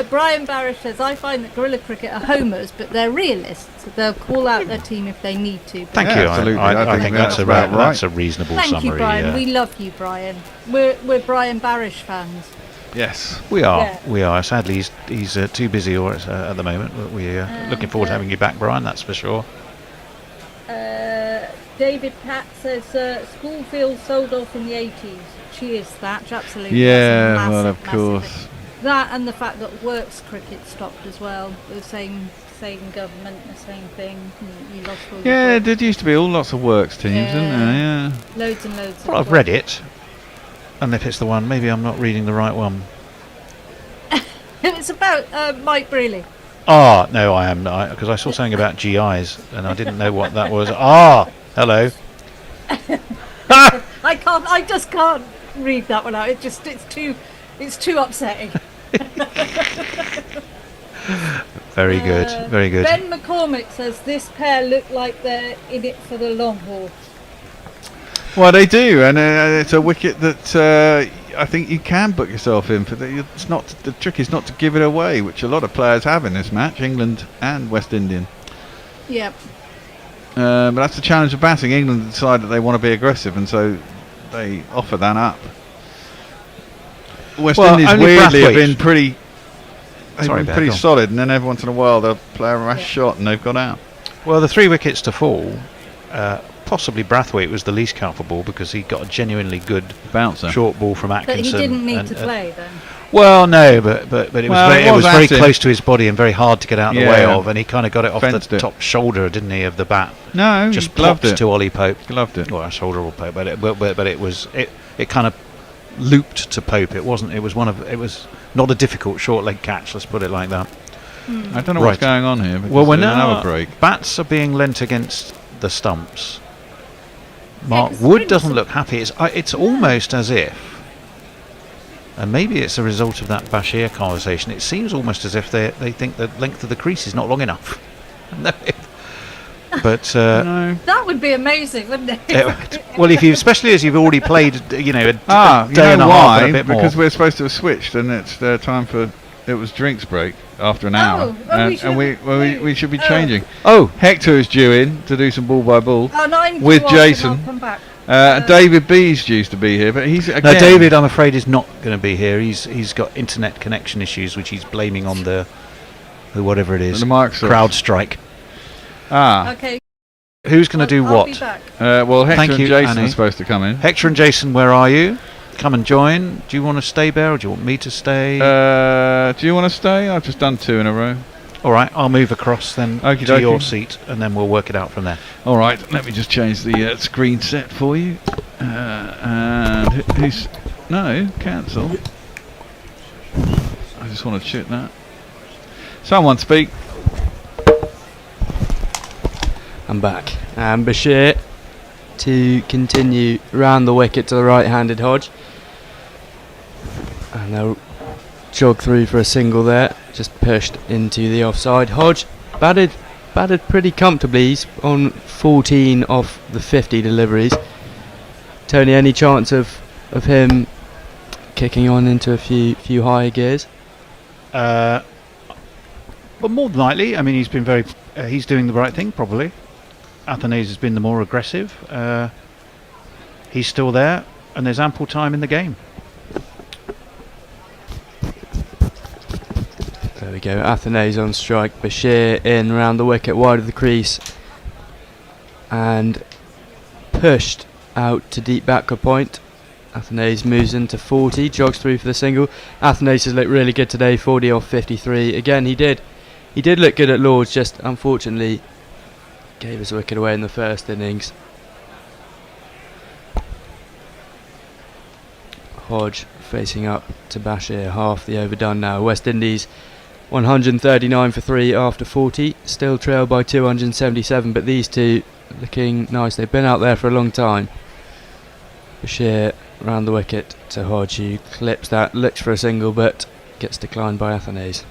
Brian Barish says, "I find that guerrilla cricket are homers, but they're realists. They'll call out their team if they need to." Thank you. Absolutely. I think that's about right. That's a reasonable Thank summary. you, Brian. Yeah. We love you, Brian. We're Brian Barish fans. Yes. We are. Yeah. We are. Sadly, he's too busy at the moment. But we're looking forward to having you back, Brian. That's for sure. David Pat says, "School fields sold off in the 80s. Cheers, Thatch. Absolutely." Yeah, That's a well, massive, of course. massive- That and the fact that works cricket stopped as well. The same government, the same thing. You lost all your Yeah, work. there used to be all lots of works teams, Yeah. didn't there? Yeah. Loads and loads. Well, of I've read it, and if it's the one, maybe I'm not reading the right one. It's about Mike Brealey. Ah, no, I am not, because I saw something about GIs, and I didn't know what that was. Ah, hello. I just can't read that one out. It's too upsetting. Very good, very good. Ben McCormick says this pair look like they're in it for the long haul. Well, they do, and it's a wicket that I think you can book yourself in for. It's not the trick is not to give it away, which a lot of players have in this match, England and West Indian. Yep. But that's the challenge of batting. England decide that they want to be aggressive, and so they offer that up. West Indies weirdly have been pretty. Pretty solid, and then every once in a while they'll play a rash shot and they've gone out. Well, the 3 wickets to fall, possibly Brathwaite was the least culpable because he got a genuinely good bouncer, short ball from Atkinson. But he didn't need to play then. Well, no, but it was very close to his body and very hard to get out of the way of, and he kind of got it off the top shoulder, didn't he, of the bat? No, just gloved plopped it to Ollie Pope. Gloved it. Well, shoulder or Pope, but it kind of looped to Pope. It was not a difficult short leg catch. Let's put it like that. I don't know what's going on here. Well, we're now another break. Bats are being lent against the stumps. Mark Wood doesn't look happy. It's almost as if, and maybe it's a result of that Bashir conversation. It seems almost as if they think the length of the crease is not long enough. But that would be amazing, wouldn't it? well, especially as you've already played, a day and a half and a bit more. Because we're supposed to have switched, and it's time for it was drinks break after an hour, and we should be changing. Oh, Hector is due in to do some ball by ball with with Jason. David B's due to be here, but he's again. No, David, I'm afraid, is not going to be here. He's got internet connection issues, which he's blaming on the whatever it is, the Microsoft CrowdStrike. Okay. Who's going to do I'll what? be back. Well, Hector Thank and you, Jason Annie. are supposed to come in. Hector and Jason, where are you? Come and join. Do you want to stay, Bear, or do you want me to stay? Do you want to stay? I've just done 2 in a row. All right, I'll move across then Okie to dokie. your seat, and then we'll work it out from there. All right, let me just change the screen set for you. And who's... No, cancel. I just want to check that. Someone speak. I'm back. And Bashir to continue round the wicket to the right-handed Hodge. And they'll jog through for a single there. Just pushed into the offside. Hodge batted pretty comfortably. He's on 14 off the 50 deliveries. Tony, any chance of him kicking on into a few higher gears? But more than likely, I mean, he's been very. He's doing the right thing, probably. Athanase has been the more aggressive. He's still there, and there's ample time in the game. There we go. Athanase on strike. Bashir in round the wicket, wide of the crease, and pushed out to deep backward point. Athanase moves into 40, jogs through for the single. Athanase has looked really good today, 40 off 53. Again, he did look good at Lords, just unfortunately gave us a wicket away in the first innings. Hodge facing up to Bashir, half the over done now. West Indies 139 for 3 after 40, still trailed by 277, but these two looking nice. They've been out there for a long time. Bashir round the wicket to Hodge, who clips that, looks for a single but gets declined by Athanase.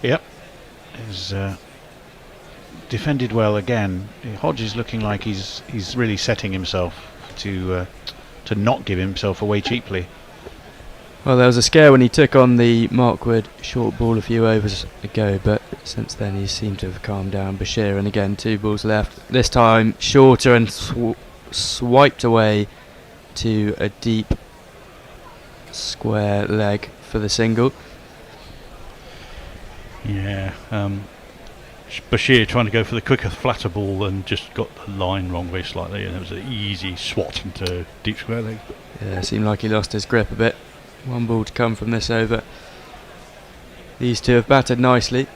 Yep, is defended well again. Hodge is looking like he's really setting himself to not give himself away cheaply. Well, there was a scare when he took on the Markwood short ball a few overs ago, but since then he seemed to have calmed down. Bashir, and again 2 balls left, this time shorter and swiped away to a deep square leg for the single. Yeah, Bashir trying to go for the quicker, flatter ball and just got the line wrong very slightly, and it was an easy swat into deep square leg. Yeah, seemed like he lost his grip a bit. 1 ball to come from this over. These two have batted nicely.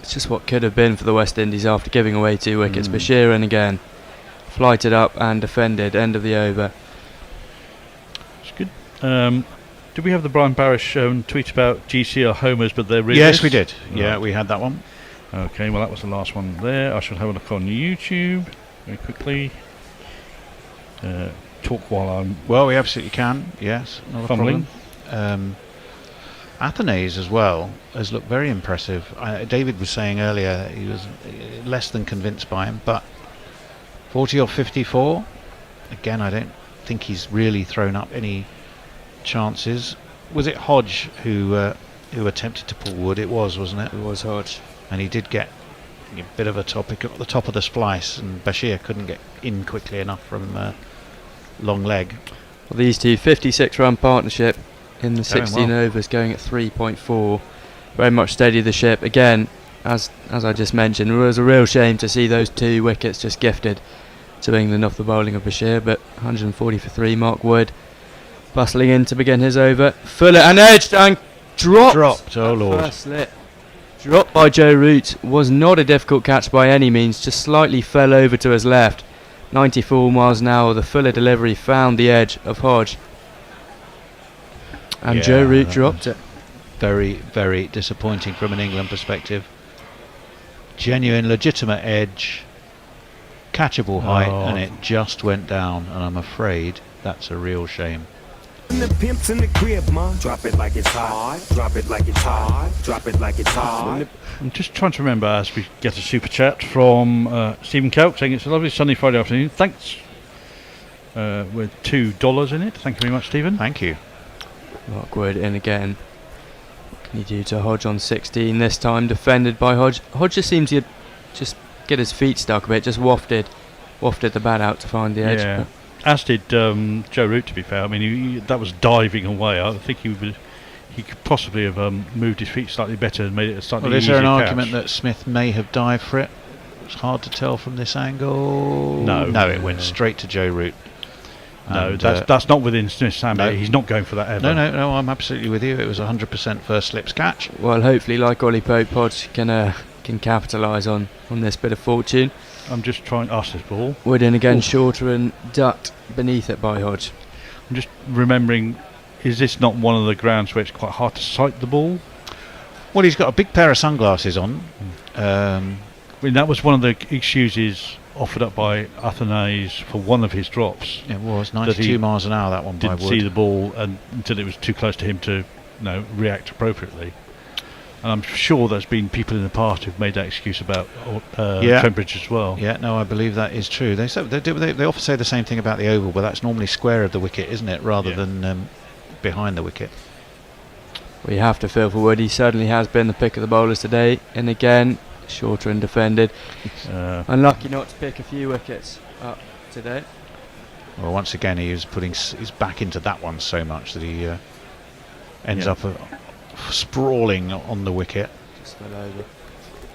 It's just what could have been for the West Indies after giving away 2 wickets. Bashir in again, flighted up and defended. End of the over. It's good. Did we have the Brian Barish tweet about GC are homers, but they're really? Yes, we did. Yeah, we had that one. Okay, well that was the last one there. I shall have a look on YouTube very quickly. Talk while I'm. Well, we absolutely can. Yes, not fumbling. a problem. Athanase as well has looked very impressive. David was saying earlier he was less than convinced by him, but 40 or 54. Again, I don't think he's really thrown up any chances. Was it Hodge who attempted to pull wood? It was, wasn't it? It was Hodge, and he did get a bit of a topic at the top of the splice, and Bashir couldn't get in quickly enough from long leg. Well, these two 56-run partnership in the 16 well. overs, going at 3.4, very much steady the ship. Again, as I just mentioned, it was a real shame to see those 2 wickets just gifted to England off the bowling of Bashir, but 140 for 3. Mark Wood bustling in to begin his over. Fuller and edged and dropped. Oh Lord. First slip. Dropped by Joe Root. Was not a difficult catch by any means, just slightly fell over to his left. 94 miles an hour. The Fuller delivery found the edge of Hodge, and Joe Root dropped it. Very, very disappointing from an England perspective. Genuine, legitimate edge, catchable height, and it just went down, and I'm afraid that's a real shame. The pimps in the crib, man. Drop it like it's hot. Drop it like it's hot. Drop it like it's hot. I'm just trying to remember as we get a super chat from Stephen Kelk saying it's a lovely sunny Friday afternoon. Thanks. With $2 in it. Thank you very much, Stephen. Thank you. Mark Wood in again. What can you do to Hodge on 16? This time defended by Hodge. Hodge just seemed to just get his feet stuck a bit. Just wafted the bat out to find the edge. Yeah. As did Joe Root, to be fair. I mean, that was diving away. I think he could possibly have moved his feet slightly better and made it a slightly easier. Is there an catch. Argument that Smith may have dived for it? It's hard to tell from this angle. No, it went straight to Joe Root. No, that's not within Smith's hand. No. He's not going for that ever. No, I'm absolutely with you. It was 100% first slips catch. Well, hopefully, like Ollie Pope, Hodge can capitalise on this bit of fortune. I'm just trying to ask this ball. Wood in again, shorter and ducked beneath it by Hodge. I'm just remembering, is this not one of the grounds where it's quite hard to sight the ball? Well, he's got a big pair of sunglasses on. I mean, that was one of the excuses offered up by Athanase for one of his drops. It was 92 miles an hour, that one by Wood. Didn't see the ball until it was too close to him to react appropriately. And I'm sure there's been people in the past who've made that excuse about temperature as well. Yeah, no, I believe that is true. They often say the same thing about the oval, but that's normally square of the wicket, isn't it, rather than behind the wicket. We have to feel for Wood. He certainly has been the pick of the bowlers today. And again, shorter and defended. Unlucky not to pick a few wickets up today. Well, once again, he is putting his back into that one so much that he ends up sprawling on the wicket. Just fell over.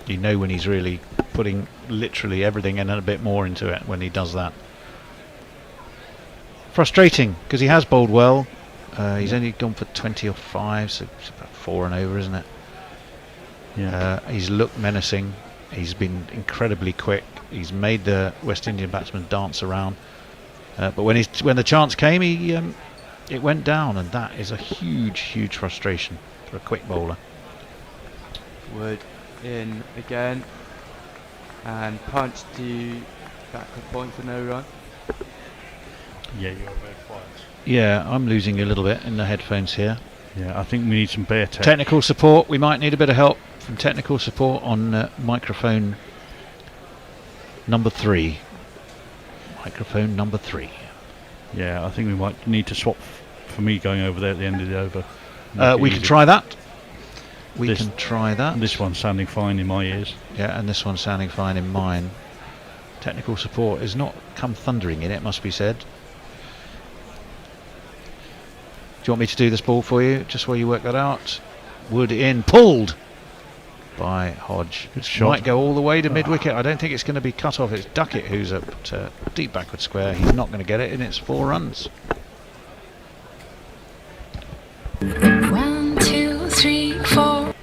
You know when he's really putting literally everything and a bit more into it when he does that. Frustrating, because he has bowled well. He's only gone for 20 or 5, so it's about 4 and over, isn't it? Yeah. He's looked menacing. He's been incredibly quick. He's made the West Indian batsman dance around. But when the chance came, it went down, and that is a huge frustration for a quick bowler. Wood in again, and punch to backward point for no run. Yeah, you're very quiet. Yeah, I'm losing a little bit in the headphones here. Yeah, I think we need some bear tech. Technical support. We might need a bit of help from technical support on microphone number 3. Microphone number 3. Yeah, I think we might need to swap for me going over there at the end of the over. We can try that. We can try that. This one's sounding fine in my ears. Yeah, and this one's sounding fine in mine. Technical support has not come thundering in, it must be said. Do you want me to do this ball for you, just while you work that out? Wood in, pulled by Hodge. Good shot. Might go all the way to mid-wicket. I don't think it's going to be cut off. It's Duckett who's at deep backward square. He's not going to get it, and it's 4 runs. 1, 2, 3, 4.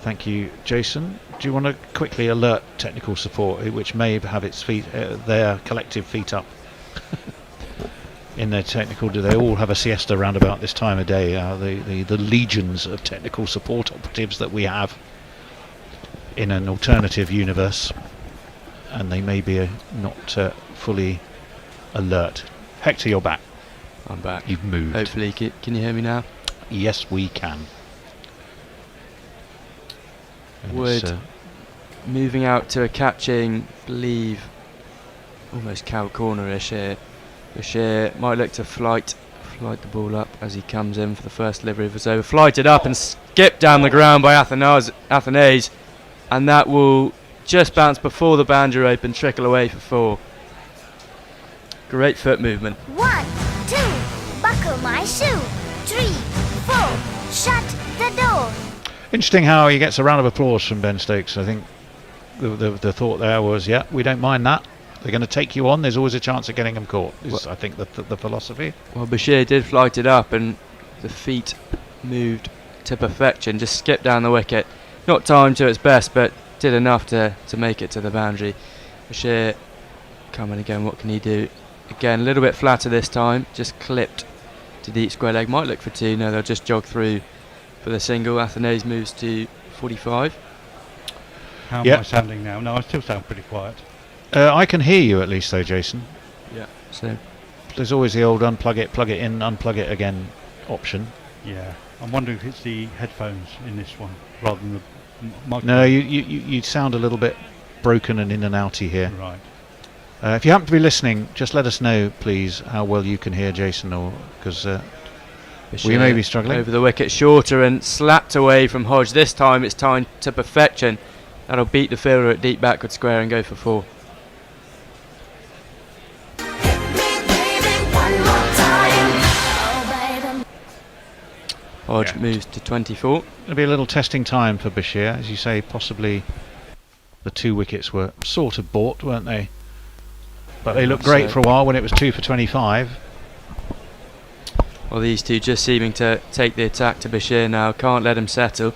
Thank you, Jason. Do you want to quickly alert technical support, which may have its feet, their collective feet up in their technical? Do they all have a siesta round about this time of day? The legions of technical support operatives that we have in an alternative universe, and they may be not fully alert. Hector, you're back. I'm back. You've moved. Hopefully, can you hear me now? Yes, we can. And Wood moving out to a catching, believe, almost cow corner-ish here. Bashir might look to flight the ball up as he comes in for the first delivery of his over. Flighted up and skipped down the ground by Athanase, and that will just bounce before the boundary rope and trickle away for 4. Great foot movement. 1, 2, buckle my shoe. 3, 4, shut the door. Interesting how he gets a round of applause from Ben Stokes. I think the thought there was, yeah, we don't mind that. They're going to take you on. There's always a chance of getting them caught. Is I think the philosophy. Well, Bashir did flight it up, and the feet moved to perfection. Just skipped down the wicket. Not timed to its best, but did enough to make it to the boundary. Bashir coming again. What can he do? Again, a little bit flatter this time. Just clipped to deep square leg. Might look for 2. No, they'll just jog through for the single. Athanase moves to 45. How am I sounding now? No, I still sound pretty quiet. I can hear you at least though, Jason. Yeah. So there's always the old unplug it, plug it in, unplug it again option. Yeah. I'm wondering if it's the headphones in this one rather than the microphone. No, you sound a little bit broken and in and outy here. Right. If you happen to be listening, just let us know, please, how well you can hear Jason, or because we may be struggling. Over the wicket, shorter and slapped away from Hodge. This time it's timed to perfection. That'll beat the fielder at deep backward square and go for 4. Hodge moves to 24. It'll be a little testing time for Bashir, as you say. Possibly the 2 wickets were sort of bought, weren't they? But they looked great for a while when it was 2 for 25. Well, these two just seeming to take the attack to Bashir now. Can't let him settle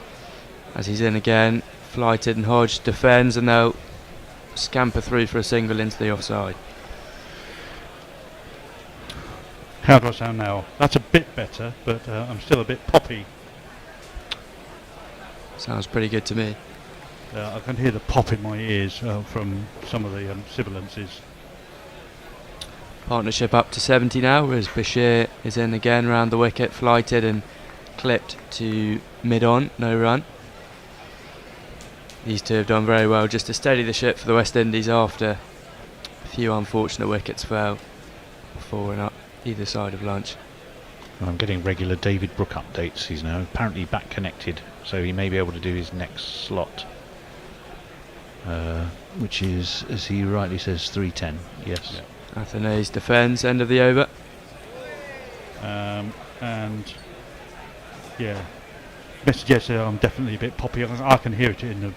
as he's in again. Flighted, and Hodge defends, and they'll scamper through for a single into the offside. How do I sound now? That's a bit better, but I'm still a bit poppy. Sounds pretty good to me. I can hear the pop in my ears from some of the sibilances. Partnership up to 70 now, as Bashir is in again round the wicket, flighted and clipped to mid-on, no run. These two have done very well just to steady the ship for the West Indies after a few unfortunate wickets fell. 4 and up. either side of lunch. I'm getting regular David Brook updates. He's now apparently back connected, so he may be able to do his next slot, which is, as he rightly says, 3:10. Yes. Yeah. Athenaeus defends, end of the over. And yeah, yes, I'm definitely a bit poppy. I can hear it in the.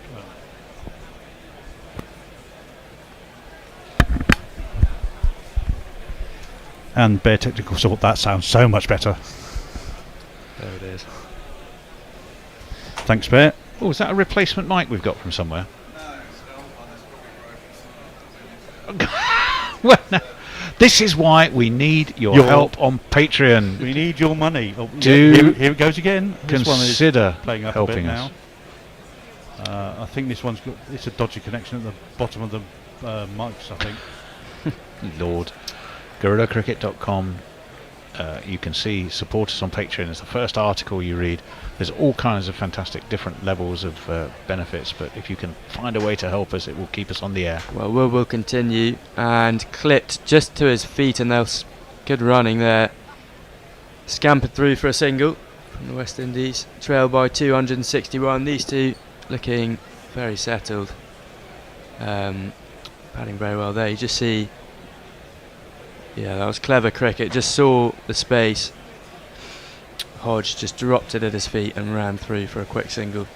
And Bear Technical Sort, that sounds so much better. There it is. Thanks, Bear. Oh, is that a replacement mic we've got from somewhere? Well, no. This is why we need your help on Patreon. We need your money. Oh, Do here it goes again. This one is consider playing up helping a bit us. now. I think this one's got. It's a dodgy connection at the bottom of the mics, I think. Lord. GorillaCricket.com. You can see support us on Patreon. It's the first article you read. There's all kinds of fantastic different levels of benefits, but if you can find a way to help us, it will keep us on the air. Well, will continue, and clipped just to his feet, and they'll good running there. Scampered through for a single from the West Indies, trailed by 261. These two looking very settled, batting very well there. You just see, yeah, that was clever cricket. Just saw the space. Hodge just dropped it at his feet and ran through for a quick single.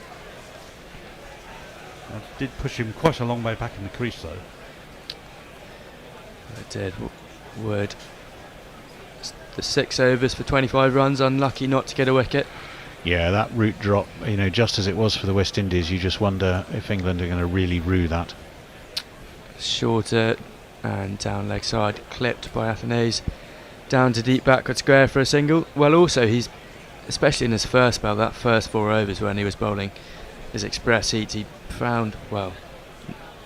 That did push him quite a long way back in the crease, though. It did. Wood. The 6 overs for 25 runs. Unlucky not to get a wicket. Yeah, that root drop, just as it was for the West Indies, you just wonder if England are going to really rue that. Shorter and down leg side, clipped by Athenaeus. Down to deep backward square for a single. Well, also he's, especially in his first spell, that first 4 overs when he was bowling his express heats, he found, well,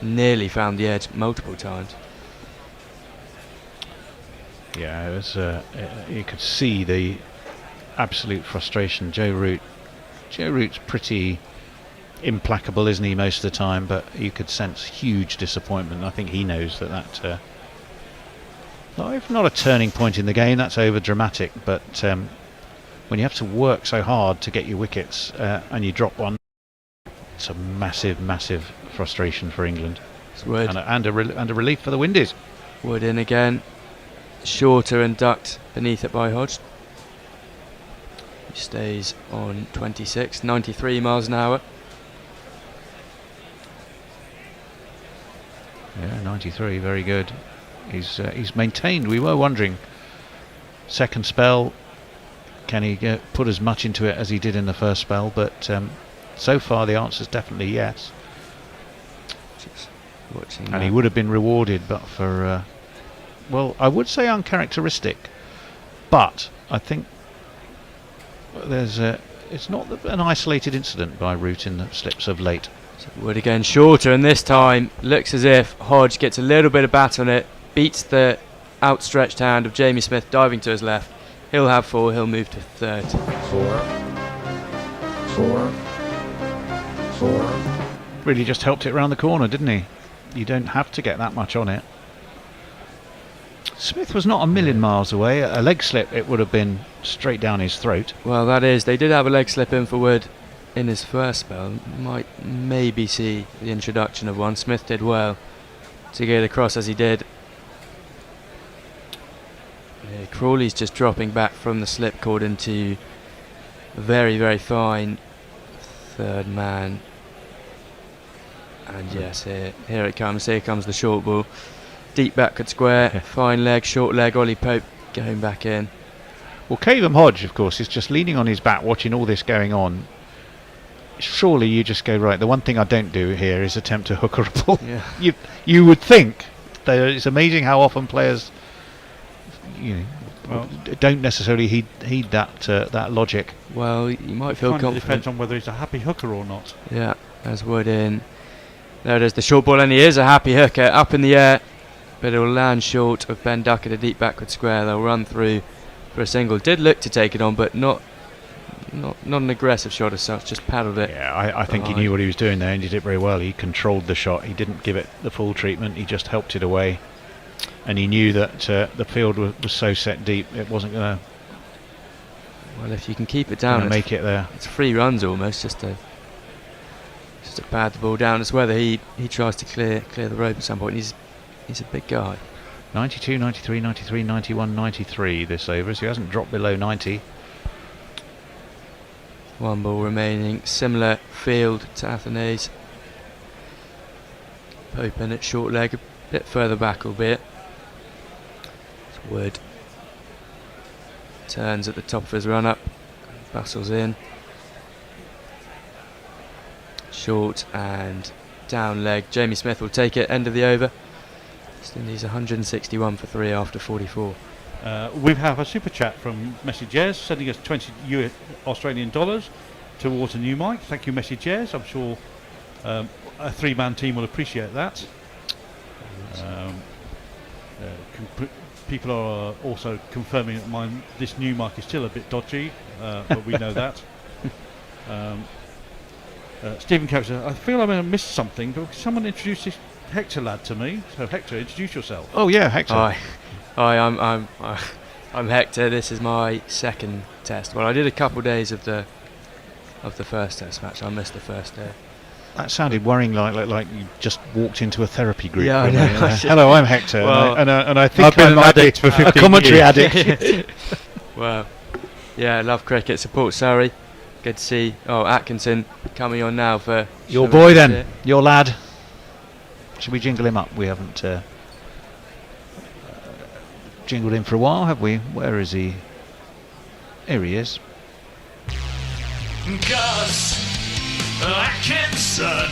nearly found the edge multiple times. Yeah, it was. You could see the absolute frustration. Joe Root's pretty implacable, isn't he, most of the time? But you could sense huge disappointment. I think he knows that. If not a turning point in the game, that's over dramatic. But when you have to work so hard to get your wickets and you drop one, it's a massive, massive frustration for England. And a relief for the Windies. Wood in again. Shorter and ducked beneath it by Hodge. He stays on 26, 93 miles an hour. Yeah, 93, very good. He's maintained. We were wondering, second spell, can he put as much into it as he did in the first spell? But so far the answer is definitely yes. And he would have been rewarded, but for well, I would say uncharacteristic, but I think it's not an isolated incident by Root in the slips of late. So Wood again shorter, and this time looks as if Hodge gets a little bit of bat on it, beats the outstretched hand of Jamie Smith diving to his left. He'll have 4, he'll move to third. 4. Really just helped it round the corner, didn't he? You don't have to get that much on it. Smith was not a million miles away. A leg slip, it would have been straight down his throat. Well, that is. They did have a leg slip in for Wood in his first spell. Might maybe see the introduction of one. Smith did well to get across as he did. Yeah, Crawley's just dropping back from the slip cord into a very, very fine third man. And yes, here it comes. Here comes the short ball. Deep backward square, fine leg, short leg. Ollie Pope going back in. Well, Cavum Hodge, of course, is just leaning on his bat, watching all this going on. Surely you just go, right, the one thing I don't do here is attempt to hooker a ball. Yeah. You would think that it's amazing how often players don't necessarily heed that logic. Well, you might feel confident. It depends on whether he's a happy hooker or not. Yeah, there's Wood in. There it is, the short ball, and he is a happy hooker, up in the air, but it will land short of Ben Duck at a deep backward square. They'll run through for a single. Did look to take it on, but not an aggressive shot as such, just paddled it. Yeah, I think he knew what he was doing there and he did it very well. He controlled the shot, he didn't give it the full treatment, he just helped it away. and he knew that the field was so set deep it wasn't going to. Well, if you can keep it down, make it there. It's 3 runs almost, just to pad the ball down. It's whether he tries to clear the rope at some point. He's a big guy. 92, 93, 93, 91, 93 this over, so he hasn't dropped below 90. 1 ball remaining. Similar field to Athenay's. Open at short leg, a bit further back, albeit. It's Wood. Turns at the top of his run up, bustles in. Short and down leg. Jamie Smith will take it. End of the over. West Indies 161 for 3 after 44. We have a super chat from Messages sending us 20 Australian dollars towards a new mic. Thank you, Messages. I'm sure a 3-man team will appreciate that. People are also confirming that this new mic is still a bit dodgy, but we know that. Stephen Coates, I feel I may have missed something, but someone introduced this Hector lad to me. So Hector, introduce yourself. Oh yeah, Hector. Hi, I'm Hector. This is my 2nd test. Well, I did a couple of days of the first test match. I missed the first day. That sounded worrying, like you just walked into a therapy group. Yeah, I know. Hello, I'm Hector, well, and I think I've been an addict for 15 a commentary years. addict. Well, yeah, I love cricket. Support Surrey. Good to see. Oh, Atkinson coming on now for your boy then, your lad. Should we jingle him up? We haven't jingled him for a while, have we? Where is he? Here he is. Gus Atkinson,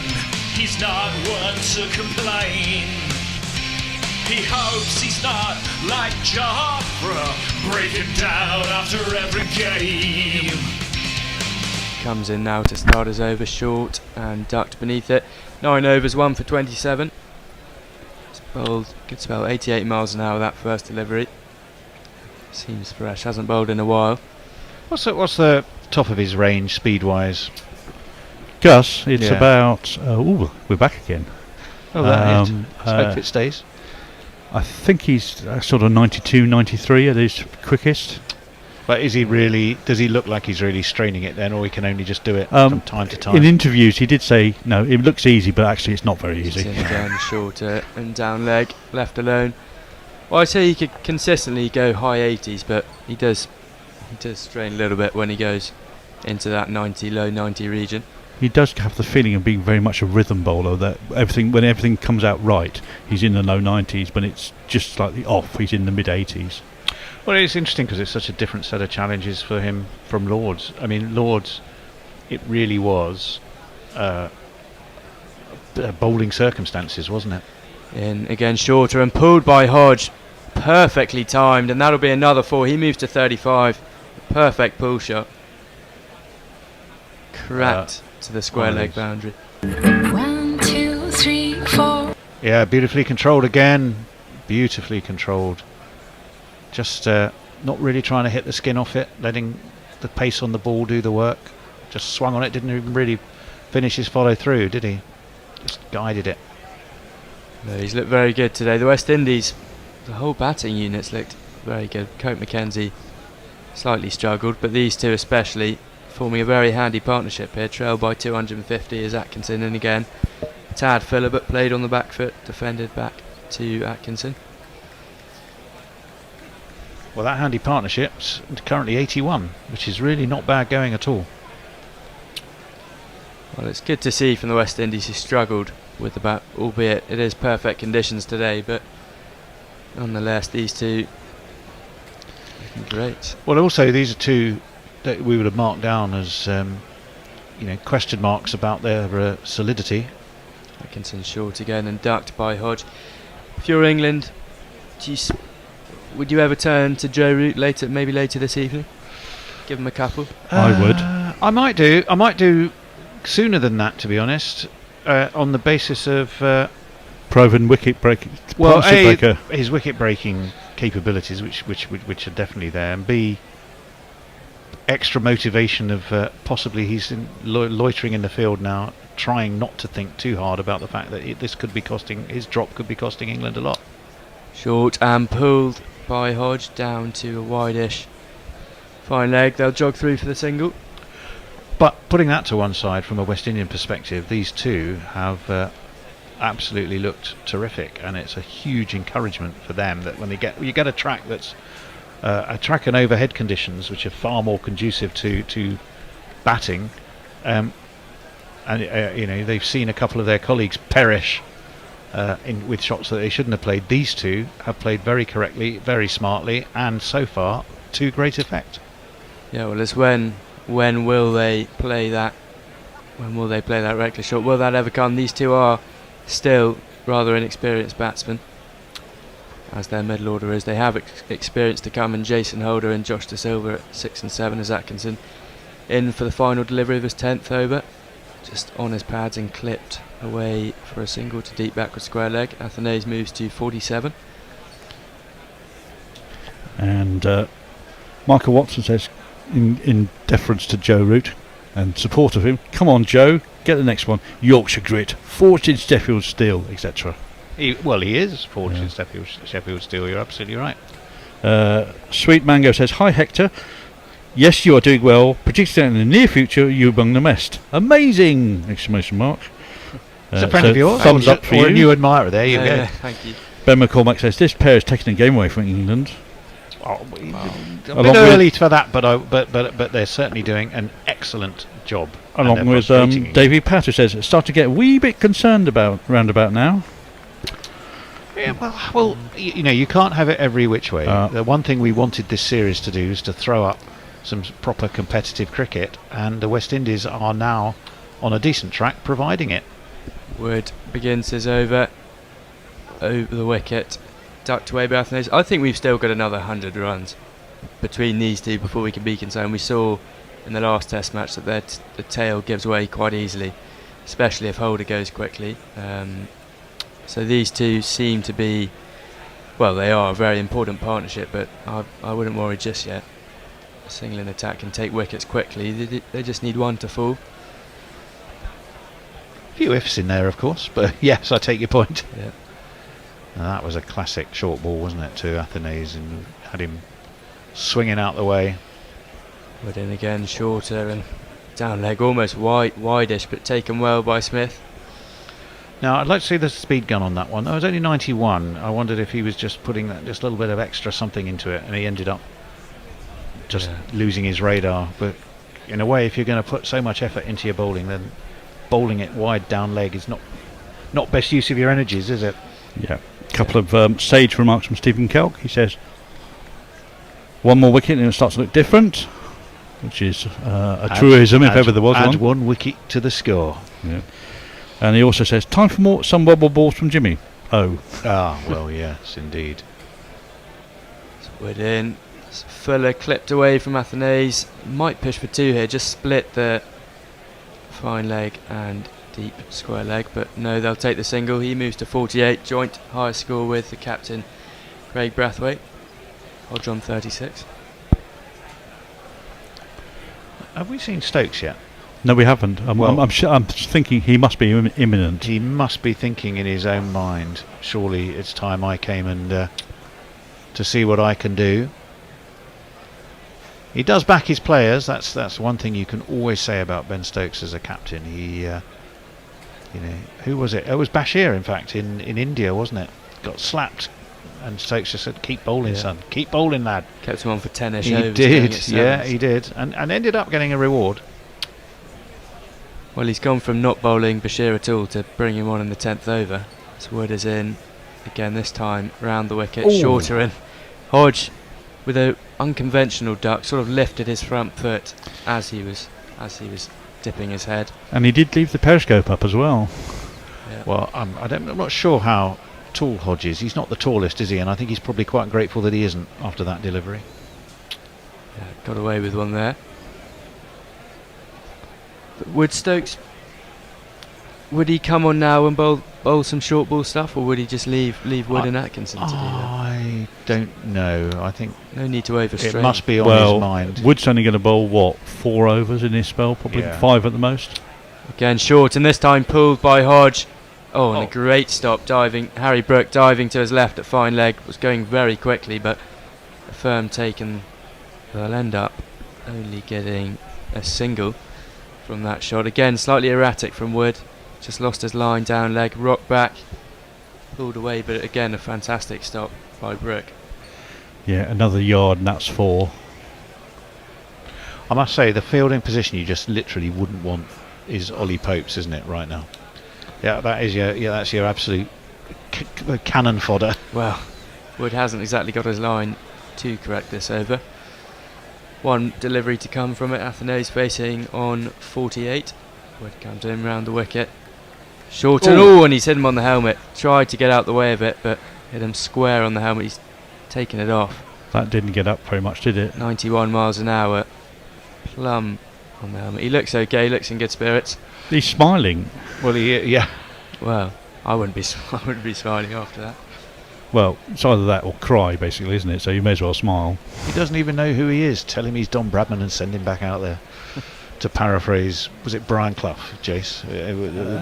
he's not one to complain. He hopes he's not like Jafra, breaking down after every game. Comes in now to start his over, short and ducked beneath it. 9 overs, 1 for 27. It's bowled, good spell, 88 miles an hour that first delivery. Seems fresh, hasn't bowled in a while. What's the top of his range speed-wise? Gus, it's about. We're back again. Oh, that is. Hope it stays. I think he's sort of 92, 93 at his quickest. But is he really? Does he look like he's really straining it then, or he can only just do it from time to time? In interviews, he did say no. It looks easy, but actually, it's not very easy. In again, shorter and down leg, left alone. Well, I say he could consistently go high 80s, but he does strain a little bit when he goes into that 90, low 90 region. He does have the feeling of being very much a rhythm bowler, that when everything comes out right, he's in the low 90s. When it's just slightly off, he's in the mid 80s. Well, it's interesting because it's such a different set of challenges for him from Lord's. I mean, Lord's, it really was bowling circumstances, wasn't it? In again, shorter and pulled by Hodge, perfectly timed, and that'll be another 4. He moves to 35. Perfect pull shot. Cracked to the square leg boundary. 1, 2, 3, 4. Yeah, beautifully controlled again. Beautifully controlled. Just not really trying to hit the skin off it, letting the pace on the ball do the work. Just swung on it, didn't even really finish his follow through, did he? Just guided it. No, he's looked very good today. The West Indies, the whole batting unit's looked very good. Cope McKenzie slightly struggled, but these two especially forming a very handy partnership here. Trailed by 250 is Atkinson, and again Tad Phillip played on the back foot, defended back to Atkinson. Well, that handy partnership's currently 81, which is really not bad going at all. Well, it's good to see from the West Indies who struggled with the bat, albeit it is perfect conditions today, but nonetheless these two looking great. Well, also these are two that we would have marked down as question marks about their solidity. Atkinson short again and ducked by Hodge. If you're England, would you ever turn to Joe Root maybe later this evening? Give him a couple. I would. I might do sooner than that, to be honest. On the basis of proven wicket breaking. Well, his wicket breaking capabilities, which are definitely there, and B, extra motivation of possibly he's loitering in the field now, trying not to think too hard about the fact that this could be costing his drop could be costing England a lot. Short and pulled by Hodge down to a wide-ish fine leg. They'll jog through for the single. But putting that to one side, from a West Indian perspective, these two have absolutely looked terrific, and it's a huge encouragement for them that when you get a track that's a track and overhead conditions which are far more conducive to batting, and they've seen a couple of their colleagues perish with shots that they shouldn't have played. These two have played very correctly, very smartly, and so far to great effect. Yeah, well, it's when will they play that? When will they play that reckless shot? Will that ever come? These two are still rather inexperienced batsmen, as their middle order is. They have experience to come, and Jason Holder and Josh De Silva at 6 and 7 as Atkinson in for the final delivery of his 10th over, just on his pads and clipped away for a single to deep backward square leg. Athenaeus moves to 47. And Michael Watson says, in deference to Joe Root and support of him, come on Joe, get the next one. Yorkshire grit, forged in Sheffield steel, etc. He is forged in Sheffield steel. You're absolutely right. Sweet Mango says, hi Hector, yes you are doing well, predicting in the near future you among the best. Amazing! Exclamation mark. It's a friend of yours. Thumbs up for or you. A new admirer. There you go. Yeah, thank you. Ben McCormack says, this pair is taking a game away from England. A bit early for that, but they're certainly doing an excellent job. Along with Davey Pat, who says, start to get a wee bit concerned round about now. Yeah, well, you can't have it every which way. The one thing we wanted this series to do is to throw up some proper competitive cricket, and the West Indies are now on a decent track providing it. Wood begins his over the wicket, ducked away by Athenaeus. I think we've still got another 100 runs between these two before we can be concerned. We saw in the last test match that the tail gives way quite easily, especially if Holder goes quickly. So these two seem to be, well, they are a very important partnership, but I wouldn't worry just yet. A single in attack can take wickets quickly. They just need one to fall. A few ifs in there, of course, but yes, I take your point. Yeah. And that was a classic short ball, wasn't it, to Athenaeus, and had him swinging out the way. Wood in again, shorter and down leg, almost wide-ish, but taken well by Smith. Now, I'd like to see the speed gun on that one. That was only 91. I wondered if he was just putting just a little bit of extra something into it, and he ended up just losing his radar. But in a way, if you're going to put so much effort into your bowling, then bowling it wide down leg is not best use of your energies, is it? Yeah. A couple of sage remarks from Stephen Kelk. He says, one more wicket and it starts to look different, which is a truism if ever there was one. Add one wicket to the score. Yeah. And he also says, time for some wobble balls from Jimmy. Oh. Ah, well, yes, indeed. Wood in. Fuller clipped away from Athenaeus. Might push for two here, just split the fine leg and deep square leg, but no, they'll take the single. He moves to 48, joint high score with the captain, Craig Brathwaite. Hodge on 36. Have we seen Stokes yet? No, we haven't. I'm thinking he must be imminent. He must be thinking in his own mind, surely it's time I came and to see what I can do. He does back his players. That's one thing you can always say about Ben Stokes as a captain. He, who was it? It was Bashir, in fact, in India, wasn't it? Got slapped, and Stokes just said, "Keep bowling, son. Keep bowling, lad." Kept him on for 10ish. He did, yeah, he did, and ended up getting a reward. Well, he's gone from not bowling Bashir at all to bring him on in the 10th over. So Wood is in again, this time round the wicket. Ooh. Shorter, and Hodge with an unconventional duck sort of lifted his front foot as he was dipping his head. And he did leave the periscope up as well. Yeah. Well, I'm not sure how tall Hodge is. He's not the tallest, is he? And I think he's probably quite grateful that he isn't after that delivery. Yeah, got away with one there. Would Stokes, would he come on now and bowl some short ball stuff, or would he just leave Wood and Atkinson to do that? I don't know. I think no need to overstrain. It must be on his mind. Wood's only going to bowl 4 overs in this spell, probably 5 at the most. Again short, and this time pulled by Hodge. Oh, and a great stop diving. Harry Brook diving to his left at fine leg, was going very quickly, but a firm take, and they'll end up only getting a single from that shot. Again, slightly erratic from Wood. Just lost his line down leg, rocked back, pulled away, but again, a fantastic stop by Brook. Yeah, another yard, and that's 4. I must say, the fielding position you just literally wouldn't want is Ollie Pope's, isn't it, right now? Yeah, that's your absolute cannon fodder. Well, Wood hasn't exactly got his line to correct this over. One delivery to come from it. Athenais facing on 48. Wood comes in round the wicket. Short and and he's hit him on the helmet. Tried to get out the way of it, but hit him square on the helmet. He's taken it off. That didn't get up very much, did it? 91 miles an hour. Plumb on the helmet. He looks okay, looks in good spirits. He's smiling. Well, yeah. Well, I wouldn't be smiling after that. Well, it's either that or cry, basically, isn't it? So you may as well smile. He doesn't even know who he is. Tell him he's Don Bradman and send him back out there. To paraphrase, was it Brian Clough, Jace?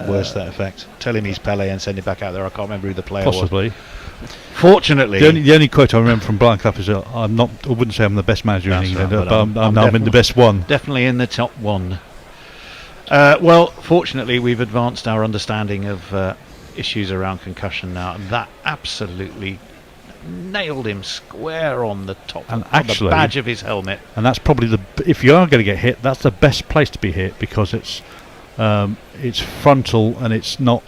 Worse to that effect. Tell him he's Pele and send him back out there. I can't remember who the player Possibly. was. Fortunately, the only quote I remember from Brian Clough is, I wouldn't say I'm the best manager in England, right, but I'm in the best one. Definitely in the top one. Well, fortunately, we've advanced our understanding of issues around concussion now. That absolutely nailed him square on the top, and on the badge of his helmet. And that's probably if you are going to get hit, that's the best place to be hit, because it's frontal and it's not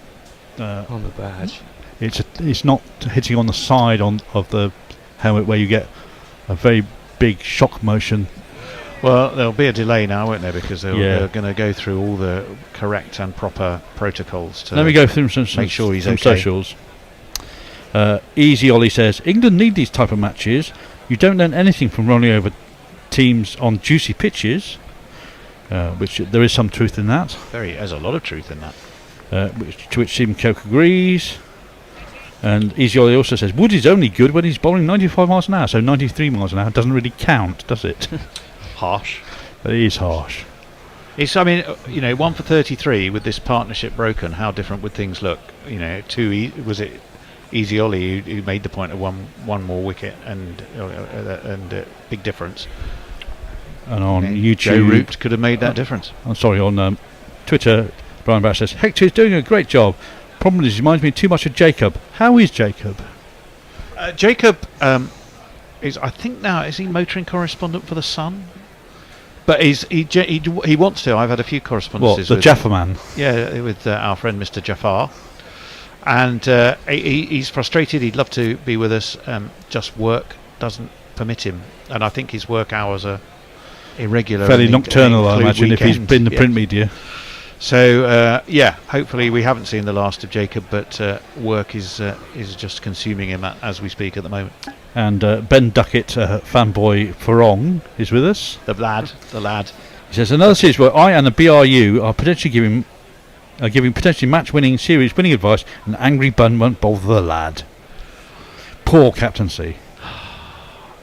on the badge. It's not hitting on the side of the helmet where you get a very big shock motion. Well, there'll be a delay now, won't there? Because they're going to go through all the correct and proper protocols to Let me go through some make sure he's okay. socials. Easy Ollie says, England need these type of matches. You don't learn anything from running over teams on juicy pitches, which there is some truth in that. There's a lot of truth in that. To which Stephen Coke agrees. And Easy Ollie also says, Wood is only good when he's bowling 95 miles an hour, so 93 miles an hour doesn't really count, does it? Harsh. It is harsh. I mean, 1 for 33 with this partnership broken. How different would things look? Was it Easy Ollie who made the point of one more wicket and big difference? And on YouTube, Joe Root could have made that difference. I'm sorry, on Twitter, Brian Bash says, Hector is doing a great job. Problem is, he reminds me too much of Jacob. How is Jacob? Jacob is, I think now, is he motoring correspondent for The Sun? But he wants to. I've had a few correspondences. What, the Jaffa man? Yeah, with our friend Mr. Jafar. And he's frustrated. He'd love to be with us. Just work doesn't permit him. And I think his work hours are irregular. Fairly nocturnal, I imagine, if he's been in the print media. So, hopefully we haven't seen the last of Jacob, but work is just consuming him as we speak at the moment. And Ben Duckett, fanboy Farong, is with us. The lad. He says, another series where I and the BRU are potentially giving potentially match-winning, series-winning advice, and angry bun won't bother the lad. Poor captaincy.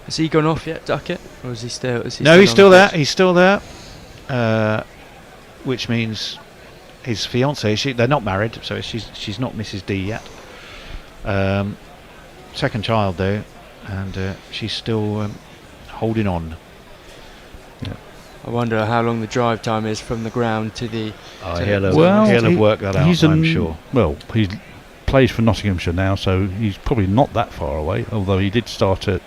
Has he gone off yet, Duckett? Or is he still? No, he's still there. He's still there. Which means his fiancée, they're not married, so she's not Mrs. D yet. Second child though, and she's still holding on. Yeah. I wonder how long the drive time is from the ground to the. He'll have worked that out, I'm sure. Well, he plays for Nottinghamshire now, so he's probably not that far away. Although he did start at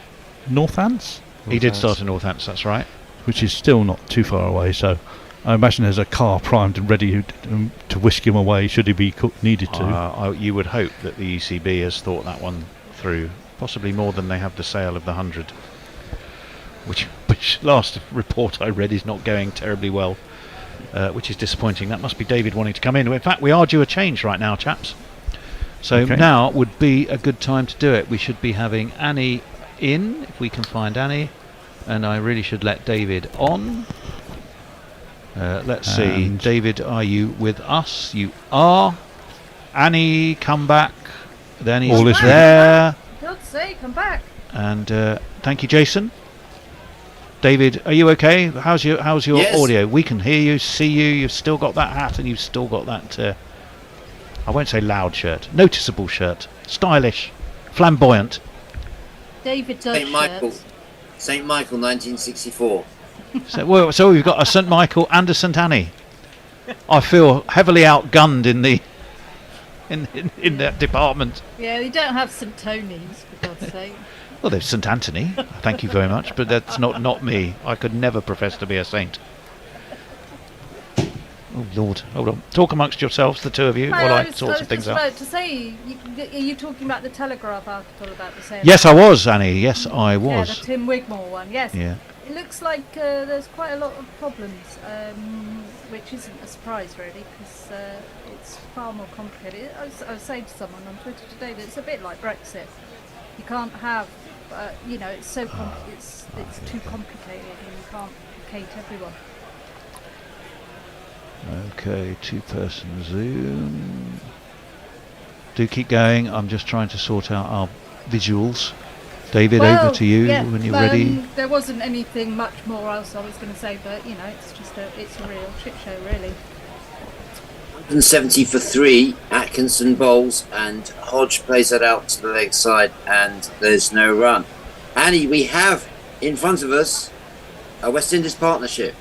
Northants. He did start at Northants, that's right. Which is still not too far away. So I imagine there's a car primed and ready to whisk him away should he be needed to. You would hope that the ECB has thought that one through, possibly more than they have the sale of the 100, which last report I read is not going terribly well, which is disappointing. That must be David wanting to come in. In fact, we are due a change right now, chaps. So now would be a good time to do it. We should be having Annie in, if we can find Annie, and I really should let David on. Let's see, David, are you with us? You are. Annie, come back. Then he's there. God's sake, come back. And thank you, Jason. David, are you okay? How's your Yes. audio? We can hear you, see you. You've still got that hat, and you've still got that I won't say loud shirt, noticeable shirt, stylish, flamboyant. David does St. Michael, shirts. St. Michael, 1964. So we've got a St Michael and a St Annie. I feel heavily outgunned in the in that department. Yeah, you don't have St Tony's, for God's sake. Well, there's St Anthony. Thank you very much, but that's not me. I could never profess to be a saint. Oh Lord, hold on. Talk amongst yourselves, the two of you, while I sort some things out. I was just about to say, are you talking about the Telegraph article about the same? Yes, I was, Annie. Yes, I Yeah, was. the Tim Wigmore one. Yes. Yeah. It looks like there's quite a lot of problems, which isn't a surprise really, because it's far more complicated. I was saying to someone on Twitter today that it's a bit like Brexit. You can't have, it's so it's too complicated, and you can't placate everyone. Okay, two-person Zoom. Do keep going. I'm just trying to sort out our visuals. David, over to you when you're ready. There wasn't anything much more else I was going to say, but it's just it's a real shit show, really. 170 for 3, Atkinson bowls, and Hodge plays that out to the leg side, and there's no run. Annie, we have in front of us a West Indies partnership.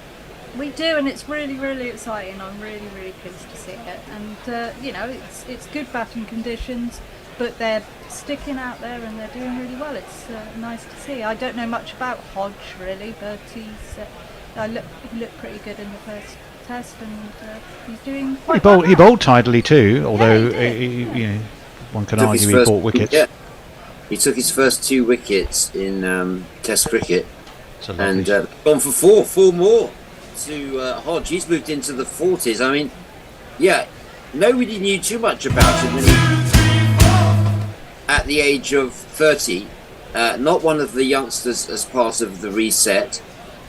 We do, and it's really, really exciting. I'm really, really pleased to see it. And it's good batting conditions, but they're sticking out there and they're doing really well. It's nice to see. I don't know much about Hodge really, but he looked pretty good in the first test, and he's doing quite well. He bowled tidily too, although one can argue he bought wickets. Yeah. He took his first 2 wickets in Test cricket, and gone for 4 more to Hodge. He's moved into the 40s. I mean, nobody knew too much about him when at the age of 30. Not one of the youngsters as part of the reset.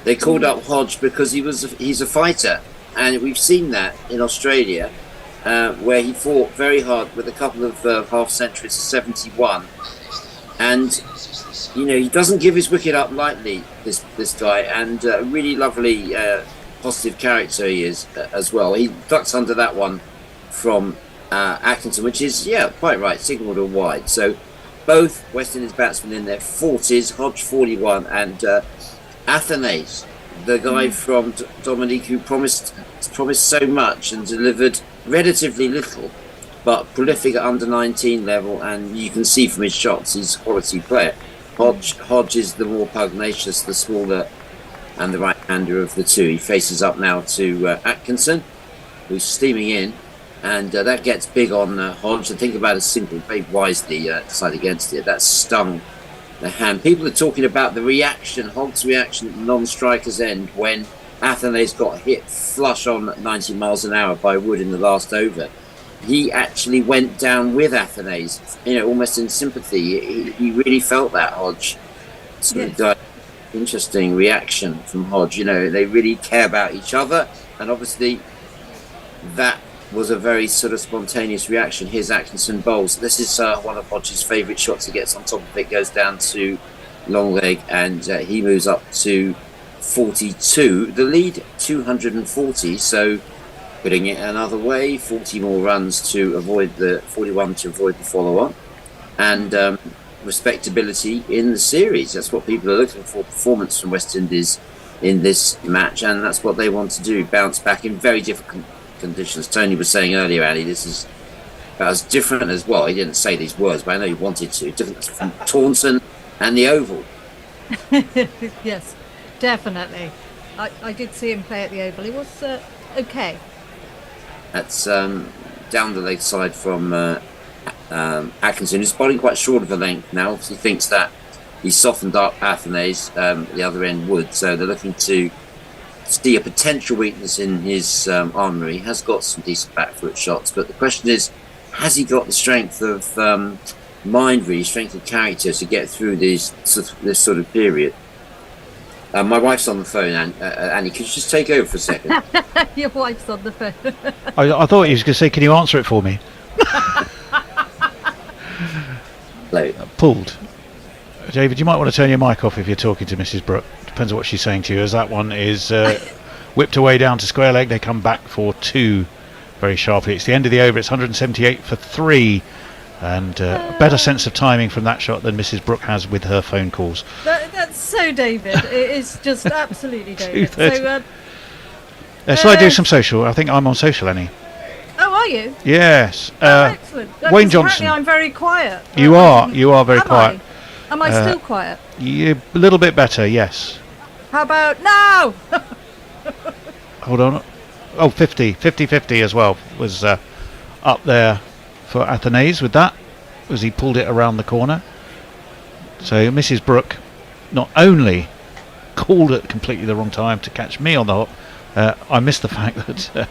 They called up Hodge because he's a fighter, and we've seen that in Australia, where he fought very hard with a couple of half centuries to 71, and he doesn't give his wicket up lightly. This guy, and a really lovely, positive character he is as well. He ducks under that one from Atkinson, which is quite right, signalled a wide. So both West Indies batsmen in their 40s, Hodge 41, and Athanase, the guy from Dominique, who promised so much and delivered relatively little, but prolific at under 19 level, and you can see from his shots he's a quality player. Hodge is the more pugnacious, the smaller and the right-hander of the two. He faces up now to Atkinson, who's steaming in, and that gets big on Hodge. And think about a simple, very wisely decided against it. That stung the hand. People are talking about the reaction, Hodge's reaction at the non-striker's end when Athanase got hit flush on 90 miles an hour by Wood in the last over. He actually went down with Athanase, almost in sympathy. He really felt that, Hodge. Interesting reaction from Hodge. They really care about each other, and obviously that was a very sort of spontaneous reaction. Here's Atkinson bowls. This is one of Hodge's favourite shots. He gets on top of it, goes down to long leg, and he moves up to 42. The lead 240, so putting it another way, 40 more runs to avoid the 41 to avoid the follow-on, and respectability in the series. That's what people are looking for, performance from West Indies in this match, and that's what they want to do, bounce back in very difficult conditions. Tony was saying earlier, Ali, this is about as different as, well, he didn't say these words, but I know he wanted to, different from Taunton and the Oval. Yes, definitely. I did see him play at the Oval. He was okay. That's down the leg side from Atkinson, who's bowling quite short of a length now. He thinks that he's softened up Athanase, the other end Wood, so they're looking to see a potential weakness in his armoury. He has got some decent back foot shots, but the question is, has he got the strength of mind, really, strength of character to get through this sort of period? My wife's on the phone, Annie. Could you just take over for a second? Your wife's on the phone. I thought he was going to say, can you answer it for me? Pulled. David, you might want to turn your mic off if you're talking to Mrs. Brooke. Depends on what she's saying to you, as that one is whipped away down to square leg. They come back for 2 very sharply. It's the end of the over. It's 178 for 3. And a better sense of timing from that shot than Mrs. Brooke has with her phone calls. That's so David. It is just absolutely David. 2:30. So, shall I do some social? I think I'm on social, Annie. oh, are you? Yes. Excellent. Wayne 'Cause Johnson. apparently I'm very quiet. You are very Am quiet. Am I still quiet? A little bit better, yes. How about now? Hold on. Oh, 50 as well was up there for Athanase with that, as he pulled it around the corner. So Mrs. Brooke not only called at completely the wrong time to catch me on the hop, I missed the fact that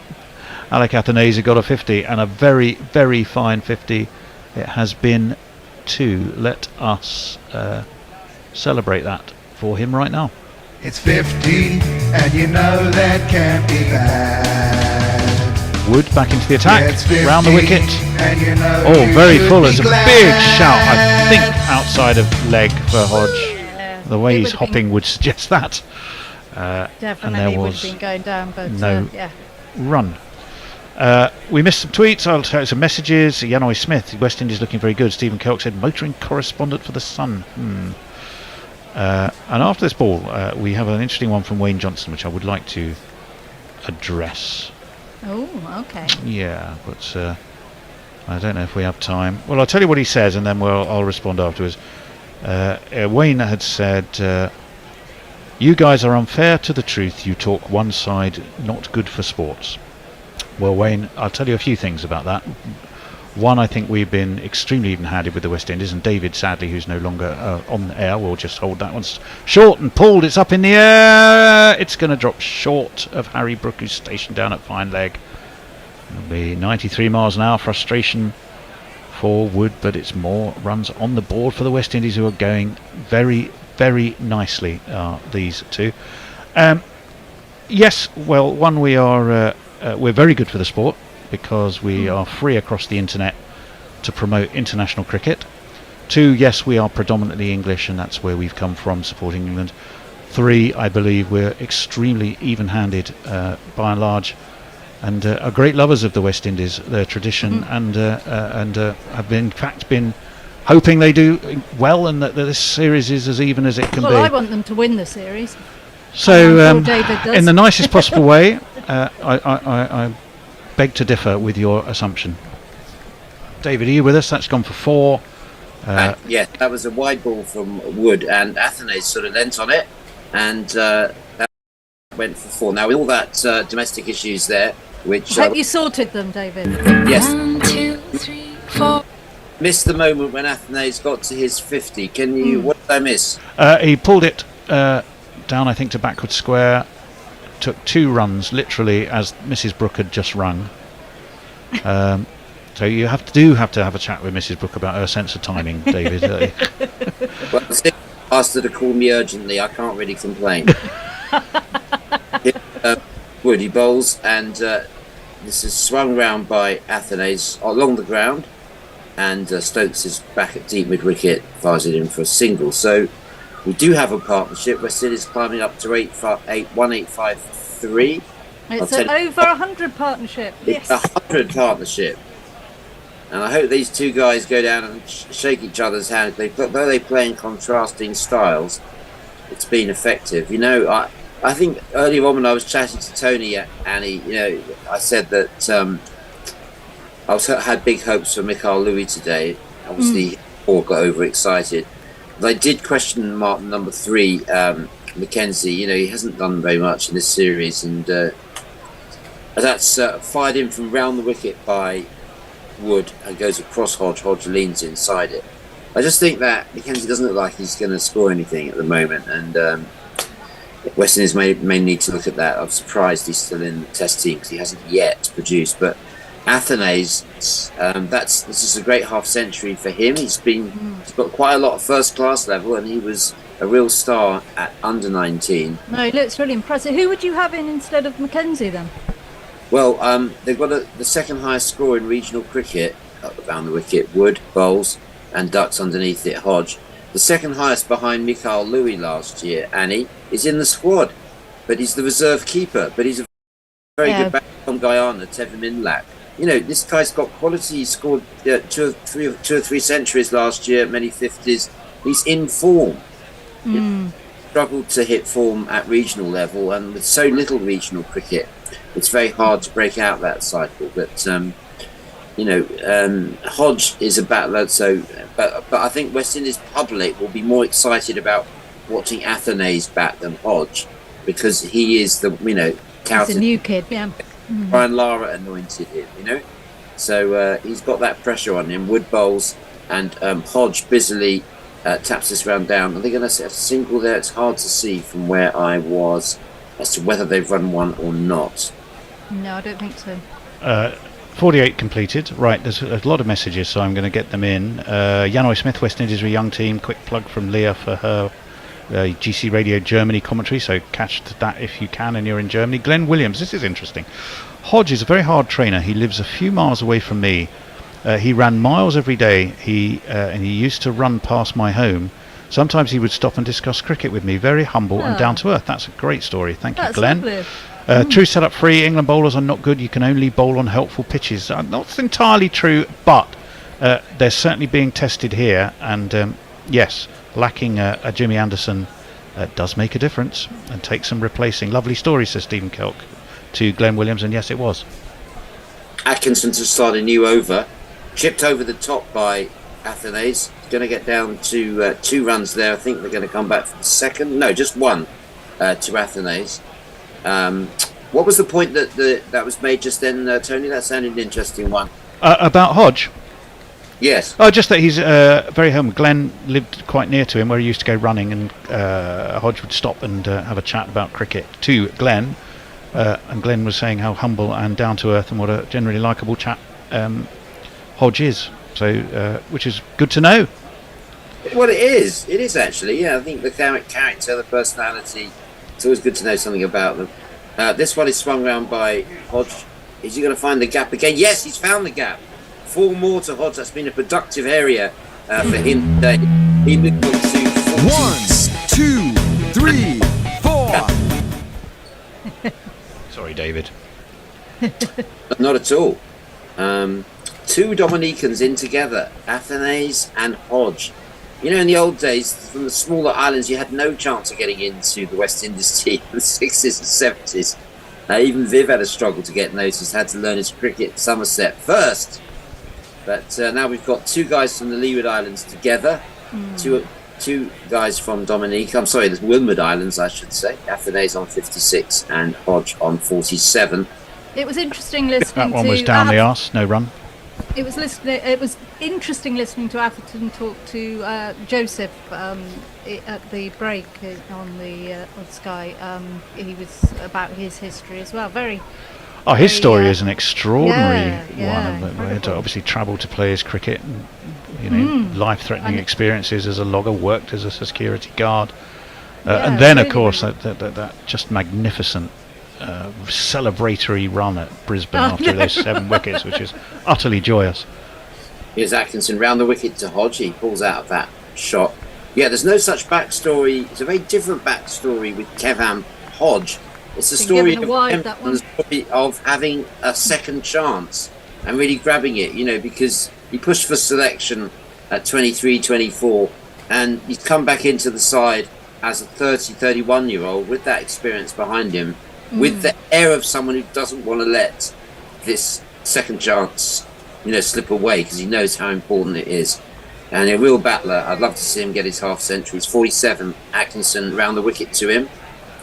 Alec Athanase got a 50, and a very, very fine 50 it has been too. Let us celebrate that for him right now. It's 50, and you know that can't be bad. Wood back into the attack, It's 50, round the wicket. and you know Oh, you very should full. be It's a glad. big shout, I think, outside of leg for Hodge. The way It he's would've been- hopping would suggest that. And Definitely there would was have been going down, but no yeah. run. We missed some tweets. I'll tell you some messages. Yanoi Smith, West Indies looking very good. Stephen Kelk said, motoring correspondent for the Sun. And after this ball, we have an interesting one from Wayne Johnson, which I would like to address. Oh, okay. Yeah, but I don't know if we have time. Well, I'll tell you what he says, and then I'll respond afterwards. Wayne had said, you guys are unfair to the truth. You talk one side, not good for sports. Well, Wayne, I'll tell you a few things about that. One, I think we've been extremely even-handed with the West Indies, and David, sadly, who's no longer on the air, will just hold that one short and pulled. It's up in the air. It's going to drop short of Harry Brook, who's stationed down at fine leg. It'll be 93 miles an hour. Frustration for Wood, but it's more runs on the board for the West Indies, who are going very, very nicely. These two. Yes, well, one, we're very good for the sport, because we are free across the internet to promote international cricket. 2, yes, we are predominantly English, and that's where we've come from, supporting England. 3, I believe we're extremely even-handed by and large, and are great lovers of the West Indies, their tradition, and have been, in fact, been hoping they do well, and that this series is as even as it can be. Well, I want them to win the series. So, I'm sure David does. in the nicest possible way, I beg to differ with your assumption. David, are you with us? That's gone for 4. Yeah, that was a wide ball from Wood, and Athanase sort of leant on it, and that went for 4. Now, with all that domestic issues there, which I hope you sorted them, David. yes, 1, 2, 3, 4. missed the moment when Athanase got to his 50. Can you? What did I miss? He pulled it down, I think, to backward square. Took 2 runs, literally, as Mrs. Brooke had just rung. So you have to have a chat with Mrs. Brooke about her sense of timing, David. Well, I asked her to call me urgently. I can't really complain. Wood, he bowls, and this is swung round by Athanase along the ground, and Stokes is back at deep mid wicket, fires it in for a single. So we do have a partnership. West Indies climbing up to 1853. It's an over 100 partnership. It's Yes. 100 partnership. And I hope these two guys go down and shake each other's hand. Though they play in contrasting styles, it's been effective. You know, I think earlier on when I was chatting to Tony, Annie, you know, I said that I had big hopes for Mikhail Louis today. Obviously, all got overexcited. But I did question mark number 3, Mackenzie. You know, he hasn't done very much in this series, and that's fired in from round the wicket by Wood and goes across Hodge. Hodge leans inside it. I just think that Mackenzie doesn't look like he's going to score anything at the moment, and West Indies may need to look at that. I'm surprised he's still in the test team because he hasn't yet produced. But Athanase, this is a great half century for him. He's got quite a lot of first class level, and he was a real star at under 19. No, he looks really impressive. Who would you have in instead of Mackenzie then? Well, they've got the second highest score in regional cricket around the wicket. Wood bowls and ducks underneath it. Hodge, the second highest behind Mikhail Louis last year. Annie is in the squad, but he's the reserve keeper. But he's a very good batsman from Guyana, Tevin Minlak. this guy's got quality. He scored two or three centuries last year, many 50s. He's in form. Struggled to hit form at regional level, and with so little regional cricket, it's very hard to break out that cycle. But Hodge is a battler. So, but I think West Indies public will be more excited about watching Athenaeus bat than Hodge, because he is the He's a new kid, yeah. Brian Lara anointed him, so he's got that pressure on him. Wood bowls, and Hodge busily taps this round down. Are they going to set a single there? It's hard to see from where I was as to whether they've run one or not. No, I don't think so. 48 completed. Right, there's a lot of messages, so I'm going to get them in. Yanoi Smith, West Indies are a young team. Quick plug from Leah for her GC Radio Germany commentary, so catch that if you can and you're in Germany. Glenn Williams, this is interesting. Hodge is a very hard trainer. He lives a few miles away from me. He ran miles every day. And he used to run past my home. Sometimes he would stop and discuss cricket with me. Very humble and down to earth. That's a great story. Thank you, Glenn. True setup free. England bowlers are not good. You can only bowl on helpful pitches. Not entirely true, but they're certainly being tested here. And yes, lacking a Jimmy Anderson does make a difference and take some replacing. Lovely story, says Stephen Kelk to Glenn Williams, and yes, it was. Atkinson to start a new over, chipped over the top by Athenaeus. Going to get down to 2 runs there. I think they're going to come back for the second. No, just 1 to Athenaeus. What was the point that was made just then, Tony? That sounded an interesting one. About Hodge? Yes. Oh, just that he's very home. Glenn lived quite near to him where he used to go running, and Hodge would stop and have a chat about cricket to Glenn. And Glenn was saying how humble and down to earth and what a generally likeable chap Hodge is. So, which is good to know. Well, it is. It is actually. Yeah, I think the character, the personality. It's always good to know something about them. This one is swung round by Hodge. Is he going to find the gap again? Yes, he's found the gap. 4 more to Hodge. That's been a productive area for him today. He moved on to 1, 2, 3, 4. Sorry, David. Not at all. 2 Dominicans in together, Athenaeus and Hodge. In the old days, from the smaller islands, you had no chance of getting into the West Indies team in the 60s and 70s. Even Viv had a struggle to get noticed, had to learn his cricket Somerset first. But now we've got 2 guys from the Leeward Islands together, two guys from Dominica. I'm sorry, the Windward Islands, I should say. Athenaeus on 56 and Hodge on 47. It was interesting listening that one was down the arse, no run. It was interesting listening to Atherton talk to Joseph at the break on Sky. He was about his history as well. His story is an extraordinary one. He had to obviously travel to play his cricket, and, life-threatening experiences as a logger, worked as a security guard, and then of course that just magnificent celebratory run at Brisbane after those 7 wickets, which is utterly joyous. Here's Atkinson round the wicket to Hodge. He pulls out of that shot. Yeah, there's no such backstory. It's a very different backstory with Kevan Hodge. It's a story of having a second chance and really grabbing it, because he pushed for selection at 23, 24, and he's come back into the side as a 30, 31-year-old with that experience behind him, with the air of someone who doesn't want to let this second chance, slip away, because he knows how important it is. And a real battler. I'd love to see him get his half century. He's 47. Atkinson round the wicket to him,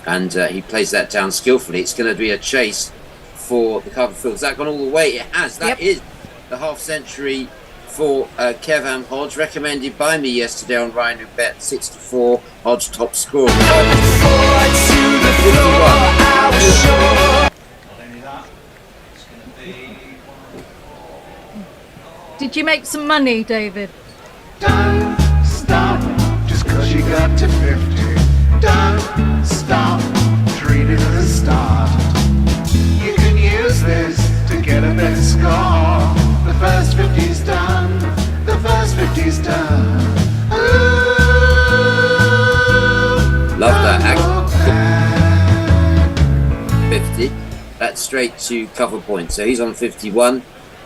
and he plays that down skillfully. It's going to be a chase for the cover field. Has that gone all the way? It has. That is the half century for Kevan Hodge, recommended by me yesterday on Ryan who bet 64. Hodge top scorer. Did you make some money, David? Don't stop just cause you got to 50. Don't stop, treat it as a start. You can use this to get a better score. The first 50's done. The first 50's done. Ooh, love that. 50. That's straight to cover point. So he's on 51.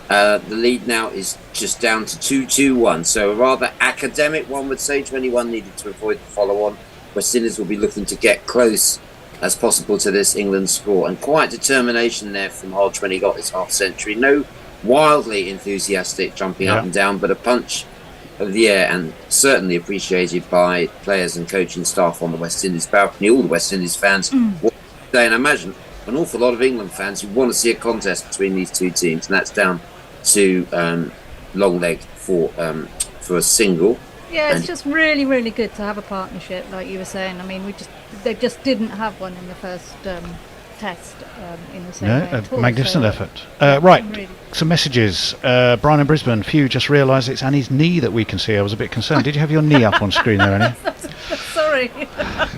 The lead now is just down to 2-2-1. So a rather academic, one would say, to anyone needed to avoid the follow-on. West Indies will be looking to get close as possible to this England score. And quite determination there from Hodge when he got his half century. No wildly enthusiastic jumping up and down, but a punch of the air, and certainly appreciated by players and coaching staff on the West Indies balcony. All the West Indies fans want to say, and I imagine an awful lot of England fans who want to see a contest between these two teams, and that's down to long leg for a single. Yeah, it's just really, really good to have a partnership, like you were saying. I mean, they just didn't have one in the first test in the same way at all, magnificent so effort. Right, really. Some messages. Brian in Brisbane, few just realised it's Annie's knee that we can see. I was a bit concerned. Did you have your knee up on screen there, Annie? Sorry.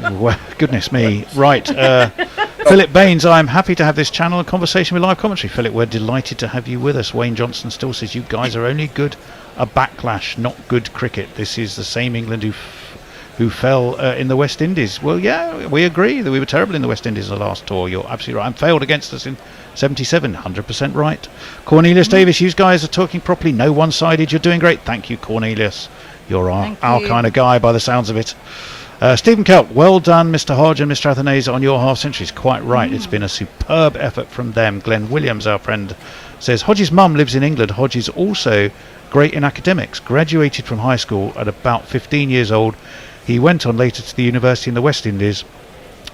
Well, goodness me. Right. Philip Baines, I'm happy to have this channel and conversation with live commentary. Philip, we're delighted to have you with us. Wayne Johnson still says you guys are only good a backlash, not good cricket. This is the same England who fell in the West Indies. Well, yeah, we agree that we were terrible in the West Indies the last tour. You're absolutely right. And failed against us in 77. 100% right. Cornelius Davis, you guys are talking properly. No one-sided. You're doing great. Thank you, Cornelius. You're our kind of guy by the sounds of it. Stephen Kelp, well done, Mr. Hodge and Mr. Athanase, on your half centuries. Quite right. It's been a superb effort from them. Glenn Williams, our friend, says Hodge's mum lives in England. Hodge is also great in academics. Graduated from high school at about 15 years old. He went on later to the university in the West Indies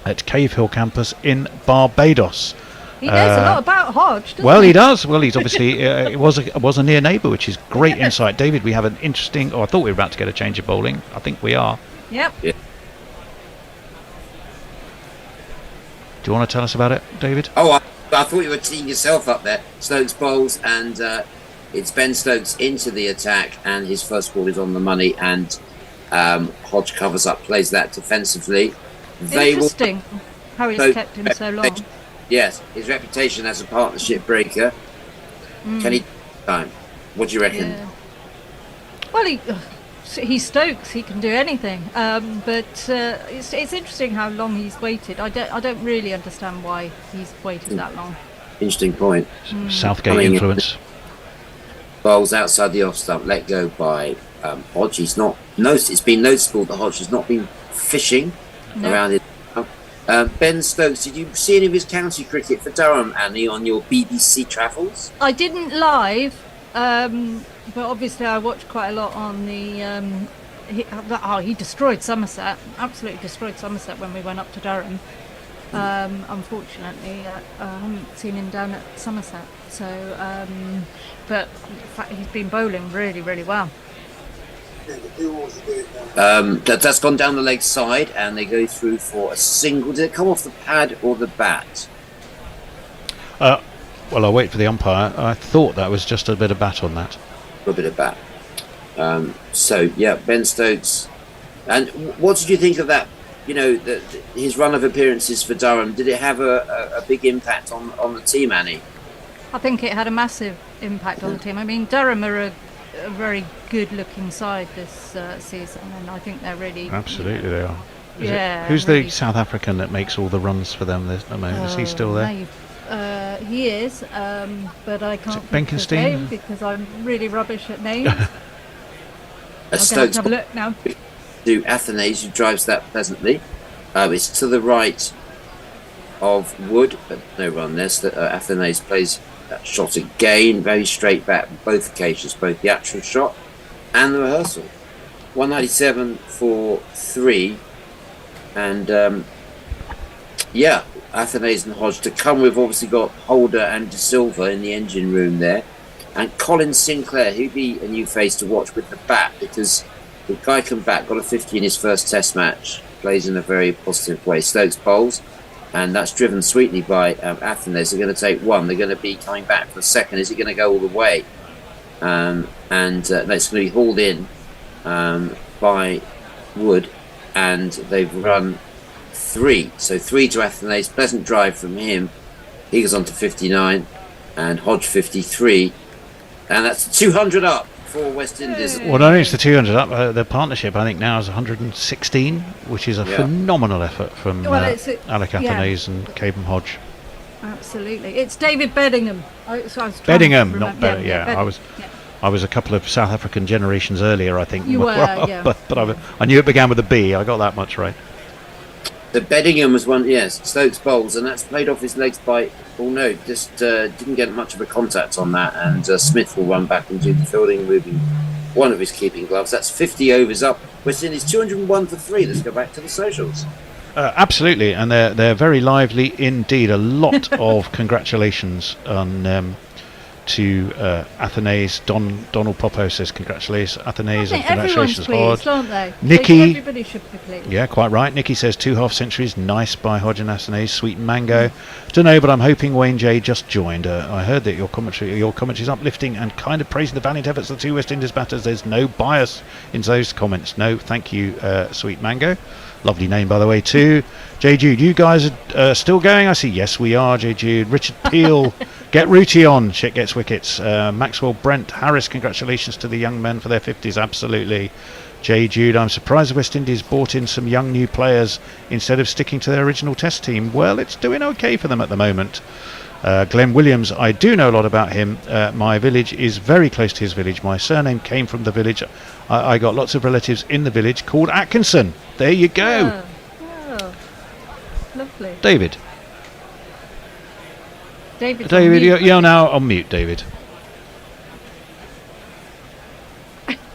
at Cave Hill campus in Barbados. He knows a lot about Hodge, doesn't he? He does. Well, he's obviously it was a near neighbour, which is great insight. David, we have an interesting. I thought we were about to get a change of bowling. I think we are. Yep. Yeah. Do you want to tell us about it, David? Oh, I thought you were teeing yourself up there. Stokes bowls, and it's Ben Stokes into the attack, and his first ball is on the money, and Hodge covers up, plays that defensively. Interesting how he's kept him so long. Yes, his reputation as a partnership breaker. Can he time? What do you reckon? Yeah. Well, he's Stokes. He can do anything. But it's interesting how long he's waited. I don't really understand why he's waited that long. Interesting point. Southgate influence. Bowls outside the off stump, let go by Hodge. It's been noticeable that Hodge has not been fishing around his. Ben Stokes, did you see any of his county cricket for Durham, Annie, on your BBC travels? I didn't live, but obviously I watched quite a lot on the. He destroyed Somerset, absolutely destroyed Somerset when we went up to Durham. Unfortunately, I haven't seen him down at Somerset. So, but in fact, he's been bowling really, really well. That's gone down the leg side, and they go through for a single. Did it come off the pad or the bat? Well, I'll wait for the umpire. I thought that was just a bit of bat on that. A bit of bat. So, yeah, Ben Stokes. And what did you think of that? You know, his run of appearances for Durham, did it have a big impact on the team, Annie? I think it had a massive impact on the team. I mean, Durham are a very good-looking side this season, and I think they're really... Absolutely, they are. Who's really the South African that makes all the runs for them at the moment? Is he still there? He is, but I can't think of his Benkenstein? name because I'm really rubbish at names. I'm Stokes going to have a look now. To Athanase, who drives that pleasantly. It's to the right of Wood, but no run there. So Athanase plays that shot again, very straight back on both occasions, both the actual shot and the rehearsal. 197 for 3, and Athanase and Hodge to come. We've obviously got Holder and De Silva in the engine room there, and Colin Sinclair, who'd be a new face to watch with the bat, because the guy come back, got a 50 in his first test match, plays in a very positive way. Stokes bowls, and that's driven sweetly by Athanase. They're going to take one. They're going to be coming back for a second. Is it going to go all the way? That's going to be hauled in by Wood, and they've run 3. So 3 to Athanase. Pleasant drive from him. He goes on to 59, and Hodge 53, and that's 200 up for West Indies. Well, not only is the 200 up, the partnership I think now is 116, which is a phenomenal effort from Alec Athanase and Caben Hodge. Absolutely. It's David Bedingham. Beddingham, not Bedingham. Yeah, Beddingham. I was a couple of South African generations earlier, I think. You were, yeah. But I knew it began with a B. I got that much right. The Beddingham was one, yes, Stokes bowls, and that's played off his legs by, just didn't get much of a contact on that, and Smith will run back and do the fielding, moving one of his keeping gloves. That's 50 overs up. West Indies 201 for 3. Let's go back to the socials. Absolutely, and they're very lively indeed. A lot of congratulations on to Athanase. Donald Popo says congratulations, Athanase, and congratulations, Hodge. Aren't they? Nikki, everybody should be pleased. Yeah, quite right. Nikki says 2 half centuries, nice by Hodge and Athanase. Sweet mango. Don't know, but I'm hoping Wayne J just joined. I heard that your commentary is uplifting and kind of praising the valiant efforts of the 2 West Indies batters. There's no bias in those comments. No, thank you, Sweet Mango. Lovely name, by the way, too. J. Jude, you guys are still going? I see. Yes, we are, J. Jude. Richard Peel, get Rooty on. Shit gets wickets. Maxwell Brent Harris, congratulations to the young men for their 50s. Absolutely. J. Jude, I'm surprised the West Indies brought in some young new players instead of sticking to their original test team. Well, it's doing okay for them at the moment. Glenn Williams, I do know a lot about him. My village is very close to his village. My surname came from the village. I got lots of relatives in the village called Atkinson. There you go. Oh, lovely. David, you're now on mute, David.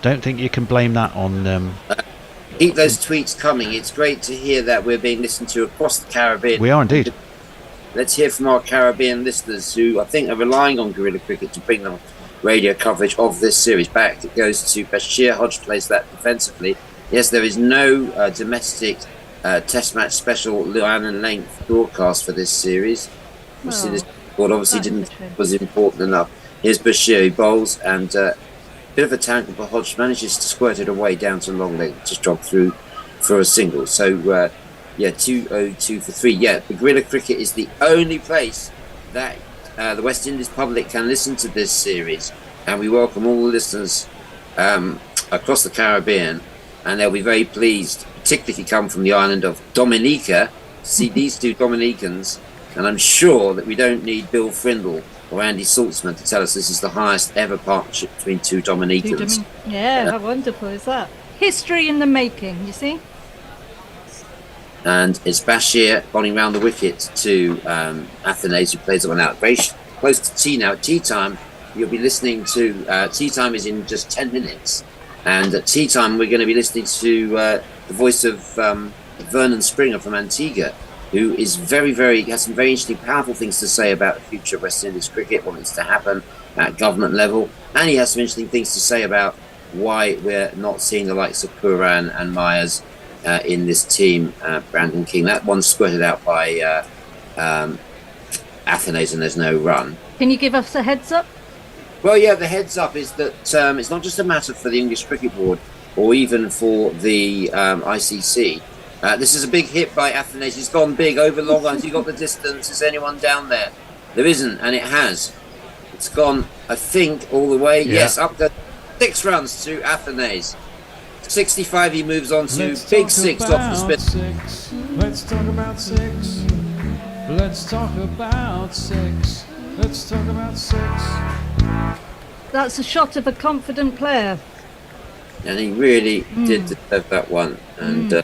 Don't think you can blame that on... Keep those tweets coming. It's great to hear that we're being listened to across the Caribbean. We are indeed. Let's hear from our Caribbean listeners who I think are relying on Guerrilla Cricket to bring them radio coverage of this series back. It goes to Bashir. Hodge plays that defensively. Yes, there is no domestic test match special line and length broadcast for this series. This board obviously was important enough. Here's Bashir, he bowls, and bit of a tangle, but Hodge manages to squirt it away down to long leg, just drop through for a single. So 202 for 3. Yeah, the Guerrilla Cricket is the only place that the West Indies public can listen to this series, and we welcome all the listeners across the Caribbean, and they'll be very pleased, particularly if you come from the island of Dominica, to see these 2 Dominicans. And I'm sure that we don't need Bill Frindle or Andy Saltzman to tell us this is the highest ever partnership between 2 Dominicans. How wonderful is that? History in the making, you see. And it's Bashir bowling round the wicket to Athanase, who plays the one out. Very close to tea now. At tea time, you'll be listening to... tea time is in just 10 minutes. And at tea time, we're going to be listening to the voice of Vernon Springer from Antigua, who is has some very interesting, powerful things to say about the future of West Indies cricket, what needs to happen at government level. And he has some interesting things to say about why we're not seeing the likes of Puran and Myers in this team. Brandon King, that one squirted out by Athanase, and there's no run. Can you give us a heads up? Well, yeah, the heads up is that it's not just a matter for the English Cricket Board or even for the ICC. This is a big hit by Athanase. It's gone big over long. Has he got the distance? Is anyone down there? There isn't, and it has. It's gone, I think, all the way. Yeah. Yes, up to 6 runs to Athanase. 65, he moves on to big 6 off the spin. Let's talk about 6. Let's talk about 6. Let's talk about 6. That's a shot of a confident player. And he really did deserve that one. And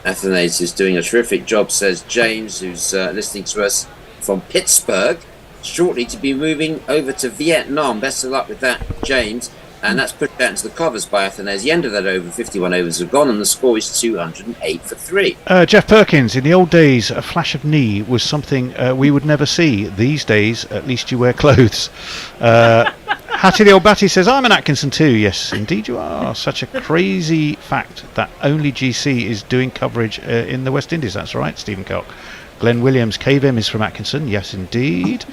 Athanase is doing a terrific job, says James, who's listening to us from Pittsburgh, shortly to be moving over to Vietnam. Best of luck with that, James. And that's put out into the covers by Athanase. The end of that over, 51 overs have gone, and the score is 208 for 3. Jeff Perkins, in the old days, a flash of knee was something we would never see. These days, at least you wear clothes. Hattie the old Batty says, I'm an Atkinson too. Yes, indeed you are. Such a crazy fact that only GC is doing coverage in the West Indies. That's right, Stephen Cock. Glenn Williams, KVM is from Atkinson. Yes, indeed.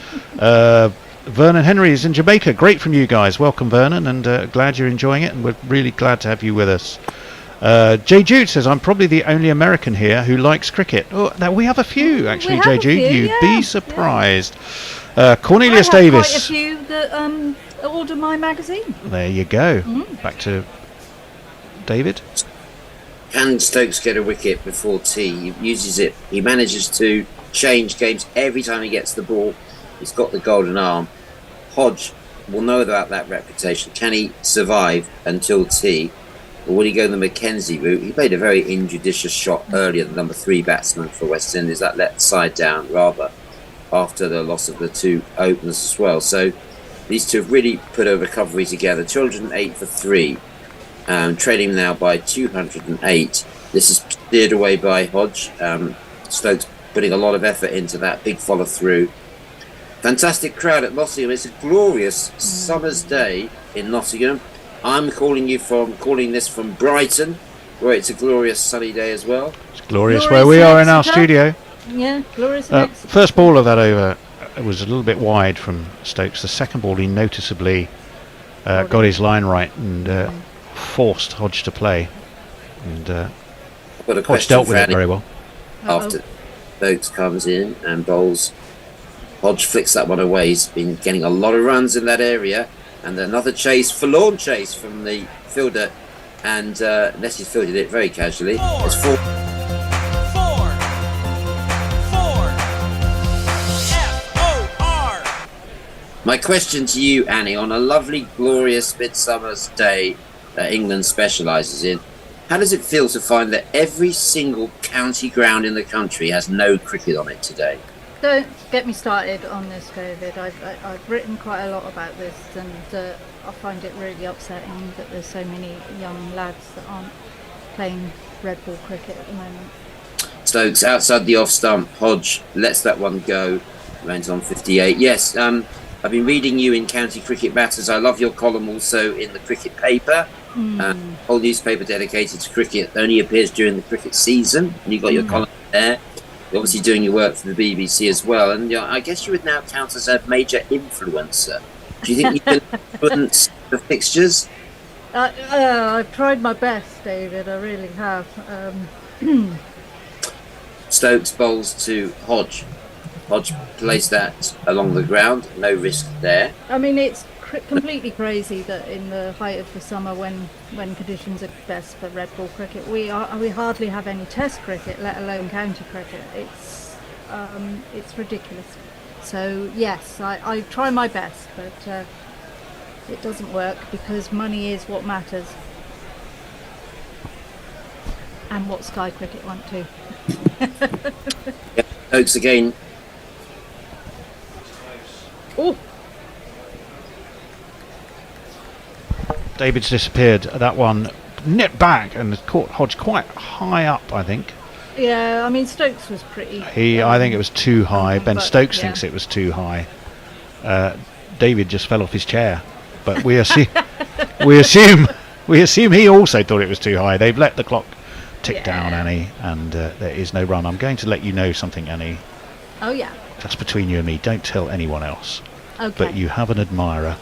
Vernon Henry is in Jamaica. Great from you guys. Welcome, Vernon, and glad you're enjoying it, and we're really glad to have you with us. J. Jude says, I'm probably the only American here who likes cricket. Oh, now we have a few, actually, J. Jude. You'd be surprised. Cornelius Davis. Quite a few that order my magazine. There you go. Back to David. Can Stokes get a wicket before tea? He uses it. He manages to change games every time he gets the ball. He's got the golden arm. Hodge will know about that reputation. Can he survive until tea? Or will he go the Mackenzie route? He played a very injudicious shot earlier, the number 3 batsman for West Indies. That let the side down rather after the loss of the 2 openers as well. So these two have really put a recovery together. 208 for 3. Trailing now by 208. This is steered away by Hodge. Stokes putting a lot of effort into that big follow through. Fantastic crowd at Nottingham. It's a glorious summer's day in Nottingham. I'm calling this from Brighton, where it's a glorious sunny day as well. It's glorious where we are in our studio. Yeah, glorious. First ball of that over was a little bit wide from Stokes. The second ball he noticeably got his line right and forced Hodge to play. And Hodge dealt with it very well. After Stokes comes in and bowls, Hodge flicks that one away. He's been getting a lot of runs in that area. And another chase, forlorn chase from the fielder. And Nessie's fielded it very casually. It's 4. My question to you, Annie, on a lovely, glorious midsummer's day that England specialises in, how does it feel to find that every single county ground in the country has no cricket on it today? Don't get me started on this, David. I've written quite a lot about this, and I find it really upsetting that there's so many young lads that aren't playing red ball cricket at the moment. Stokes outside the off stump. Hodge lets that one go. Runs on 58. Yes, I've been reading you in County Cricket Matters. I love your column also in the cricket paper. Whole newspaper dedicated to cricket. Only appears during the cricket season. And you've got your column there. You're obviously doing your work for the BBC as well. And I guess you would now count as a major influencer. Do you think you can influence the fixtures? I've tried my best, David. I really have. Stokes bowls to Hodge. Hodge plays that along the ground. No risk there. I mean, it's completely crazy that in the height of the summer, when conditions are best for red ball cricket, we hardly have any Test cricket, let alone county cricket. It's ridiculous. So yes, I try my best, but it doesn't work because money is what matters, and what Sky Cricket want to. Stokes again. Oh. David's disappeared. That one nipped back and caught Hodge quite high up, I think. Yeah, I mean Stokes was pretty. I think it was too high. Ben Stokes thinks it was too high. David just fell off his chair, but we assume he also thought it was too high. They've let the clock tick down, Annie, and there is no run. I'm going to let you know something, Annie. Oh yeah. That's between you and me. Don't tell anyone else. Okay. But you have an admirer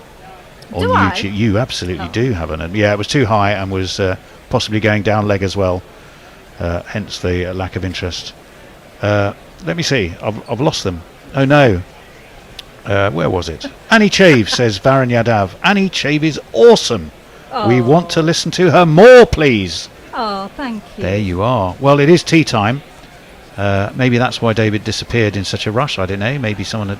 on Do YouTube. I? You absolutely do have an. Yeah, it was too high and was possibly going down leg as well. Hence the lack of interest. Let me see. I've lost them. Oh no. Where was it? Annie Chave says Varun Yadav. Annie Chave is awesome. We want to listen to her more, please. Oh, thank you. There you are. Well, it is tea time. Maybe that's why David disappeared in such a rush. I don't know. Maybe someone had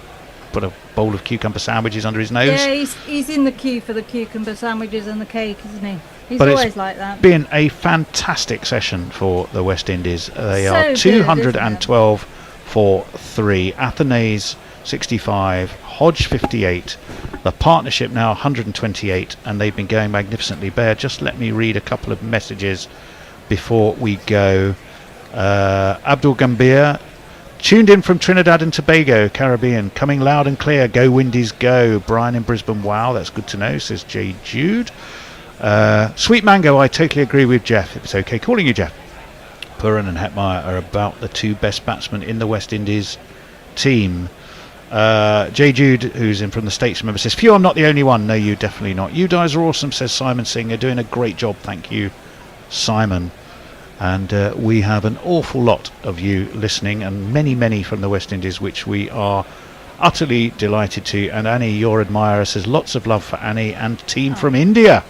put a bowl of cucumber sandwiches under his nose. Yeah, he's in the queue for the cucumber sandwiches and the cake, isn't he? He's But always it's like that. been a fantastic session for the West Indies. They So are good, 212 for 3. Athenaeus 65, Hodge 58. The partnership now 128, and they've been going magnificently. Bear, just let me read a couple of messages before we go. Abdul Gambir, tuned in from Trinidad and Tobago, Caribbean, coming loud and clear. Go Windies, go. Brian in Brisbane, wow, that's good to know, says J. Jude. Sweet Mango, I totally agree with Jeff. If it's okay calling you Jeff. Puran and Hetmeyer are about the 2 best batsmen in the West Indies team. J. Jude, who's in from the States, remember, says, Phew, I'm not the only one. No, you definitely not. You guys are awesome, says Simon Singh. You're doing a great job. Thank you, Simon. And we have an awful lot of you listening, and many from the West Indies, which we are utterly delighted to. And Annie, your admirer, says lots of love for Annie and team from India.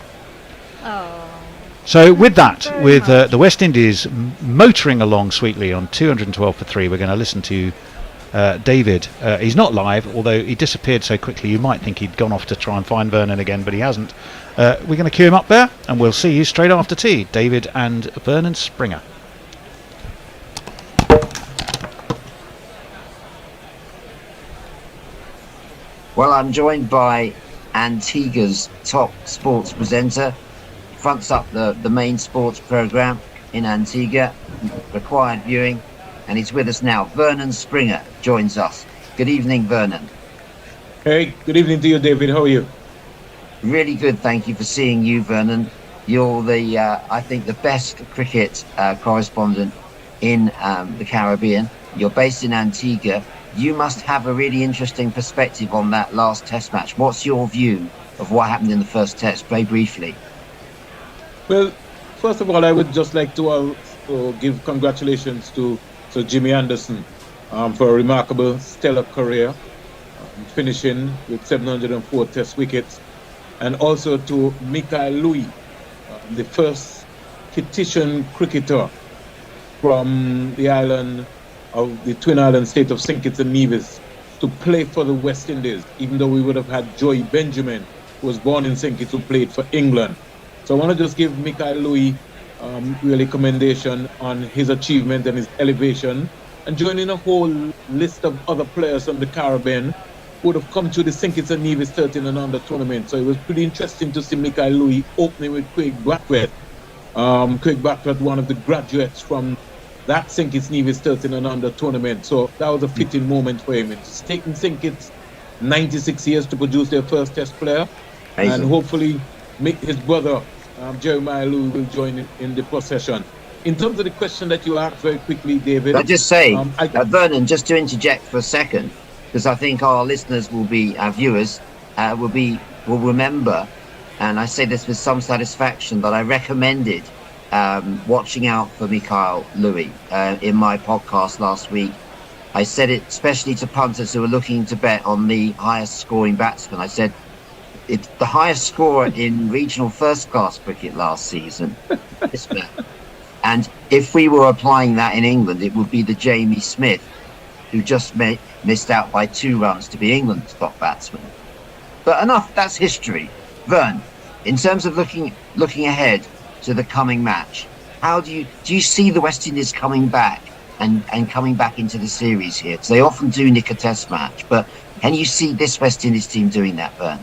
Oh. So with that, with the West Indies motoring along sweetly on 212 for 3, we're going to listen to David. He's not live, although he disappeared so quickly you might think he'd gone off to try and find Vernon again, but he hasn't. We're going to queue him up there, and we'll see you straight after tea. David and Vernon Springer. Well, I'm joined by Antigua's top sports presenter, fronts up the main sports programme in Antigua, required viewing, and he's with us now. Vernon Springer joins us. Good evening, Vernon. Hey, good evening to you, David. How are you? Really good, thank you for seeing you, Vernon. You're the, I think, the best cricket correspondent in the Caribbean. You're based in Antigua. You must have a really interesting perspective on that last test match. What's your view of what happened in the first test, very briefly? Well, first of all, I would just like to give congratulations to Sir Jimmy Anderson for a remarkable, stellar career, finishing with 704 test wickets, and also to Mikael Louis, the first Kittian cricketer from the island of the Twin Island state of St. Kitts and Nevis to play for the West Indies, even though we would have had Joey Benjamin, who was born in St. Kitts, who played for England. So I want to just give Mikael Louis really commendation on his achievement and his elevation, and joining a whole list of other players from the Caribbean who would have come to the St. Kitts and Nevis 13 and under tournament. So it was pretty interesting to see Mikael Louis opening with Craig Brathwaite. Craig Brathwaite, one of the graduates from that St. Kitts Nevis 13 and under tournament. So that was a fitting moment for him. It's taken St. Kitts 96 years to produce their first test player. Amazing. And hopefully his brother, Jeremiah Louis, will join in the procession. In terms of the question that you asked very quickly, David. I'll just say, Vernon, just to interject for a second, because I think our listeners will be, our viewers, will remember, and I say this with some satisfaction, that I recommended watching out for Mikael Louis in my podcast last week. I said it especially to punters who are looking to bet on the highest scoring batsman. I said it's the highest scorer in regional first class cricket last season. This man. And if we were applying that in England, it would be the Jamie Smith, who just missed out by 2 runs to be England's top batsman. But enough, that's history. Vern, in terms of looking ahead to the coming match, how do you see the West Indies coming back and coming back into the series here? Because they often do nick a test match, but can you see this West Indies team doing that, Vern?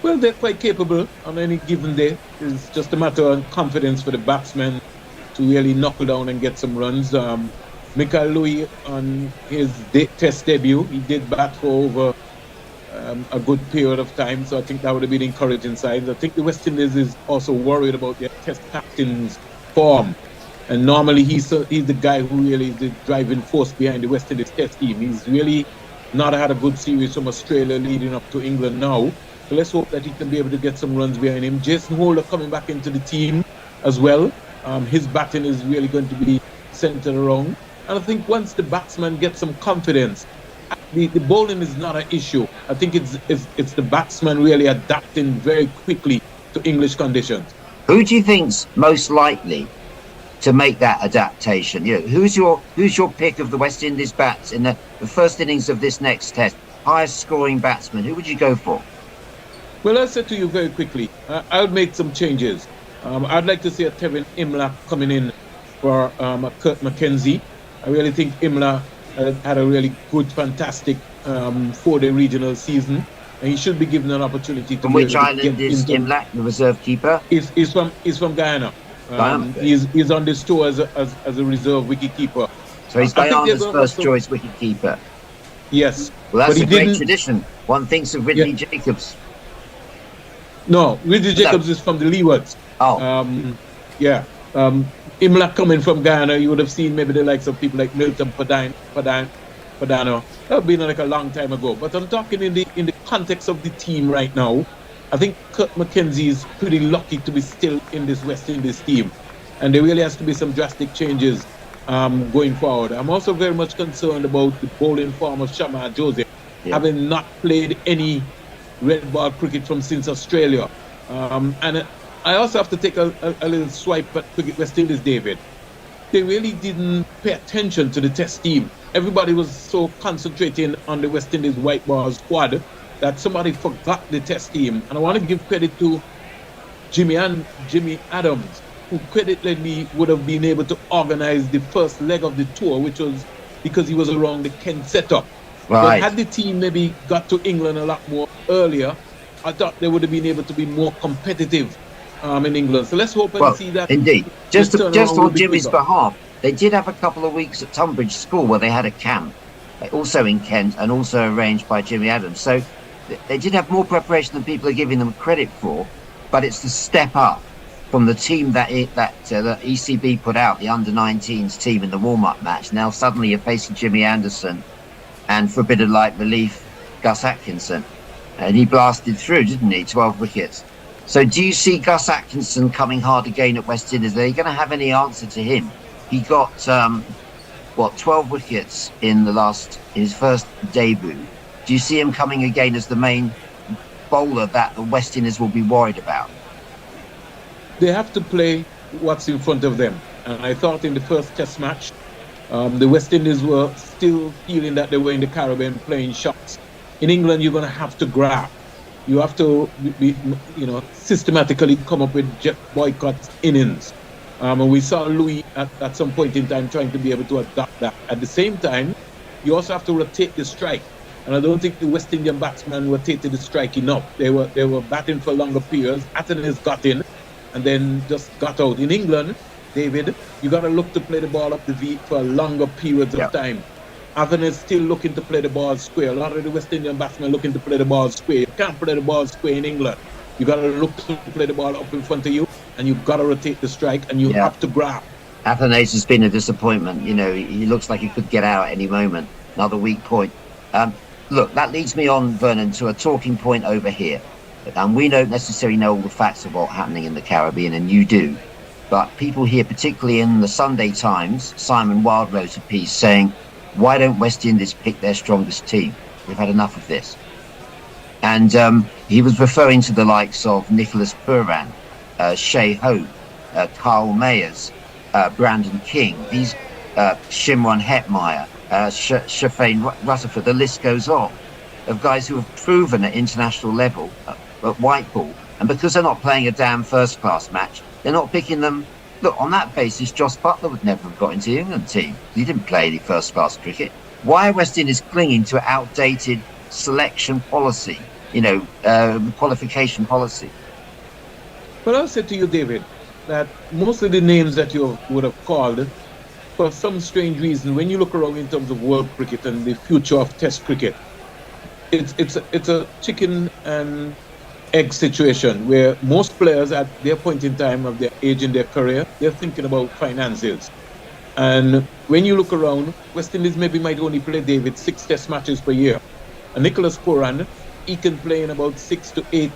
Well, they're quite capable on any given day. It's just a matter of confidence for the batsmen to really knuckle down and get some runs. Mikael Louis, on his test debut, he did bat for over a good period of time, so I think that would have been encouraging signs. I think the West Indies is also worried about their test captain's form, and normally he's the guy who really is the driving force behind the West Indies test team. He's really not had a good series from Australia leading up to England now, so let's hope that he can be able to get some runs behind him. Jason Holder coming back into the team as well. His batting is really going to be centered around, and I think once the batsman gets some confidence, the bowling is not an issue. I think it's the batsman really adapting very quickly to English conditions. Who do you think's most likely to make that adaptation? You know, who's your pick of the West Indies bats in the first innings of this next test? Highest scoring batsman, who would you go for? Well, I'll say to you very quickly, I would make some changes. I'd like to see a Tevin Imlach coming in for Kurt McKenzie. I really think Imlach had a really good, fantastic 4-day regional season, and he should be given an opportunity to. From which island is Imlach, the reserve keeper? He's from Guyana. He's on this tour as a reserve wicketkeeper. So he's Guyana's first choice wicketkeeper. Yes. Well, that's a great tradition. One thinks of Ridley Jacobs. No, Ridley Jacobs is from the Leewards. Imlach coming from Guyana, you would have seen maybe the likes of people like Milton Padano. That would be like a long time ago. But I'm talking in the context of the team right now. I think Kurt McKenzie is pretty lucky to be still in this West Indies team, and there really has to be some drastic changes going forward. I'm also very much concerned about the bowling form of Shamar Joseph, having not played any red ball cricket since Australia. And I also have to take a little swipe at West Indies, David. They really didn't pay attention to the test team. Everybody was so concentrating on the West Indies white ball squad that somebody forgot the test team. And I want to give credit to Jimmy Adams, who creditedly would have been able to organize the first leg of the tour, which was because he was around the Kent setup. Right. But had the team maybe got to England a lot more earlier, I thought they would have been able to be more competitive in England. So let's hope and see that. Indeed. Just on Jimmy's quicker. behalf, they did have a couple of weeks at Tunbridge School where they had a camp, also in Kent, and also arranged by Jimmy Adams. So they did have more preparation than people are giving them credit for, but it's the step up from the team that the ECB put out, the under-19s team in the warm-up match. Now suddenly you're facing Jimmy Anderson and, for a bit of light relief, Gus Atkinson. And he blasted through, didn't he? 12 wickets. So do you see Gus Atkinson coming hard again at West Indies? Are you going to have any answer to him? He got, 12 wickets in his first debut. Do you see him coming again as the main bowler that the West Indies will be worried about? They have to play what's in front of them. And I thought in the first test match, the West Indies were still feeling that they were in the Caribbean playing shots. In England, you're going to have to grab. You have to systematically come up with Jeff Boycott's innings. And we saw Louis at some point in time trying to be able to adapt that. At the same time, you also have to rotate the strike. And I don't think the West Indian batsmen rotated the strike enough. They were batting for longer periods. Atkinson got in and then just got out. In England, David, you got to look to play the ball up the V for longer periods of time. Atkinson is still looking to play the ball square. A lot of the West Indian batsmen looking to play the ball square. You can't play the ball square in England. You got to look to play the ball up in front of you, and you've got to rotate the strike, and you have to grab. Athanase has been a disappointment. He looks like he could get out at any moment. Another weak point. Look, that leads me on, Vernon, to a talking point over here. And we don't necessarily know all the facts of what's happening in the Caribbean, and you do. But people here, particularly in the Sunday Times, Simon Wilde wrote a piece saying, why don't West Indies pick their strongest team? We've had enough of this. And he was referring to the likes of Nicholas Purran, Shea Hope, Carl Mayers, Brandon King, these Shimron Hetmeyer, Shafane Rutherford, the list goes on, of guys who have proven at international level at white ball. And because they're not playing a damn first-class match, they're not picking them. Look, on that basis, Joss Butler would never have got into the England team. He didn't play any first-class cricket. Why are West Indies clinging to an outdated selection policy, qualification policy? Well, I'll say to you, David, that most of the names that you would have called, for some strange reason, when you look around in terms of world cricket and the future of Test cricket, it's a chicken and egg situation where most players at their point in time of their age in their career, they're thinking about finances. And when you look around, West Indies maybe might only play, David, 6 test matches per year. And Nicholas Purran, he can play in about 6 to 8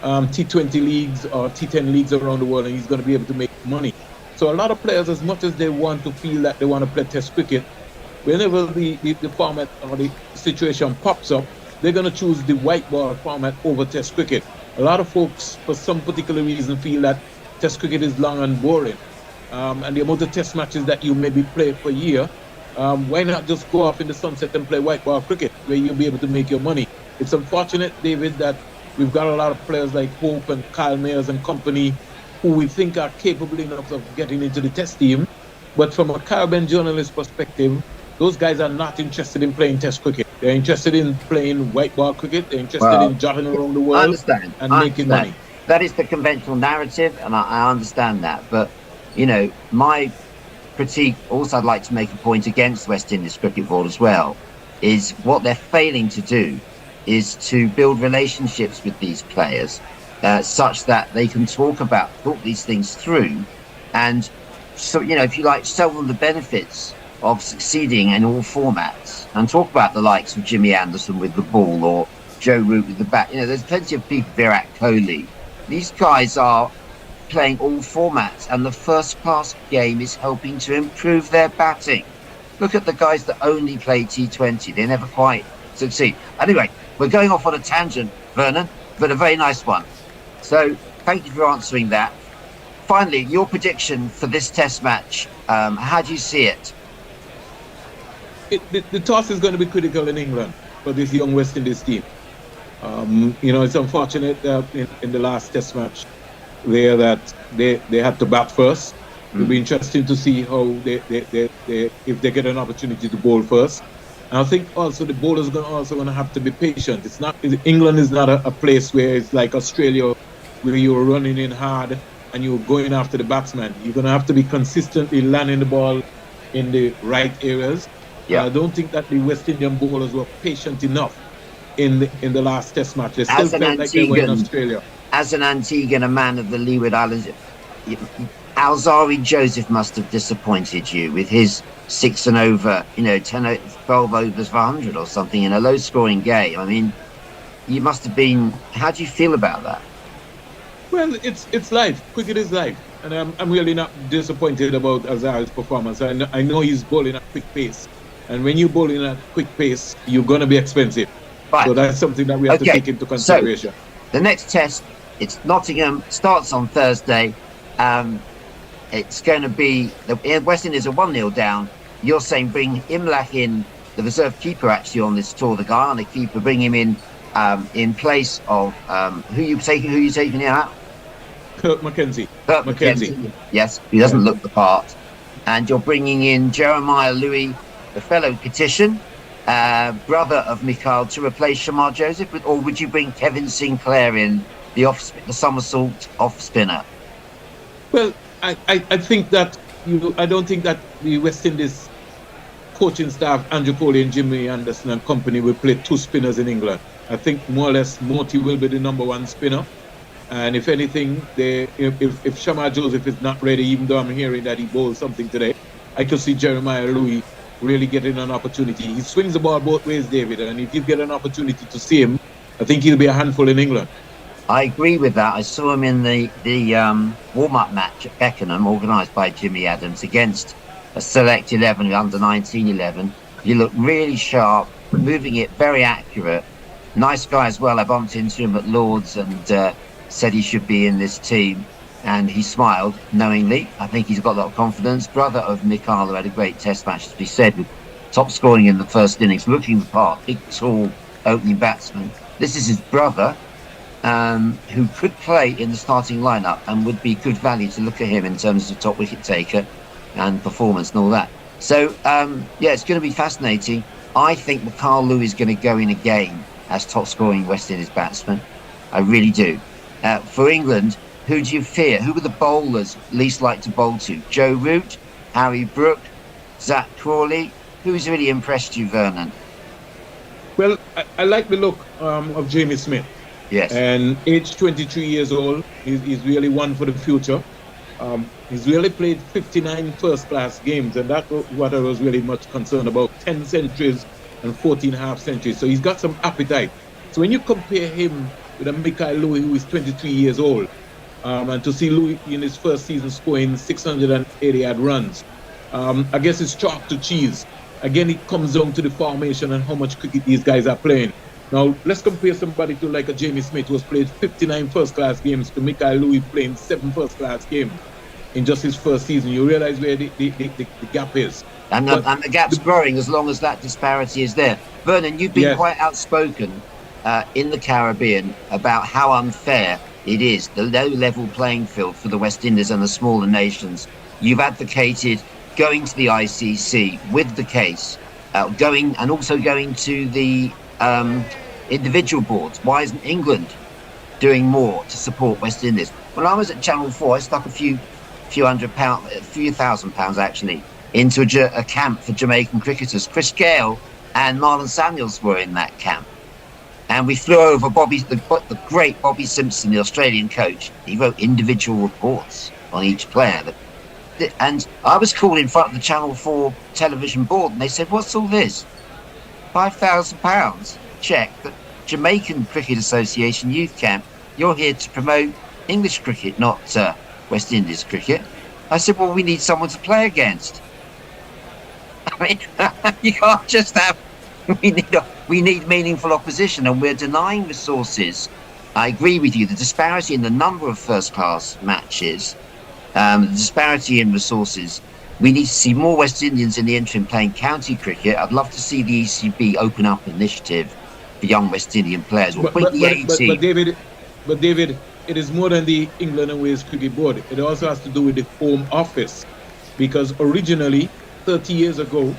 T20 leagues or T10 leagues around the world, and he's going to be able to make money. So a lot of players, as much as they want to feel that they want to play test cricket, whenever the format or the situation pops up, they're going to choose the white ball format over test cricket. A lot of folks, for some particular reason, feel that test cricket is long and boring. And the amount of test matches that you maybe play per year, why not just go off in the sunset and play white ball cricket, where you'll be able to make your money? It's unfortunate, David, that we've got a lot of players like Hope and Kyle Mayers and company who we think are capable enough of getting into the test team. But from a Caribbean journalist perspective, those guys are not interested in playing test cricket. They're interested in playing white ball cricket. They're interested in jotting around the world and making money. That is the conventional narrative, and I understand that. But, my critique, also I'd like to make a point against West Indies Cricket Board as well, is what they're failing to do is to build relationships with these players such that they can talk these things through, and so, if you like, sell them the benefits of succeeding in all formats, and talk about the likes of Jimmy Anderson with the ball or Joe Root with the bat. There's plenty of people, Virat Kohli. These guys are playing all formats, and the first-class game is helping to improve their batting. Look at the guys that only play T20. They never quite succeed. Anyway, we're going off on a tangent, Vernon, but a very nice one. So thank you for answering that. Finally, your prediction for this Test match. How do you see it? The toss is going to be critical in England for this young West Indies team. It's unfortunate that in the last Test match there that they had to bat first. It'll be interesting to see how they if they get an opportunity to bowl first. And I think also the bowlers are also going to have to be patient. England is not a place where it's like Australia, where you're running in hard and you're going after the batsman. You're going to have to be consistently landing the ball in the right areas. Yeah. I don't think that the West Indian bowlers were patient enough in the last Test match. They still felt like they were in Australia. As an Antiguan, a man of the Leeward Islands, Alzari Joseph must have disappointed you with his 6 and over, 12 overs for 100 or something in a low-scoring game. I mean, you must have been. How do you feel about that? Well, it's life. Cricket is life, and I'm really not disappointed about Azari's performance. I know he's bowling at quick pace, and when you're bowling at quick pace, you're going to be expensive. Right. So that's something that we have to take into consideration. So, the next Test, it's Nottingham, starts on Thursday. It's going to be the West Indies are 1-0 down. You're saying bring Imlach in, the reserve keeper actually on this tour, the Guyana keeper, bring him in place of who you taking out? Kirk Mackenzie. Kirk Mackenzie. Yes, he doesn't look the part. And you're bringing in Jeremiah Louis, the fellow Petition, brother of Mikhail, to replace Shamar Joseph, or would you bring Kevin Sinclair in, the somersault off spinner? Well, I think that I don't think that the West Indies coaching staff, Andrew Coley and Jimmy Anderson and company, will play 2 spinners in England. I think more or less Moti will be the number 1 spinner. And if anything, if Shamar Joseph is not ready, even though I'm hearing that he bowled something today, I could see Jeremiah Louis really getting an opportunity. He swings the ball both ways, David, and if you get an opportunity to see him, I think he'll be a handful in England. I agree with that. I saw him in the warm-up match at Beckenham, organised by Jimmy Adams, against a select 11, under 19 11. He looked really sharp, moving it very accurate. Nice guy as well. I bumped into him at Lord's and said he should be in this team. And he smiled knowingly. I think he's got a lot of confidence. Brother of Mikhail, who had a great Test match, to be said, with top scoring in the first innings, looking the part, big, tall, opening batsman. This is his brother. Who could play in the starting lineup and would be good value to look at him in terms of top wicket taker and performance and all that. So, it's going to be fascinating. I think Mikhail Louis is going to go in again as top scoring West Indies batsman. I really do. For England, who do you fear? Who are the bowlers least like to bowl to? Joe Root, Harry Brook, Zach Crawley? Who's really impressed you, Vernon? Well, I like the look of Jamie Smith. Yes. And age 23 years old, he's really one for the future. He's really played 59 first-class games, and that's what I was really much concerned about. 10 centuries and 14 half centuries. So he's got some appetite. So when you compare him with a Mikhail Louis, who is 23 years old, and to see Louis in his first season scoring 680-odd runs, I guess it's chalk to cheese. Again, it comes down to the formation and how much cricket these guys are playing. Now, let's compare somebody to like a Jamie Smith, who has played 59 first-class games, to Mikhail Louis playing 7 first-class games in just his first season. You realize where the gap is. And the gap's growing as long as that disparity is there. Vernon, you've been quite outspoken in the Caribbean about how unfair it is, the low-level playing field for the West Indies and the smaller nations. You've advocated going to the ICC with the case, going to the individual boards. Why isn't England doing more to support West Indies? When I was at Channel 4, I stuck a few thousand pounds actually into a camp for Jamaican cricketers. Chris Gale and Marlon Samuels were in that camp, and we flew over the great Bobby Simpson, the Australian coach. He wrote individual reports on each player. And I was called in front of the Channel 4 television board, and they said, "What's all this? £5,000 check, the Jamaican Cricket Association youth camp. You're here to promote English cricket, not West Indies cricket." I said, "Well, we need someone to play against." I mean, you can't just have. We need meaningful opposition, and we're denying resources I agree with you. The disparity in the number of first-class matches, the disparity in resources. We need to see more West Indians in the interim playing county cricket. I'd love to see the ECB open up an initiative for young West Indian players. Or But David, it is more than the England and Wales Cricket Board. It also has to do with the Home Office, because originally, 30 years ago,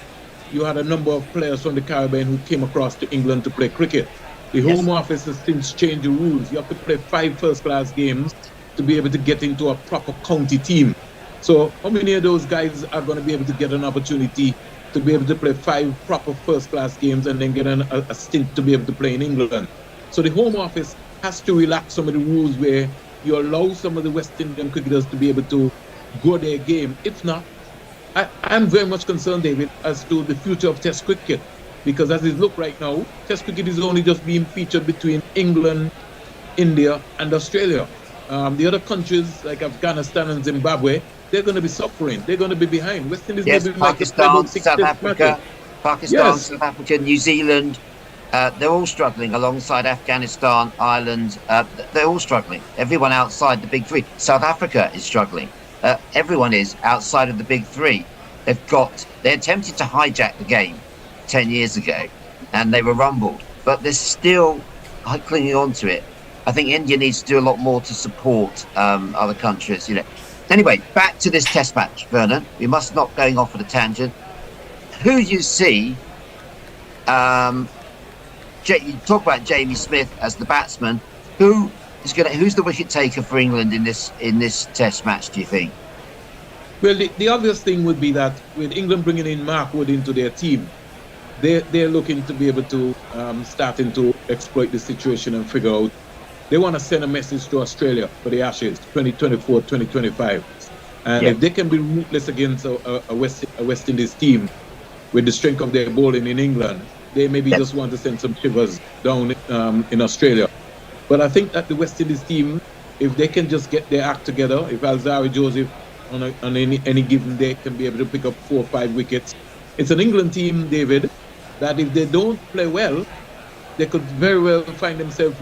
you had a number of players from the Caribbean who came across to England to play cricket. The Home Office has since changed the rules. You have to play 5 first-class games to be able to get into a proper county team. So how many of those guys are going to be able to get an opportunity to be able to play 5 proper first-class games and then get a stint to be able to play in England? So the Home Office has to relax some of the rules where you allow some of the West Indian cricketers to be able to grow their game. If not, I'm very much concerned, David, as to the future of Test cricket. Because as it looks right now, Test cricket is only just being featured between England, India, and Australia. The other countries like Afghanistan and Zimbabwe, they're going to be suffering. They're going to be behind. West Indies will be Pakistan, South Africa, South Africa, New Zealand. They're all struggling alongside Afghanistan, Ireland. They're all struggling. Everyone outside the big 3. South Africa is struggling. Everyone is outside of the big 3. They attempted to hijack the game 10 years ago, and they were rumbled. But they're still clinging on to it. I think India needs to do a lot more to support other countries. Anyway, back to this Test match, Vernon. We must not going off at a tangent. Who you see? You talk about Jamie Smith as the batsman. Who's the wicket taker for England in this Test match? Do you think? Well, the obvious thing would be that with England bringing in Mark Wood into their team, they're looking to be able to starting to exploit the situation and figure out. They want to send a message to Australia for the Ashes 2024, 2025. And if they can be ruthless against a West Indies team with the strength of their bowling in England, they maybe just want to send some shivers down in Australia. But I think that the West Indies team, if they can just get their act together, if Alzari Joseph on any given day can be able to pick up 4 or 5 wickets, it's an England team, David, that if they don't play well, they could very well find themselves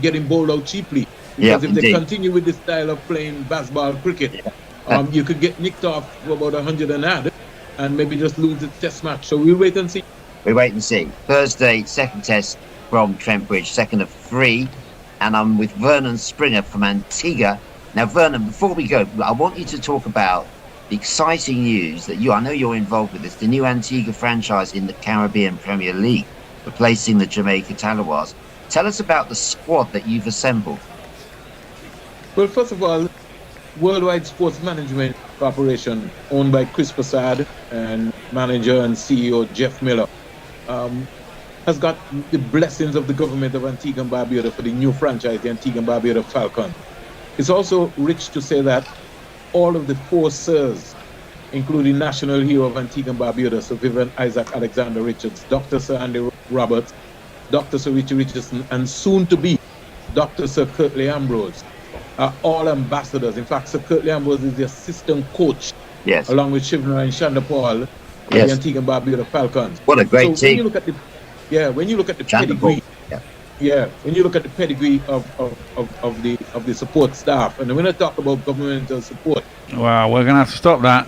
getting bowled out cheaply. Because if they continue with this style of playing baseball cricket, you could get nicked off for about 100 and add, and maybe just lose the Test match. So we'll wait and see. We wait and see. Thursday, second Test from Trent Bridge, second of 3, and I'm with Vernon Springer from Antigua. Now, Vernon, before we go, I want you to talk about the exciting news that I know you're involved with this, the new Antigua franchise in the Caribbean Premier League, replacing the Jamaica Talawas. Tell us about the squad that you've assembled. Well, first of all, Worldwide Sports Management Corporation, owned by Chris Prasad and manager and CEO Jeff Miller, has got the blessings of the government of Antigua and Barbuda for the new franchise, the Antigua and Barbuda Falcon. It's also rich to say that all of the 4 sirs, including national hero of Antigua and Barbuda, Sir Vivian Isaac Alexander Richards, Dr. Sir Andy Roberts, Dr. Sir Richie Richardson, and soon to be Dr. Sir Kirtley Ambrose, are all ambassadors. In fact, Sir Kirtley Ambrose is the assistant coach, along with Shivna and Shanda Paul, of the Antigua and Barbuda Falcons. What a great team! When you look at the pedigree, when you look at the pedigree of the support staff, and when I talk about governmental support, wow, we're going to have to stop that.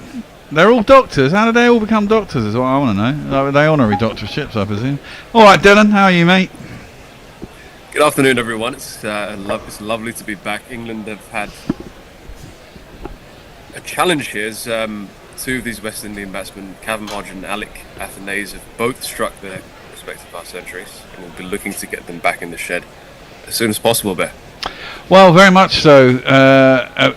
They're all doctors. How did they all become doctors is what I want to know. They honorary doctorships, I presume. All right, Dylan, how are you, mate? Good afternoon, everyone. It's lovely to be back. England have had a challenge here. As, 2 of these West Indian batsmen, Cavan Hodge and Alec Athanase, have both struck their respective half centuries, and we'll be looking to get them back in the shed as soon as possible, Bear. Well, very much so.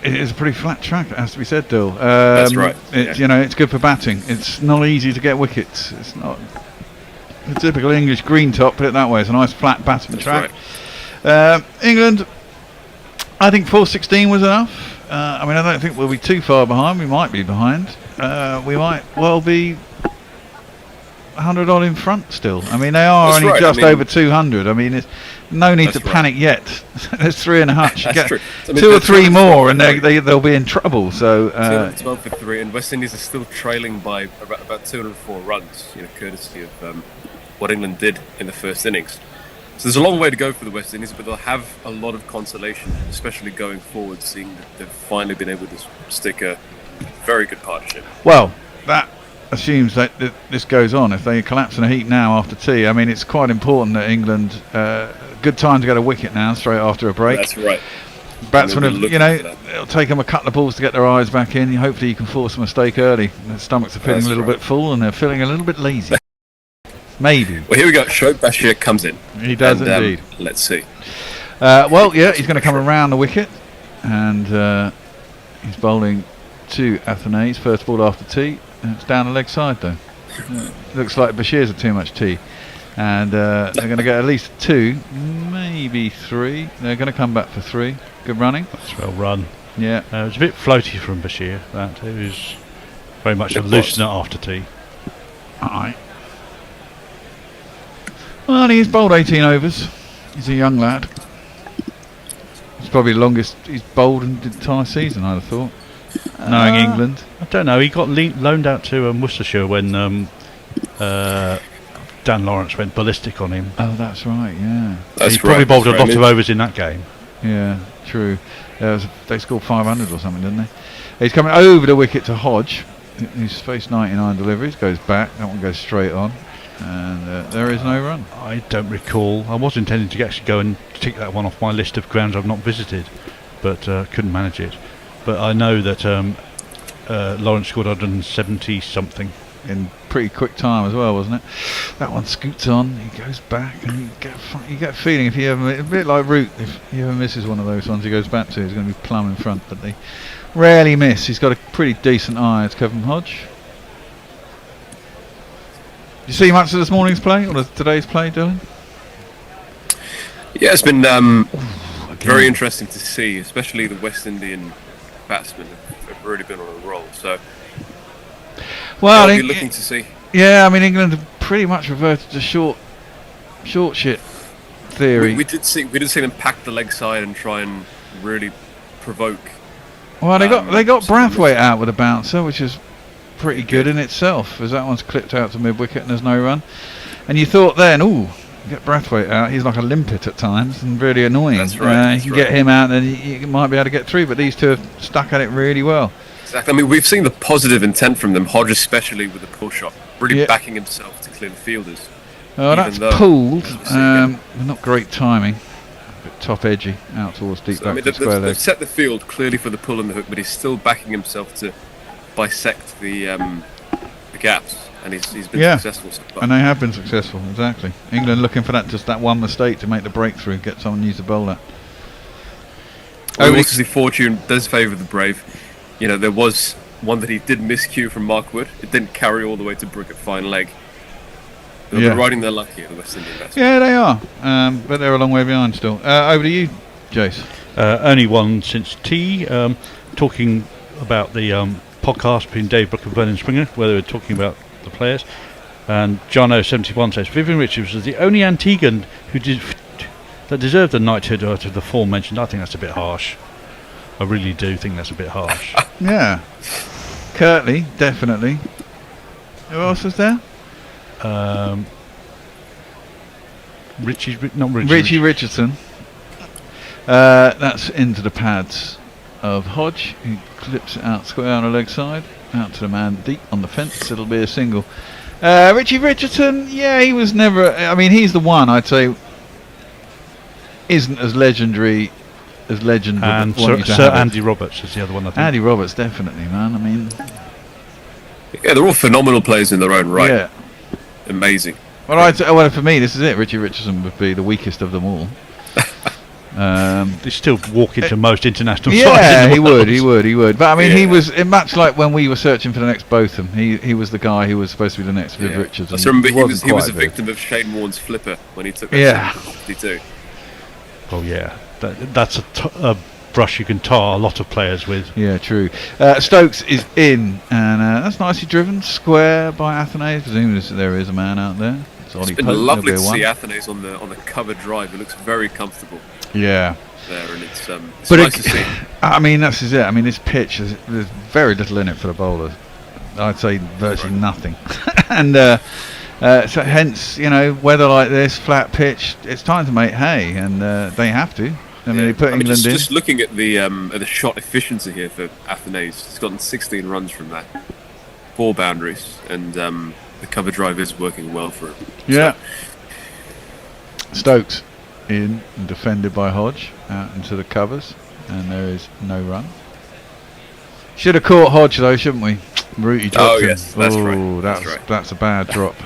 It is a pretty flat track, it has to be said, Dill. That's right. It's good for batting. It's not easy to get wickets. It's not a typical English green top, put it that way. It's a nice flat batting track. Right. England, I think 416 was enough. I don't think we'll be too far behind. We might be behind. We might well be 100 odd in front still. They are only just over 200. It's no need to panic yet. There's 3 in a hutch. You get 2 or 3 more and they'll be in trouble. So 12 for 3, and West Indies are still trailing by about 204 runs, courtesy of what England did in the first innings. So there's a long way to go for the West Indies, but they'll have a lot of consolation, especially going forward, seeing that they've finally been able to stick a very good partnership. Well, that assumes that this goes on. If they collapse in a heat now after tea, I mean, it's quite important that England, good time to get a wicket now, straight after a break. That's right. Batsmen, it'll take them a couple of balls to get their eyes back in. Hopefully you can force a mistake early. Their stomachs are feeling a little bit full and they're feeling a little bit lazy. Maybe. Well, here we go. Shoaib Bashir comes in. He does indeed. Let's see. Well, yeah, he's going to come around the wicket, and he's bowling to Athanase. First ball after tea. It's down the leg side though. Looks like Bashir's are too much tea, and they're going to get at least 2, maybe 3. They're going to come back for 3. Good running. That's well run. Yeah. It was a bit floaty from Bashir. That it was very much a loosener after tea. Alright. Well, he's bowled 18 overs. He's a young lad. It's probably the longest he's bowled in the entire season, I'd have thought. Knowing England. I don't know. He got loaned out to Worcestershire when Dan Lawrence went ballistic on him. Oh, that's right, yeah. He probably bowled a lot of overs in that game. Yeah, true. They scored 500 or something, didn't they? He's coming over the wicket to Hodge. He's faced 99 deliveries, goes back. That one goes straight on. And there is no run. I don't recall. I was intending to actually go and tick that one off my list of grounds I've not visited, but couldn't manage it. But I know that Lawrence scored 170 something in pretty quick time as well, wasn't it? That one scoots on, he goes back, and you get a feeling if he ever, a bit like Root, if he ever misses one of those ones he goes back to, he's going to be plumb in front, but they rarely miss. He's got a pretty decent eye, it's Kevin Hodge. Did you see much of this morning's play, or today's play, Dylan? Yeah, it's been very interesting to see, especially the West Indian batsmen have really been on a roll. So, well, I'll be looking to see. Yeah, I mean, England have pretty much reverted to short shit theory. We did see them pack the leg side and try and really provoke. Well, they got Brathwaite out with a bouncer, which is pretty good in itself, as that one's clipped out to mid wicket and there's no run. And you thought then, get Brathwaite out, he's like a limpet at times and really annoying. That's right. You can get him out and you might be able to get through, but these two have stuck at it really well. Exactly. I mean, we've seen the positive intent from them, Hodge especially with the pull shot, really backing himself to clear the fielders. Oh, that's pulled. Not great timing. A bit top edgy, out towards deep back to square leg. They've set the field clearly for the pull and the hook, but he's still backing himself to bisect the gaps, and he's been successful so far. And they have been successful, exactly. England looking for just that one mistake to make the breakthrough, get someone new to bowl that. Obviously, fortune does favour the brave. You know, there was one that he did miscue from Mark Wood. It didn't carry all the way to Brook at fine leg. They're riding their luck here, the West Indian batsmen. Yeah, they are, but they're a long way behind still. Over to you, Jace. Only one since tea. Talking about the podcast between Dave Brooke and Vernon Springer, where they were talking about the players. And Jono71 says Vivian Richards was the only Antiguan that deserved the knighthood out of the 4 mentioned. I think that's a bit harsh. I really do think that's a bit harsh. Yeah. Curtly, definitely. Who else was there? Richie Richardson. That's into the pads of Hodge, who clips it out square on the leg side, out to the man deep on the fence. It'll be a single. Richie Richardson, yeah, he was never. I mean, he's the one I'd say isn't as legendary as legend. And Sir Andy Roberts is the other one, I think. Andy Roberts, definitely, man. I mean, yeah, they're all phenomenal players in their own right. Yeah, amazing. Well, for me, this is it. Richie Richardson would be the weakest of them all. They still walk into most international sides. Yeah, he would. But I mean, he was much like when we were searching for the next Botham. He was the guy who was supposed to be the next Viv Richards. I remember he was a victim of Shane Warne's flipper when he took that 52. Oh yeah, that's a brush you can tar a lot of players with. Yeah, true. Stokes is in, and that's nicely driven square by Athanase. Presumably there is a man out there. It's been lovely to see Athanase on the cover drive. It looks very comfortable. Yeah. There, and it's nice to see. I mean, that's it. I mean, this pitch, there's very little in it for the bowlers. I'd say virtually nothing. And So hence, weather like this, flat pitch, it's time to make hay, and they have to. I mean, they put England in. Just looking at the shot efficiency here for Athanase, he's gotten 16 runs from that, 4 boundaries, and the cover drive is working well for him. Yeah. Stokes in and defended by Hodge out into the covers, and there is no run. Should have caught Hodge though, shouldn't we? Rooty dropped him. Yes, that's right. That's a bad drop.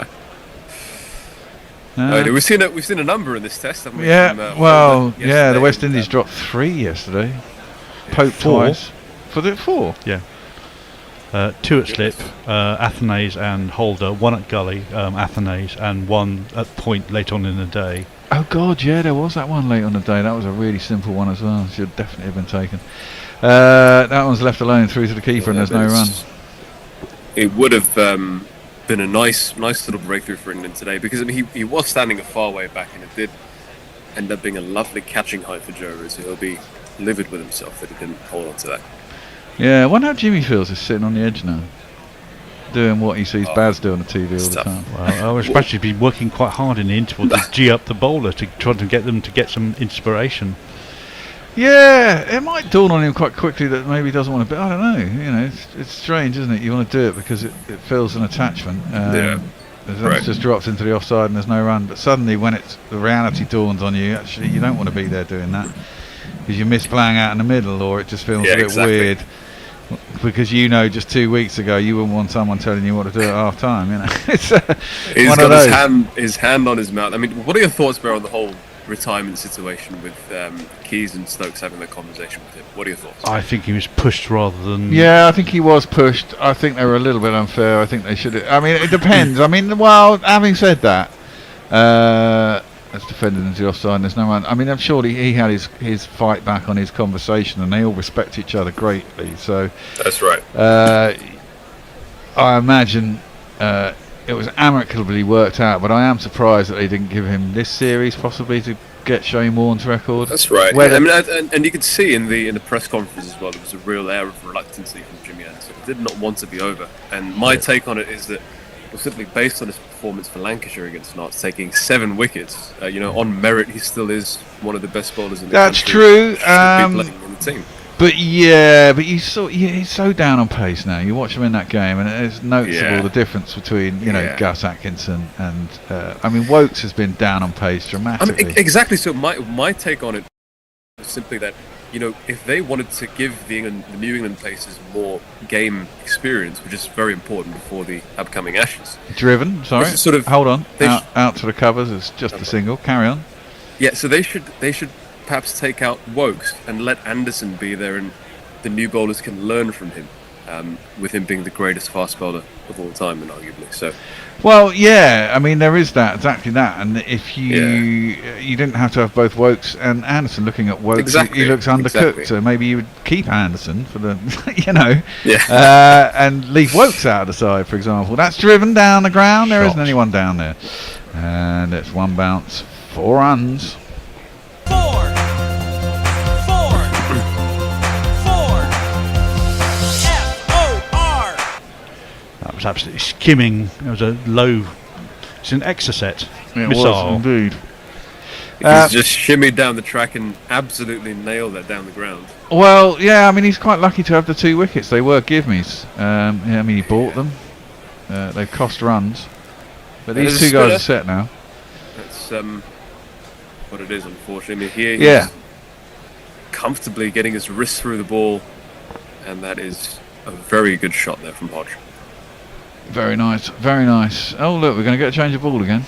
We've seen a number in this test, haven't we? Yeah, From, the West Indies dropped 3 yesterday. Pope 4. Twice. For the 4? Yeah. 2 at slip, Athanase and Holder, 1 at gully, Athanase, and 1 at point late on in the day. Oh God, yeah, there was that one late on the day. That was a really simple one as well. Should definitely have been taken. That one's left alone through to the keeper, and there's no run. It would have been a nice little breakthrough for England today, because he was standing a far way back, and it did end up being a lovely catching height for Joe Root, so he'll be livid with himself that he didn't hold on to that. Yeah, I wonder how Jimmy feels is sitting on the edge now, doing what he sees Baz do on the TV all the time. Well, especially been working quite hard in the interval to G up the bowler to try to get them to get some inspiration. Yeah, it might dawn on him quite quickly that maybe he doesn't want to. But I don't know. It's strange, isn't it? You want to do it because it feels an attachment. It's just dropped into the offside and there's no run. But suddenly, when the reality dawns on you, actually you don't want to be there doing that because you miss playing out in the middle, or it just feels a bit weird. Because just 2 weeks ago you wouldn't want someone telling you what to do at half time. It's He's one got of those. his hand on his mouth. I mean, what are your thoughts, Bear, on the whole retirement situation with Keys and Stokes having that conversation with him? What are your thoughts? I think he was pushed rather than... Yeah, I think he was pushed. I think they were a little bit unfair. I think they should have... I mean, it depends. I mean, well, having said that, that's defended into the offside and there's no one... I mean, I'm sure he had his fight back on his conversation, and they all respect each other greatly, so... That's right. I imagine... it was amicably worked out, but I am surprised that they didn't give him this series, possibly to get Shane Warne's record. That's right. Whether I mean, and you could see in the press conference as well, there was a real air of reluctancy from Jimmy Anderson. He did not want to be over. And my take on it is that, simply based on his performance for Lancashire against Notts, taking 7 wickets, on merit, he still is one of the best bowlers in the country. That's true. Should be playing in the team. But he's so down on pace now. You watch him in that game, and it's noticeable the difference between Gus Atkinson and Wokes has been down on pace dramatically. I mean, exactly. So my take on it is simply that if they wanted to give the New England players more game experience, which is very important before the upcoming Ashes. Driven, sorry. Hold on. Out to the covers. It's just a single. Carry on. Yeah. So they should perhaps take out Wokes and let Anderson be there, and the new bowlers can learn from him, with him being the greatest fast bowler of all time, and arguably so. Well, yeah, I mean there is exactly that, and if you didn't have to have both Wokes and Anderson. Looking at Wokes, he looks undercooked, so maybe you would keep Anderson for the, and leave Wokes out of the side, for example. That's driven down the ground. There isn't anyone down there, and it's 1 bounce, 4 runs. That was absolutely skimming. It was a low... It's an Exocet It missile. was indeed. He's just shimmied down the track and absolutely nailed that down the ground. Well, yeah, I mean he's quite lucky to have the 2 wickets. They were givmes. He bought them. They've cost runs, but these 2 guys are set now. That's what it is, unfortunately. I mean, he's comfortably getting his wrist through the ball, and that is a very good shot there from Hodge. Very nice, very nice. Oh look, we're going to get a change of ball again.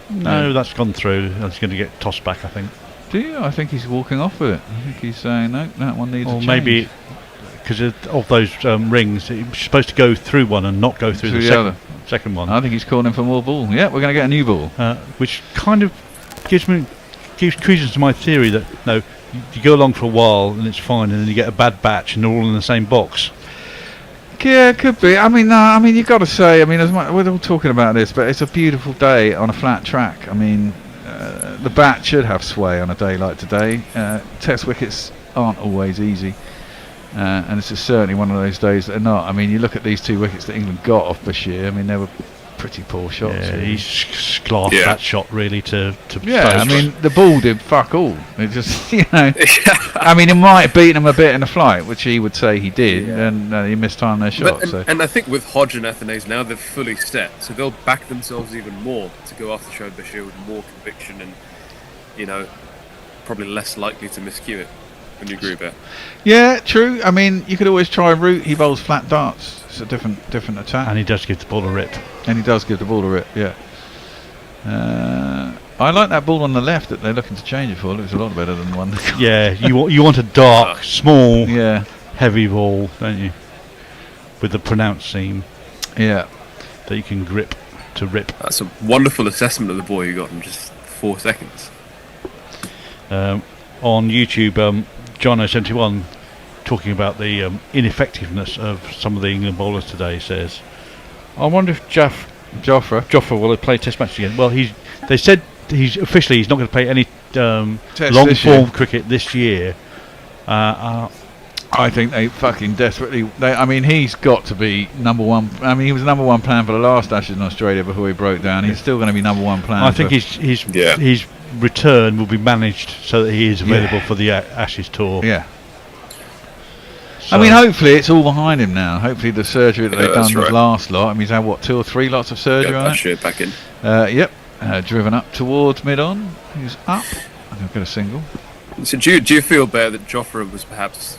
No, that's gone through. That's going to get tossed back, I think. Do you? I think he's walking off with it. I think he's saying, no, that one needs a change. Or maybe because of those rings, it's supposed to go through one and not go through the second one. I think he's calling for more ball. Yeah, we're going to get a new ball. Which kind of gives credence to my theory that, you go along for a while and it's fine, and then you get a bad batch and they're all in the same box. Yeah, it could be. I mean, you've got to say, we're all talking about this, but it's a beautiful day on a flat track. I mean, the bat should have sway on a day like today. Test wickets aren't always easy, and this is certainly one of those days that are not. I mean, you look at these 2 wickets that England got off Bashir. I mean, they were pretty poor shots. Yeah, really. he's glassed that shot really to Yeah, I post. mean, the ball did fuck all. It just, I mean, it might have beaten him a bit in the flight, which he would say he did, and he missed time their shot. And I think with Hodge and Athanase now they're fully set, so they'll back themselves even more to go after Shoaib Bashir with more conviction and, probably less likely to miscue it. When you agree there? Yeah, true. I mean, you could always try route. He bowls flat darts. It's a different attack. And he does give the ball a rip. Yeah. I like that ball on the left that they're looking to change it for. It looks a lot better than the one. Yeah, you want a dark, small, heavy ball, don't you? With the pronounced seam. Yeah. That you can grip to rip. That's a wonderful assessment of the ball you got in just 4 seconds. On YouTube, Jono71 talking about the ineffectiveness of some of the England bowlers today says, I wonder if Jofra will play Test match again. Well, they said he's not going to play any long form cricket this year. I think they fucking desperately. I mean, he's got to be number one. I mean, he was number one plan for the last Ashes in Australia before he broke down. He's still going to be number one plan. I think his return will be managed so that he is available for the Ashes tour. Yeah. So I mean, hopefully it's all behind him now. Hopefully the surgery that they've done the last lot. I mean, he's had 2 or 3 lots of surgery on it. Back in. Yep. Driven up towards mid-on. He's up. I'm going to get a single. So do you feel, Bear, that Jofra was perhaps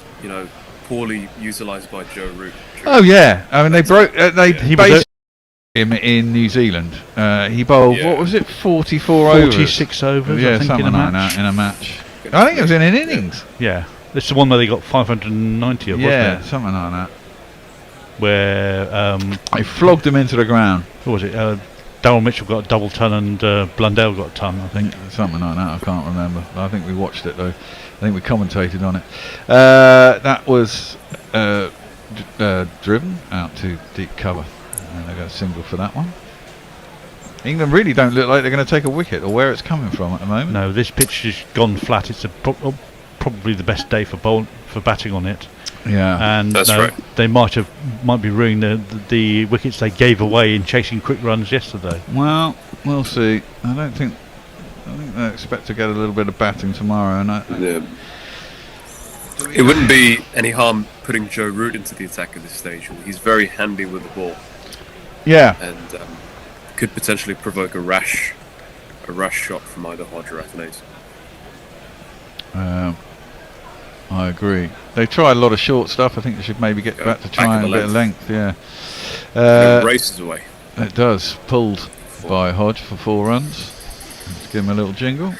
poorly utilised by Joe Root? Oh yeah. I mean, they based him in New Zealand. He bowled what was it, 46 overs. Yeah, I think something in a like match. that in a match. I think it was in an innings. Yeah, this is the one where they got 590 of, wasn't it? Something like that. Where they flogged him into the ground. What was it? Darryl Mitchell got a double ton and Blundell got a ton, I think. Something like that. I can't remember. I think we watched it though. I think we commentated on it. That was driven out to deep cover, and they got a single for that one. England really don't look like they're going to take a wicket or where it's coming from at the moment. No, this pitch has gone flat. It's probably the best day for batting on it. Yeah, and that's right. They might be ruining the wickets they gave away in chasing quick runs yesterday. Well, we'll see. I think they expect to get a little bit of batting tomorrow, and it wouldn't be any harm putting Joe Root into the attack at this stage. He's very handy with the ball. Yeah, and could potentially provoke a rash shot from either Hodge or Athanase. I agree. They tried a lot of short stuff. I think they should maybe get back to trying a bit of length. Yeah. It races away. It does. Pulled by Hodge for 4 runs. Let's give him a little jingle.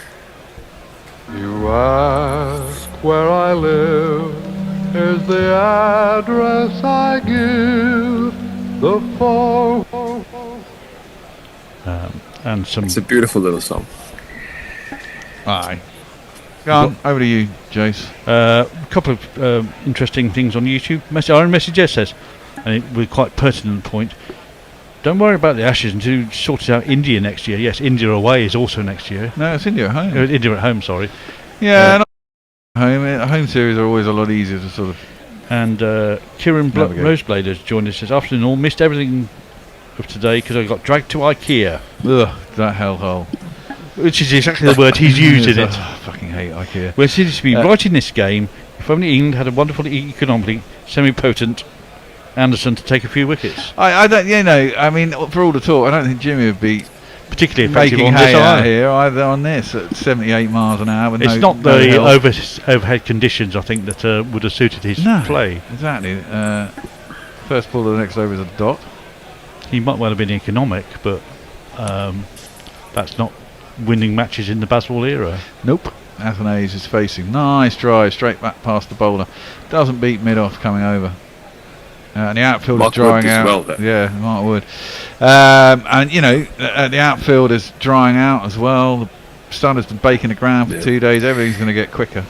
You ask where I live. Here's the address I give. The phone. And some. It's a beautiful little song. Aye. Go on, over to you, Jace. A couple of interesting things on YouTube. Our own message says, and it was quite pertinent point, don't worry about the Ashes until you sort out India next year. Yes, India away is also next year. No, it's India at home. India at home, sorry. Yeah, not home series are always a lot easier to sort of. And Kieran Roseblader has joined us. Says, afternoon all, missed everything of today because I got dragged to IKEA. Ugh, that hellhole. Which is exactly the word he's used in it. I fucking hate IKEA. Well, it seems to be right in this game. If only England had a wonderful, economically semi-potent Anderson to take a few wickets. I don't, I mean, for all the talk, I don't think Jimmy would be particularly effective making on hay this out here either on this at 78 miles an hour. With it's not the overhead conditions, I think, that would have suited his play. Exactly. First ball of the next over is a dot. He might well have been economic, but that's not winning matches in the Bazball era. Nope. Athanase is facing. Nice drive straight back past the bowler. Doesn't beat mid-off coming over. And the outfield is drying out. Mark Wood. And the outfield is drying out as well. The sun has been baking the ground for 2 days. Everything's going to get quicker.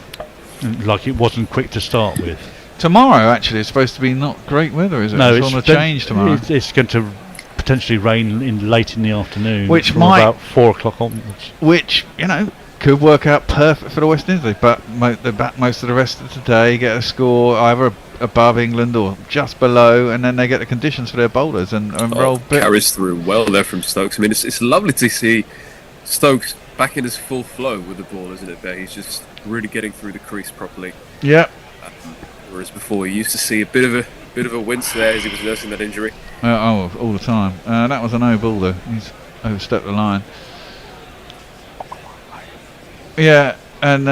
Like it wasn't quick to start with. Tomorrow actually is supposed to be not great weather, is it? No, it's on a change tomorrow. It's going to potentially rain late in the afternoon, which from might about 4 o'clock onwards. Which could work out perfect for the West Indies, but they bat most of the rest of the day, get a score either above England or just below, and then they get the conditions for their bowlers and roll. Carries through well there from Stokes. I mean, it's lovely to see Stokes back in his full flow with the ball, isn't it? There, he's just really getting through the crease properly. Yeah. Whereas before, you used to see a bit of a wince there as he was nursing that injury. All the time. That was a no ball though. He's overstepped the line. Yeah, and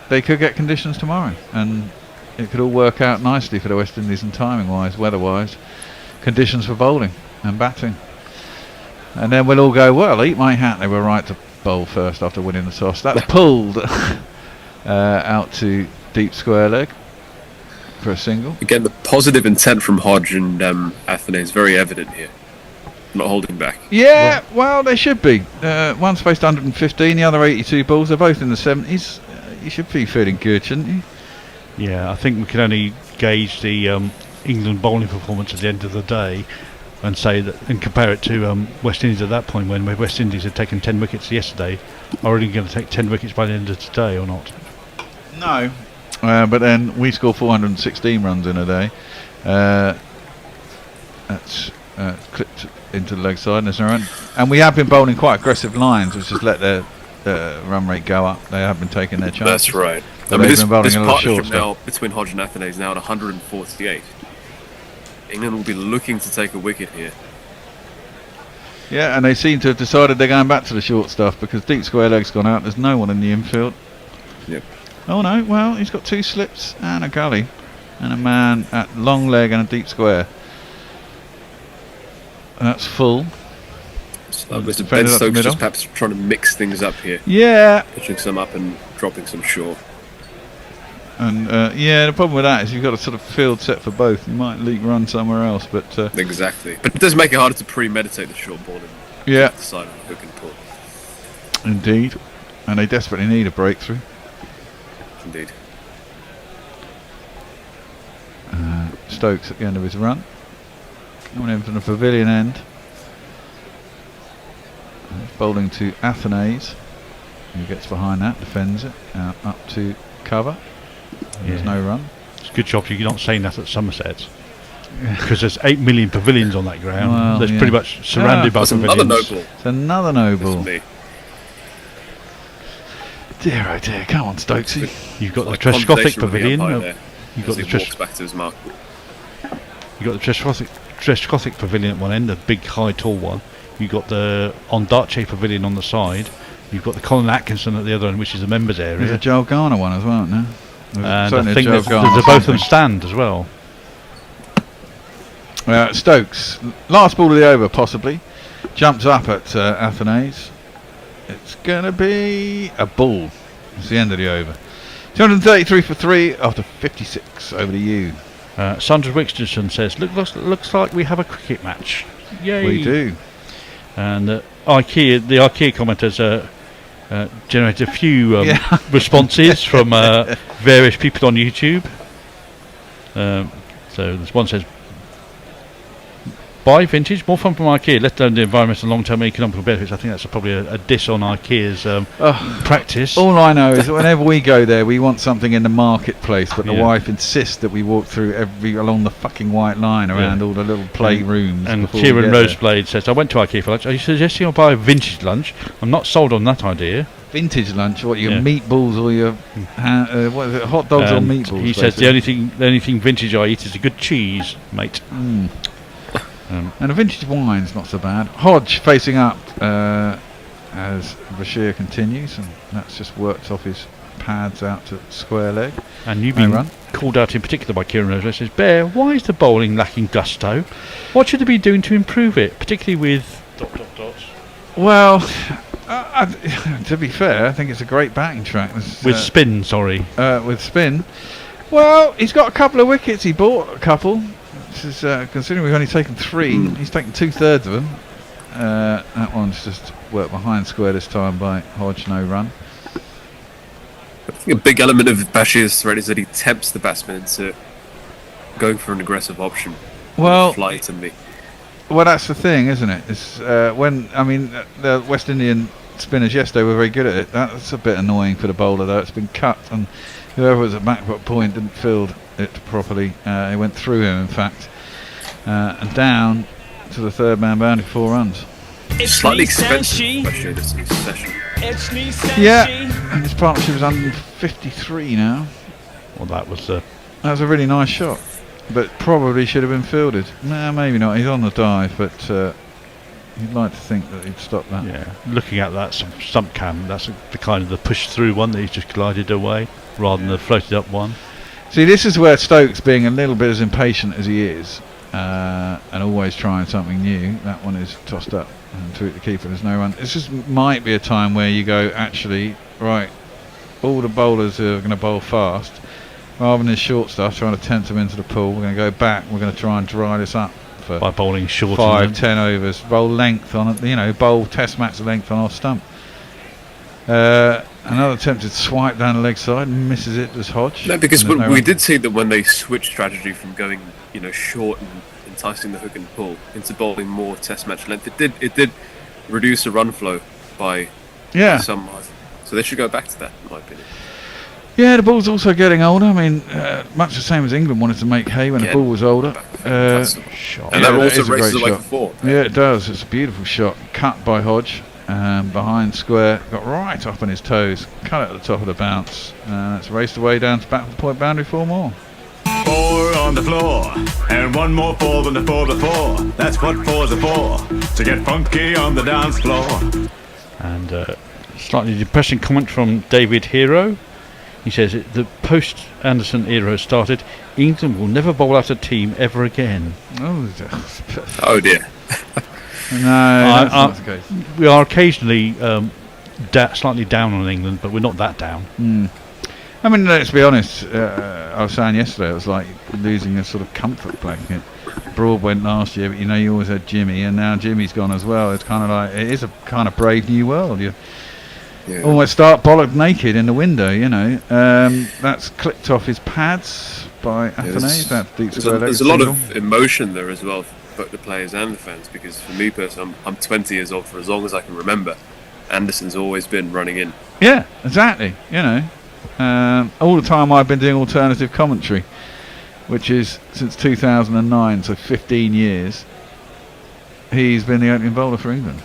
they could get conditions tomorrow, and it could all work out nicely for the West Indies and timing-wise, weather-wise, conditions for bowling and batting. And then we'll all go, well, eat my hat, they were right to bowl first after winning the toss. That's pulled out to deep square leg for a single. Again, the positive intent from Hodge and Athene is very evident here. Not holding back. Yeah, well, they should be. One's faced 115, the other 82 balls. They're both in the 70s. You should be feeling good, shouldn't you? Yeah, I think we can only gauge the England bowling performance at the end of the day and say that, and compare it to West Indies at that point, when West Indies had taken 10 wickets yesterday. Are really going to take 10 wickets by the end of today or not? No. But then we score 416 runs in a day. That's clipped into the leg side, and there's no run. And we have been bowling quite aggressive lines, which has let their run rate go up. They have been taking their chances. That's right. But I mean, they've been bowling this a lot of partnership short now stuff. between Hodge and Athene is now at 148. England will be looking to take a wicket here. Yeah, and they seem to have decided they're going back to the short stuff because deep square leg's gone out. There's no one in the infield. Yep. Oh no, well, he's got 2 slips and a gully and a man at long leg and a deep square. And that's full. So Mr. Ben Stokes just perhaps trying to mix things up here. Yeah. Pitching some up and dropping some short. And the problem with that is you've got a sort of field set for both. You might leak run somewhere else, but exactly. But it does make it harder to premeditate the short ball and decide on hook and pull. Indeed, and they desperately need a breakthrough. Indeed. Stokes at the end of his run, coming in from the pavilion end. Bowling to Athenes, who gets behind that, defends it, up to cover. There's no run. It's a good job you're not saying that at Somerset, because there's 8 million pavilions on that ground. Well, There's pretty much surrounded by pavilions. Another no ball. It's another no ball. Me. Dear oh dear, come on Stokesy. You've got the Trescothic pavilion. You've got the walks back to his mark. You've got the Trescothic pavilion at one end, the big high tall one. You've got the Ondaatje pavilion on the side. You've got the Colin Atkinson at the other end, which is the members area. There's a Joel Garner one as well, no? And I think there's both of them stand as well. Stokes, last ball of the over possibly, jumps up at Athenes. It's going to be a ball. It's the end of the over. 233 for 3 after 56. Over to you. Sandra Wixterson says, looks like we have a cricket match. Yay! We do. And the IKEA commenters generated a few responses from various people on YouTube. So this one says, buy vintage, more fun from IKEA, let alone the environmental and long-term economical benefits. I think that's probably a diss on IKEA's practice. All I know is that whenever we go there, we want something in the marketplace, but the wife insists that we walk through along the fucking white line around all the little playrooms. And Kieran Roseblade says, I went to IKEA for lunch. Are you suggesting I buy a vintage lunch? I'm not sold on that idea. Vintage lunch? What, your meatballs or your what is it, hot dogs or meatballs? He says the only thing vintage I eat is a good cheese, mate. And a vintage wine's not so bad. Hodge facing up as Bashir continues, and that's just worked off his pads out to square leg. And you've been called out in particular by Kieran Rose. Says, Bear, why is the bowling lacking gusto? What should they be doing to improve it, particularly with ... Well, to be fair, I think it's a great batting track. With spin, sorry. With spin. Well, he's got a couple of wickets. He bought a couple. This is considering we've only taken 3. He's taken 2/3 of them. That one's just worked behind square this time by Hodge, no run. I think a big element of Bashir's threat is that he tempts the batsman into going for an aggressive option. Well, flight and the. Well, that's the thing, isn't it? It's when the West Indian spinners yesterday were very good at it. That's a bit annoying for the bowler though. It's been cut, and whoever was at back point didn't field it properly. It went through him, in fact, and down to the third man boundary, 4 runs. It's slightly expensive this session. Yeah, and his partnership is 153 now. Well, that was a really nice shot, but probably should have been fielded. Nah, maybe not. He's on the dive, but you'd like to think that he'd stop that. Yeah, looking at that stump cam, that's the kind of the push through one that he's just glided away rather than the floated up one. See, this is where Stokes, being a little bit as impatient as he is, and always trying something new, that one is tossed up and through the keeper. There's no run. This just might be a time where you go, actually, right, all the bowlers who are going to bowl fast, rather than this short stuff, trying to tempt them into the pool, we're going to go back. We're going to try and dry this up for by bowling short 5-10 overs. Bowl length on it, bowl test match length on off stump. Another attempted swipe down the leg side, misses it as Hodge. No, because we did see that when they switched strategy from going, short and enticing the hook and pull into bowling more test match length, it did reduce the run flow by some margin. So they should go back to that, in my opinion. Yeah, the ball's also getting older. I mean, much the same as England wanted to make hay when the ball was older. And that also races away for 4. Yeah, it does. It's a beautiful shot. Cut by Hodge. Behind square, got right up on his toes, cut it at the top of the bounce, and it's raced away down to back point boundary, 4 more. 4 on the floor, and 1 more 4 than the 4 before. That's what 4s are for, to get funky on the dance floor. And slightly depressing comment from David Hero. He says, the post-Anderson era has started. England will never bowl out a team ever again. Oh dear. No, that's not the case. We are occasionally slightly down on England, but we're not that down. I mean, let's be honest. I was saying yesterday, it was like losing a sort of comfort blanket. Broad went last year, but you always had Jimmy, and now Jimmy's gone as well. It's kind of like, it is a kind of brave new world. You almost start bollocked naked in the window, That's clipped off his pads by Athanase. That's deep square leg. There's a lot of emotion there as well, both the players and the fans, because for me personally, I'm 20 years old for as long as I can remember. Anderson's always been running in. Yeah, exactly. All the time I've been doing alternative commentary, which is since 2009, so 15 years. He's been the opening bowler for England.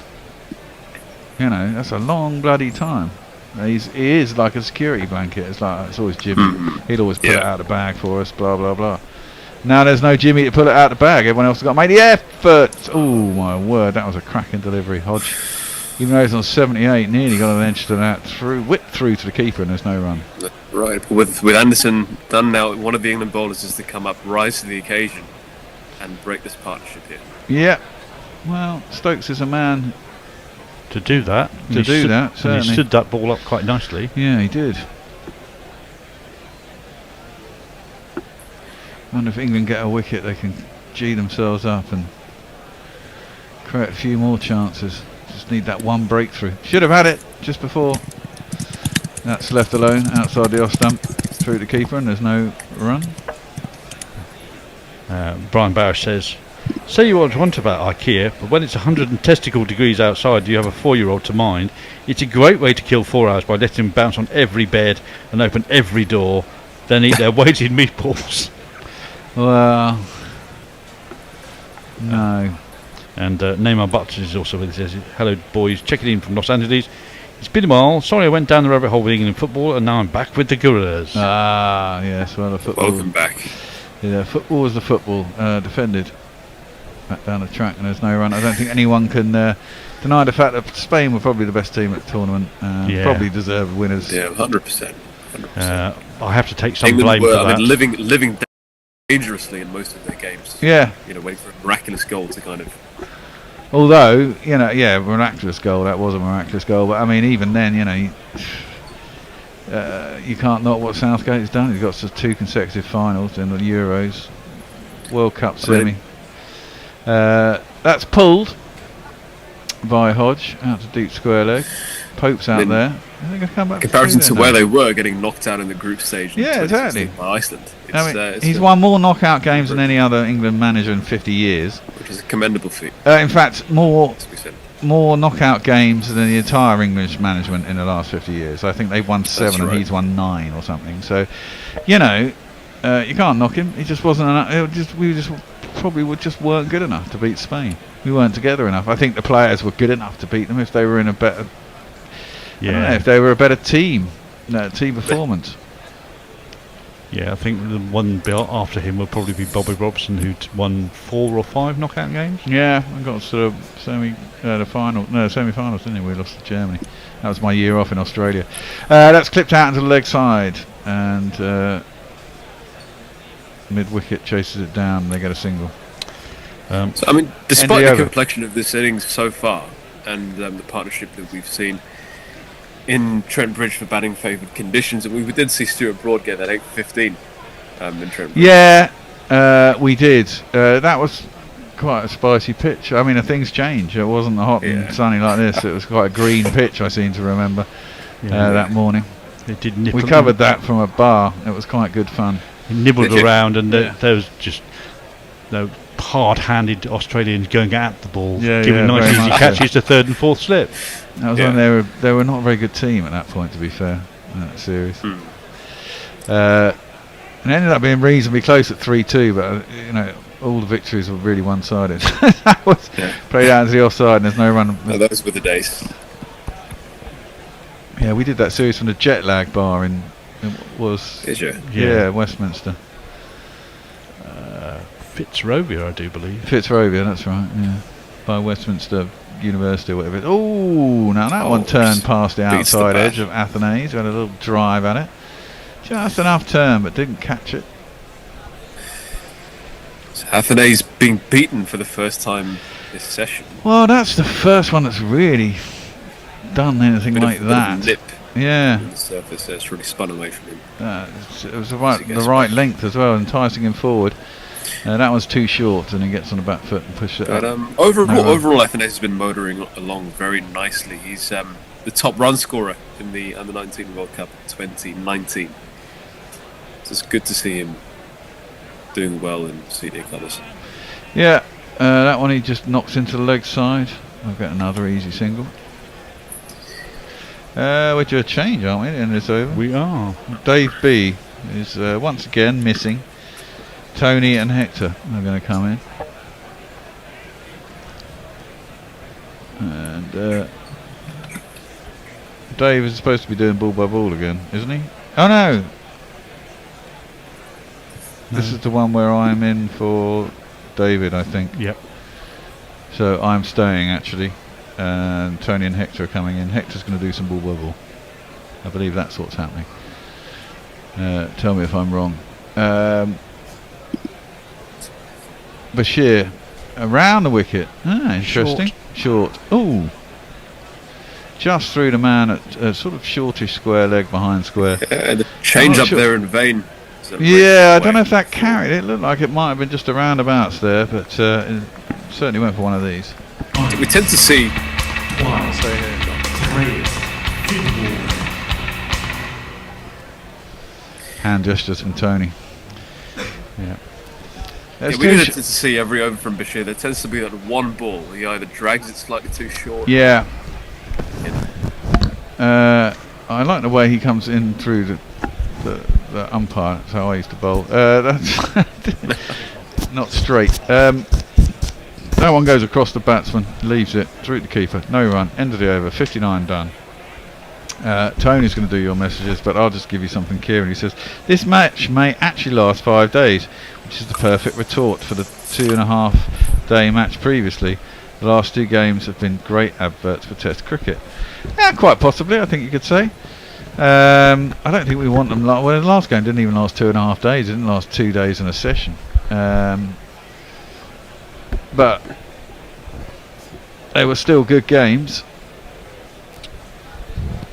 That's a long bloody time. He is like a security blanket. It's always Jimmy. He'd always put it out of the bag for us. Blah blah blah. Now there's no Jimmy to pull it out of the bag. Everyone else has got to make the effort. Oh my word, that was a cracking delivery, Hodge. Even though he's on 78, nearly got an edge to that. Whipped through to the keeper, and there's no run. Right, with Anderson done now, one of the England bowlers is to come up, rise to the occasion, and break this partnership here. Yeah. Well, Stokes is a man to do that. Certainly. He stood that ball up quite nicely. Yeah, he did. I wonder if England get a wicket, they can G themselves up and create a few more chances. Just need that one breakthrough. Should have had it just before. That's left alone outside the off stump through the keeper, and there's no run. Brian Bauer says, say you want about IKEA, but when it's 100 and testicle degrees outside, you have a 4-year-old to mind. It's a great way to kill 4 hours by letting them bounce on every bed and open every door, then eat their weight in meatballs. Well, no. And Neymar Butts is also with us. Says, hello boys, checking in from Los Angeles. It's been a while. Sorry I went down the rabbit hole with England football, and now I'm back with the Gorillas. Ah, yes, well, the football. Welcome back. Yeah, football is the football. Defended back down the track, and there's no run. I don't think anyone can deny the fact that Spain were probably the best team at the tournament. Probably deserved winners. Yeah, 100%. I have to take some England blame for that. Living dangerously in most of their games. Yeah. Waiting for a miraculous goal to kind of. Although, miraculous goal. That was a miraculous goal. But I mean, even then, you can't knock what Southgate has done. He's got 2 consecutive finals in the Euros, World Cup semi. That's pulled by Hodge out to deep square leg. Pope's out there. Are they going to come back? Comparison to where they were getting knocked out in the group stage. Yeah, exactly. By Iceland. He's won more knockout games than any other England manager in 50 years. Which is a commendable feat. In fact, more more knockout games than the entire English management in the last 50 years. I think they've won 7 and he's won 9 or something. So, you can't knock him. He just wasn't enough. We weren't good enough to beat Spain. We weren't together enough. I think the players were good enough to beat them if they were in a better. If they were a better team, team performance. Yeah, I think the one built after him would probably be Bobby Robson, who'd won 4 or 5 knockout games. Yeah, I got sort of semi-finals, didn't he? We lost to Germany. That was my year off in Australia. That's clipped out into the leg side, and mid-wicket chases it down, and they get a single. Despite the complexion of this innings so far, and the partnership that we've seen in Trent Bridge for batting favoured conditions, and we did see Stuart Broad get that 8-15 in Trent Bridge. Yeah, we did. That was quite a spicy pitch. I mean, things change. It wasn't hot and sunny like this. It was quite a green pitch, I seem to remember, that morning. It did we covered that from a bar. It was quite good fun. He nibbled around, and there was just hard-handed Australians going at the ball, giving nice easy catches to third and fourth slip. That was when they were not a very good team at that point, to be fair, in that series. And it ended up being reasonably close at 3-2, but all the victories were really one-sided. That was played out into the offside, and there's no run. Those were the days. Yeah, we did that series from the jet lag bar in Westminster. Fitzrovia, I do believe. Fitzrovia, that's right. Yeah, by Westminster University or whatever. Oh, now that one turned past the outside edge of Athenais. We had a little drive at it, just enough turn, but didn't catch it. So Athenais being beaten for the first time this session. Well, that's the first one that's really done anything like that. Nip. Yeah. On the surface, it's really spun away from him. It was the right length as well, enticing him forward. That one's too short, and he gets on the back foot and pushes it but, up. Overall, Athenais has been motoring along very nicely. He's the top run scorer in the Under-19 World Cup 2019. So it's good to see him doing well in senior colours. Yeah, that one he just knocks into the leg side. We'll get another easy single. We're due a change, aren't we, in this over? We are. Dave B is once again missing. Tony and Hector are going to come in. And Dave is supposed to be doing ball by ball again, isn't he? Oh no! This is the one where I'm in for David, I think. Yep. So I'm staying actually. And Tony and Hector are coming in. Hector's going to do some ball by ball. I believe that's what's happening. Tell me if I'm wrong. Bashir around the wicket. Interesting. Short. Ooh. Just through the man at a sort of shortish square leg behind square. Yeah, the change up there in vain. Yeah, I don't know if that carried. It looked like it might have been just a roundabouts there, but it certainly went for one of these. We tend to see. Hand gestures from Tony. Yeah. We tend to see every over from Bashir. There tends to be that one ball. He either drags it slightly too short. Yeah. I like the way he comes in through the umpire. That's how I used to bowl. That's not straight. That one goes across the batsman, leaves it through the keeper. No run. End of the over. 59 done. Tony's going to do your messages, but I'll just give you something, Kieran. He says, this match may actually last 5 days, which is the perfect retort for the 2.5 day match previously. The last 2 games have been great adverts for Test cricket. Yeah, quite possibly, I think you could say. I don't think we want them. Well, the last game didn't even last 2.5 days. It didn't last 2 days in a session. But they were still good games.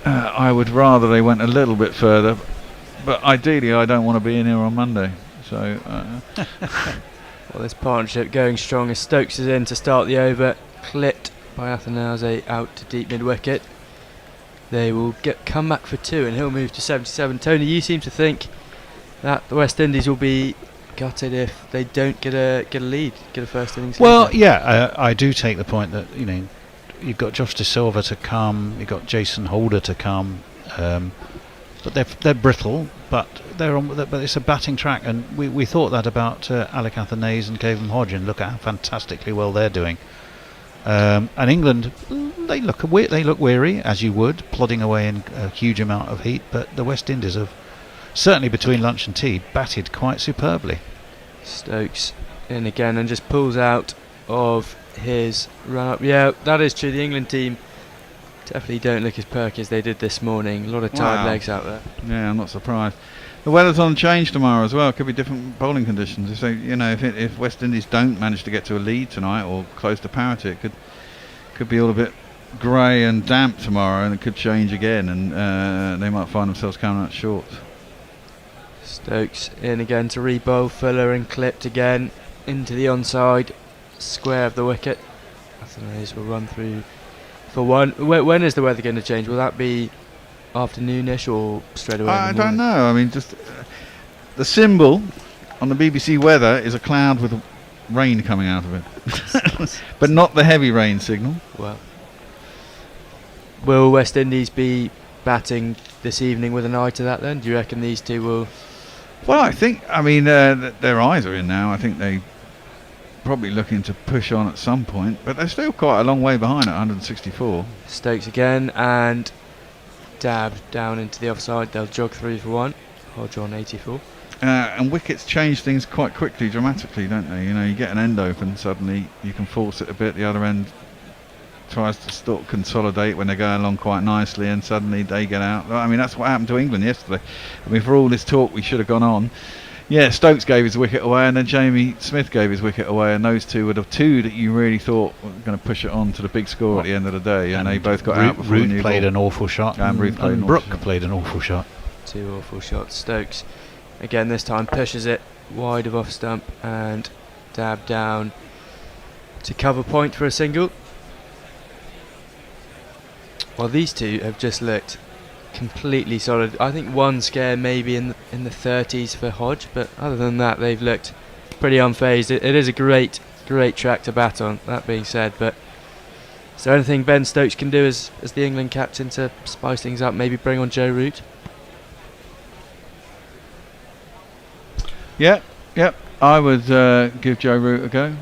I would rather they went a little bit further, but ideally I don't want to be in here on Monday. So, well, this partnership going strong as Stokes is in to start the over, clipped by Athanase out to deep mid wicket. They will come back for 2, and he'll move to 77. Tony, you seem to think that the West Indies will be gutted if they don't get a lead, get a first innings. Well, yeah, I do take the point that you've got Josh De Silva to come, you've got Jason Holder to come, but they're brittle, but but it's a batting track, and we thought that about Alec Athanaze and Cavan Hodge, and look at how fantastically well they're doing. And England, they look weary, as you would, plodding away in a huge amount of heat, but the West Indies have, certainly between lunch and tea, batted quite superbly. Stokes in again and just pulls out of his run-up. Yeah, that is true. The England team definitely don't look as perky as they did this morning. A lot of tired legs out there. Yeah, I'm not surprised. The weather's on change tomorrow as well. Could be different bowling conditions. So if West Indies don't manage to get to a lead tonight or close to parity, it could be all a bit grey and damp tomorrow, and it could change again, and they might find themselves coming out short. Stokes in again to re-bowl. Fuller and clipped again into the onside square of the wicket. Athanaze will run through for one. When is the weather going to change? Will that be afternoonish or straight away? I don't know. I mean, just the symbol on the BBC weather is a cloud with rain coming out of it, but not the heavy rain signal. Well, will West Indies be batting this evening with an eye to that then? Do you reckon these two will? Well, I think, their eyes are in now. I think they probably looking to push on at some point, but they're still quite a long way behind at 164. Stokes again and dabbed down into the offside. They'll jog through for one. Hodge on 84. And wickets change things quite quickly, dramatically, don't they? You get an end open, suddenly you can force it a bit. The other end tries to sort of consolidate when they're going along quite nicely, and suddenly they get out. I mean, that's what happened to England yesterday. I mean, for all this talk, we should have gone on. Yeah, Stokes gave his wicket away, and then Jamie Smith gave his wicket away, and those two were the two that you really thought were going to push it on to the big score at the end of the day, and they both got out before Root played an awful shot, and Brooke played an awful shot. Two awful shots. Stokes again this time pushes it wide of off stump and dab down to cover point for a single. Well, these two have just looked completely solid. I think one scare maybe in the 30s for Hodge, but other than that they've looked pretty unfazed. It is a great track to bat on, that being said, but is there anything Ben Stokes can do as the England captain to spice things up, maybe bring on Joe Root? Yep, I would give Joe Root a go.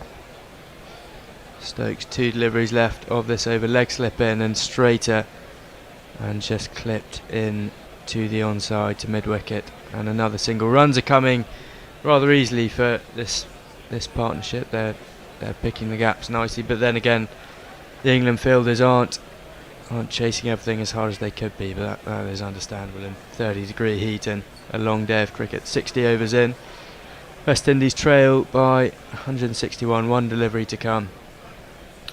Stokes 2 deliveries left of this over, leg slip in and straighter, and just clipped in to the onside to mid wicket, and another single. Runs are coming rather easily for this partnership. They're picking the gaps nicely, but then again the England fielders aren't chasing everything as hard as they could be, but that is understandable in 30-degree heat and a long day of cricket. 60 overs in, West Indies trail by 161, one delivery to come.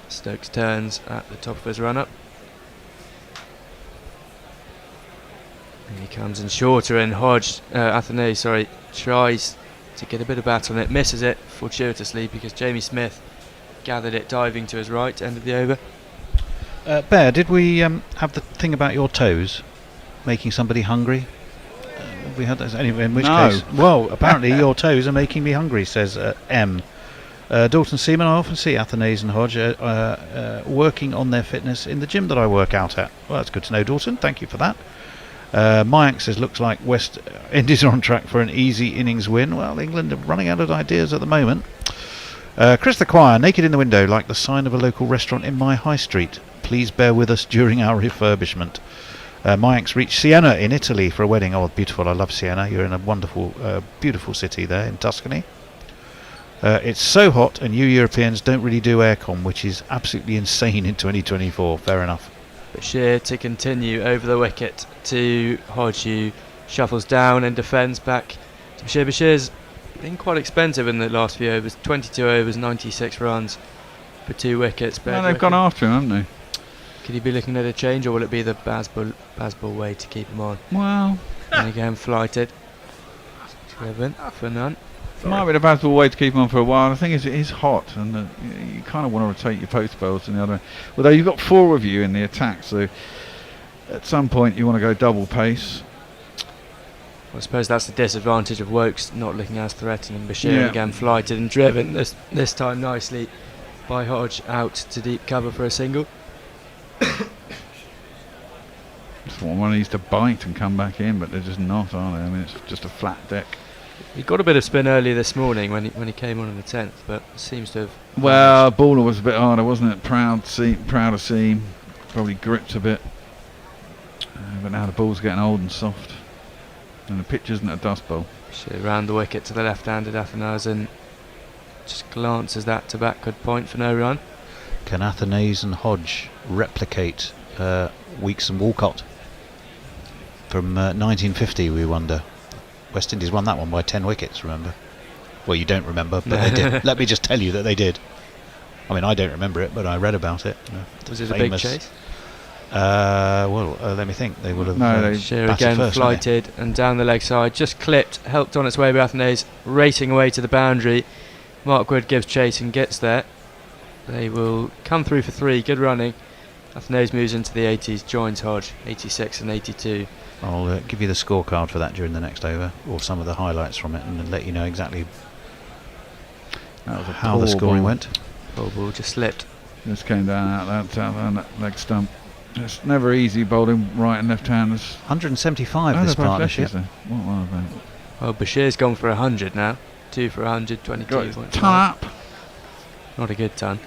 Stokes turns at the top of his run-up. And he comes in shorter, and Athanaze, tries to get a bit of bat on it, misses it fortuitously because Jamie Smith gathered it diving to his right, end of the over. Bear, did we have the thing about your toes making somebody hungry? We had that anyway, in which case, well, apparently your toes are making me hungry, says M. Dalton Seaman, I often see Athanaze and Hodge working on their fitness in the gym that I work out at. Well, that's good to know, Dalton. Thank you for that. Mayank says, looks like West Indies are on track for an easy innings win. Well, England are running out of ideas at the moment. Chris the Choir, naked in the window like the sign of a local restaurant in my high street. Please bear with us during our refurbishment. Mayank's reached Siena in Italy for a wedding. Oh, beautiful. I love Siena. You're in a wonderful, beautiful city there in Tuscany. It's so hot, and you Europeans don't really do aircon, which is absolutely insane in 2024. Fair enough. Bashir to continue over the wicket to Hodge, who shuffles down and defends back to Bashir. Bashir's been quite expensive in the last few overs. 22 overs, 96 runs for 2 wickets. Well, they've gone after him, haven't they? Could he be looking at a change, or will it be the Bazball way to keep him on? Well, and again flighted. Driven for none. It might be the Bazball way to keep him on for a while. The thing is, it is hot, and you kind of want to rotate your post bowls to the other end. Although you've got 4 of you in the attack, so at some point you want to go double pace. Well, I suppose that's the disadvantage of Wokes not looking as threatening. Bashir again flighted and driven, this time nicely by Hodge out to deep cover for a single. Just want one of these to bite and come back in, but they're just not, are they? I mean, it's just a flat deck. He got a bit of spin earlier this morning when he came on in the 10th, but seems to have... Well, Baller was a bit harder, wasn't it? Proud to see him. Probably gripped a bit. But now the ball's getting old and soft. And the pitch isn't a dust bowl. So round the wicket to the left-handed Athanasian. Just glances that to backward point for no run. Can Athanasian and Hodge replicate Weeks and Walcott from 1950, we wonder? West Indies won that one by 10 wickets, remember? Well, you don't remember, but they did. Let me just tell you that they did. I mean, I don't remember it, but I read about it. Was it a big chase? Let me think. They would have. No, Shearer again flighted and down the leg side, just clipped, helped on its way by Athanase, racing away to the boundary. Mark Wood gives chase and gets there. They will come through for 3. Good running. Athanase moves into the 80s, joins Hodge, 86 and 82. I'll give you the scorecard for that during the next over, or some of the highlights from it, and then let you know exactly how the scoring went. Poor ball just slipped. Just came down that leg stump. It's never easy bowling right and left-handers. 175 this partnership. What were they? Well, Bashir's gone for 100 now. 2 for 100, 22. Ton up. Not a good ton.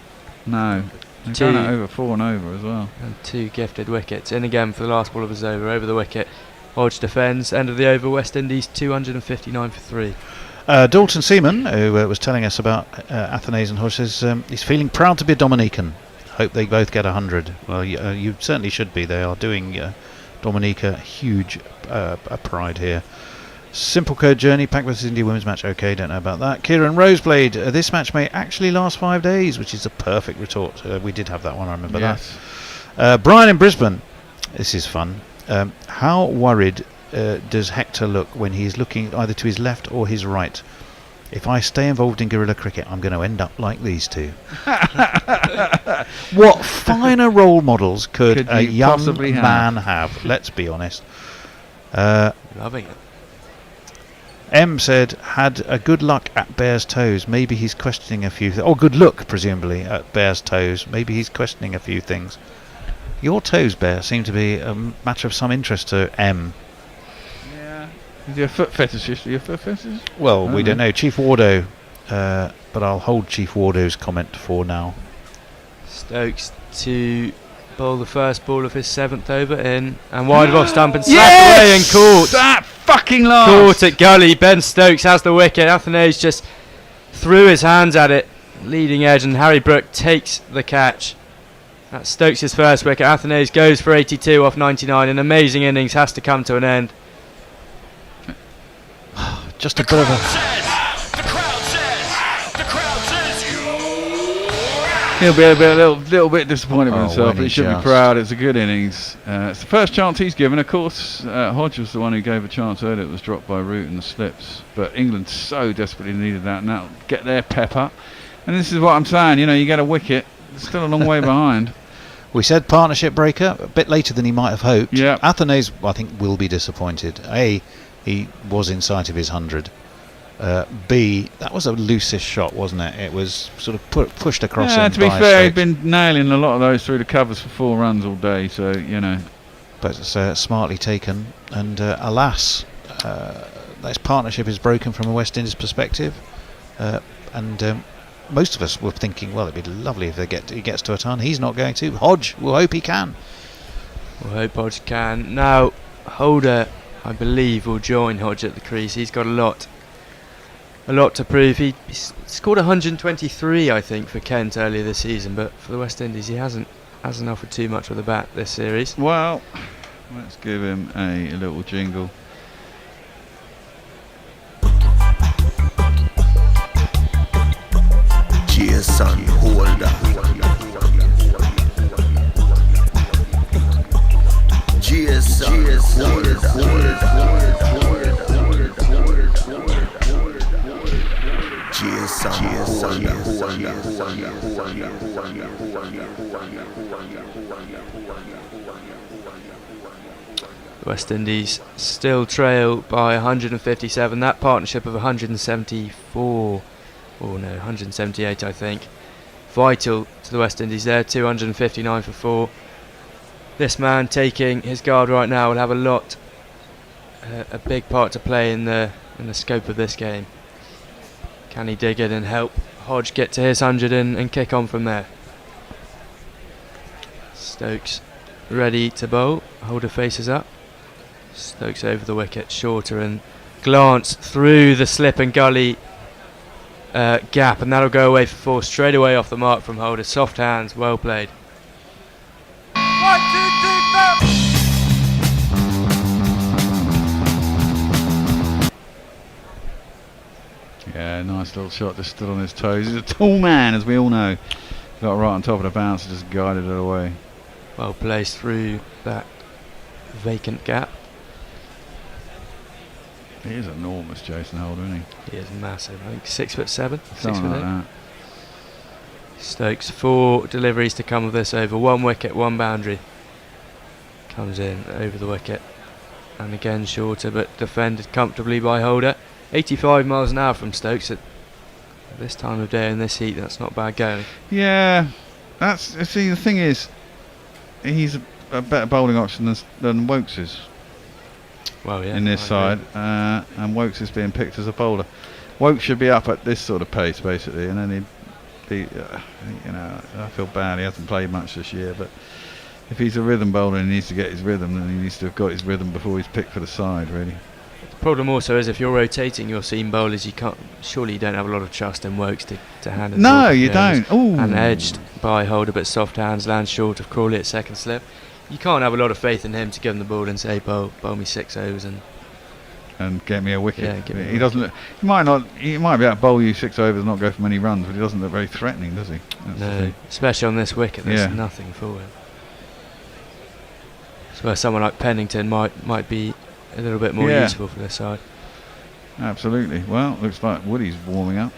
No. They're going over 4 and over as well. And 2 gifted wickets. In again for the last ball of his over the wicket. Hodge defends. End of the over. West Indies 259 for 3. Dalton Seaman, who was telling us about Athanase and Hodge, says he's feeling proud to be a Dominican. Hope they both get 100. Well, you certainly should be. They are doing Dominica huge pride here. Simple Code Journey, Pac vs India women's match. Okay, don't know about that. Kieran Roseblade, this match may actually last 5 days, which is a perfect retort. We did have that one, I remember that. Brian in Brisbane, this is fun. How worried does Hector look when he's looking either to his left or his right? If I stay involved in guerrilla cricket, I'm going to end up like these two. What finer role models could a young man have? Let's be honest. Loving it. M said, had a good luck at Bear's Toes. Maybe he's questioning a few things. Oh, good look, presumably, at Bear's Toes. Maybe he's questioning a few things. Your toes, Bear, seem to be a matter of some interest to M. Yeah. Is he a foot fetishist? Are you a foot fetishist? Well, we don't know. Chief Wardo, but I'll hold Chief Wardo's comment for now. Stokes to bowl the first ball of his 7th over in, and wide of off stump and slapped away and caught. That fucking last! Caught at gully. Ben Stokes has the wicket. Athanase just threw his hands at it, leading edge, and Harry Brook takes the catch. That's Stokes' first wicket. Athanase goes for 82 off 99. An amazing innings has to come to an end. Just a bit of a... He'll be a little bit disappointed with himself, but he should be proud. It's a good innings. It's the first chance he's given. Of course, Hodge was the one who gave a chance earlier. It was dropped by Root and the slips. But England so desperately needed that, and that'll get their pep up. And this is what I'm saying. You know, you get a wicket. It's still a long way behind. We said partnership breaker a bit later than he might have hoped. Yeah. Athanase, I think, will be disappointed. A, he was in sight of his 100. B, that was a loosish shot, wasn't it? It was sort of pushed across him. Yeah, to be fair, he'd been nailing a lot of those through the covers for 4 runs all day, so, you know. But it's smartly taken. And alas, this partnership is broken from a West Indies perspective. And most of us were thinking, well, it'd be lovely if he gets to a ton. He's not going to. Hodge, we'll hope he can. We'll hope Hodge can. Now, Holder, I believe, will join Hodge at the crease. He's got a lot to prove. He scored 123, I think, for Kent earlier this season, but for the West Indies he hasn't offered too much with the bat this series. Well, let's give him a little jingle. Jason Holder. Jason Holder. The West Indies still trail by 157. That partnership of 174, 178 I think. Vital to the West Indies there, 259 for 4. this man taking his guard right now will have a big part to play in the scope of this game. Can he dig in and help Hodge get to his 100 and kick on from there? Stokes ready to bowl. Holder faces up. Stokes over the wicket, shorter and glance through the slip and gully gap, and that'll go away for 4 straight away off the mark from Holder. Soft hands, well played. 1, 2, 3, 4. Yeah, nice little shot, just stood on his toes. He's a tall man, as we all know. Got right on top of the bounce, just guided it away. Well placed through that vacant gap. He is enormous, Jason Holder, isn't he? He is massive. I think 6'7", 6'8". Something like that. Stokes 4 deliveries to come of this over. 1 wicket, 1 boundary. Comes in over the wicket, and again shorter, but defended comfortably by Holder. 85 miles an hour from Stokes at this time of day in this heat. That's not bad going. Yeah, see, the thing is, he's a better bowling option than Wokes is. Well, yeah, in this side, and Wokes is being picked as a bowler. Wokes should be up at this sort of pace, basically, and then he'd be, I feel bad, he hasn't played much this year, but if he's a rhythm bowler and he needs to get his rhythm, then he needs to have got his rhythm before he's picked for the side, really. The problem also is if you're rotating your seam bowlers, surely you don't have a lot of trust in Wokes to hand it. No, you don't. Ooh. And edged by Holder, but soft hands, lands short of Crawley at second slip. You can't have a lot of faith in him to give him the ball and say, bowl me 6 overs and get me a wicket. Yeah, get me he doesn't. He might be able to bowl you 6 overs and not go for many runs, but he doesn't look very threatening, does he? No, especially on this wicket. There's nothing for him. So where someone like Pennington might be a little bit more useful for this side. Absolutely. Well, looks like Woody's warming up.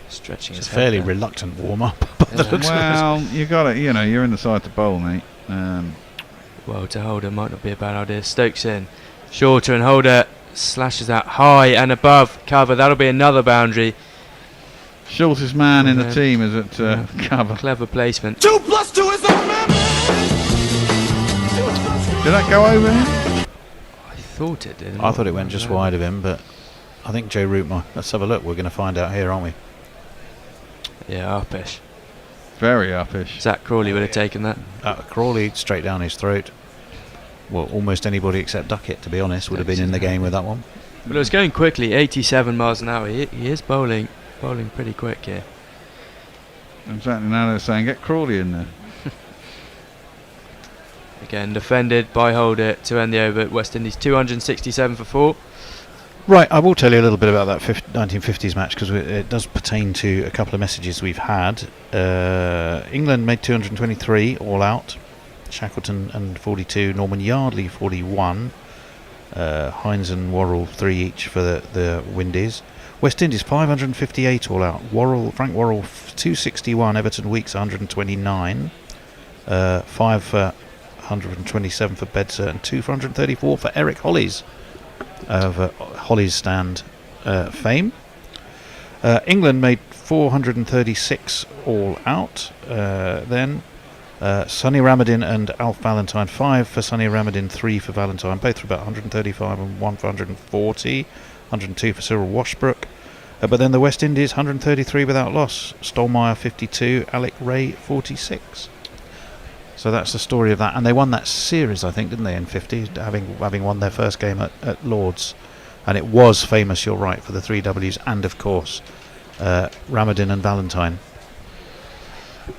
Stretching his It's a head fairly down. reluctant warm up. Well, you got it. You're in the side to bowl, mate. Well, to Holder might not be a bad idea. Stokes in, shorter, and Holder slashes out high and above cover. That'll be another boundary. Shortest man in the team is at cover. Clever placement. 2 + 2 is the man. Did that go over him? I thought it did. I thought it went just wide of him, but I think Joe Root might. Let's have a look. We're going to find out here, aren't we? Yeah, uppish. Very uppish. Zach Crawley would have taken that. Crawley straight down his throat. Well, almost anybody except Duckett, to be honest, would have been in the game with that one. But it was going quickly, 87 miles an hour. He is bowling pretty quick here. Exactly. Now they're saying get Crawley in there. Again, defended by Holder to end the over. West Indies 267 for 4. Right, I will tell you a little bit about that 1950s match because it does pertain to a couple of messages we've had. England made 223 all out. Shackleton and 42, Norman Yardley 41, Hines and Worrell 3 each for the Windies. West Indies 558 all out. Frank Worrell 261, Everton Weeks 129, 5 for 127 for Bedser and 2 for 134 for Eric Hollies of Hollies stand fame. England made 436 all out. Then Sonny Ramadin and Alf Valentine, 5 for Sonny Ramadin, 3 for Valentine, both for about 135 and 1 for 140, 102 for Cyril Washbrook. But then the West Indies 133 without loss. Stolmeyer 52, Alec Ray 46. So that's the story of that, and they won that series, I think, didn't they, in 50, having won their first game at Lords, and it was famous. You're right, for the 3 Ws, and of course Ramadin and Valentine.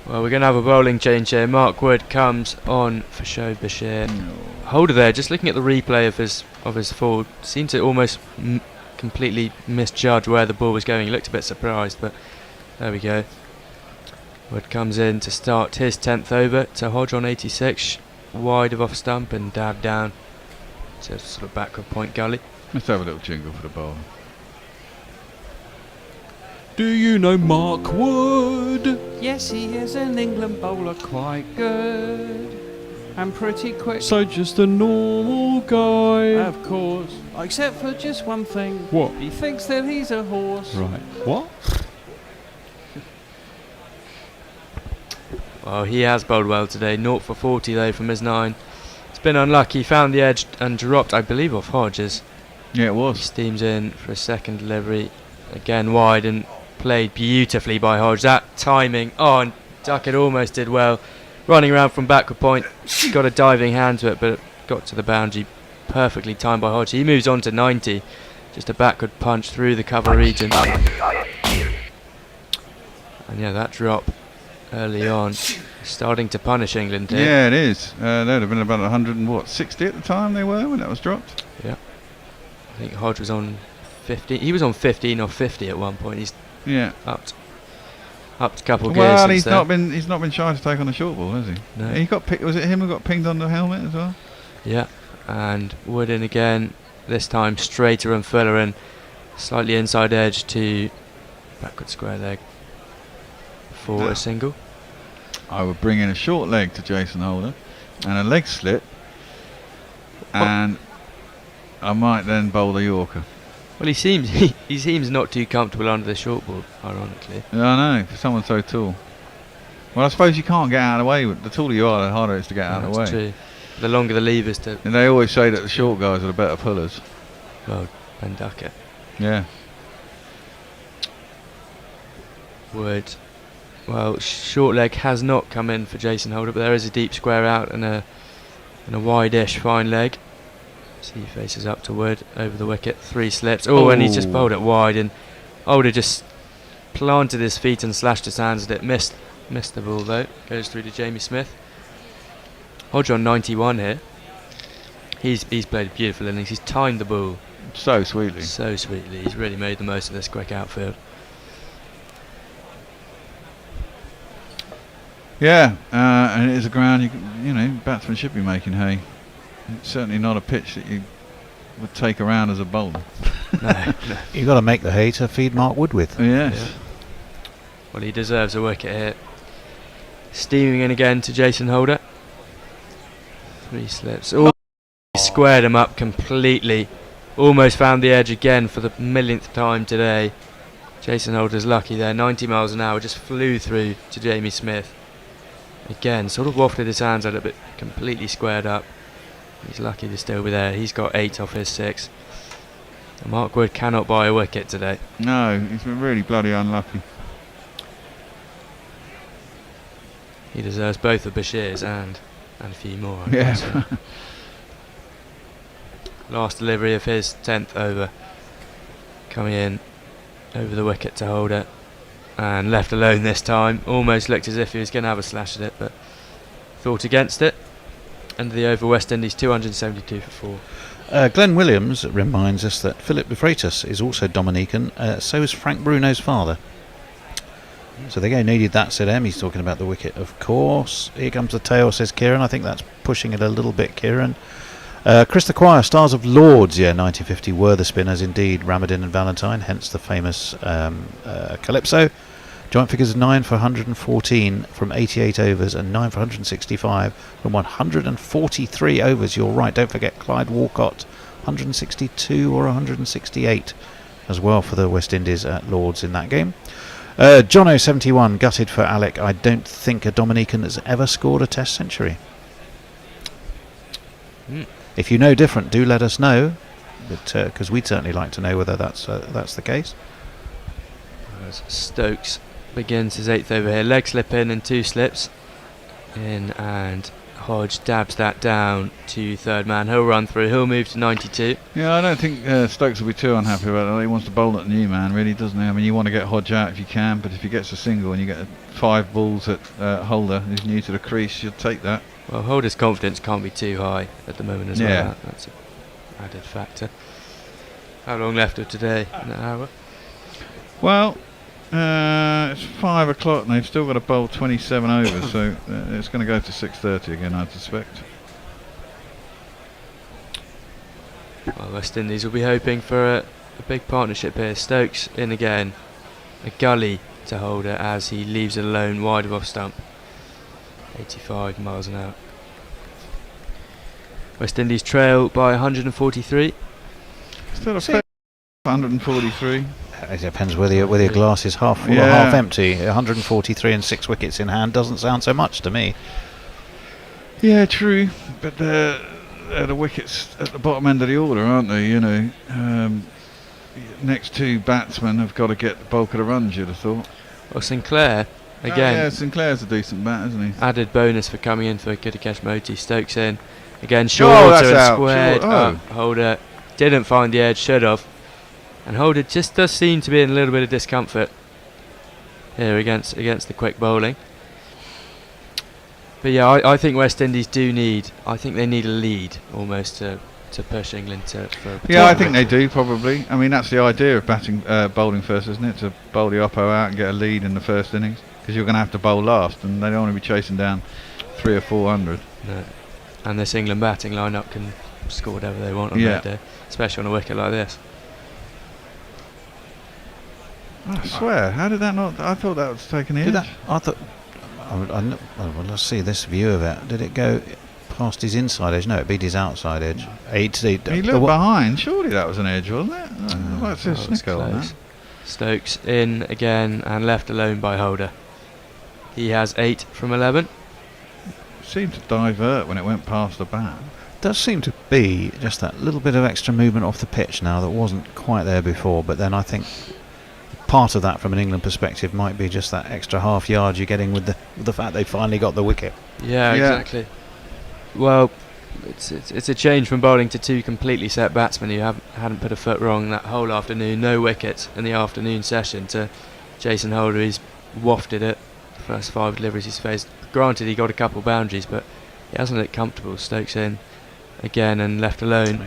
Well, we're going to have a bowling change here. Mark Wood comes on for Shoaib Bashir. Holder there, just looking at the replay of his fall, seemed to almost completely misjudge where the ball was going. He looked a bit surprised, but there we go. Wood comes in to start his 10th over to Hodge on 86, wide of off stump and dab down to sort of backward point gully. Let's have a little jingle for the bowl. Do you know Mark Wood? Yes, he is an England bowler, quite good and pretty quick. So just a normal guy. Of course, except for just one thing. What? He thinks that he's a horse. Right. What? Well, he has bowled well today. 0 for 40 though from his 9. It's been unlucky. Found the edge and dropped, I believe, off Hodges. Yeah, it was. He steams in for a second delivery. Again wide and played beautifully by Hodge. That timing. Oh, and Duckett almost did well. Running around from backward point. Got a diving hand to it, but it got to the boundary. Perfectly timed by Hodge. He moves on to 90. Just a backward punch through the cover region. And yeah, that drop early on starting to punish England here. Yeah, it is. They'd have been about 160 at the time they were when that was dropped. Yeah. I think Hodge was on 15. He was on 15 or 50 at one point. He's upped a couple gears. Well, he's not been shy to take on the short ball, has he? No. He got was it him who got pinged on the helmet as well? Yeah. And Wood in again. This time straighter and fuller and slightly inside edge to backward square leg for a single. I would bring in a short leg to Jason Holder and a leg slip, and I might then bowl the Yorker. Well, he seems not too comfortable under the short ball, ironically. Yeah, I know, for someone so tall. Well, I suppose you can't get out of the way. The taller you are, the harder it is to get out of the way. That's true. The longer the levers to... And they always say that the short guys are the better pullers. Well, Ben Duckett. Yeah. Wood. Well, short leg has not come in for Jason Holder, but there is a deep square out and a wide-ish fine leg. So he faces up to Wood over the wicket. 3 slips. Oh, and he's just bowled it wide, and Holder just planted his feet and slashed his hands at it. Missed the ball though. Goes through to Jamie Smith. Hodge on 91 here. He's played a beautiful innings. He's timed the ball so sweetly. He's really made the most of this quick outfield. Yeah, and it is a ground batsmen should be making hay. It's certainly not a pitch that you would take around as a bowler. No. You've got to make the hay to feed Mark Wood with. Yes. Yeah. Well, he deserves a wicket here. Steaming in again to Jason Holder. 3 slips. Oh, he squared him up completely. Almost found the edge again for the millionth time today. Jason Holder's lucky there. 90 miles an hour, just flew through to Jamie Smith. Again, sort of wafted his hands at it, but completely squared up. He's lucky to still be there. He's got 8 off his 6. And Mark Wood cannot buy a wicket today. No, he's been really bloody unlucky. He deserves both the Bashirs and a few more. I Yeah. guess. Last delivery of his 10th over. Coming in over the wicket to Holder. And left alone this time. Almost looked as if he was going to have a slash at it, but thought against it. End of the over, West Indies 272 for 4. Glenn Williams reminds us that Philip de Freitas is also Dominican, so is Frank Bruno's father. So they go, needed that, said M. He's talking about the wicket, of course. Here comes the tail, says Kieran. I think that's pushing it a little bit, Kieran. Chris the Choir, Stars of Lords, 1950 were the spinners indeed, Ramadan and Valentine, hence the famous Calypso. Joint figures of 9 for 114 from 88 overs and 9 for 165 from 143 overs. You're right, don't forget Clyde Walcott, 162 or 168 as well for the West Indies at Lords in that game. Jono 71, gutted for Alec. I don't think a Dominican has ever scored a Test century. If you know different, do let us know, because we'd certainly like to know whether that's the case. As Stokes begins his 8th over here. Leg slip in and 2 slips in, and Hodge dabs that down to 3rd man. He'll run through. He'll move to 92. Yeah, I don't think Stokes will be too unhappy about that. He wants to bowl at Newman, really, doesn't he? I mean, you want to get Hodge out if you can, but if he gets a single and you get 5 balls at Holder, who's new to the crease, you'll take that. Well, Holder's confidence can't be too high at the moment as well. That's an added factor. How long left of today? An hour? Well, it's 5 o'clock and they've still got to bowl 27 overs, so it's going to go to 6:30 again, I suspect. Well, West Indies will be hoping for a big partnership here. Stokes in again. A gully to Holder as he leaves it alone wide of off stump. 85 miles an hour. West Indies trail by 143. Still a fair 143. It depends whether your glass is half full or half empty. 143 and 6 wickets in hand doesn't sound so much to me. Yeah, true. But they're the wickets at the bottom end of the order, aren't they? You know, next two batsmen have got to get the bulk of the runs, you'd have thought. Well, Sinclair, again. Yeah, Sinclair's a decent bat, isn't he? Added bonus for coming in for Kidakash Moti. Stokes in. Again, shorter and squared. Holder didn't find the edge, should have. And Holder just does seem to be in a little bit of discomfort here against the quick bowling. But yeah, I think West Indies need a lead almost to push England for I think they do probably. I mean, that's the idea of bowling first, isn't it? To bowl the oppo out and get a lead in the first innings, because you're going to have to bowl last, and they don't want to be chasing down 300 or 400. No. And this England batting lineup can score whatever they want on that day, especially on a wicket like this. I swear, how did that not? I thought that was taken in. I thought. Well, let's see this view of it. Did it go past his inside edge? No, it beat his outside edge. He looked behind. Surely that was an edge, wasn't it? What's this snicker on that? Stokes in again and left alone by Holder. He has 8 from 11. Seemed to divert when it went past the bat. Does seem to be just that little bit of extra movement off the pitch now that wasn't quite there before. But then I think part of that from an England perspective might be just that extra half yard you're getting with the fact they finally got the wicket. Yeah, exactly. Well, it's a change from bowling to two completely set batsmen who hadn't put a foot wrong that whole afternoon. No wickets in the afternoon session to Jason Holder, who's wafted it. First 5 deliveries he's faced. Granted, he got a couple boundaries, but he hasn't looked comfortable. Stokes in again and left alone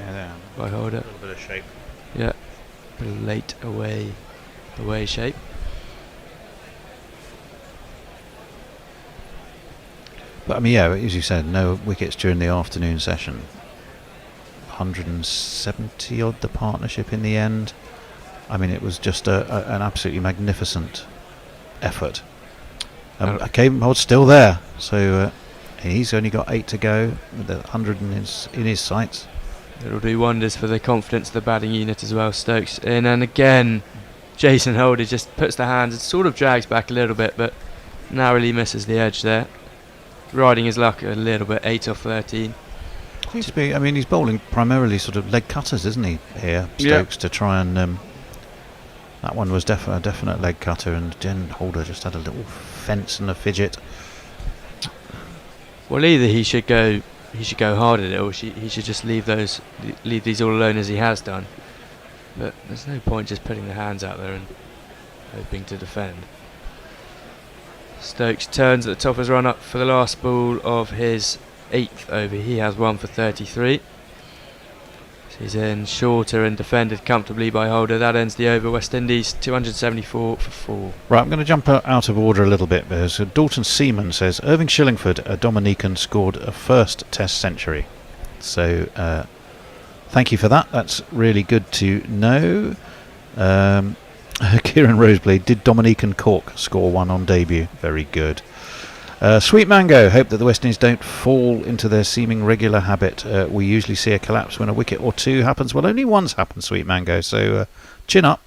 by Holder. A little bit of shape. Yeah, a bit of late away shape. But I mean, yeah, as you said, no wickets during the afternoon session. 170 odd the partnership in the end. I mean, it was just an absolutely magnificent effort. Cavenhold's still there, so he's only got 8 to go with the 100 in his sights. It'll do wonders for the confidence of the batting unit as well. Stokes in, and again Jason Holder just puts the hands and sort of drags back a little bit, but narrowly misses the edge there. Riding his luck a little bit, 8 off 13. Seems to be, I mean, he's bowling primarily sort of leg cutters, isn't he, here, Stokes, to try and... that one was a definite leg cutter, and Jen Holder just had a little fence and a fidget. Well, either he should go hard at it, or he should just leave these all alone as he has done. But there's no point just putting the hands out there and hoping to defend. Stokes turns at the top of his run up for the last ball of his 8th over. He has 1 for 33. So he's in shorter and defended comfortably by Holder. That ends the over. West Indies 274 for 4. Right, I'm going to jump out of order a little bit because Dalton Seaman says Irving Shillingford, a Dominican, scored a first Test century. So thank you for that. That's really good to know. Kieran Roseblade, did Dominican Cork score one on debut? Very good. Sweet Mango, hope that the West Indies don't fall into their seeming regular habit. We usually see a collapse when a wicket or two happens. Well, only one's happened, Sweet Mango, so chin up.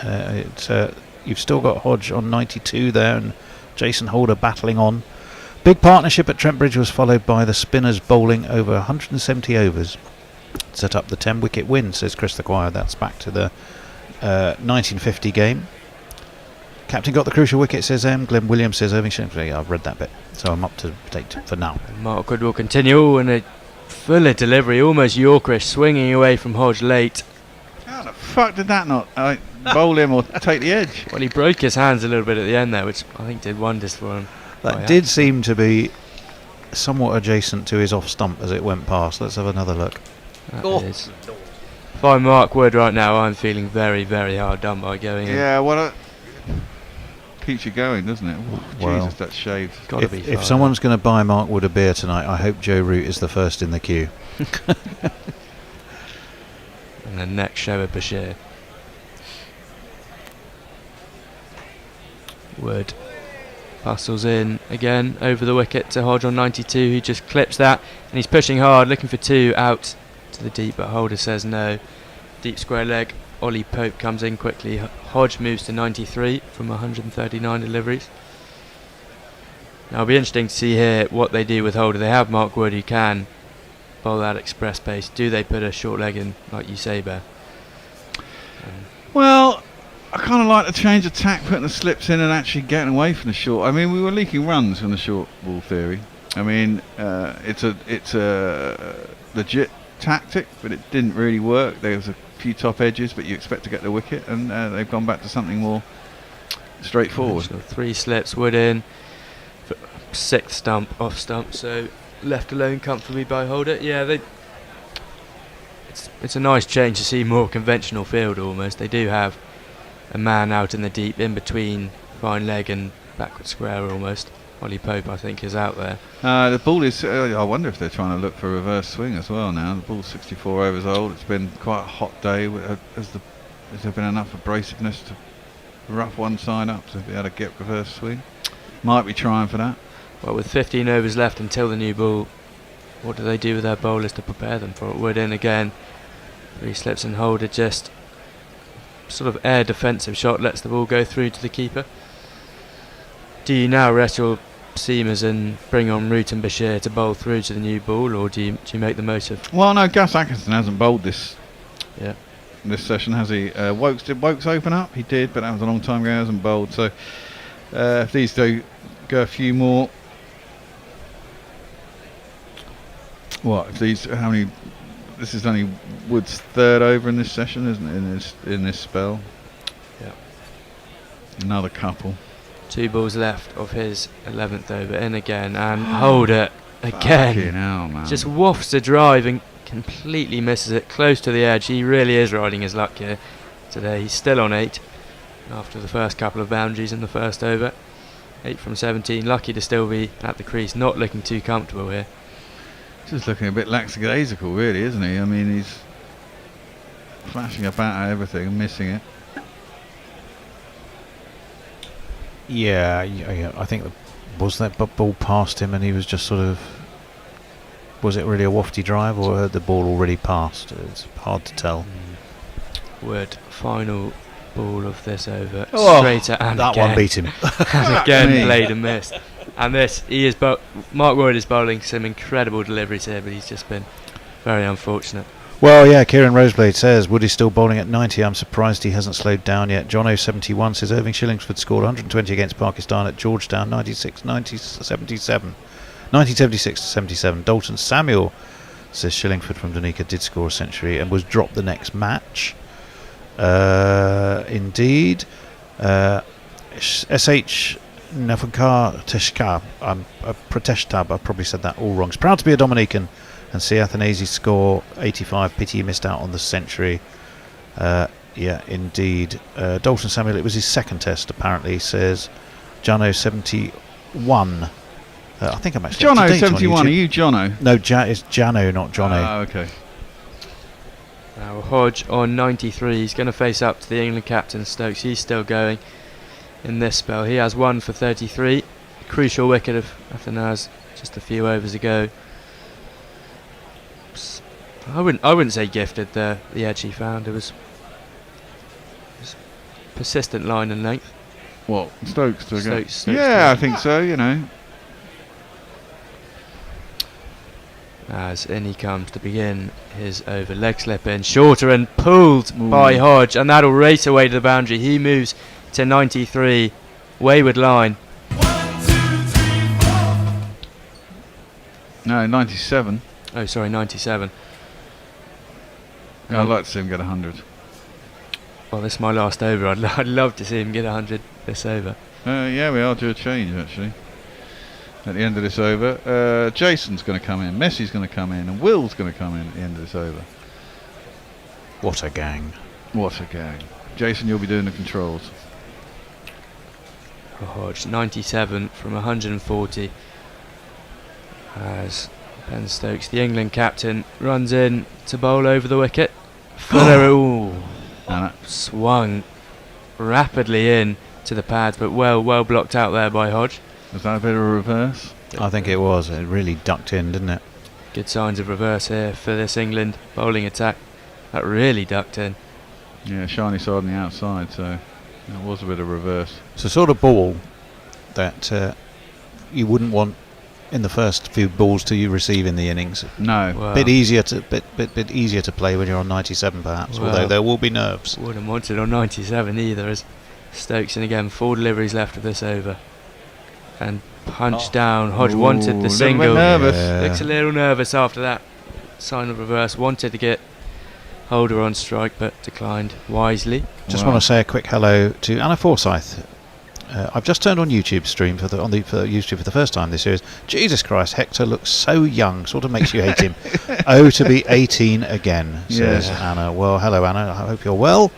You've still got Hodge on 92 there and Jason Holder battling on. Big partnership at Trent Bridge was followed by the spinners bowling over 170 overs. Set up the 10-wicket win, says Chris the Choir. That's back to the 1950 game. Captain got the crucial wicket, says Glenn Williams, says Irving Shillingford. I've read that bit, so I'm up to date for now. Mark Good will continue, and a fuller delivery, almost Yorkerish, swinging away from Hodge late. How the fuck did that not bowl him or take the edge? Well, he broke his hands a little bit at the end there, which I think did wonders for him. That did seem to be somewhat adjacent to his off stump as it went past. Let's have another look. That is. If I'm Mark Wood right now, I'm feeling very, very hard done by going in. Yeah, well, keeps you going, doesn't it? Oh, well, Jesus, that's shaved. If someone's going to buy Mark Wood a beer tonight, I hope Joe Root is the first in the queue. And then next, Shoaib Bashir. Wood hustles in again over the wicket to Hodge on 92, who just clips that, and he's pushing hard, looking for 2 out to the deep, but Holder says no. Deep square leg Ollie Pope comes in quickly. Hodge moves to 93 from 139 deliveries. Now it'll be interesting to see here what they do with Holder. They have Mark Wood who can bowl that express pace. Do they put a short leg in, like you say, Bear? Well, I kind of like the change of tack, putting the slips in and actually getting away from the short. I mean, we were leaking runs from the short ball theory. I mean, it's a legit tactic, but it didn't really work. There was a few top edges, but you expect to get the wicket, and they've gone back to something more straightforward. So 3 slips, Wood in, 6th stump, off stump, so left alone comfortably by Holder. Yeah, it's a nice change to see more conventional field almost. They do have a man out in the deep in between fine leg and backward square almost. Ollie Pope, I think, is out there. The ball is, I wonder if they're trying to look for a reverse swing as well now. The ball's 64 overs old. It's been quite a hot day. Has there been enough abrasiveness to rough one side up to be able to get reverse swing? Might be trying for that. Well, with 15 overs left until the new ball, what do they do with their bowlers to prepare them for it? Wood in again. 3 slips and Holder, just sort of air defensive shot, lets the ball go through to the keeper. Do you now rest your seamers and bring on Root and Bashir to bowl through to the new ball, or do you make the most of? Well, no, Gus Atkinson hasn't bowled this session, has he? Did Wokes open up? He did, but that was a long time ago. He hasn't bowled. So if these do go a few more, if these, how many? This is only Wood's 3rd over in this session, isn't it? In this spell. Yeah. Another couple. 2 balls left of his 11th over, in again, and Holder again. Fucking hell, man. Just wafts the drive and completely misses it, close to the edge. He really is riding his luck here today. He's still on 8 after the first couple of boundaries in the first over. 8 from 17, lucky to still be at the crease, not looking too comfortable here. Just looking a bit lackadaisical, really, isn't he? I mean, he's flashing about at everything and missing it. Yeah, I think was that ball past him and he was just sort of, was it really a wafty drive or had the ball already passed? It's hard to tell. Wood, final ball of this over, straighter and that again. One beat him. And again played and missed. And Mark Wood is bowling some incredible deliveries here, but he's just been very unfortunate. Well, yeah, Kieran Roseblade says Woody's still bowling at 90. I'm surprised he hasn't slowed down yet. John 071 says Irving Shillingsford scored 120 against Pakistan at Georgetown, 1976 to 77. Dalton Samuel says Shillingford from Donica did score a century and was dropped the next match. Indeed. SH Nafakar Teshkab, Prateshtab, I probably said that all wrong. He's proud to be a Dominican and see Athanasi score 85. Pity he missed out on the century. Yeah, indeed. Dalton Samuel, it was his 2nd test apparently, says Jono 71. I think I'm actually Jono 71, are you Jono? No, it's Jano, not Jono. Oh, okay. Now Hodge on 93, he's going to face up to the England captain Stokes. He's still going in this spell. He has 1 for 33. Crucial wicket of Athanasi just a few overs ago. I wouldn't say gifted the edge he found. It was persistent line and length. What, Stokes? Stokes yeah, I think so, you know. As in he comes to begin his over, leg slip in, shorter and pulled by Hodge, and that'll race away to the boundary. He moves to 93, wayward line. No, 97. Oh, sorry, 97. Yeah, I'd like to see him get 100. Well, this is my last over. I'd love to see him get 100 this over. Yeah, we are due a change actually. At the end of this over, Jason's going to come in, Messi's going to come in, and Will's going to come in at the end of this over. What a gang. What a gang. Jason, you'll be doing the controls. Hodge, 97 from 140. As Ben Stokes, the England captain, runs in to bowl over the wicket. Fuller swung rapidly in to the pads, but well blocked out there by Hodge. Was that a bit of a reverse? I think it was. It really ducked in, didn't it? Good signs of reverse here for this England bowling attack. That really ducked in. Yeah, shiny side on the outside, so that was a bit of reverse. It's a sort of ball that you wouldn't want in the first few balls to you receive in the innings. No. Wow. Bit easier to play when you're on 97 perhaps, Well, although there will be nerves. Wouldn't want it on 97 either, as Stokes, and again 4 deliveries left of this over. And punch down. Hodge wanted the single. Nervous. Looks a little nervous after that sign of reverse. Wanted to get Holder on strike, but declined wisely. Just want to say a quick hello to Anna Forsyth. I've just turned on YouTube stream for YouTube for the first time this series. Jesus Christ, Hector looks so young, sort of makes you hate him. Oh, to be 18 again, says Anna. Well, hello Anna, I hope you're well.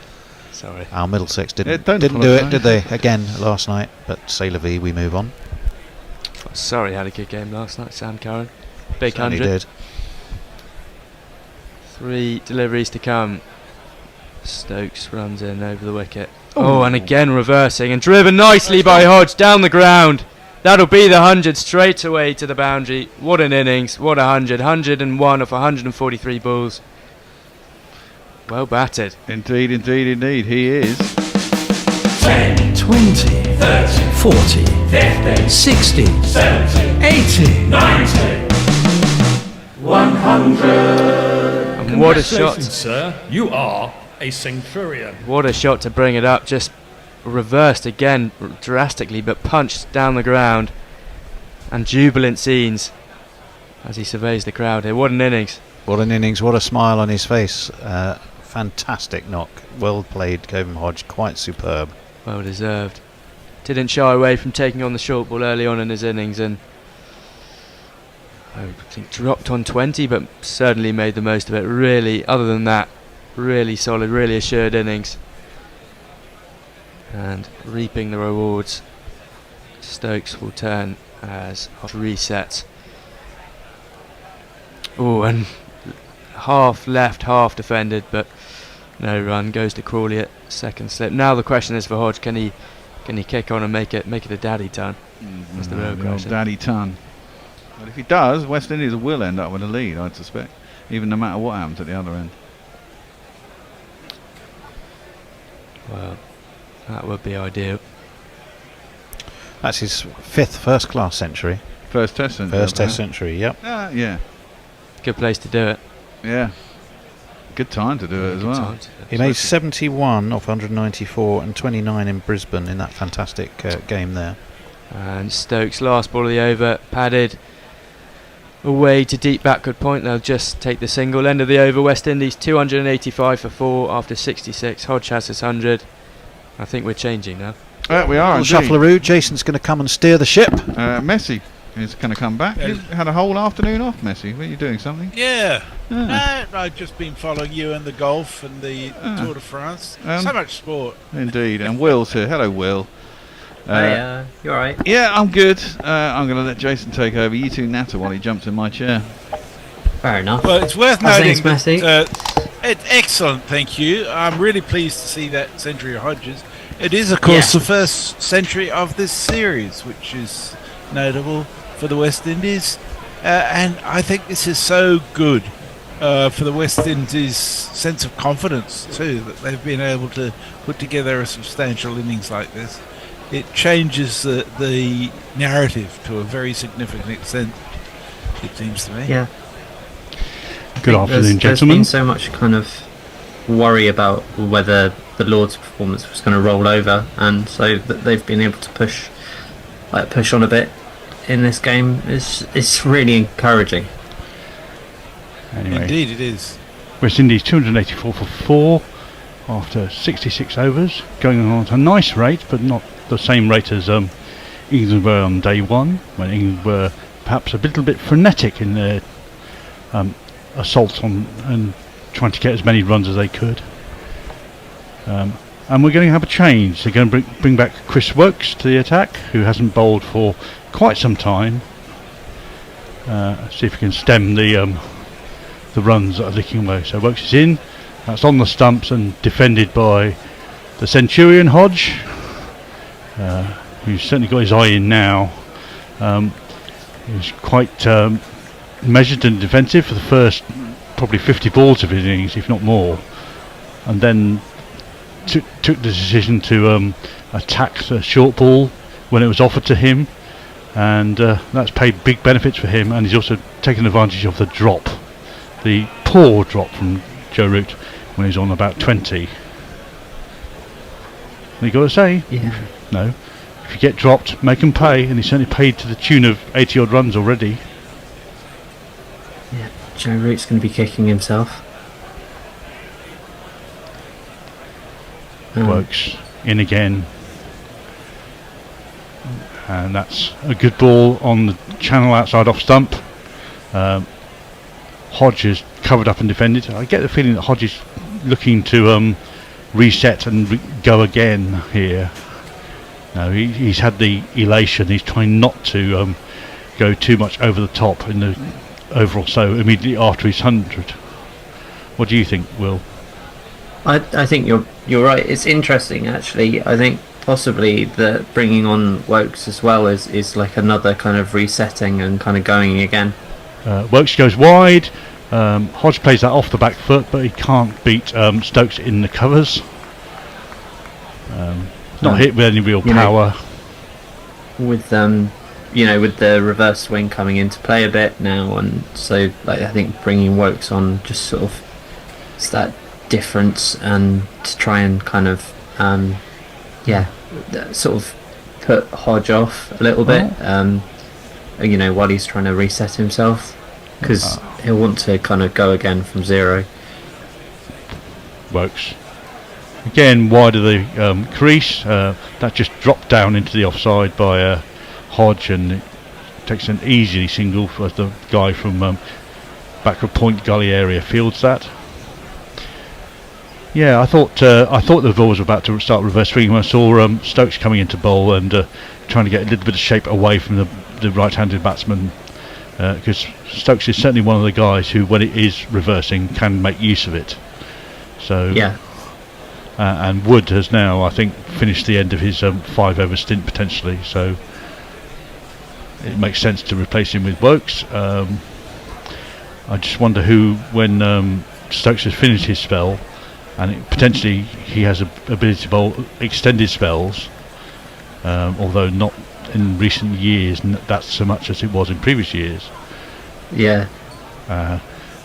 Sorry. Our Middlesex didn't don't do it, did they? Again last night, but c'est la vie, we move on. Sorry, had a good game last night, Sam Curran. Big Certainly 100. did. 3 deliveries to come. Stokes runs in over the wicket. Oh, and again reversing and driven nicely by Hodge down the ground. That'll be the 100 straight away to the boundary. What an innings, what a 100. 101 off 143 balls. Well batted. Indeed, indeed, indeed, he is. 10, 20, 30, 40, 50, 60, 70, 80, 90, 100. And what a shot. Congratulations, sir. You are a centurion. What a shot to bring it up. Just reversed again drastically, but punched down the ground. And jubilant scenes as he surveys the crowd here. What an innings. What an innings, what a smile on his face. Fantastic knock. Well played, Coven Hodge, quite superb. Well deserved. Didn't shy away from taking on the short ball early on in his innings, and I think dropped on 20, but certainly made the most of it. Really, other than that, really solid, really assured innings. And reaping the rewards. Stokes will turn as Hodge resets. Oh, and half left, half defended, but no run. Goes to Crawley at second slip. Now the question is for Hodge: can he kick on and make it a daddy ton? That's the real The old question. daddy ton. But if he does, West Indies will end up with a lead, I'd suspect, even no matter what happens at the other end. Well, that would be ideal. That's his 5th first-class century. First Test century. First Test century, yep. Yeah. Good place to do it. Yeah. Good time to do it as well. He made 71 off 194 and 29 in Brisbane in that fantastic game there. And Stokes' last ball of the over, padded away to deep backward point. They'll just take the single. End of the over. West Indies 285 for 4 after 66. Hodge has his 100. I think we're changing now. We are. Shuffleroo. Jason's going to come and steer the ship. Messi is going to come back. You've had a whole afternoon off, Messi. Were you doing something? Yeah. I've just been following you and the golf and the Tour de France. So much sport. Indeed. And Will's here. Hello, Will. Hey, you alright? Yeah, I'm good. I'm going to let Jason take over. You two natter while he jumps in my chair. Fair enough. Well, it's worth How's noting things, that, it's excellent, thank you. I'm really pleased to see that century of Hodges. It is, of course, the first century of this series, which is notable for the West Indies. And I think this is so good for the West Indies' sense of confidence, too, that they've been able to put together a substantial innings like this. It changes the narrative to a very significant extent, it seems to me. Yeah. Good afternoon, There's gentlemen. been so much kind of worry about whether the Lord's performance was going to roll over, and so that they've been able to push on a bit in this game is really encouraging. Anyway, Indeed, it is. West Indies 284 for 4 after 66 overs, going on at a nice rate, but not the same rate as England were on day one, when England were perhaps a little bit frenetic in their assault on and trying to get as many runs as they could. And we're going to have a change. They're going to bring back Chris Wokes to the attack, who hasn't bowled for quite some time. See if we can stem the runs that are leaking away. So Wokes is in. That's on the stumps and defended by the Centurion Hodge, who's certainly got his eye in now. He's quite measured and defensive for the first probably 50 balls of his innings, if not more. And then took the decision to attack the short ball when it was offered to him, and that's paid big benefits for him. And he's also taken advantage of the drop, the poor drop from Joe Root when he's on about 20. You got to say, no. If you get dropped, make them pay, and he's certainly paid to the tune of 80 odd runs already. Yeah, Joe Root's going to be kicking himself. Works in again, and that's a good ball on the channel outside off stump. Hodge is covered up and defended. I get the feeling that Hodge is looking to reset and go again here. No, he's had the elation. He's trying not to go too much over the top in the overall. So immediately after his 100. What do you think, Will? I think you're right. It's interesting, actually. I think possibly the bringing on Wokes as well is like another kind of resetting and kind of going again. Wokes goes wide. Hodge plays that off the back foot, but he can't beat Stokes in the covers. Not hit with any real power. With with the reverse swing coming into play a bit now, and so I think bringing Wokes on just sort of it's that difference, and to try and kind of sort of put Hodge off a little bit, while he's trying to reset himself, because he'll want to kind of go again from zero. Wokes again wide of the crease, that just dropped down into the offside by Hodge, and it takes an easy single for the guy from backward point gully area fields that. Yeah, I thought the ball was about to start reverse swinging when I saw Stokes coming into bowl and trying to get a little bit of shape away from the right-handed batsman, because Stokes is certainly one of the guys who, when it is reversing, can make use of it. So yeah. And Wood has now, I think, finished the end of his 5-over stint potentially, so it makes sense to replace him with Wokes. I just wonder who, when Stokes has finished his spell, and potentially he has a ability to bowl extended spells, although not in recent years that's so much as it was in previous years. Yeah.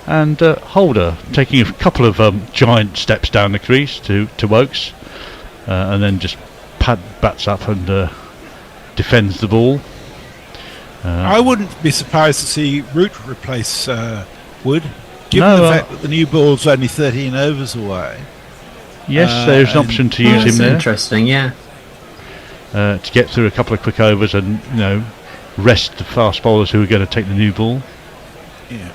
And Holder taking a couple of giant steps down the crease to Wokes, and then just bats up and defends the ball. I wouldn't be surprised to see Root replace Wood, given the fact that the new ball's only 13 overs away. Yes, there's an option to use him there. Interesting, yeah. To get through a couple of quick overs and rest the fast bowlers who are going to take the new ball. Yeah.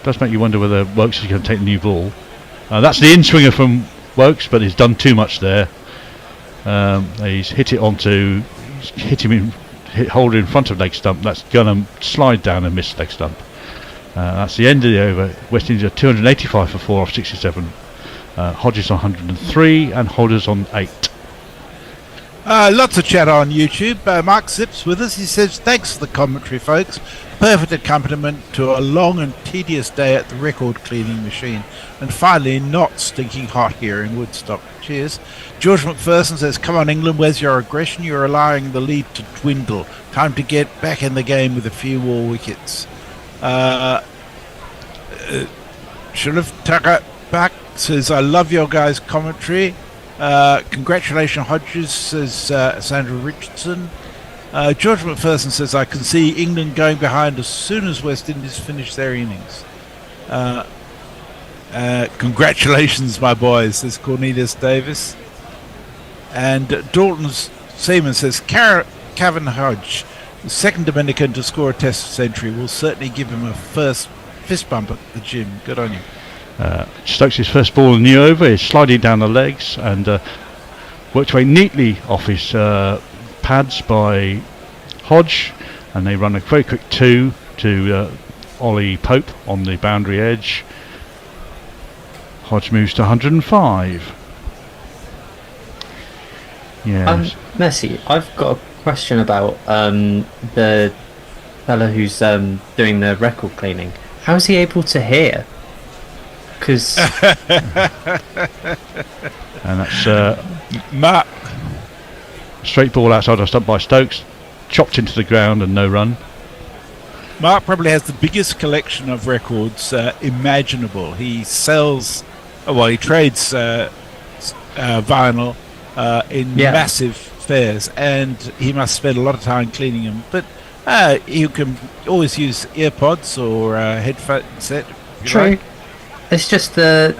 Does make you wonder whether Wokes is going to take the new ball. That's the in-swinger from Wokes, but he's done too much there. He's hit Holder in front of leg stump. That's going to slide down and miss leg stump. That's the end of the over. West Indies are 285 for 4 off 67. Hodges on 103 and Holder's on 8. Lots of chat on YouTube. Mark Zips with us. He says, thanks for the commentary, folks. Perfect accompaniment to a long and tedious day at the record cleaning machine. And finally, not stinking hot here in Woodstock. Cheers. George McPherson says, come on, England, where's your aggression? You're allowing the lead to dwindle. Time to get back in the game with a few more wickets. Sharif Tucker back says, I love your guys' commentary. Congratulations, Hodges, says Sandra Richardson. George McPherson says, I can see England going behind as soon as West Indies finish their innings. Congratulations, my boys, says Cornelius Davis. And Dalton Seaman says, Cavan Hodge, the second Dominican to score a test century, will certainly give him a first fist bump at the gym. Good on you. Stokes' first ball in the new over is sliding down the legs and worked away neatly off his pads by Hodge, and they run a very quick 2 to Ollie Pope on the boundary edge. Hodge moves to 105. Yes. Messi, I've got a question about the fella who's doing the record cleaning. How is he able to hear? because and that's Mark. Straight ball outside of stump by Stokes, chopped into the ground and no run. Mark probably has the biggest collection of records imaginable. He sells, he trades vinyl in massive fairs, and he must spend a lot of time cleaning them. But you can always use earpods or headphone set. True. Like. It's just the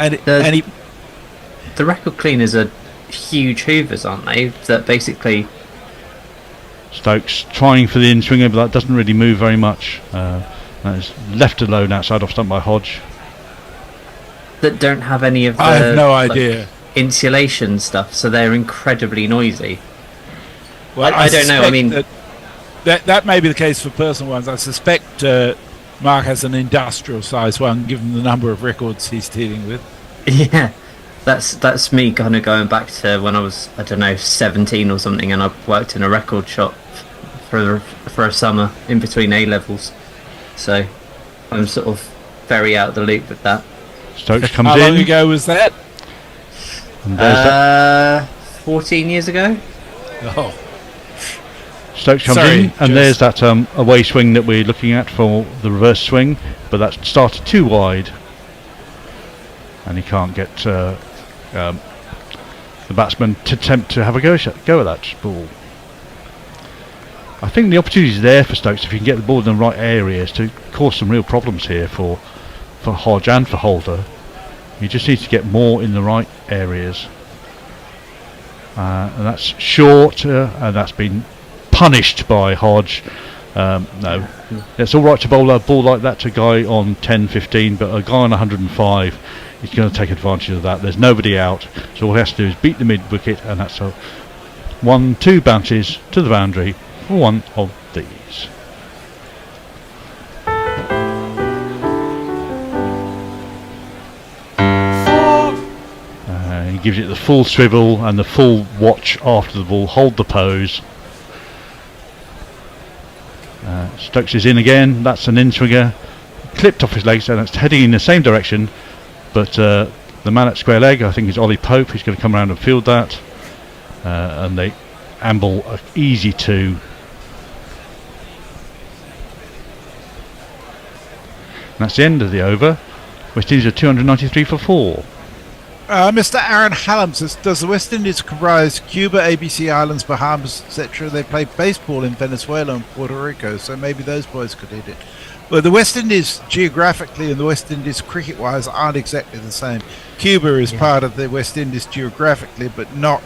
record cleaners are huge hoovers, aren't they? That basically. Stokes trying for the in-swinger, but that doesn't really move very much. That is left alone outside off stump by Hodge. That don't have any of the I have no idea. Insulation stuff, so they're incredibly noisy. Well, I don't know. I mean, that may be the case for personal ones. I suspect Mark has an industrial-sized one, given the number of records he's dealing with. Yeah. That's me kind of going back to when I was, 17 or something, and I worked in a record shop for a summer in between A levels, so I'm sort of very out of the loop with that. Stokes comes How in. How long ago was that? 14 years ago. Oh. Stokes comes in, and there's that away swing that we're looking at for the reverse swing, but that's started too wide, and he can't get the batsman to attempt to have a go at that ball. I think the opportunity is there for Stokes if he can get the ball in the right areas to cause some real problems here for Hodge and for Holder. He just needs to get more in the right areas, and that's short, and that's been punished by Hodge. No, it's all right to bowl a ball like that to a guy on 10-15, but a guy on 105, he's going to take advantage of that. There's nobody out, so all he has to do is beat the mid wicket, and that's a 1-2 bounces to the boundary for one of these. He gives it the full swivel and the full watch after the ball, hold the pose. Stokes is in again, that's an in-swinger, clipped off his legs, and it's heading in the same direction, but the man at square leg, I think, is Ollie Pope. He's going to come around and field that, and they amble easy two. And that's the end of the over. West Indies are 293 for 4. Mr. Aaron Hallam says, does the West Indies comprise Cuba, ABC Islands, Bahamas, etc.? They play baseball in Venezuela and Puerto Rico, so maybe those boys could hit it. Well, the West Indies geographically and the West Indies cricket-wise aren't exactly the same. Cuba is part of the West Indies geographically, but not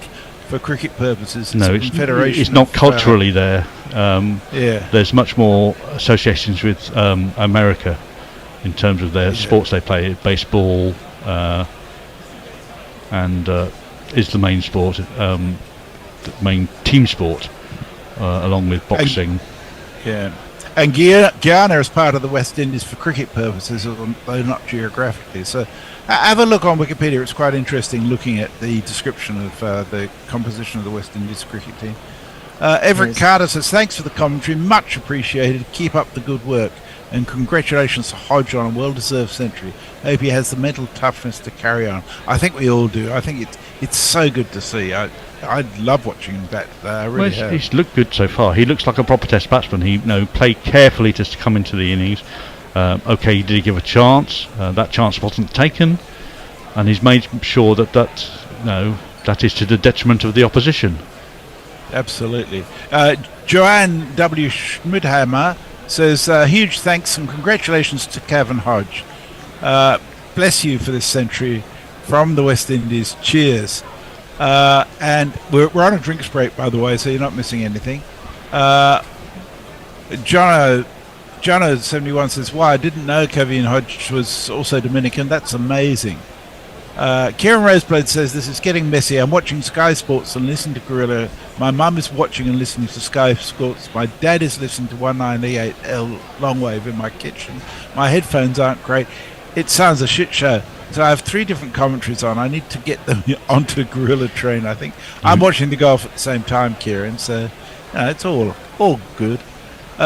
for cricket purposes. No, it's not culturally there. There's much more associations with America in terms of their sports they play. Baseball and is the main sport, the main team sport, along with boxing. And Guyana is part of the West Indies for cricket purposes, though not geographically. So have a look on Wikipedia. It's quite interesting looking at the description of the composition of the West Indies cricket team. Everett Carter says, thanks for the commentary, much appreciated. Keep up the good work. And congratulations to Hodge on a well-deserved century. Hope he has the mental toughness to carry on. I think we all do. I think it's so good to see. I love watching him bat. I really have. He's looked good so far. He looks like a proper Test batsman. He played carefully just to come into the innings. Okay, did he give a chance? That chance wasn't taken, and he's made sure that is to the detriment of the opposition. Absolutely. Joanne W. Schmidhammer says, huge thanks and congratulations to Kevin Hodge. Bless you for this century from the West Indies. Cheers. And we're on a drinks break, by the way, so you're not missing anything. Jono71 says, wow, I didn't know Kevin Hodge was also Dominican. That's amazing. Kieran Roseblood says, this is getting messy. I'm watching Sky Sports and listening to Gorilla. My mum is watching and listening to Sky Sports. My dad is listening to 19E8L Longwave in my kitchen. My headphones aren't great. It sounds a shit show. So I have 3 different commentaries on. I need to get them onto Gorilla Train, I think. I'm watching the golf at the same time, Kieran, so it's all good.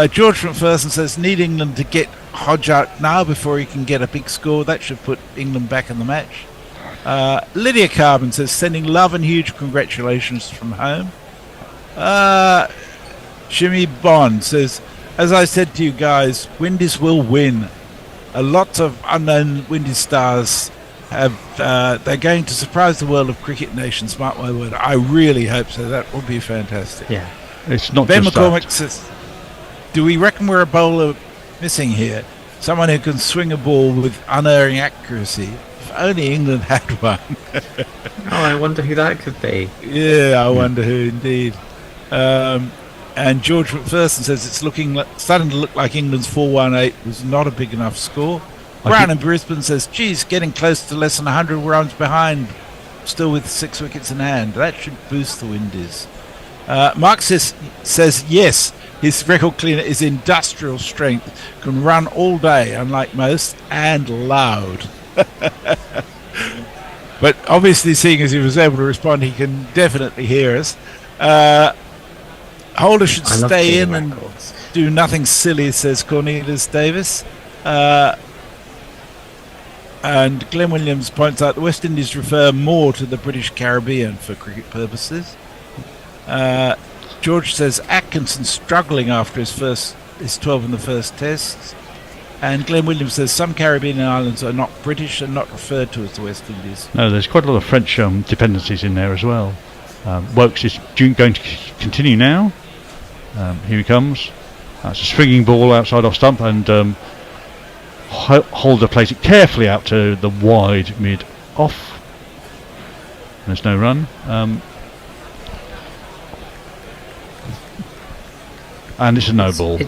George McPherson says, need England to get Hodge out now before he can get a big score. That should put England back in the match. Lydia Carbon says, sending love and huge congratulations from home. Jimmy Bond says, as I said to you guys, Windies will win. A lot of unknown Windies stars they're going to surprise the world of cricket nation. Smart my word. I really hope so. That will be fantastic. Yeah. It's not Ben just McCormick that. says, do we reckon we're a bowler missing here? Someone who can swing a ball with unerring accuracy. If only England had one. Oh, I wonder who that could be. Yeah, I wonder who indeed. And George McPherson says it's starting to look like England's 418 was not a big enough score. Brown in Brisbane says, geez, getting close to less than 100 runs behind, still with 6 wickets in hand. That should boost the Windies. Mark says yes, his record cleaner is industrial strength, can run all day, unlike most, and loud. But obviously, seeing as he was able to respond, he can definitely hear us. Holder should stay in and do nothing silly, says Cornelius Davis. And Glenn Williams points out the West Indies refer more to the British Caribbean for cricket purposes. George says Atkinson struggling after his 12 in the first tests. And Glenn Williams says some Caribbean islands are not British and not referred to as the West Indies. No, there's quite a lot of French dependencies in there as well. Wokes is going to continue now. Here he comes. That's a swinging ball outside off stump, and Holder plays it carefully out to the wide mid off. There's no run. And it's a no ball.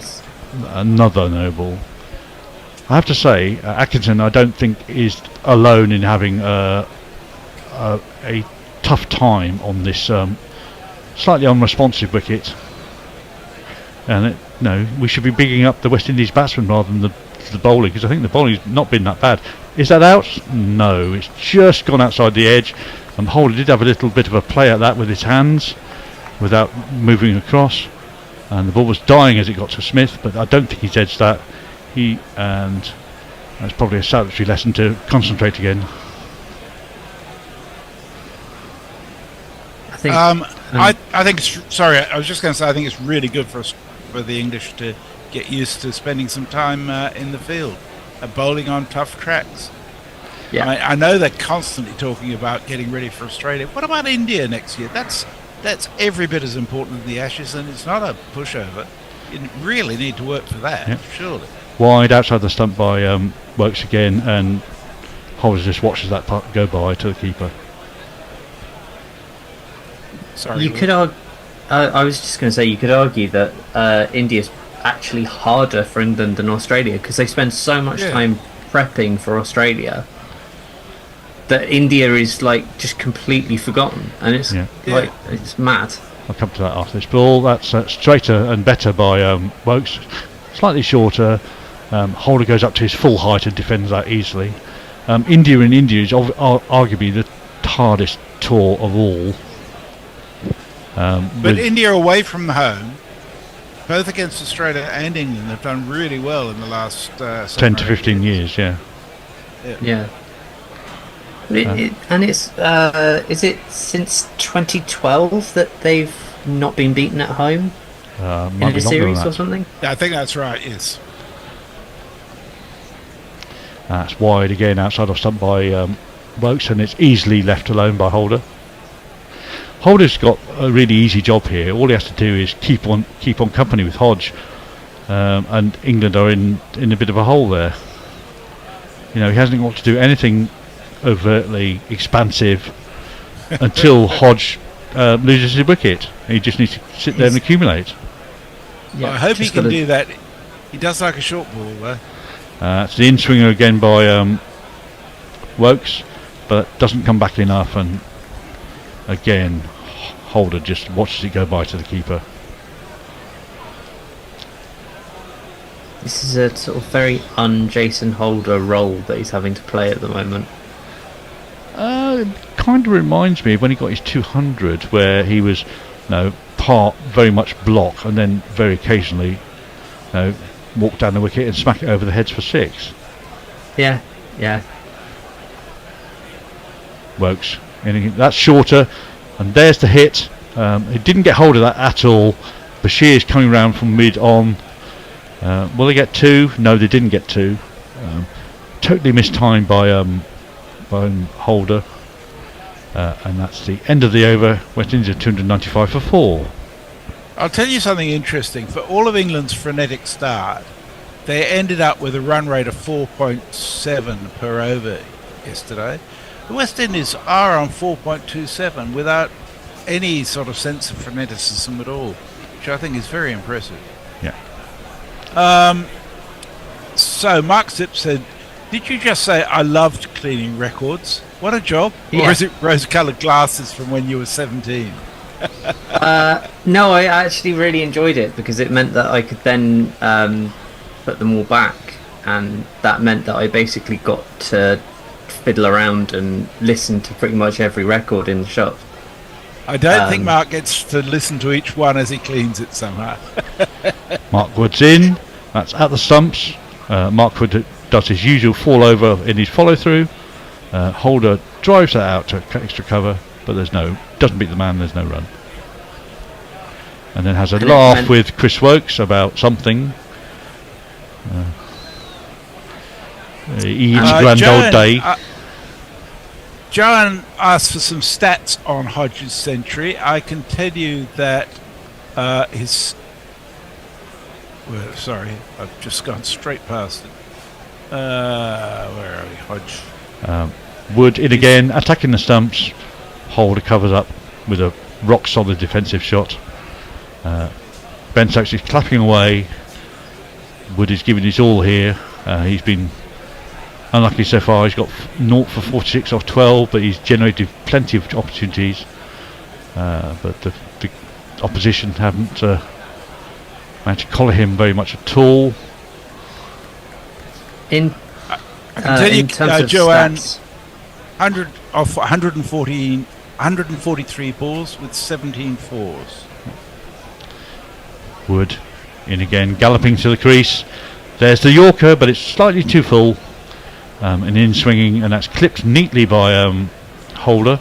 Another no ball. I have to say, Atkinson, I don't think is alone in having a tough time on this slightly unresponsive wicket. And we should be bigging up the West Indies batsmen rather than the bowling, because I think the bowling's not been that bad. Is that out? No, it's just gone outside the edge. And Holder did have a little bit of a play at that with his hands without moving across. And the ball was dying as it got to Smith, but I don't think he's edged that. And that's probably a salutary lesson to concentrate again. I think I was just going to say I think it's really good for the English to get used to spending some time in the field, bowling on tough tracks. Yeah, I know they're constantly talking about getting ready for Australia. What about India next year? That's every bit as important as the Ashes, and it's not a pushover. You really need to work for that, surely. Wide outside the stump by Wokes again, and Holder just watches that putt go by to the keeper. Sorry, you could argue. I was just going to say you could argue that India's actually harder for England than Australia because they spend so much time prepping for Australia that India is like just completely forgotten, and it's it's mad. I'll come to that after this ball. That's straighter and better by Wokes, slightly shorter. Holder goes up to his full height and defends that easily. India is arguably the hardest tour of all. But India away from home, both against Australia and England, have done really well in the last 10 to 15 years. Yeah. But is it since 2012 that they've not been beaten at home in a series or something? Yeah, I think that's right. Yes. That's wide again outside of stump by Wokes, and it's easily left alone by Holder. Holder's got a really easy job here. All he has to do is keep on company with Hodge, and England are in a bit of a hole there. He hasn't got to do anything overtly expansive until Hodge loses his wicket. He just needs to sit there and accumulate. Yeah, I hope he can do that. He does like a short ball though. It's the in-swinger again by Wokes, but doesn't come back enough, and again Holder just watches it go by to the keeper. This is a sort of very un-Jason Holder role that he's having to play at the moment. It kind of reminds me of when he got his 200, where he was part very much block and then very occasionally walk down the wicket and smack it over the heads for 6. Yeah. Wokes. That's shorter, and there's the hit. He didn't get hold of that at all. Bashir's coming round from mid on. Will they get 2? No, they didn't get 2. Totally mistimed by Holder. And that's the end of the over. West Indies are 295 for 4. I'll tell you something interesting. For all of England's frenetic start, they ended up with a run rate of 4.7 per over yesterday. The West Indies are on 4.27 without any sort of sense of freneticism at all, which I think is very impressive. Yeah. So Mark Zip said, "Did you just say I loved cleaning records? What a job!" Yeah. Or is it rose-coloured glasses from when you were 17? No, I actually really enjoyed it because it meant that I could then put them all back, and that meant that I basically got to fiddle around and listen to pretty much every record in the shop. I don't think Mark gets to listen to each one as he cleans it somehow. Mark Wood's in. That's at the stumps. Mark Wood does his usual fall over in his follow through. Holder drives that out to extra cover, but doesn't beat the man. There's no run. And then has a laugh with Chris Wokes about something. Ian's grand old day. Joanne asked for some stats on Hodges' century. I can tell you that sorry, I've just gone straight past it. Where are we, Hodge? Wood in again, attacking the stumps. Holder covers up with a rock solid defensive shot. Ben Stokes is clapping away. Wood is giving his all here. He's been unlucky so far. He's got 0 for 46 off 12, but he's generated plenty of opportunities. But the opposition haven't managed to collar him very much at all. I can tell you, Joanne, stats. 100 off 143 balls with 17 fours. Wood in again, galloping to the crease. There's the Yorker, but it's slightly too full. And in swinging, and that's clipped neatly by Holder,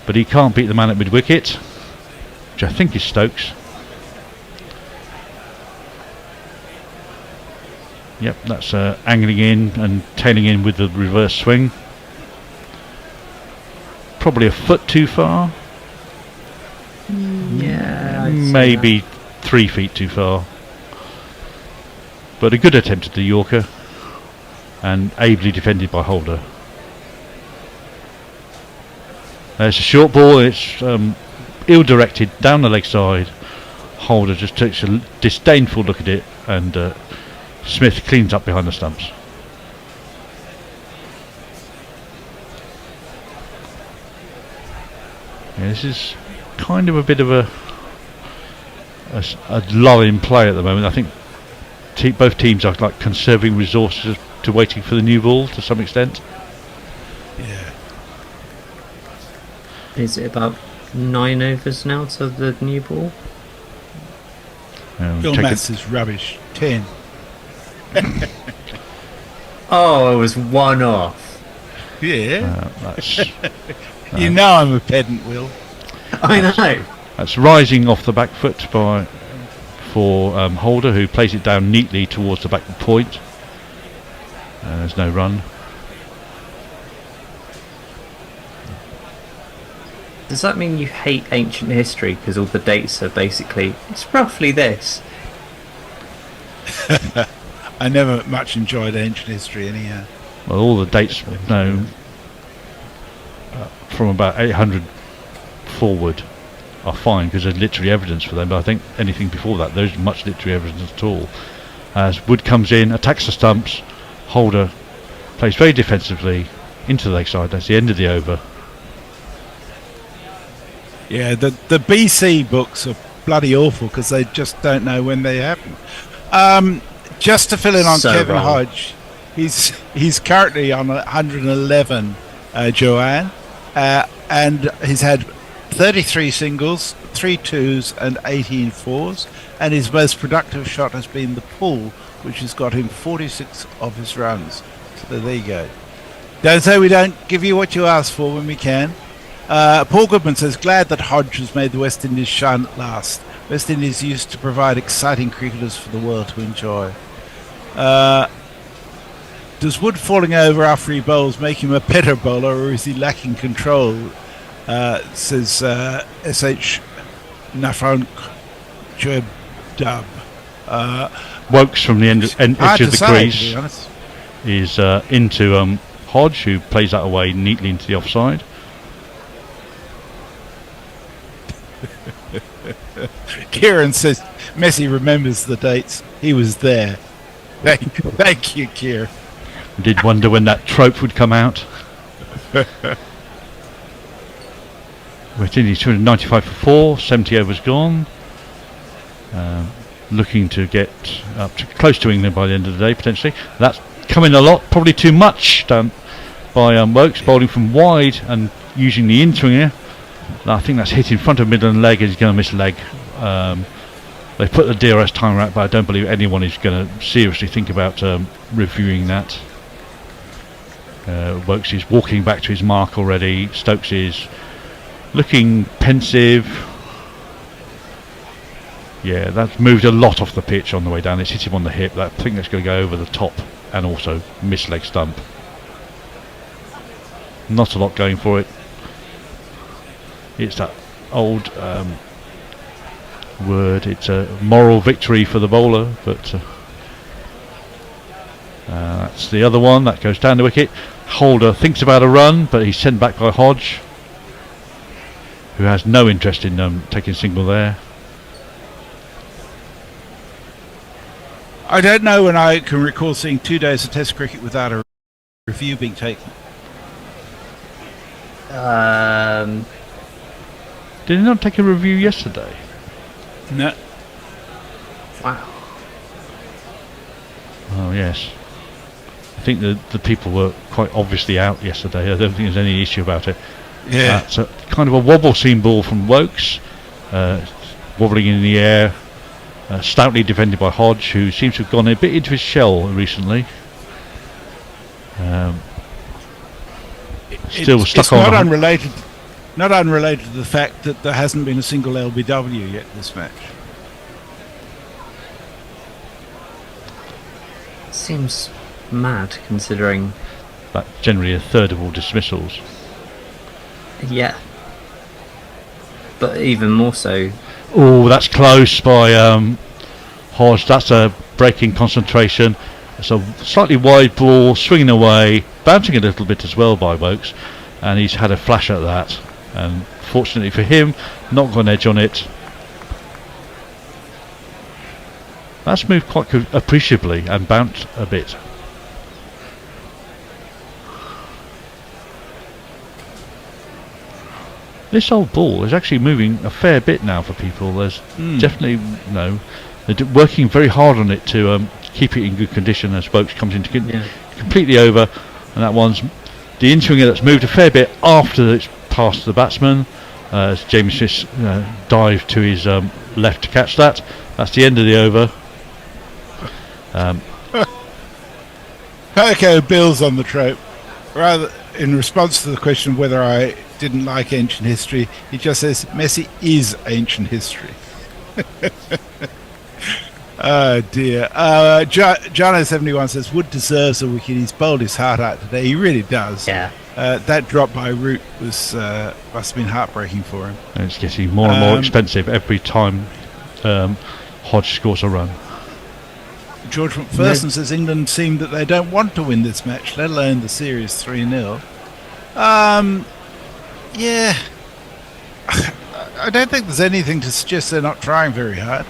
but he can't beat the man at mid wicket, which I think is Stokes. Yep, that's angling in and tailing in with the reverse swing. Probably a foot too far. Yeah, maybe 3 feet too far. But a good attempt at the Yorker, and ably defended by Holder. There's a short ball, and it's ill-directed down the leg side. Holder just takes a disdainful look at it, and Smith cleans up behind the stumps. Yeah, this is kind of a bit of a lull in play at the moment. I think both teams are like conserving resources to waiting for the new ball to some extent. Yeah. Is it about 9 overs now to the new ball? Bill Maths is rubbish. 10. Oh, it was 1 off. Yeah. That's, you know I'm a pedant, Will. I know. That's rising off the back foot for Holder, who plays it down neatly towards the back point. There's no run. Does that mean you hate ancient history because all the dates are basically, it's roughly this? I never much enjoyed ancient history anyhow. Well, all the dates from about 800 forward are fine because there's literary evidence for them, but I think anything before that, there isn't much literary evidence at all. As Wood comes in, attacks the stumps, Holder plays very defensively into the leg side. That's the end of the over. Yeah, the BC books are bloody awful because they just don't know when they happen. Just to fill in on Kevin Hodge, he's currently on 111, Joanne, and he's had 33 singles, 3 twos and 18 fours, and his most productive shot has been the pull, which has got him 46 of his runs. So there you go. Don't say we don't give you what you ask for when we can. Paul Goodman says, glad that Hodge has made the West Indies shine at last. West Indies used to provide exciting cricketers for the world to enjoy. Does Wood falling over after he bowls make him a better bowler, or is he lacking control? Says S.H. Nafrank Dub. Wokes from the edge of the crease to be honest. is into Hodge, who plays that away neatly into the offside. Kieran says Messi remembers the dates. He was there. Thank you, Kieran. Did wonder when that trope would come out. West Indies 295 for 4, 70 overs gone. Looking to get up to close to England by the end of the day, potentially. That's coming a lot, probably too much done by Wokes, bowling from wide and using the in-swinger. I think that's hit in front of middle and leg, and he's going to miss leg. They put the DRS timer out, but I don't believe anyone is going to seriously think about reviewing that. Wokes is walking back to his mark already. Stokes is looking pensive. Yeah, that's moved a lot off the pitch on the way down. It's hit him on the hip. I think that's going to go over the top and also miss leg stump. Not a lot going for it. It's that old word. It's a moral victory for the bowler, but that's the other one that goes down the wicket. Holder thinks about a run, but he's sent back by Hodge, who has no interest in taking a single there. I don't know when I can recall seeing 2 days of Test cricket without a review being taken. Did he not take a review yesterday? No. Wow. Oh yes. I think the people were quite obviously out yesterday. I don't think there's any issue about it. Yeah. It's a kind of a wobble seam ball from Wokes, wobbling in the air, stoutly defended by Hodge, who seems to have gone a bit into his shell recently. Still stuck it's on. Not unrelated to the fact that there hasn't been a single LBW yet this match. Seems mad considering That's generally a third of all dismissals. Yeah. But even more so. Oh, that's close by Hodge. That's a breaking concentration. It's a slightly wide ball, swinging away, bouncing a little bit as well by Wokes, and he's had a flash at that. And fortunately for him, not got an edge on it. That's moved quite appreciably and bounced a bit. This old ball is actually moving a fair bit now for people. There's definitely they're working very hard on it to keep it in good condition as Wokes comes into completely over, and that one's the in-swinger that's moved a fair bit after it's past the batsman as James Smith dived to his left to catch that. That's the end of the over. Perko builds on the trope. Rather, in response to the question whether I didn't like ancient history, he just says Messi is ancient history. Oh dear. Jono71 says Wood deserves a wicket. He's bowled his heart out today. He really does. Yeah. That drop by Root was must have been heartbreaking for him. And it's getting more and more expensive every time Hodge scores a run. George McPherson says England seem that they don't want to win this match, let alone the series 3-0. Yeah. I don't think there's anything to suggest they're not trying very hard.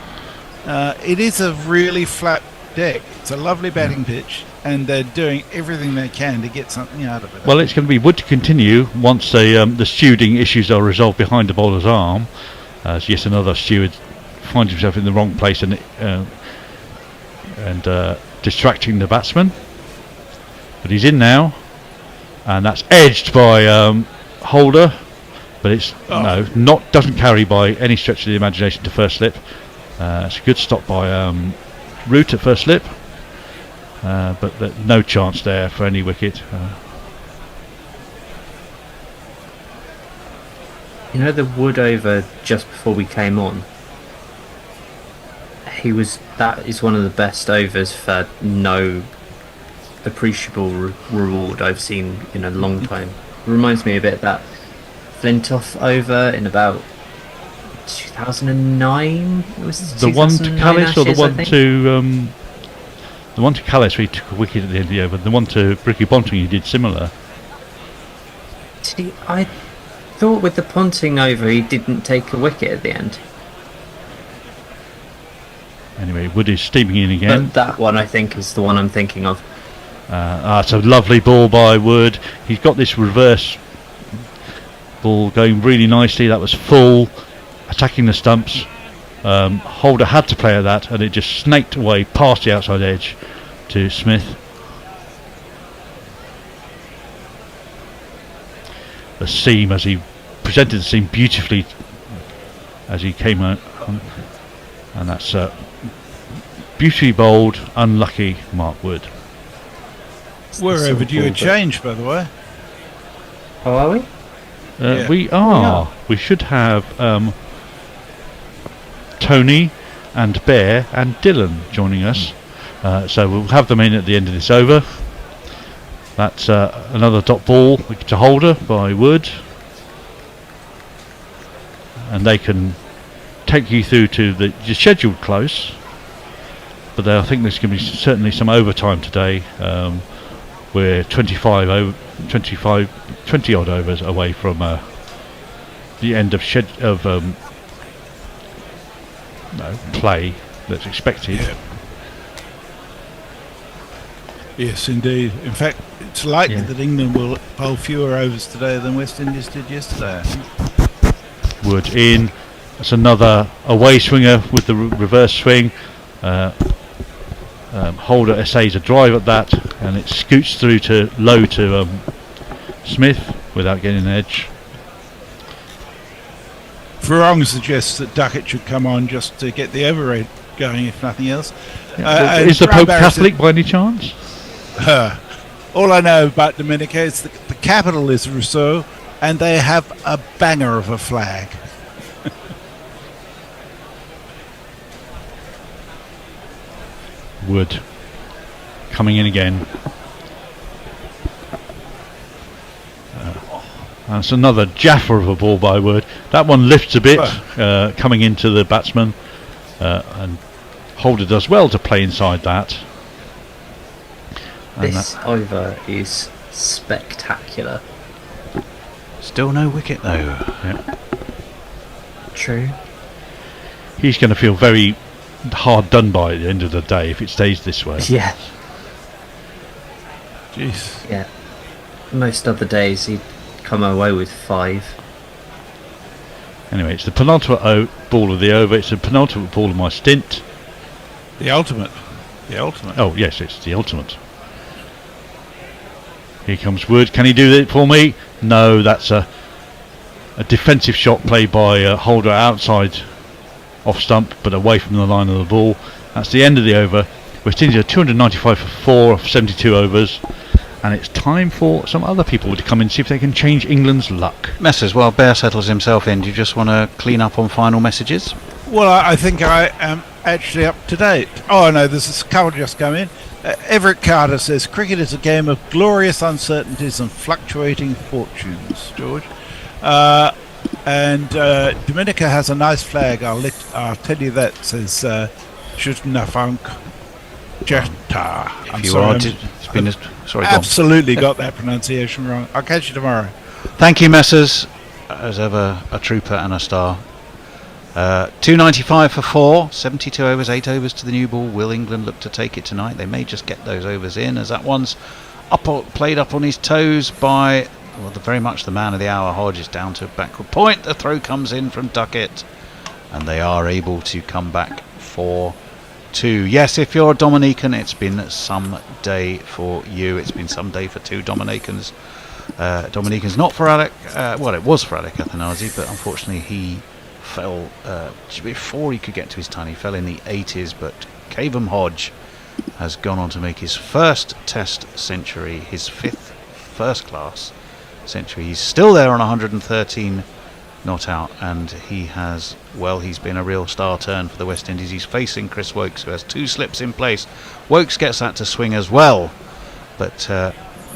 It is a really flat deck. It's a lovely batting pitch, and they're doing everything they can to get something out of it. Well, it's going to be Wood to continue once the stewarding issues are resolved behind the bowler's arm, as yet another steward finds himself in the wrong place and distracting the batsman. But he's in now, and that's edged by Holder. but it's doesn't carry by any stretch of the imagination to first slip. It's a good stop by Root at first slip, but no chance there for any wicket. You know the Wood over just before we came on? That is one of the best overs for no appreciable reward I've seen in a long time. Reminds me a bit of that Flintoff over in about 2009. It was the one to Callis, or the one to Callis where he took a wicket at the end of the over. The one to Ricky Ponting he did similar. See, I thought with the Ponting over he didn't take a wicket at the end. Anyway, Wood is steaming in again. But that one I think is the one I'm thinking of. It's a lovely ball by Wood. He's got this reverse ball going really nicely. That was full, attacking the stumps. Holder had to play at that, and it just snaked away past the outside edge to Smith. The seam, as he presented the seam beautifully as he came out, and that's beautifully bowled, unlucky Mark Wood. We're overdue a change, by the way. Oh, are we? Yeah. We are. We should have Tony and Bear and Dylan joining us. So we'll have them in at the end of this over. That's another dot ball to Holder by Wood. And they can take you through to the scheduled close. But I think there's going to be certainly some overtime today. We're 20 odd overs away from the end of play that's expected. Yeah. Yes, indeed. In fact, it's likely that England will bowl fewer overs today than West Indies did yesterday, I think. Wood in. That's another away swinger with the reverse swing. Holder essays a drive at that, and it scoots through to low to Smith without getting an edge. Farong suggests that Duckett should come on just to get the over rate going, if nothing else. Is the Pope Catholic by any chance? All I know about Dominica is the capital is Rousseau, and they have a banger of a flag. Wood coming in again. That's another jaffer of a ball by Wood. That one lifts a bit, coming into the batsman, and Holder does well to play inside that. And this over is spectacular. Still no wicket though. Yeah. True. He's going to feel very hard done by at the end of the day if it stays this way. Yeah. Jeez. Yeah. Most other days he'd come away with 5. Anyway, it's the penultimate ball of the over. It's the penultimate ball of my stint. The ultimate. The ultimate. Oh yes, it's the ultimate. Here comes Wood. Can he do it for me? No, that's a defensive shot played by Holder outside off stump, but away from the line of the ball. That's the end of the over. West Indies are 295 for 4 of 72 overs, and it's time for some other people to come in and see if they can change England's luck. Messers, while Bear settles himself in, do you just want to clean up on final messages? Well, I think I am actually up to date. Oh no, there's a couple just come in. Everett Carter says, cricket is a game of glorious uncertainties and fluctuating fortunes, George. And Dominica has a nice flag, I'll tell you that, says Shutnafunk Jetta. Sorry, absolutely got that pronunciation wrong. I'll catch you tomorrow. Thank you, Messers. As ever, a trooper and a star. 295 for 4, 72 overs, 8 overs to the new ball. Will England look to take it tonight? They may just get those overs in, as that one's played up on his toes by very much the man of the hour. Hodge is down to backward point. The throw comes in from Duckett, and they are able to come back for 2. Yes, if you're a Dominican, it's been some day for you. It's been some day for 2 Dominicans Dominican's not for Alec. Well, it was for Alec Athanasi, but unfortunately he fell before he could get to his ton. He fell in the 80s, but Cavum Hodge has gone on to make his first Test century, his 5th first-class century. He's still there on 113 not out, and he's been a real star turn for the West Indies. He's facing Chris Wokes, who has 2 slips in place. Wokes gets that to swing as well, but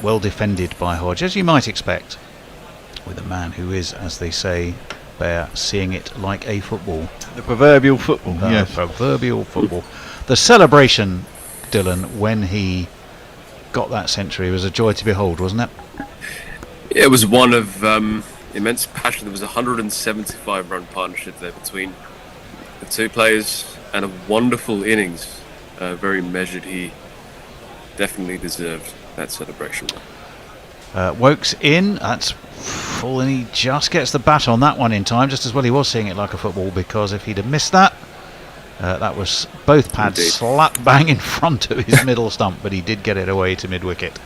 well defended by Hodge, as you might expect, with a man who is, as they say, Bear, seeing it like a football. The proverbial football, yes. Proverbial football. The celebration, Dylan, when he got that century was a joy to behold, wasn't it? Yeah, it was one of immense passion. There was a 175-run partnership there between the two players, and a wonderful innings. Very measured. He definitely deserved that celebration. Wokes in, that's full, and he just gets the bat on that one in time, just as well he was seeing it like a football, because if he'd have missed that, that was both pads slap bang in front of his middle stump, but he did get it away to mid-wicket.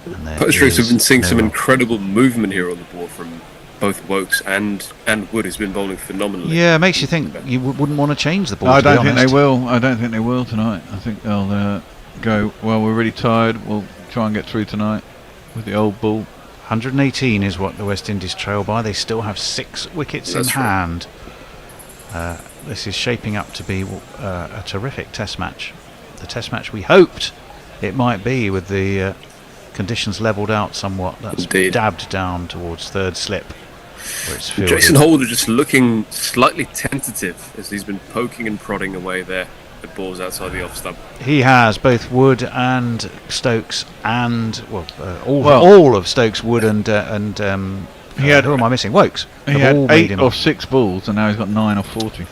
We've been seeing some incredible movement here on the ball from both Wokes and Wood, who's been bowling phenomenally. Yeah, it makes you think you wouldn't want to change the ball. I don't think they will. I don't think they will tonight. I think they'll go, well, we're really tired, we'll try and get through tonight with the old ball. 118 is what the West Indies trail by. They still have 6 wickets in hand. This is shaping up to be a terrific Test match. The Test match we hoped it might be, with the conditions levelled out somewhat. That's dabbed down towards third slip, where it's fielded. Jason Holder just looking slightly tentative as he's been poking and prodding away there at balls outside the off stump. He has both Wood and Stokes, and all of Stokes, Wood and he had, who am I missing? Wokes. He had 8 or 6 balls, and now he's got 9 or 40.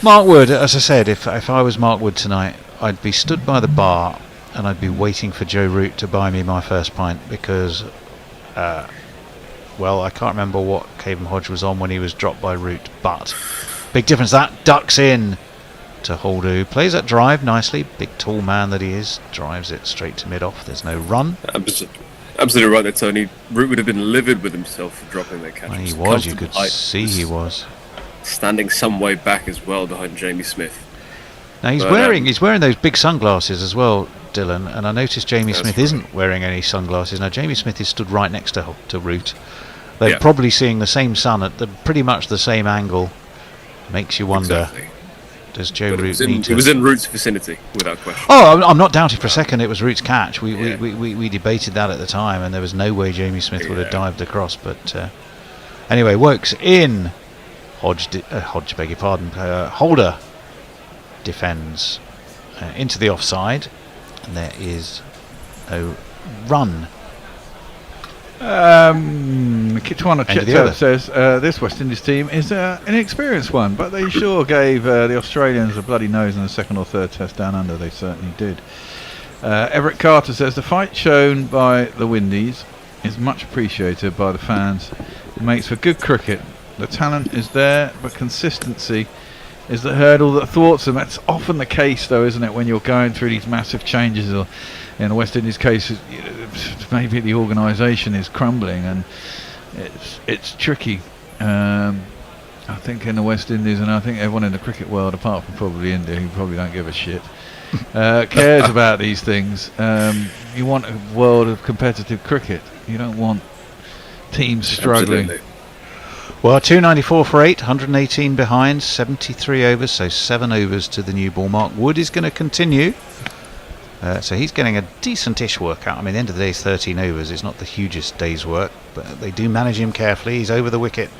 Mark Wood, as I said, if I was Mark Wood tonight, I'd be stood by the bar and I'd be waiting for Joe Root to buy me my first pint, because I can't remember what Cavum Hodge was on when he was dropped by Root, but big difference. That ducks in to Holder, who plays that drive nicely. Big tall man that he is, drives it straight to mid-off. There's no run. Absolutely right there, Tony. Root would have been livid with himself for dropping that catch. Well, he was, you could see he was. Standing some way back as well behind Jamie Smith. Now he's wearing those big sunglasses as well, Dylan, and I noticed Jamie Smith isn't wearing any sunglasses. Now Jamie Smith is stood right next to Root. They're probably seeing the same sun at pretty much the same angle. Makes you wonder, does Joe Root need to... It was in Root's vicinity, without question. Oh, I'm not doubting for a second it was Root's catch. We debated that at the time, and there was no way Jamie Smith would have dived across. But anyway, Wokes in. Hodge, beg your pardon. Holder defends into the offside, and there is no run. Kitwana Chitto says this West Indies team is an inexperienced one, but they sure gave the Australians a bloody nose in the second or third Test down under. They certainly did. Everett Carter says the fight shown by the Windies is much appreciated by the fans. It makes for good cricket. The talent is there, but consistency is the hurdle that thwarts them. That's often the case, though, isn't it, when you're going through these massive changes, or in the West Indies case, maybe the organisation is crumbling, and it's tricky. I think in the West Indies, and I think everyone in the cricket world, apart from probably India, who probably don't give a shit, cares about these things. You want a world of competitive cricket. You don't want teams struggling. Absolutely. Well, 294 for 8, 118 behind, 73 overs, so 7 overs to the new ball. Mark Wood is going to continue. So he's getting a decent-ish workout. I mean, at the end of the day, it's 13 overs. It's not the hugest day's work, but they do manage him carefully. He's over the wicket,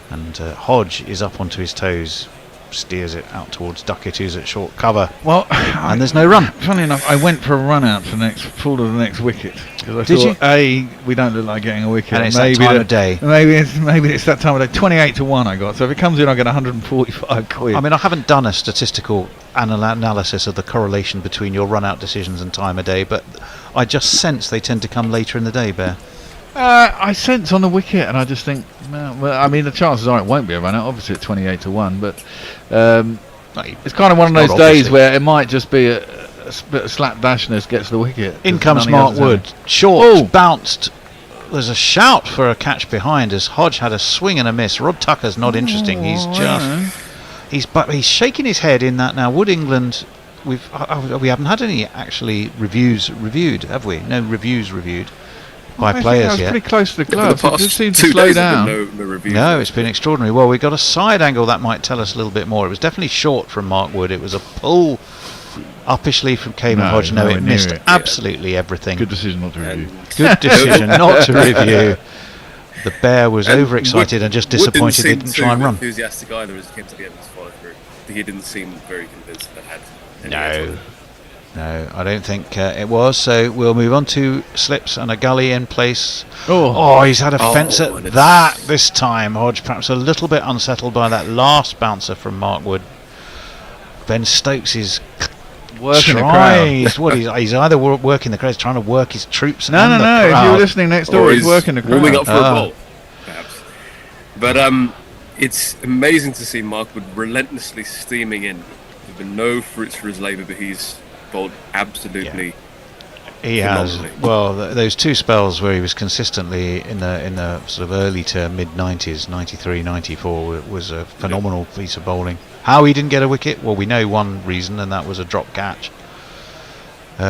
and Hodge is up onto his toes, steers it out towards Duckett, who's at short cover. Well, and there's no run. Funny enough, I went for a run out for fall to the next wicket, because I Did thought, A, we don't look like getting a wicket, and it's maybe that time of day. Maybe it's that time of day. 28 to 1 I got. So if it comes in, I get 145 quid. I mean, I haven't done a statistical analysis of the correlation between your run out decisions and time of day, but I just sense they tend to come later in the day, Bear. I sense on the wicket, and I just think, well, I mean, the chances are it won't be a run out, obviously at 28 to 1, but it's kind of one of those days where it might just be a bit of slapdashness gets the wicket. In comes Mark Wood, short, bounced there's a shout for a catch behind as Hodge had a swing and a miss. Rob Tucker's not interesting. He's just he's shaking his head in that now. Would England? We haven't had any actually reviews reviewed, have we? No reviews reviewed by players yet. Pretty close to the gloves. It just seemed to slow down. No, it's been extraordinary. Well, we got a side angle that might tell us a little bit more. It was definitely short from Mark Wood. It was a pull uppishly from Caven Hodge. No, it missed absolutely everything. Good decision not to review. Good decision not to review. The bear was overexcited and just disappointed he didn't try and run. Enthusiastic either as it came to the end of his follow through. He didn't seem very convinced that had. No, I don't think it was. So we'll move on to slips and a gully in place. Oh, he's had a fence at that this time. Hodge perhaps a little bit unsettled by that last bouncer from Mark Wood. Ben Stokes is working the crowd. He's either working the crowd, trying to work his troops. No. If you were listening next door, he's working the crowd. Warming up for a bowl, perhaps. But it's amazing to see Mark Wood relentlessly steaming in. There's been no fruits for his labour, but he's bowled absolutely. He has. Well, those two spells where he was consistently in the sort of early to mid 90s, 93, 94, was a phenomenal piece of bowling. How he didn't get a wicket? Well, we know one reason, and that was a drop catch.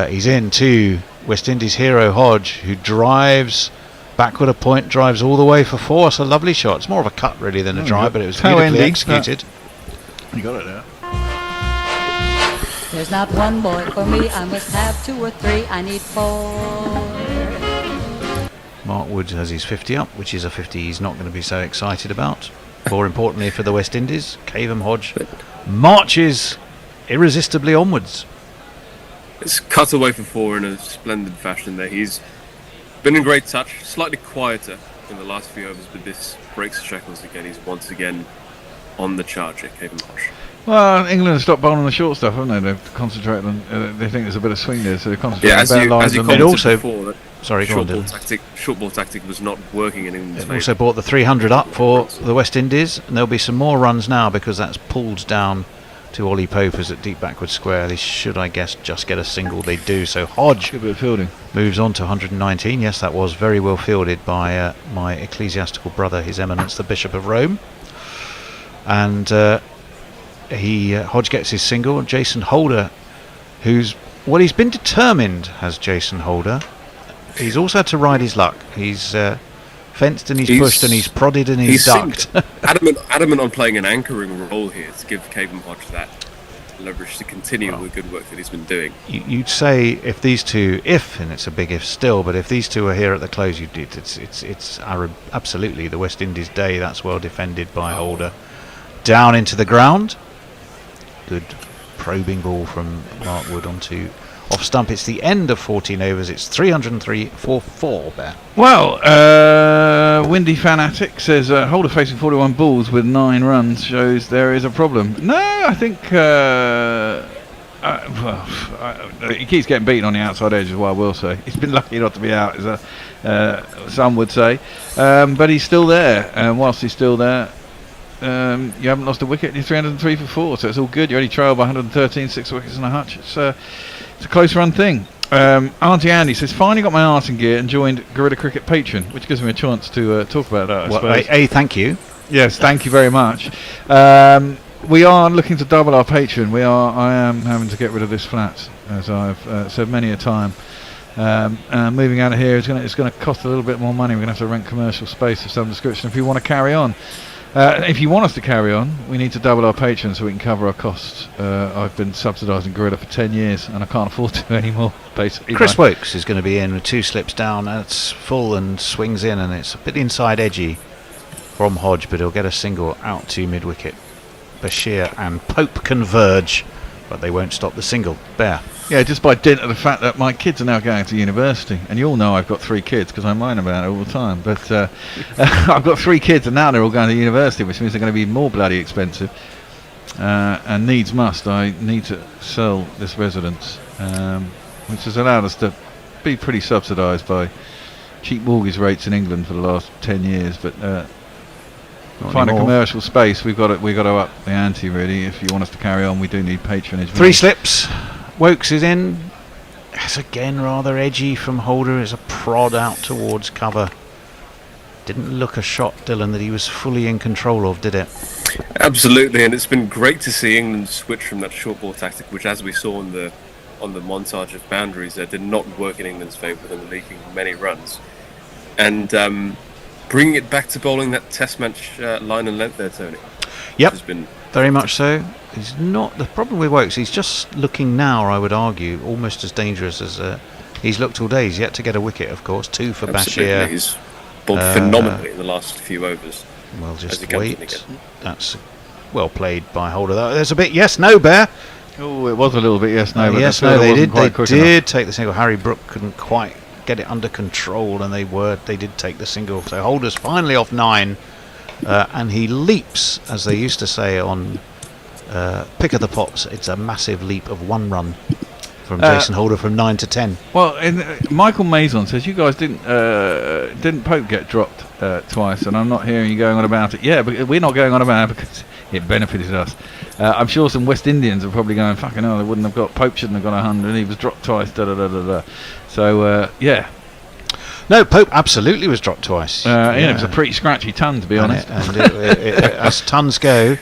He's in to West Indies hero Hodge, who drives backward a point, drives all the way for 4. It's a lovely shot. It's more of a cut really than a drive, but it was beautifully executed. You got it there. There's not one boy for me, I must have 2 or 3, I need 4. Mark Wood has his 50 up, which is a 50 he's not going to be so excited about. More importantly for the West Indies, Caven Hodge marches irresistibly onwards. It's cut away for 4 in a splendid fashion there. He's been in great touch, slightly quieter in the last few overs, but this breaks the shackles again. He's once again on the charge at Caven Hodge. Well, England have stopped bowling the short stuff, haven't they? They've concentrated on. They think there's a bit of swing there, so they concentrate on bare lines. As you commented before, short ball tactic was not working in England's favour. It also brought the 300 up for the West Indies, and there'll be some more runs now because that's pulled down to Ollie Popers at deep backward square. They should, I guess, just get a single. They do. So Hodge moves on to 119. Yes, that was very well fielded by my ecclesiastical brother, His Eminence the Bishop of Rome, and. Hodge gets his single. Jason Holder, he's been determined, has Jason Holder. He's also had to ride his luck. He's fenced and he's pushed and he's prodded and he's ducked. adamant on playing an anchoring role here to give Caven Hodge that leverage to continue the good work that he's been doing. You'd say if these two, and it's a big if still, but if these two are here at the close, it's absolutely the West Indies day. That's well defended by Holder. Down into the ground. Good probing ball from Mark Wood onto off stump. It's the end of 14 overs. It's 303 for 4. Bear. Well, Windy Fanatic says Holder facing 41 balls with 9 runs shows there is a problem. No, I think he keeps getting beaten on the outside edge, is what I will say. He's been lucky not to be out, as some would say, but he's still there. And whilst he's still there, you haven't lost a wicket. You're 303 for 4, so it's all good. You only trail by 113, 6 wickets and a hutch. It's a close run thing. Auntie Andy says, finally got my arse in gear and joined Gorilla Cricket Patron, which gives me a chance to talk about that, I suppose. Thank you. Yes, thank you very much. We are looking to double our Patron. I am having to get rid of this flat, as I've said many a time. Moving out of here is going to cost a little bit more money. We're going to have to rent commercial space of some description if we want to carry on. If you want us to carry on, we need to double our patrons so we can cover our costs. I've been subsidising Gorilla for 10 years and I can't afford to anymore, basically. Chris Wokes is going to be in with 2 slips down. That's full and swings in, and it's a bit inside edgy from Hodge, but he'll get a single out to mid-wicket. Bashir and Pope converge, but they won't stop the single. Bear. Yeah, just by dint of the fact that my kids are now going to university, and you all know I've got 3 kids because I moan about it all the time. But I've got 3 kids, and now they're all going to university, which means they're going to be more bloody expensive. And needs must, I need to sell this residence, which has allowed us to be pretty subsidised by cheap mortgage rates in England for the last 10 years. But find a commercial space, we've got to up the ante really. If you want us to carry on, we do need patronage. 3 slips. Wokes is in. It's again rather edgy from Holder. It's a prod out towards cover. didn't look a shot, Dylan, that he was fully in control of, did it? Absolutely, and it's been great to see England switch from that short ball tactic, which, as we saw on the montage of boundaries, did not work in England's favour, with them leaking many runs, and bringing it back to bowling that Test match line and length there, Tony. Yep, has been very much so. He's not the problem with Wokes. He's just looking now, I would argue, almost as dangerous as he's looked all day. He's yet to get a wicket, of course. 2 for Bashir. He's bowled phenomenally in the last few overs. Well, just wait. That's well played by Holder. There's a bit yes, no, Bear. Oh, it was a little bit yes, no. But yes, no, they did. They did take the single. Harry Brook couldn't quite get it under control, and they did take the single. So Holder's finally off 9, and he leaps, as they used to say on Pick of the Pops. It's a massive leap of 1 run from Jason Holder from 9 to 10. Well, Michael Mason says you guys didn't Pope get dropped twice, and I'm not hearing you going on about it. Yeah, but we're not going on about it because it benefited us. I'm sure some West Indians are probably going, fucking hell, they wouldn't have got, Pope shouldn't have got 100, he was dropped twice, da-da-da-da-da. So, yeah. No, Pope absolutely was dropped twice. Yeah, it was a pretty scratchy ton, to be honest. As tons go,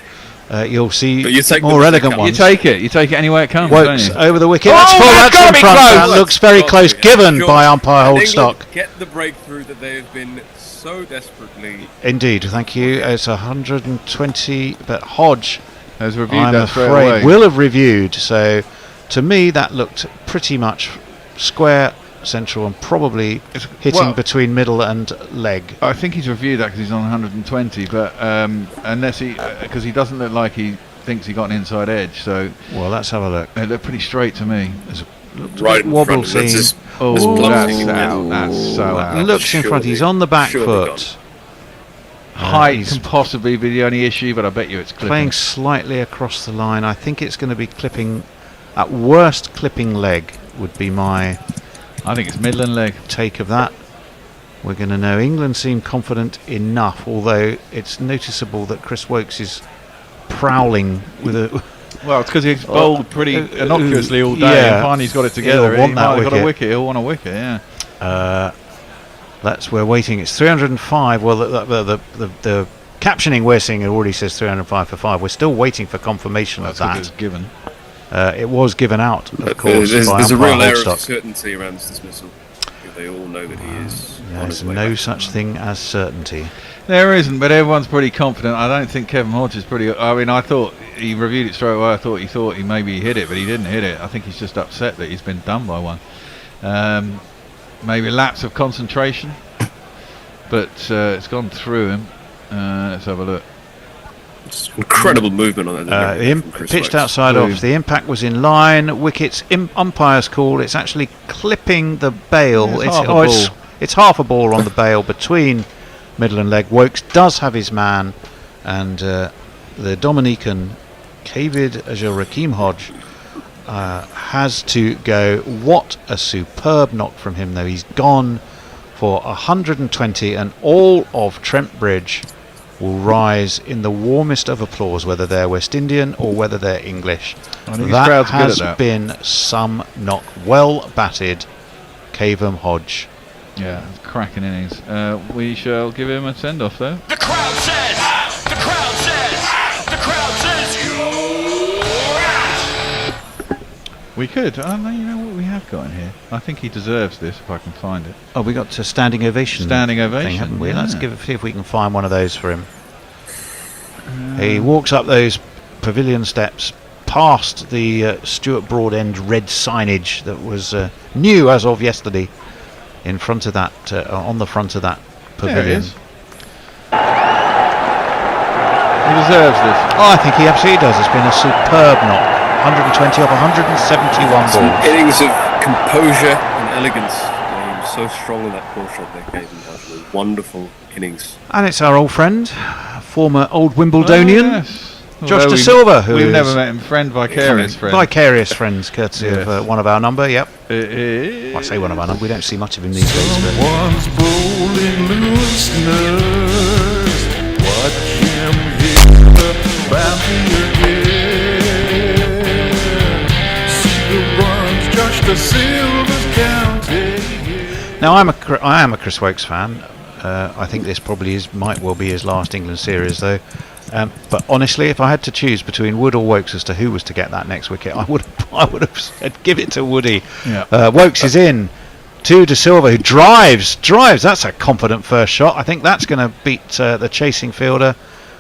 you'll see you more elegant ones. You take it any way it comes. Wokes over the wicket. That's full. That's in front. That looks very close. Given by umpire Holdstock. Get the breakthrough that they have been so desperately. Indeed, thank you. It's 120, but Hodge has reviewed I'm that straight afraid away. Will have reviewed. So, to me, that looked pretty much square central and probably hitting between middle and leg. I think he's reviewed that because he's on 120, but unless because he doesn't look like he thinks he got an inside edge. So, well, let's have a look. It looked pretty straight to me. Right in wobble front. scene. That's out. That's so out. Looks in front. He's on the back foot. Height can possibly be the only issue, but I bet you it's clipping. Playing slightly across the line. I think it's going to be clipping. At worst, clipping leg would be my. I think it's middle and leg. Take of that. We're going to know. England seem confident enough, although it's noticeable that Chris Wokes is prowling with a. Well, it's because he's bowled pretty innocuously all day, and finally he's got it together. He'll want that wicket. Got a wicket. He'll want a wicket. Yeah. We're waiting. It's 305. Well, the captioning we're seeing already says 305 for 5. We're still waiting for confirmation of that. It's given. It was given out, of course. There's a real air of certainty around this dismissal. They all know that he is. There's no such thing as certainty. There isn't, but everyone's pretty confident. I don't think Kevin Hodge is pretty. I mean, I thought he reviewed it straight away. I thought he maybe hit it, but he didn't hit it. I think he's just upset that he's been done by one. Maybe a lapse of concentration, but it's gone through him. Let's have a look. It's incredible movement on that. Pitched outside off. The impact was in line. Wickets. Umpire's call. It's actually clipping the bail. It's half a ball on the bail between middle and leg. Wokes does have his man, and the Dominican Cavid Ajil Rakeem Hodge has to go. What a superb knock from him, though. He's gone for 120, and all of Trent Bridge will rise in the warmest of applause, whether they're West Indian or whether they're English. That has been some knock. Well batted, Cavum Hodge. Yeah, cracking innings. We shall give him a send-off, though. The crowd says, the crowd says, the crowd says we could. You know what we have got in here? I think he deserves this, if I can find it. Oh, we got a standing ovation. Standing ovation, thing, haven't we? Yeah. Let's see if we can find one of those for him. He walks up those pavilion steps, past the Stuart Broadend red signage that was new as of yesterday, in front of that, on the front of that pavilion. He deserves this. Oh, I think he absolutely does. It's been a superb knock. 120 off 171 balls. Innings of composure and elegance. He was so strong in that ball shot they gave him. Wonderful innings. And it's our old friend, former old Wimbledonian, Josh De Silva, who we've never met him. Vicarious friend. Vicarious friends, courtey of one of our number. Yep. I say one of our number. We don't see much of him these days. Someone's bowling looseners. Watch him hit the boundary again. Now I am a Chris Wokes fan. I think this probably might well be his last England series, though. But honestly, if I had to choose between Wood or Wokes as to who was to get that next wicket, I would have said give it to Woody. Yeah. Wokes is in to De Silva, who drives. That's a confident first shot. I think that's going to beat the chasing fielder,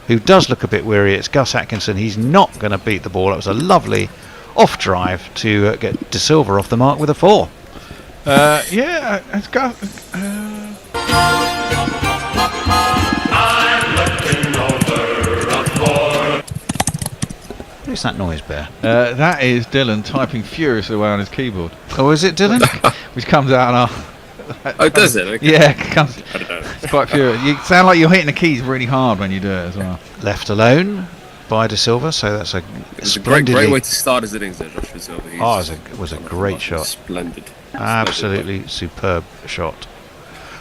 who does look a bit weary. It's Gus Atkinson. He's not going to beat the ball. It was a lovely off drive to get De Silva off the mark with a 4. It's Gus. Who's that noise, Bear? That is Dylan typing furiously away on his keyboard. Oh, is it Dylan? Which comes out on Oh, does it? Okay. Yeah, it comes. I don't know. It's quite furious. You sound like you're hitting the keys really hard when you do it as well. Left alone by De Silva, so that's a It's a great way to start his innings there, Josh De Silva. It was a great shot. Splendid. Absolutely superb shot.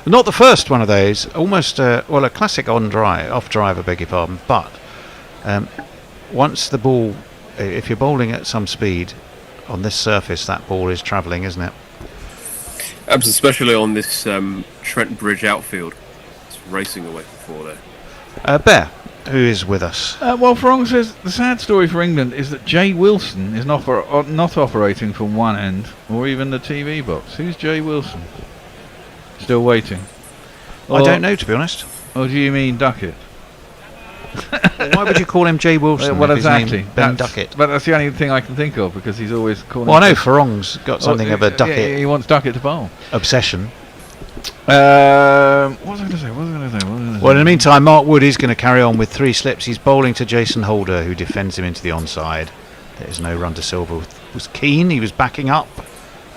Not the first one of those. Almost a classic off drive. I beg your pardon. But once the ball, if you're bowling at some speed on this surface, that ball is travelling, isn't it? Absolutely, especially on this Trent Bridge outfield. It's racing away from 4 there. Bear, who is with us? Well, Frong says the sad story for England is that Jay Wilson is not operating from one end or even the TV box. Who's Jay Wilson? Still waiting. I don't know, to be honest. Or do you mean Duckett? Why would you call him Jay Wilson? Well, if his exactly. name Ben Duckett. But that's the only thing I can think of because he's always calling. Well, I know Farong's got something of a Duckett. He wants Duckett to bowl. Obsession. What was I going to say? Well, in the meantime, Mark Wood is going to carry on with 3 slips. He's bowling to Jason Holder, who defends him into the onside. There's no run. De Silva was keen. He was backing up,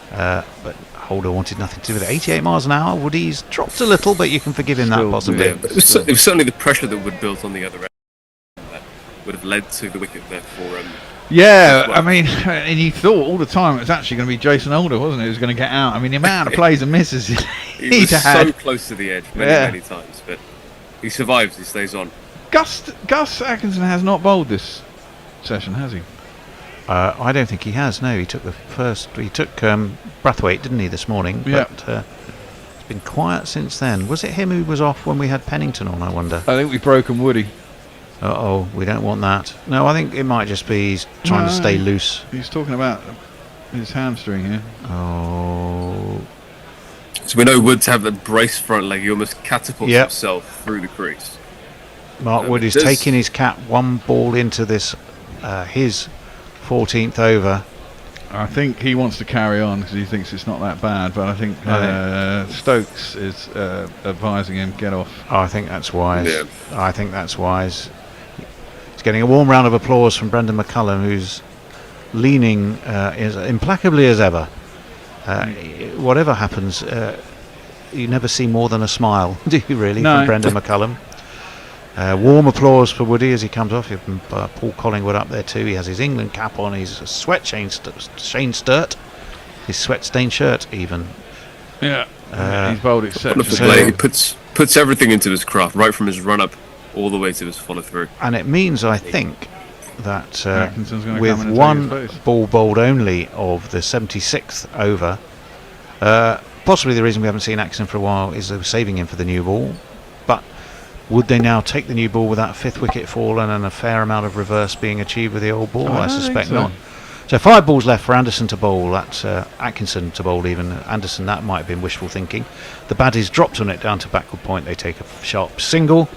but Holder wanted nothing to do with it. 88 miles an hour. Woody's dropped a little, but you can forgive him that possibly. Yeah, but it was certainly the pressure that Wood built on the other end that would have led to the wicket there for. I mean, and you thought all the time it was actually going to be Jason Holder, wasn't it? Who was going to get out. I mean, the amount of plays and misses he was so close to the edge many times, but he survives. He stays on. Gus Atkinson has not bowled this session, has he? I don't think he has. No, he took He took Brathwaite, didn't he, this morning? Yeah. But it's been quiet since then. Was it him who was off when we had Pennington on? I wonder. I think we've broken Woody. We don't want that. No, I think it might just be he's trying to stay loose. He's talking about his hamstring here. Oh. So we know Wood to have the brace front leg. He almost catapults himself through the crease. Mark Wood is taking his cap 1 ball into this, his 14th over. I think he wants to carry on because he thinks it's not that bad, but I think Stokes is advising him get off. I think that's wise. Yeah. I think that's wise. He's getting a warm round of applause from Brendan McCullum, who's leaning as implacably as ever. Whatever happens, you never see more than a smile, do you really, from Brendan McCullum? Warm applause for Woody as he comes off. Paul Collingwood up there too. He has his England cap on. He's a sweat Shane Sturt. His sweat-stained shirt even. Yeah. He's bowled exceptionally. He puts everything into his craft, right from his run-up all the way to his follow-through. And it means, I think, that with come one ball bowled only of the 76th over, possibly the reason we haven't seen Atkinson for a while is they were saving him for the new ball. But would they now take the new ball with that 5th wicket fallen and a fair amount of reverse being achieved with the old ball? I suspect so. not. So 5 balls left for Anderson to bowl. That's Atkinson to bowl even. Anderson, that might have been wishful thinking. The baddies dropped on it down to backward point. They take a sharp single.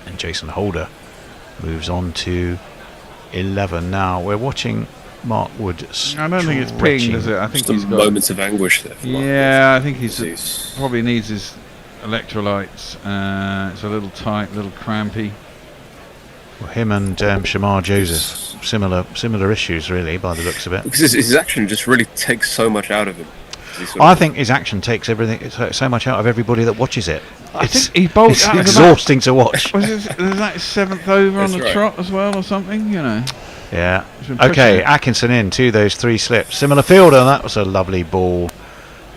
And Jason Holder moves on to 11. Now we're watching Mark Wood I don't think it's pinged, is it? I think he's got moments of anguish there. Yeah, I think he's probably needs his electrolytes. It's a little tight, a little crampy. Well, him and Shamar Joseph, similar issues really by the looks of it. Because his action just really takes so much out of him. I think his action takes so much out of everybody that watches it. I think he bowled. It's exhausting to watch. Was that his 7th over on the trot as well, or something? You know. Yeah. Okay, Atkinson in to those 3 slips. Similar fielder. That was a lovely ball.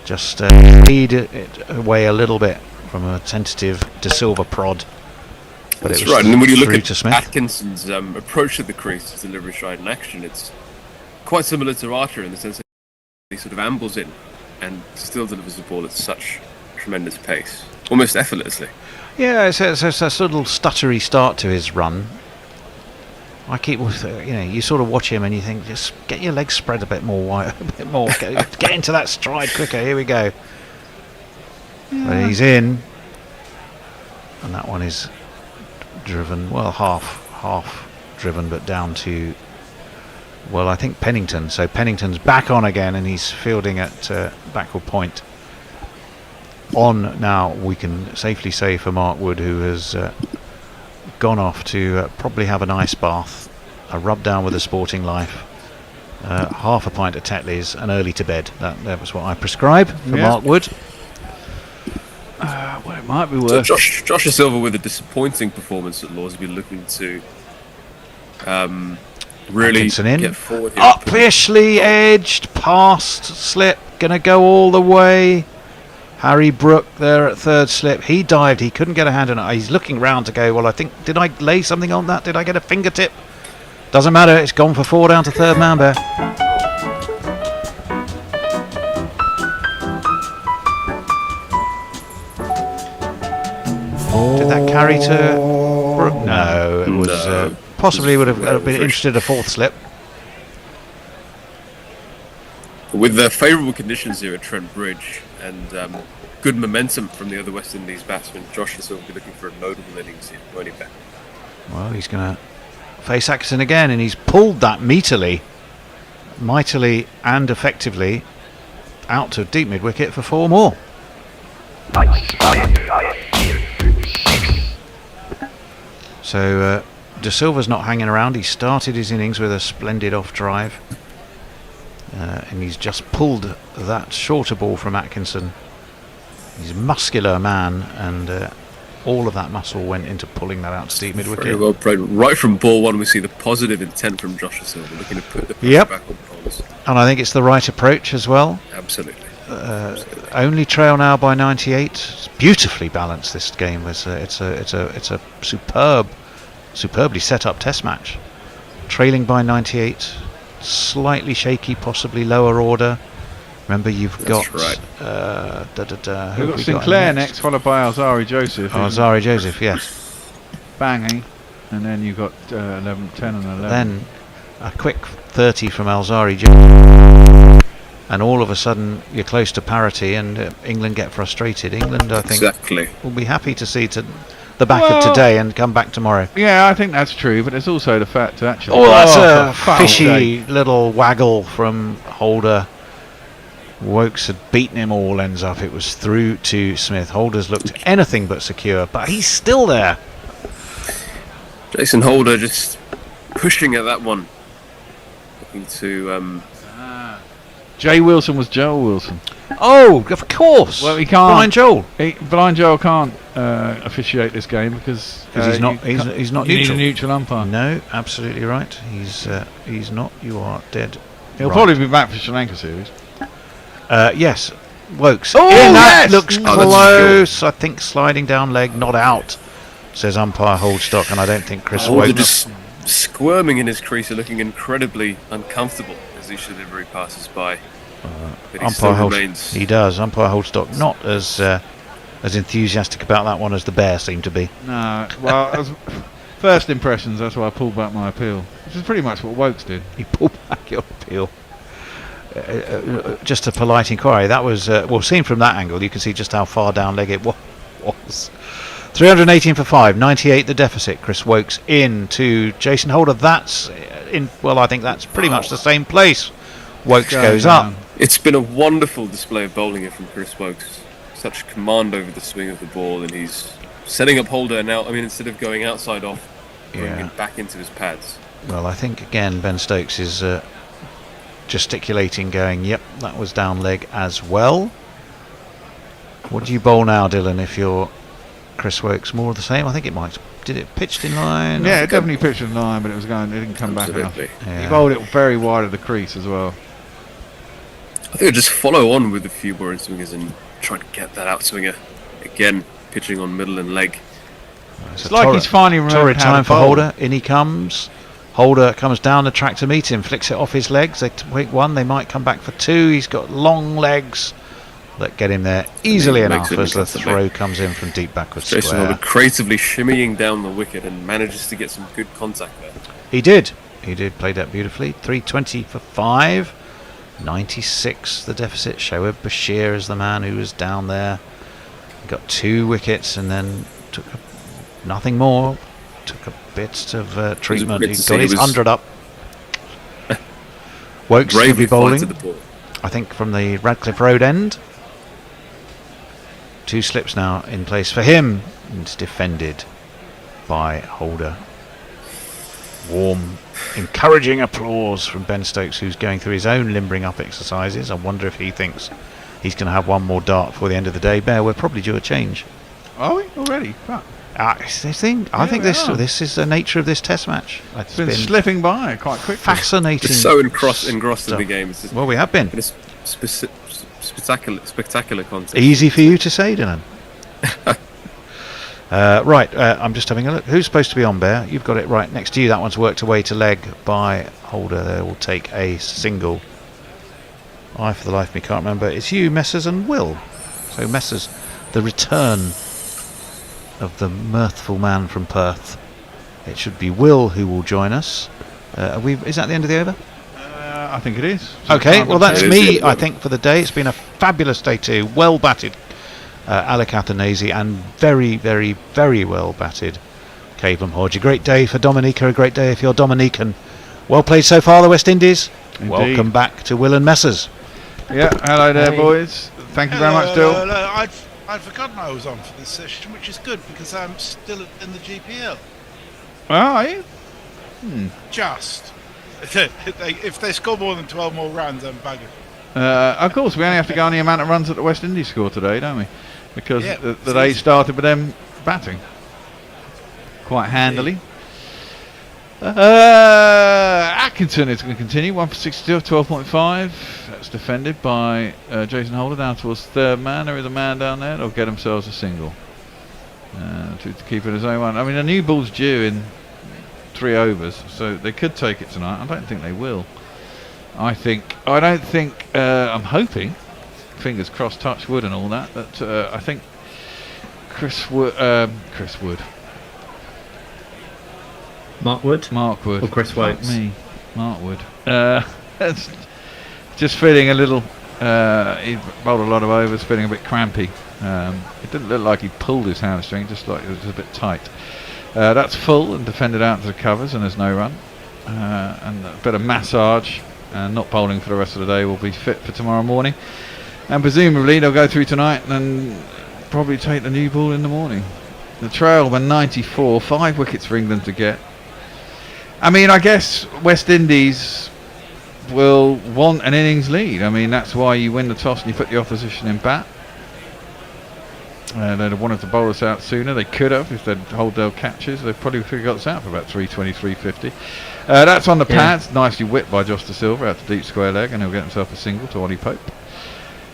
Just lead it away a little bit from a tentative De Silva prod. But That's it was right. And when you look at to Smith. Atkinson's approach to the crease, his delivery stride in action, it's quite similar to Archer in the sense that he sort of ambles in and still delivers the ball at such tremendous pace, almost effortlessly. Yeah, it's a little stuttery start to his run. I keep, you sort of watch him and you think, just get your legs spread a bit more wide, a bit more. Get into that stride quicker. Here we go. Yeah. But he's in, and that one is driven. Well, half driven, but down to. Well, I think Pennington. So Pennington's back on again, and he's fielding at backward point. On now, we can safely say for Mark Wood, who has gone off to probably have an ice bath, a rub down with the Sporting Life, half a pint of Tetley's, and early to bed. That was what I prescribe for Mark Wood. Well, it might be So worth. Josh Silva with a disappointing performance at Lord's will be looking to really Atkinson in. get forward here. Upishly edged, past slip, gonna go all the way. Harry Brook there at third slip. He dived, he couldn't get a hand on it. He's looking round to go, well, I think, did I lay something on that? Did I get a fingertip? Doesn't matter, it's gone for 4 down to third man there. Did that carry to Brook? No, it was possibly would have been interested in a fourth slip. With the favourable conditions here at Trent Bridge and good momentum from the other West Indies batsmen, Josh Silva will be looking for a notable innings here, won't he, Ben? Well, he's going to face Atkinson again, and he's pulled that mightily and effectively out to deep mid wicket for 4 more. So De Silva's not hanging around. He started his innings with a splendid off drive, and he's just pulled that shorter ball from Atkinson. He's a muscular man, and all of that muscle went into pulling that out to deep mid wicket. Very well played. Right from ball one, we see the positive intent from Josh Silva, looking to put the pressure back on bowlers. And I think it's the right approach as well. Absolutely. Only trail now by 98. It's beautifully balanced. This game it's a superbly set up Test match. Trailing by 98, slightly shaky, possibly lower order. Remember, you've got We've got we Sinclair next, followed by Alzari Joseph. Alzari Joseph, yes. Banging, and then you've got 11, 10 and 11. Then a quick 30 from Alzari Joseph, and all of a sudden you're close to parity, and England get frustrated. England, I think, will be happy to see to the back of today and come back tomorrow. Yeah, I think that's true, but there's also the fact that actually. Oh, that's a fishy little waggle from Holder. Wokes had beaten him all ends up. It was through to Smith. Holder's looked anything but secure, but he's still there. Jason Holder just pushing at that one. Looking to... Jay Wilson was Joel Wilson. Oh, of course. Well, he can't. Blind Joel. Blind Joel can't officiate this game because he's not. He's not you neutral. need a neutral umpire. No, absolutely right. He's not. You are dead. He'll right. probably be back for Sri Lanka series. Yes, Wokes. Oh, that yes! looks close. I think sliding down leg, not out. Says umpire Holdstock, and I don't think Chris Holder Wokes. just squirming in his crease, looking incredibly uncomfortable as each delivery passes by. But he still remains. He does. Umpire Holdstock not as enthusiastic about that one as the Bear seemed to be. No, well, as first impressions, that's why I pulled back my appeal, which is pretty much what Wokes did. He pulled back your appeal. Just a polite inquiry. That was well, seen from that angle, you can see just how far down leg it was. 318 for 5, 98 the deficit. Chris Wokes in to Jason Holder. That's in. Well, I think that's pretty much the same place. Wokes goes up. It's been a wonderful display of bowling here from Chris Wokes. Such command over the swing of the ball, and he's setting up Holder now. I mean, instead of going outside off, bringing him back into his pads. Well, I think again Ben Stokes is gesticulating, going, "Yep, that was down leg as well." What do you bowl now, Dylan? If you're Chris Wokes, more of the same? I think it might. Did it pitched in line? Yeah, it definitely pitched in line, but it was going. It didn't come back enough. Yeah. He bowled it very wide of the crease as well. I think I'll just follow on with a few more in-swingers and try to get that outswinger again, pitching on middle and leg. It's like he's finally remembered torrid how time to for bowl. Holder. In he comes. Holder comes down the track to meet him, flicks it off his legs. They take one, they might come back for two. He's got long legs. that get him there easily He enough makes it as the comfortably. throw comes in from deep backward Jason square. Holder creatively shimmying down the wicket and manages to get some good contact there. He did play that beautifully. 320 for 5. 96 the deficit. Shoaib Bashir is the man who was down there. Got 2 wickets and then took nothing more. Took a bit of treatment. He got his 100 up. Wokes will be bowling, I think, from the Radcliffe Road end. 2 slips now in place for him. And it's defended by Holder. Warm, encouraging applause from Ben Stokes, who's going through his own limbering up exercises. I wonder if he thinks he's going to have one more dart before the end of the day. Bear, we're probably due a change. Are we already? It's this thing. I think this is the nature of this Test match. It's been slipping by quite quickly. Fascinating. We're so engrossed in the game. It's well, we have been. It's spectacular content. Easy for you to say, Dylan. Right, I'm just having a look. Who's supposed to be on, Bear? You've got it right next to you. That one's worked away to leg by Holder. They will take a single. I, for the life of me, can't remember. It's you, Messers, and Will. So Messers, the return of the mirthful man from Perth. It should be Will who will join us. Is that the end of the over? I think it is. Okay, well that's me, I think, for the day. It's been a fabulous day too. Well batted Alec Athanasi and very, very, very well batted Cavelham Hodge. A great day for Dominica, a great day if you're Dominican. Well played so far, the West Indies. Indeed. Welcome back to Will and Messers. Yeah, hello there, boys. Thank you very much, Dill. I'd forgotten I was on for this session, which is good because I'm still in the GPL. Are you? Just. If they score more than 12 more runs, I'm buggered. Of course, we only have to go on the amount of runs that the West Indies score today, don't we? Because Yeah, the day started with them batting quite handily. Atkinson is going to continue, 1 for 62, 12.5. That's defended by Jason Holder down towards third man. There is a man down there. They'll get themselves a single to keep it as 0-1. I mean, a new ball's due in 3 overs, so they could take it tonight. I don't think they will. I'm hoping, fingers crossed, touch wood and all that, but I think Chris Wood. Mark Wood? Mark Wood. Or Chris Wokes? Me. Mark Wood. Just feeling a little... he bowled a lot of overs, feeling a bit crampy. It didn't look like he pulled his hamstring, just like it was a bit tight. That's full and defended out to the covers, and there's no run. And a bit of massage, and not bowling for the rest of the day, will be fit for tomorrow morning. And presumably they'll go through tonight and probably take the new ball in the morning. The trail were 94, 5 wickets for England to get. I mean, I guess West Indies will want an innings lead. I mean, that's why you win the toss and you put the opposition in bat. They'd have wanted to bowl us out sooner. They could have if they'd hold their catches. They probably could have got us out for about 320, 350. That's on the pads. Nicely whipped by Josh De Silva out to deep square leg, and he'll get himself a single to Ollie Pope.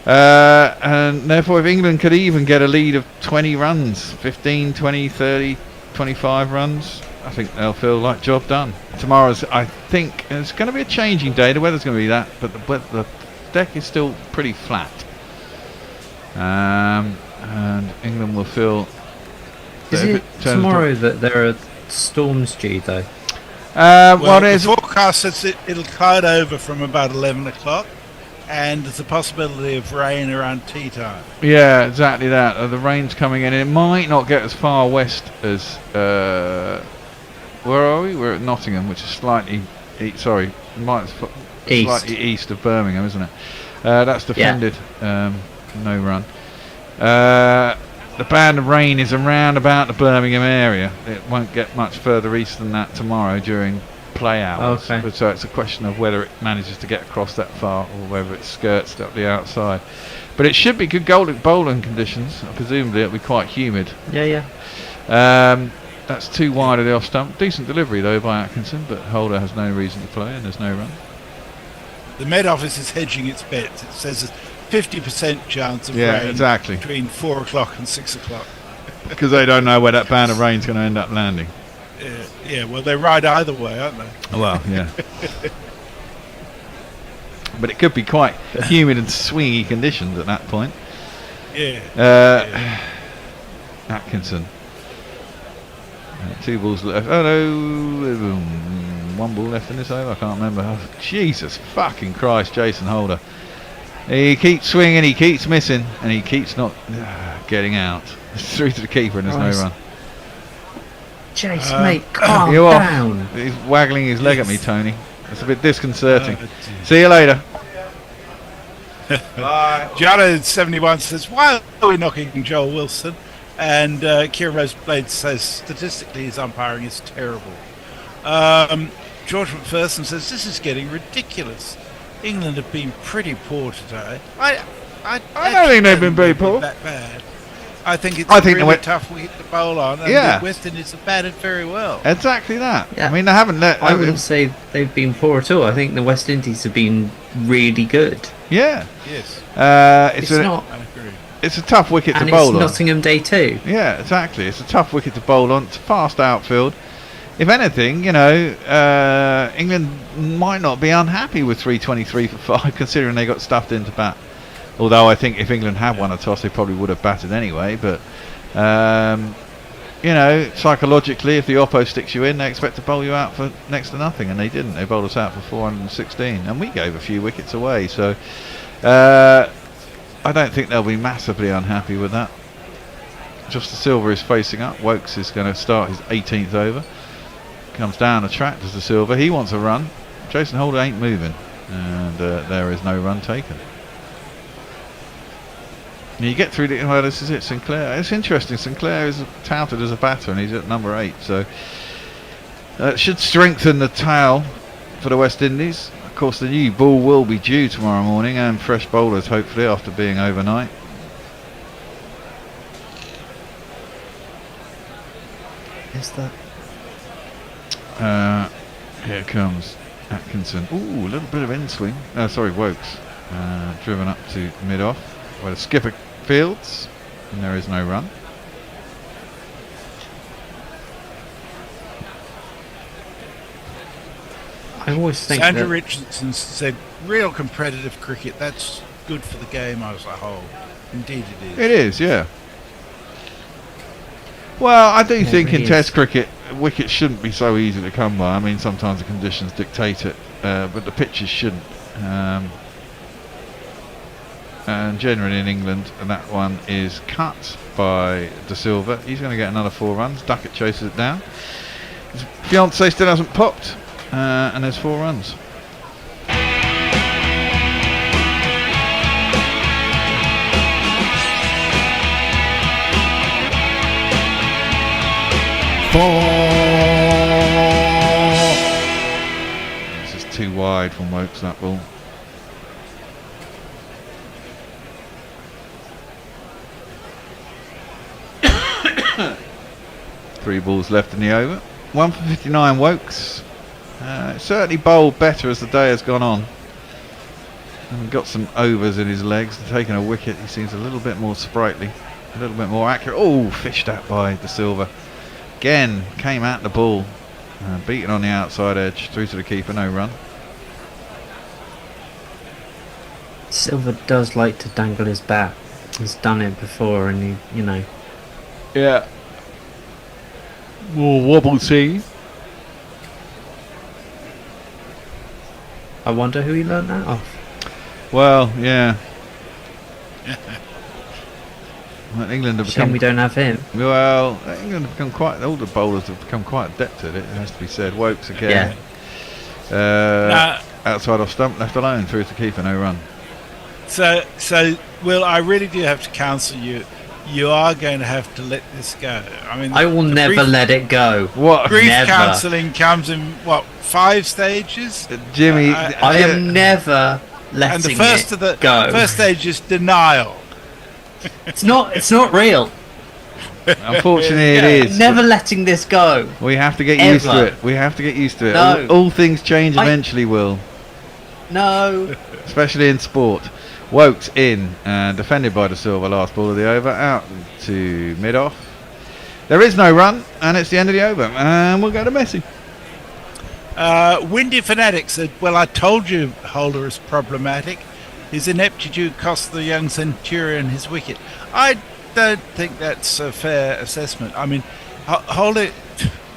And therefore, if England could even get a lead of 20 runs, 15, 20, 30, 25 runs, I think they'll feel like job done. Tomorrow's, I think, it's going to be a changing day. The weather's going to be that, but the deck is still pretty flat. And England will feel... Is it tomorrow that there are storms due, though? Well, the forecast says it'll cloud over from about 11 o'clock, and there's a possibility of rain around tea time. Yeah, exactly that. The rain's coming in. It might not get as far west as... where are we? We're at Nottingham, which is slightly... slightly east of Birmingham, isn't it? That's defended. No run. The band of rain is around about the Birmingham area. It won't get much further east than that tomorrow during play hours. Okay. But so it's a question of whether it manages to get across that far or whether it skirts up the outside. But it should be good bowling conditions. Presumably it'll be quite humid. Yeah. That's too wide of the off stump. Decent delivery though by Atkinson, but Holder has no reason to play and there's no run. The Met Office is hedging its bets. It says a 50% chance of rain between 4 o'clock and 6 o'clock. Because they don't know where that band of rain's going to end up landing. Yeah, well, they ride either way, aren't they? Well, yeah. But it could be quite humid and swingy conditions at that point. Atkinson. 2 balls left. Oh no, 1 ball left in this over. I can't remember. Oh, Jesus fucking Christ, Jason Holder. He keeps swinging, he keeps missing, and he keeps not getting out. Through to the keeper, and there's no run. Jason, mate, calm You're down. off. He's waggling his leg at me, Tony. It's a bit disconcerting. See you later. Gianna71 says, why are we knocking Joel Wilson? And Kieran Roseblade says, statistically, his umpiring is terrible. George McPherson says, this is getting ridiculous. England have been pretty poor today. I don't think they've been very poor. That bad. I think it's a really tough wicket to bowl on, and the West Indies have batted very well. Exactly that. Yeah. I mean, they haven't let... I wouldn't say they've been poor at all. I think the West Indies have been really good. Yeah. Yes. It's not. I agree. It's a tough wicket and to bowl on. it's Nottingham Day too. Yeah, exactly. It's a tough wicket to bowl on. It's a fast outfield. If anything, England might not be unhappy with 323 for 5, considering they got stuffed into bat. Although I think if England had won a toss, they probably would have batted anyway. But, psychologically, if the oppo sticks you in, they expect to bowl you out for next to nothing. And they didn't. They bowled us out for 416. And we gave a few wickets away. So, I don't think they'll be massively unhappy with that. Just the Silver is facing up. Wokes is going to start his 18th over. Comes down the track, does the Silver. He wants a run. Jason Holder ain't moving. And there is no run taken. You get through the... Well, this is it, Sinclair. It's interesting. Sinclair is touted as a batter and he's at number 8. So that should strengthen the tail for the West Indies. Of course, the new ball will be due tomorrow morning and fresh bowlers, hopefully, after being overnight. Is that... Here comes Atkinson. Ooh, a little bit of in swing. Wokes. Driven up to mid-off where the skipper fields, and there is no run. I always think Sandra that Richardson said, real competitive cricket, that's good for the game as a whole. Indeed it is. It is, yeah. Well, I do think really in Test cricket, wickets shouldn't be so easy to come by. I mean, sometimes the conditions dictate it, but the pitches shouldn't. And generally in England, and that one is cut by De Silva. He's going to get another 4 runs. Duckett chases it down. His fiancée still hasn't popped, and there's 4 runs. This is too wide from Wokes, that ball. Three balls left in the over. 1 for 59 Wokes. Certainly bowled better as the day has gone on. And got some overs in his legs and taken a wicket. He seems a little bit more sprightly, a little bit more accurate. Oh, fished at by De Silva. Again, came at the ball. Beaten on the outside edge. Through to the keeper, no run. Silva does like to dangle his bat. He's done it before, and he. Yeah. More wobble see. I wonder who he learnt that off. Well, yeah. Well, England have Shame become... we don't have him. Well, England have become quite... All the bowlers have become quite adept at it, it has to be said. Wokes again. Yeah. Outside off stump, left alone, through to keeper, no run. So, Will, I really do have to counsel you. You are going to have to let this go. I mean, I will never let it go. What? Grief Never. counselling comes in 5 stages? Jimmy, I am never letting and the first it of the go. first stage is denial. It's not real. Unfortunately, it is. Never letting this go. We have to get used to it. We have to get used to it. No. All things change eventually, Will. No. Especially in sport. Wokes in, defended by De Silva, last ball of the over, out to mid-off. There is no run, and it's the end of the over, and we'll go to Messi. Windy Fanatic said, well, I told you Holder is problematic. his ineptitude cost the young Centurion his wicket. I don't think that's a fair assessment. I mean, Holder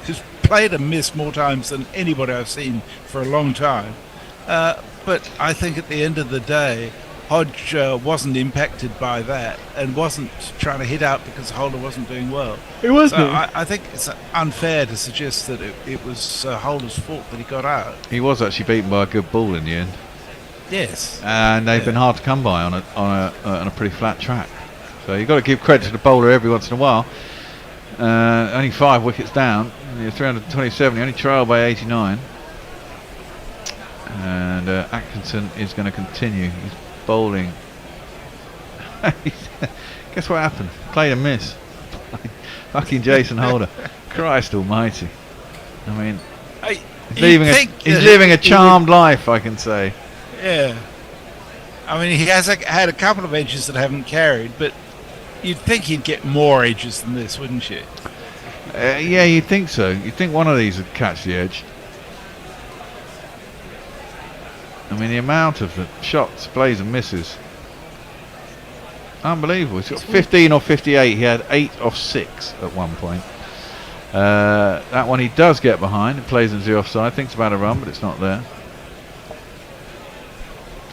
has played and missed more times than anybody I've seen for a long time. But I think at the end of the day, Hodge wasn't impacted by that and wasn't trying to hit out because Holder wasn't doing well. It wasn't. So I think it's unfair to suggest that it was Holder's fault that he got out. He was actually beaten by a good ball in the end. Yes. And they've been hard to come by on a pretty flat track. So you've got to give credit to the bowler every once in a while. Only 5 wickets down. You're 327. You only trail by 89. And Atkinson is going to continue. He's bowling. Guess what happened? Played a miss. Fucking Jason Holder. Christ almighty. I mean, he's living a charmed life, I can say. Yeah. I mean, he has had a couple of edges that haven't carried, but you'd think he'd get more edges than this, wouldn't you? Yeah, you'd think so. You'd think one of these would catch the edge. I mean, the amount of the shots, plays and misses. Unbelievable. He's got 15 off 58. He had 8 off 6 at one point. That one he does get behind. It plays into the offside. Thinks about a run, but it's not there.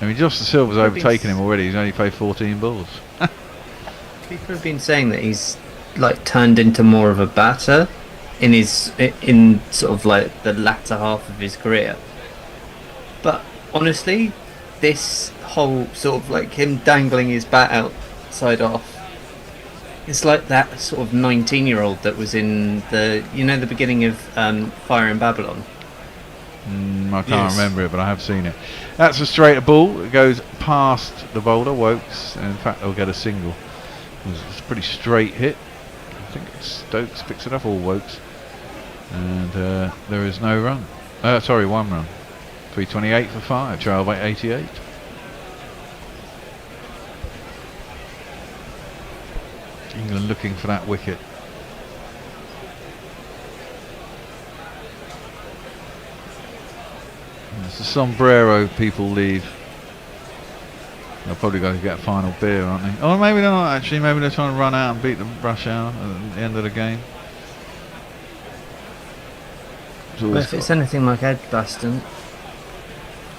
I mean, Josh Silver's overtaken him already. He's only played 14 balls. People have been saying that he's like turned into more of a batter in sort of like the latter half of his career. But honestly, this whole sort of like him dangling his bat outside off, it's like that sort of 19-year-old that was in the beginning of Fire in Babylon. I can't remember it, but I have seen it. That's a straighter ball. It goes past the bowler, Wokes, and in fact they'll get a single. It's a pretty straight hit. I think Stokes picks it up, or Wokes. And there is no run. 1 run. 328 for 5, trail by 88. England looking for that wicket. As the sombrero people leave, they're probably going to get a final beer, aren't they? Oh, maybe they're not actually. Maybe they're trying to run out and beat the rush hour at the end of the game. But if it's anything like Edgbaston,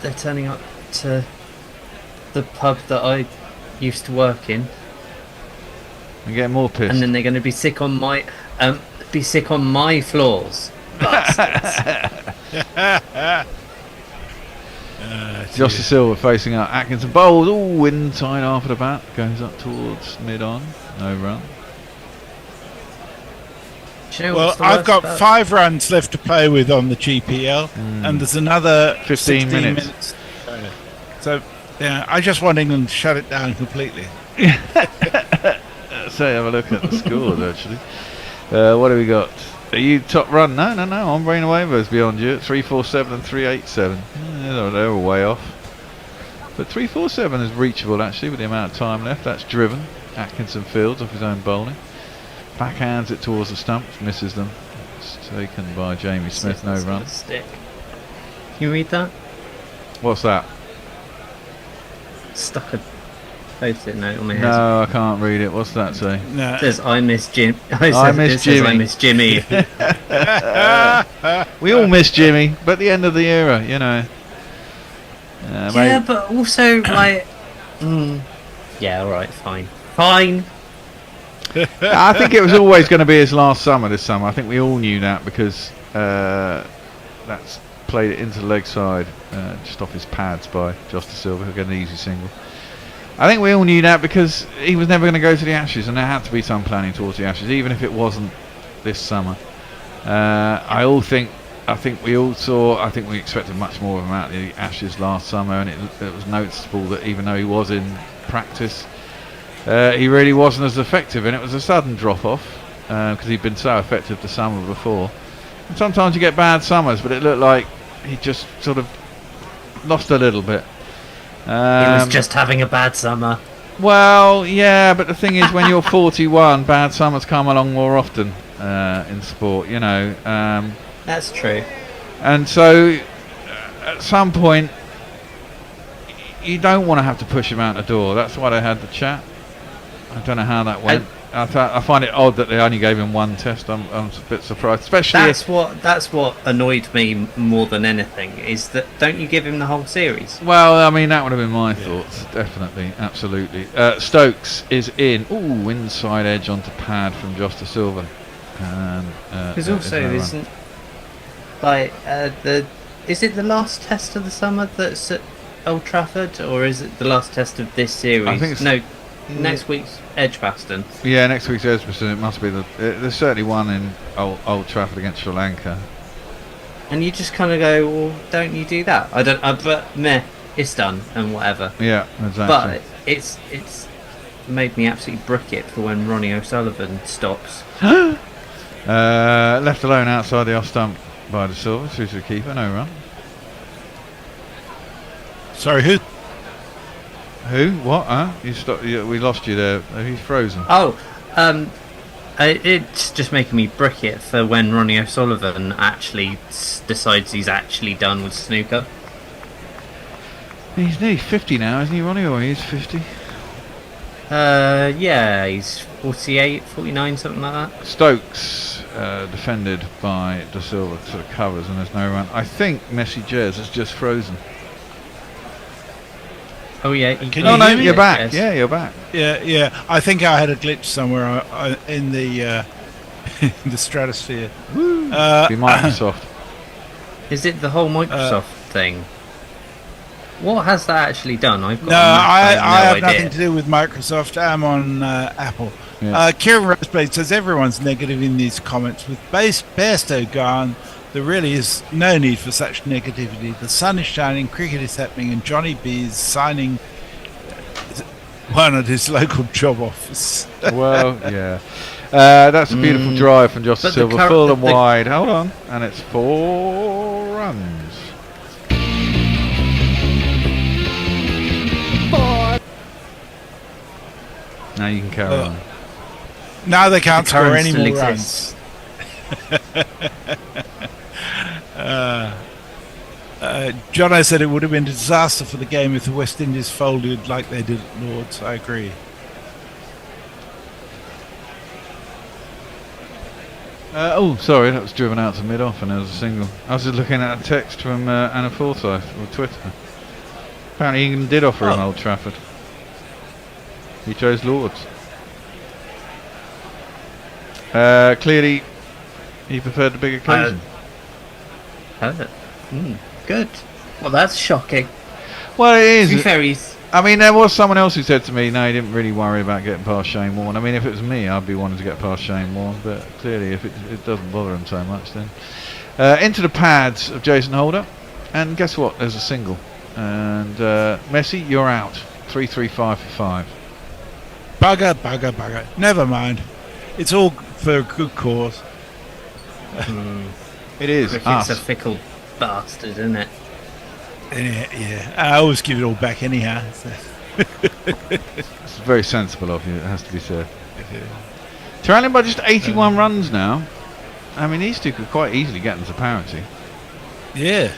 they're turning up to the pub that I used to work in and get more pissed. And then they're going to be sick on my floors. Josh De Silva facing out. Atkinson bowls. Oh, inside half of the bat. Goes up towards mid-on. No run. Well, I've got 5 runs left to play with on the GPL, and there's another 15 minutes. So, yeah, I just want England to shut it down completely. So have a look at the scores, actually. What do we got? Are you top run? No. I'm Brain Waivers beyond you at 347 and 387. They're way off. But 347 is reachable, actually, with the amount of time left. That's driven. Atkinson fields off his own bowling. Backhands it towards the stumps, misses them. It's taken by Jamie Smith, no run. Stick. Can you read that? What's that? Stuck a post-it note on my head. No, I can't read it. What's that say? No. It says, I miss Jim. I miss Jimmy. I miss Jimmy. We all miss Jimmy, but the end of the era, you know. Yeah, but also, like... yeah, alright, fine. I think it was always going to be his last summer this summer. I think we all knew that because that's played it into the leg side, just off his pads by Josh De Silva. He'll get an easy single. I think we all knew that because he was never going to go to the Ashes, and there had to be some planning towards the Ashes, even if it wasn't this summer. I think we expected much more of him out of the Ashes last summer, and it was noticeable that even though he was in practice, he really wasn't as effective, and it was a sudden drop-off because he'd been so effective the summer before. And sometimes you get bad summers, but it looked like he just sort of lost a little bit. He was just having a bad summer. Well, yeah, but the thing is, when you're 41, bad summers come along more often in sport, you know. That's true. And so, at some point, you don't want to have to push him out the door. That's why they had the chat. I don't know how that went. I find it odd that they only gave him one test. I'm a bit surprised, especially. That's what annoyed me more than anything. Is that don't you give him the whole series? Well, I mean that would have been my thoughts. Definitely, absolutely. Stokes is in. Ooh, inside edge onto pad from Josh De Silva. Because also isn't like is it the last test of the summer that's at Old Trafford, or is it the last test of this series? I think it's next week's Edgbaston. Yeah, next week's Edgbaston. It must be there's certainly one in Old Trafford against Sri Lanka. And you just kind of go, well, don't you do that? I don't. But meh, it's done and whatever. Yeah, exactly. But it's made me absolutely brick it for when Ronnie O'Sullivan stops. Left alone outside the off stump by De Silva, through to the keeper, no run. Sorry, who? Who? What? You stopped. We lost you there. He's frozen. Oh, it's just making me brick it for when Ronnie O'Sullivan actually decides he's actually done with snooker. He's nearly 50 now, isn't he, Ronnie? Or he's 50? Yeah, he's 48, 49, something like that. Stokes defended by De Silva, sort of covers, and there's no run. I think Messi Jez has just frozen. Oh yeah. No, you're back. Yes. Yeah, you're back. Yeah. I think I had a glitch somewhere in the in the stratosphere. Be Microsoft. Is it the whole Microsoft thing? What has that actually done? I have idea. nothing to do with Microsoft. I'm on Apple. Yeah. Kieran Roseblade says everyone's negative in these comments. With Bairstow gone, there really is no need for such negativity. The sun is shining, cricket is happening, and Johnny B is signing one at his local job office. Well, yeah. That's a beautiful drive from Josh Silva, full and wide. Hold on. And it's 4 runs. 4. Now you can carry on. Now they can't The score current any still more exists. runs. Jono said it would have been a disaster for the game if the West Indies folded like they did at Lords. I agree. Sorry, that was driven out to mid-off and there was a single. I was just looking at a text from Anna Forsyth on Twitter. Apparently England did offer him Old Trafford. He chose Lords. Clearly, he preferred the big occasion. Good. Well, that's shocking. Well, it is. To be fair, he's I mean, there was someone else who said to me, no, he didn't really worry about getting past Shane Warne. I mean, if it was me, I'd be wanting to get past Shane Warne, but clearly if it doesn't bother him so much, then... into the pads of Jason Holder, and guess what? There's a single. And Messi, you're out. 3-3-5 for 5. Bugger. Never mind. It's all for a good cause. It is. Cricket's a fickle bastard, isn't it? Yeah. I always give it all back anyhow. So. It's very sensible of you, it has to be said. Trailing by just 81 runs now. I mean, these two could quite easily get into parity. Yeah.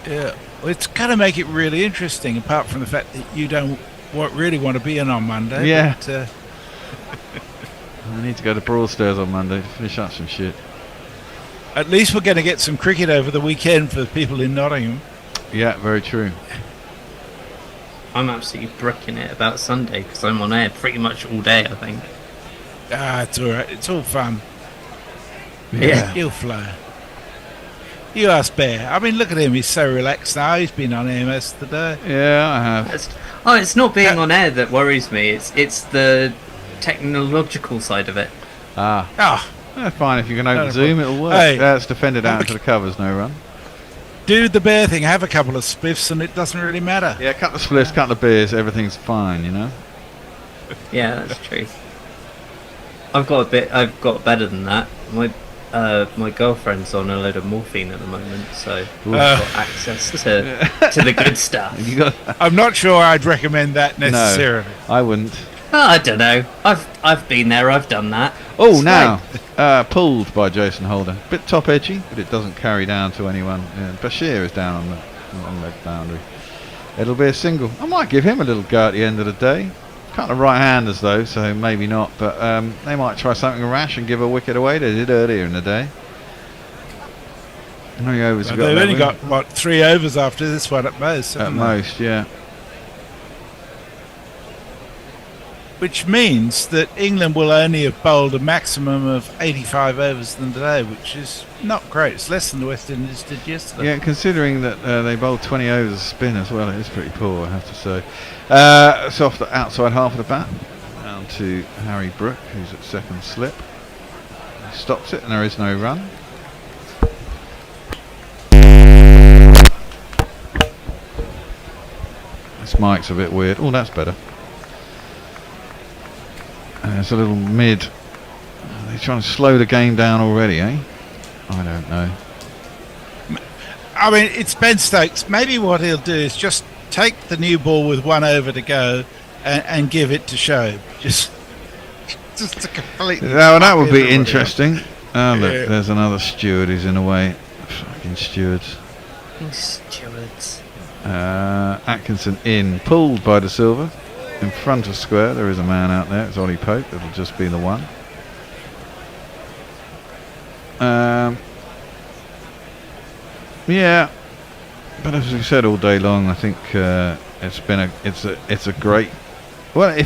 Well, it's going to make it really interesting, apart from the fact that you don't really want to be in on Monday. Yeah. But, I need to go to Broadstairs on Monday to finish up some shit. At least we're going to get some cricket over the weekend for people in Nottingham. Yeah, very true. I'm absolutely bricking it about Sunday because I'm on air pretty much all day, I think. It's all right. It's all fun. Yeah. You'll fly. You ask Bear. I mean, look at him. He's so relaxed now. He's been on air most of the day. Yeah, I have. It's not being on air that worries me. It's the technological side of it. Fine, if you can open No, Zoom, it'll work. Hey. It's defended out into the covers, no run. Do the Bear thing. Have a couple of spliffs, and it doesn't really matter. Yeah, cut the spliffs, cut the beers, everything's fine, you know. Yeah, that's true. I've got better than that. My girlfriend's on a load of morphine at the moment, so I've got access to the good stuff. I'm not sure I'd recommend that necessarily. No, I wouldn't. I don't know. I've been there. I've done that. Oh, It's now pulled by Jason Holder. Bit top edgy, but it doesn't carry down to anyone. Bashir is down on the boundary. it'll be a single. I might give him a little go at the end of the day. Couple of right-handers though, so maybe not. But they might try something rash and give a wicket away. They did earlier in the day. How many overs They've have got only left? got, 3 overs after this one at most. At haven't they? most, yeah. Which means that England will only have bowled a maximum of 85 overs than today, which is not great. It's less than the West Indies did yesterday. Yeah, considering that they bowled 20 overs of spin as well, it is pretty poor, I have to say. It's off the outside half of the bat, down to Harry Brook, who's at second slip. He stops it, and there is no run. This mic's a bit weird. Oh, that's better. It's a little mid. Are they trying to slow the game down already, eh? I don't know. I mean, it's Ben Stokes. Maybe what he'll do is just take the new ball with 1 over to go and give it to Shoaib. Just to completely. Well, that would be everybody interesting. Oh, look, Yeah. there's another steward who's in the way. Fucking stewards. Stewards. Atkinson in, pulled by De Silva. In front of square, there is a man out there. It's Ollie Pope. It'll just be the one. Yeah, but as we said all day long, I think it's a great. Well, I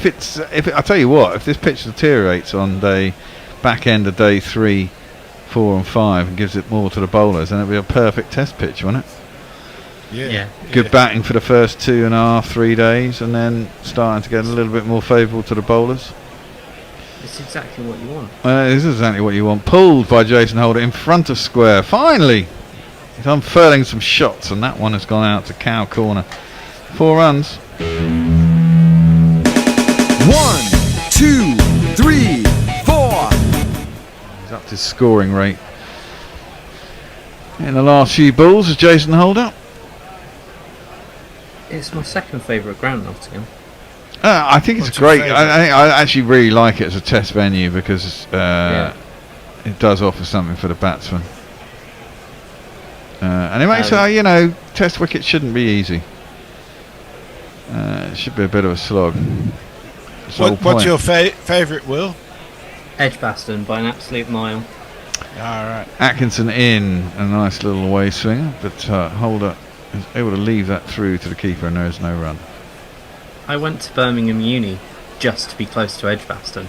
tell you what, if this pitch deteriorates on back end of day 3, 4, and 5, and gives it more to the bowlers, then it'll be a perfect test pitch, won't it? Yeah. Good batting for the first 2.5, 3 days, and then starting to get a little bit more favourable to the bowlers. It's exactly what you want. This is exactly what you want. Pulled by Jason Holder in front of square. Finally, he's unfurling some shots, and that one has gone out to cow corner. 4 runs. 1, 2, 3, 4. He's upped his scoring rate in the last few balls as Jason Holder. It's my second favourite ground, Nottingham. I think it's great. I actually really like it as a test venue because it does offer something for the batsman. And it makes test wickets shouldn't be easy. It should be a bit of a slog. What's your favourite, Will? Edgbaston by an absolute mile. All right. Atkinson in, a nice little away swinger, but Holder is able to leave that through to the keeper, and there is no run. I went to Birmingham Uni just to be close to Edgbaston.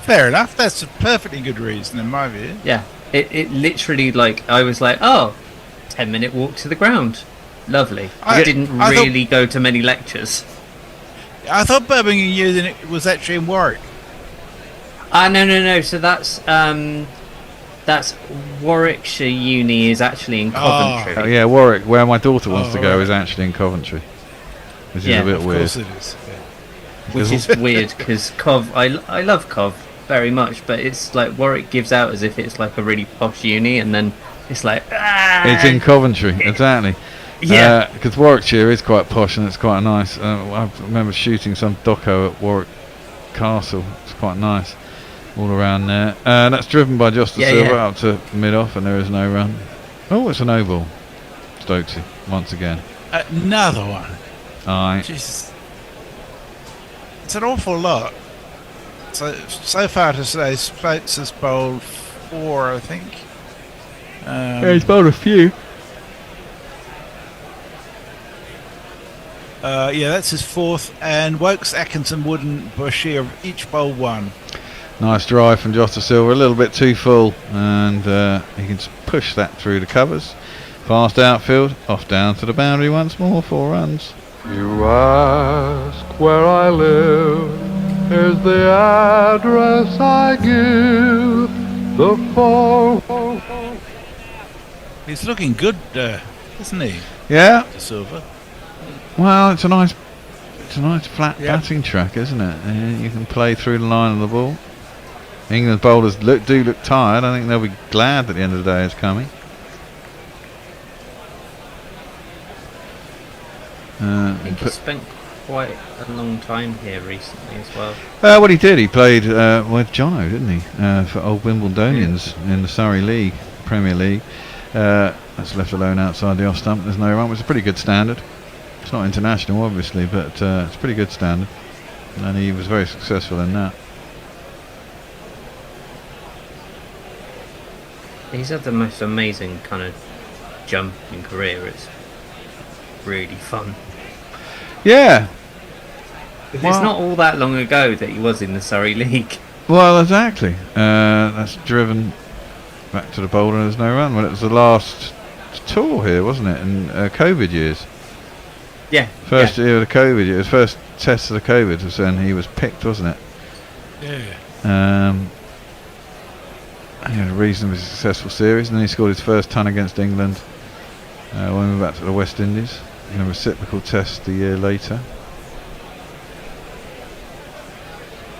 Fair enough. That's a perfectly good reason in my view. Yeah, it literally, I was like, 10-minute walk to the ground. Lovely. I didn't really go to many lectures. I thought Birmingham Uni was actually in Warwick. No. So that's Warwickshire Uni is actually in Coventry. Oh, yeah, Warwick, where my daughter wants to go, is actually in Coventry. Which is a bit weird. Of course it is. Which is weird because I love Cov very much, but it's like Warwick gives out as if it's like a really posh uni, and then it's like it's in Coventry, exactly. Yeah, because Warwickshire is quite posh and it's quite nice. I remember shooting some doco at Warwick Castle. It's quite nice all around there. That's driven by Justice Silver up to mid-off, and there is no run. Oh, it's a no ball. Stokesy once again. Another one. Aye. Jesus. It's an awful lot. So far today, Stokes has bowled 4, I think. He's bowled a few. That's his 4th, and Wokes, Atkinson, Wood and Bashir each bowled 1. Nice drive from Josta Silva, a little bit too full, and he can push that through the covers. Fast outfield, off down to the boundary once more, 4 runs. You ask where I live, is the address I give, the phone. He's looking good, isn't he? Yeah. De Silva. Well, it's a nice flat batting track, isn't it? You can play through the line of the ball. England's bowlers do look tired. I think they'll be glad that the end of the day is coming. I think he spent quite a long time here recently as well. Well, he did. He played with Jono, didn't he? For old Wimbledonians in the Surrey League, Premier League. That's left alone outside the off stump. There's no run, which is a pretty good standard. It's not international, obviously, but it's a pretty good standard. And he was very successful in that. He's had the most amazing kind of jumping career. It's really fun. Yeah. It's not all that long ago that he was in the Surrey League. Well, exactly. That's driven back to the Boulder and there's no run. Well, it was the last tour here, wasn't it, in COVID years? Yeah. First year of the COVID years, first test of the COVID was when he was picked, wasn't it? Yeah. He had a reasonably successful series, and then he scored his first ton against England when we went back to the West Indies in a reciprocal test a year later.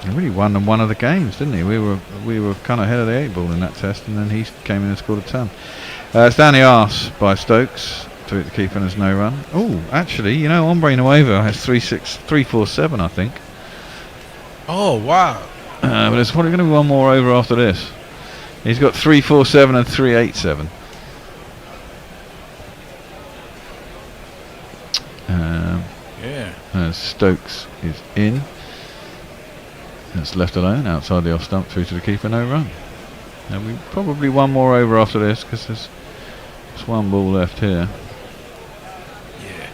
He really won one of the games, didn't he? We were kind of ahead of the 8 ball in that test, and then he came in and scored a ton. It's down the arse by Stokes to hit the keeper and there's no run. Oh, actually, you know, Hombre Nuevo has 3-4-7, I think. Oh, wow. But there's probably going to be one more over after this. He's got 3-4-7 and 3-8-7. Stokes is in. That's left alone outside the off stump through to the keeper, no run. And we probably one more over after this because there's one ball left here. Yeah.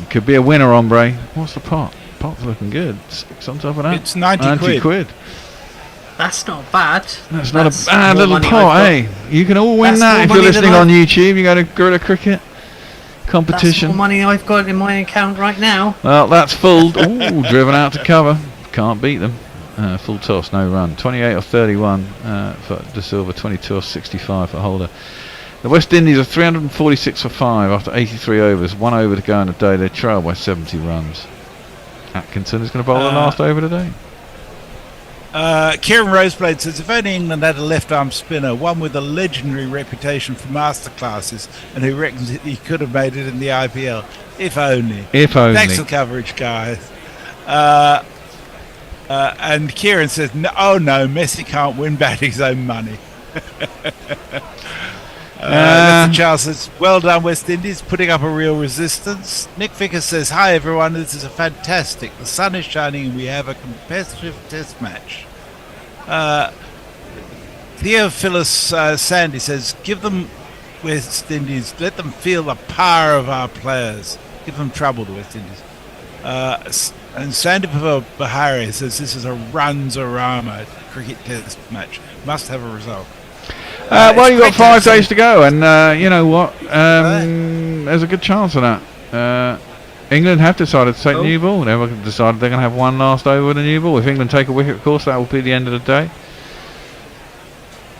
It could be a winner, Hombre. What's the pot? Pot's looking good. 6 on top of that. It's 90 quid. That's not bad. That's not a bad little pot, eh? You can all win that if you're listening on YouTube. You go to Gorilla Cricket competition. That's more money I've got in my account right now. Well, that's full. Ooh, driven out to cover. Can't beat them. Full toss, no run. 28 or 31 for De Silva, 22 or 65 for Holder. The West Indies are 346 for 5 after 83 overs. 1 over to go in the day. They trail by 70 runs. Atkinson is going to bowl the last over today. Kieran Roseblade says, if only England had a left-arm spinner, one with a legendary reputation for masterclasses, and who reckons he could have made it in the IPL. If only. If only. Thanks for the coverage, guys. And Kieran says, no, Messi can't win back his own money. Mr. Charles says, well done, West Indies, putting up a real resistance. Nick Vickers says, hi everyone, this is a fantastic. The sun is shining and we have a competitive test match. Theophilus Sandy says, give them West Indies, let them feel the power of our players. Give them trouble, the West Indies. And Sandy Bahari says, this is a Ranzarama cricket test match. Must have a result. Well, you've got 5 days to go, and you know what? There's a good chance of that. England have decided to take the new ball. They've decided they're going to have one last over with a new ball. If England take a wicket, of course, that will be the end of the day.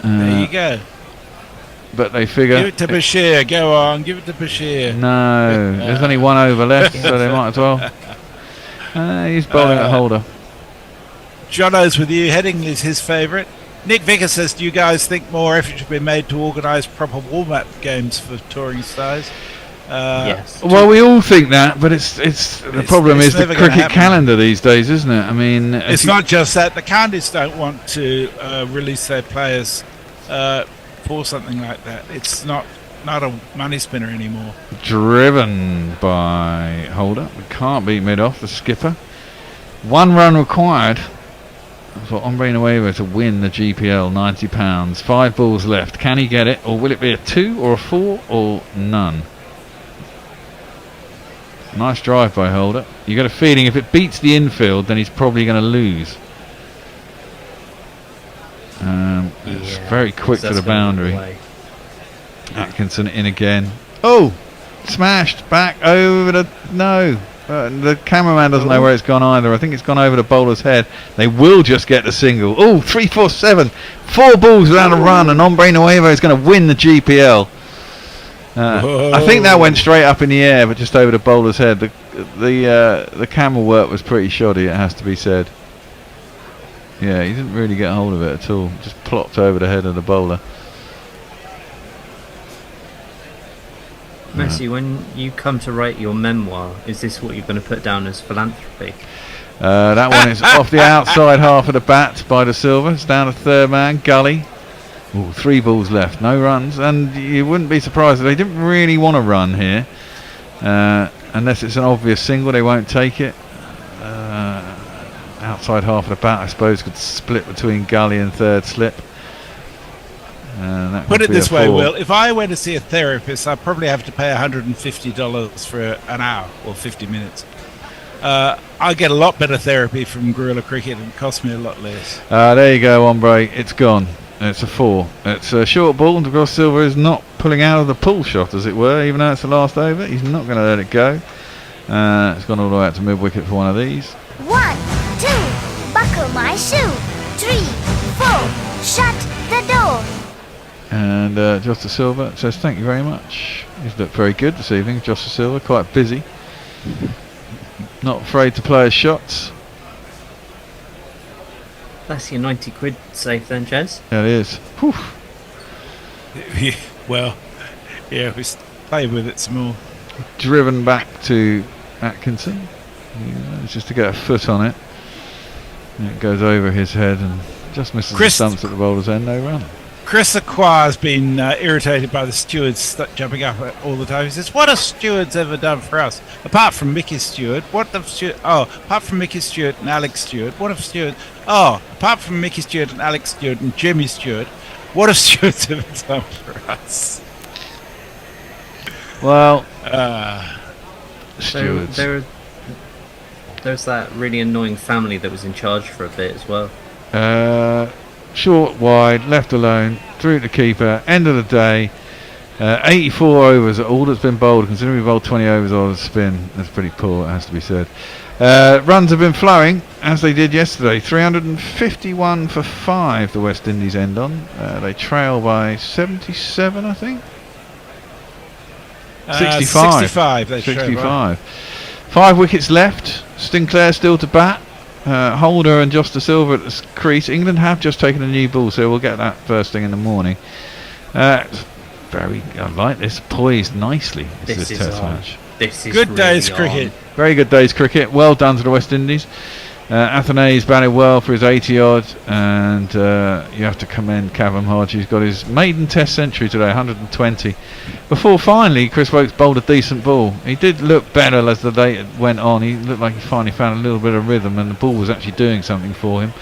There you go. But they figure... Give it to Bashir. Go on. Give it to Bashir. No. There's only 1 over left, so they might as well. He's bowling at Holder. Jono's with you. Headingley's his favourite. Nick Vickers says, do you guys think more effort should be made to organise proper warm-up games for touring stars? Yes. Well, we all think that, but the problem is the cricket calendar these days, isn't it? I mean, it's not just that. The counties don't want to release their players for something like that. It's not a money spinner anymore. Driven by Holder. We can't beat mid-off, the skipper. 1 run required for Hombre Nuevo to win the GPL, £90. 5 balls left. Can he get it, or will it be a 2 or a 4 or none? Nice drive by Holder. You got a feeling if it beats the infield, then he's probably going to lose. It's very quick to the boundary. Atkinson in again. Oh, smashed back over the the cameraman doesn't know where it's gone either. I think it's gone over the bowler's head. They will just get the single. Oh, 3-4-7. 4 balls without a run, and Hombre Nuevo is going to win the GPL. I think that went straight up in the air, but just over the bowler's head. The camera work was pretty shoddy, it has to be said. Yeah, he didn't really get hold of it at all. Just plopped over the head of the bowler. Messi, when you come to write your memoir, is this what you're going to put down as philanthropy? That one is off the outside half of the bat by De Silva. It's down to third man, Gully. Ooh, 3 balls left, no runs, and you wouldn't be surprised if they didn't really want to run here. Unless it's an obvious single, they won't take it. Outside half of the bat, I suppose, could split between gully and third slip. Put it this way, Will. If I went to see a therapist, I'd probably have to pay $150 for an hour or 50 minutes. I get a lot better therapy from guerrilla cricket and it costs me a lot less. There you go, Ombre. It's gone. It's a 4. It's a short ball, and DeGrosse Silva is not pulling out of the pull shot, as it were, even though it's the last over. He's not going to let it go. It's gone all the way out to mid-wicket for one of these. 1, 2, buckle my shoe. 3, 4, shut the door. And Justice Silva says thank you very much. He's looked very good this evening. Justice Silva, quite busy. Not afraid to play his shots. That's your 90 quid safe then, Jez. Yeah, it is. Whew. Well, yeah, we play with it some more. Driven back to Atkinson. Just to get a foot on it. And it goes over his head and just misses the stumps at the bowler's end. No run. Chris Acquire's been irritated by the stewards jumping up all the time. He says, "What have stewards ever done for us? Apart from Mickey Stewart, what have apart from Mickey Stewart and Alex Stewart, what have stewards? Oh, apart from Mickey Stewart and Alex Stewart and Jimmy Stewart, what have stewards ever done for us?" Well, stewards. There's that really annoying family that was in charge for a bit as well. Short, wide, left alone, through to keeper, end of the day. 84 overs are all that's been bowled. Considering we bowled 20 overs on the spin, that's pretty poor, it has to be said. Runs have been flowing, as they did yesterday. 351 for 5, the West Indies end on. They trail by 77, I think. 65. 65, they 65. 5 wickets left. Sinclair still to bat. Holder and Justice Silva at the crease. England have just taken a new ball, so we'll get that first thing in the morning. I like this, poised nicely. This test match. This is good really day's cricket. Very good day's cricket. Well done to the West Indies. Athenaeus batted well for his 80 odd, and you have to commend Kevin Hodge, who's got his maiden test century today, 120. Before finally Chris Woakes bowled a decent ball. He did look better as the day went on. He looked like he finally found a little bit of rhythm, and the ball was actually doing something for him.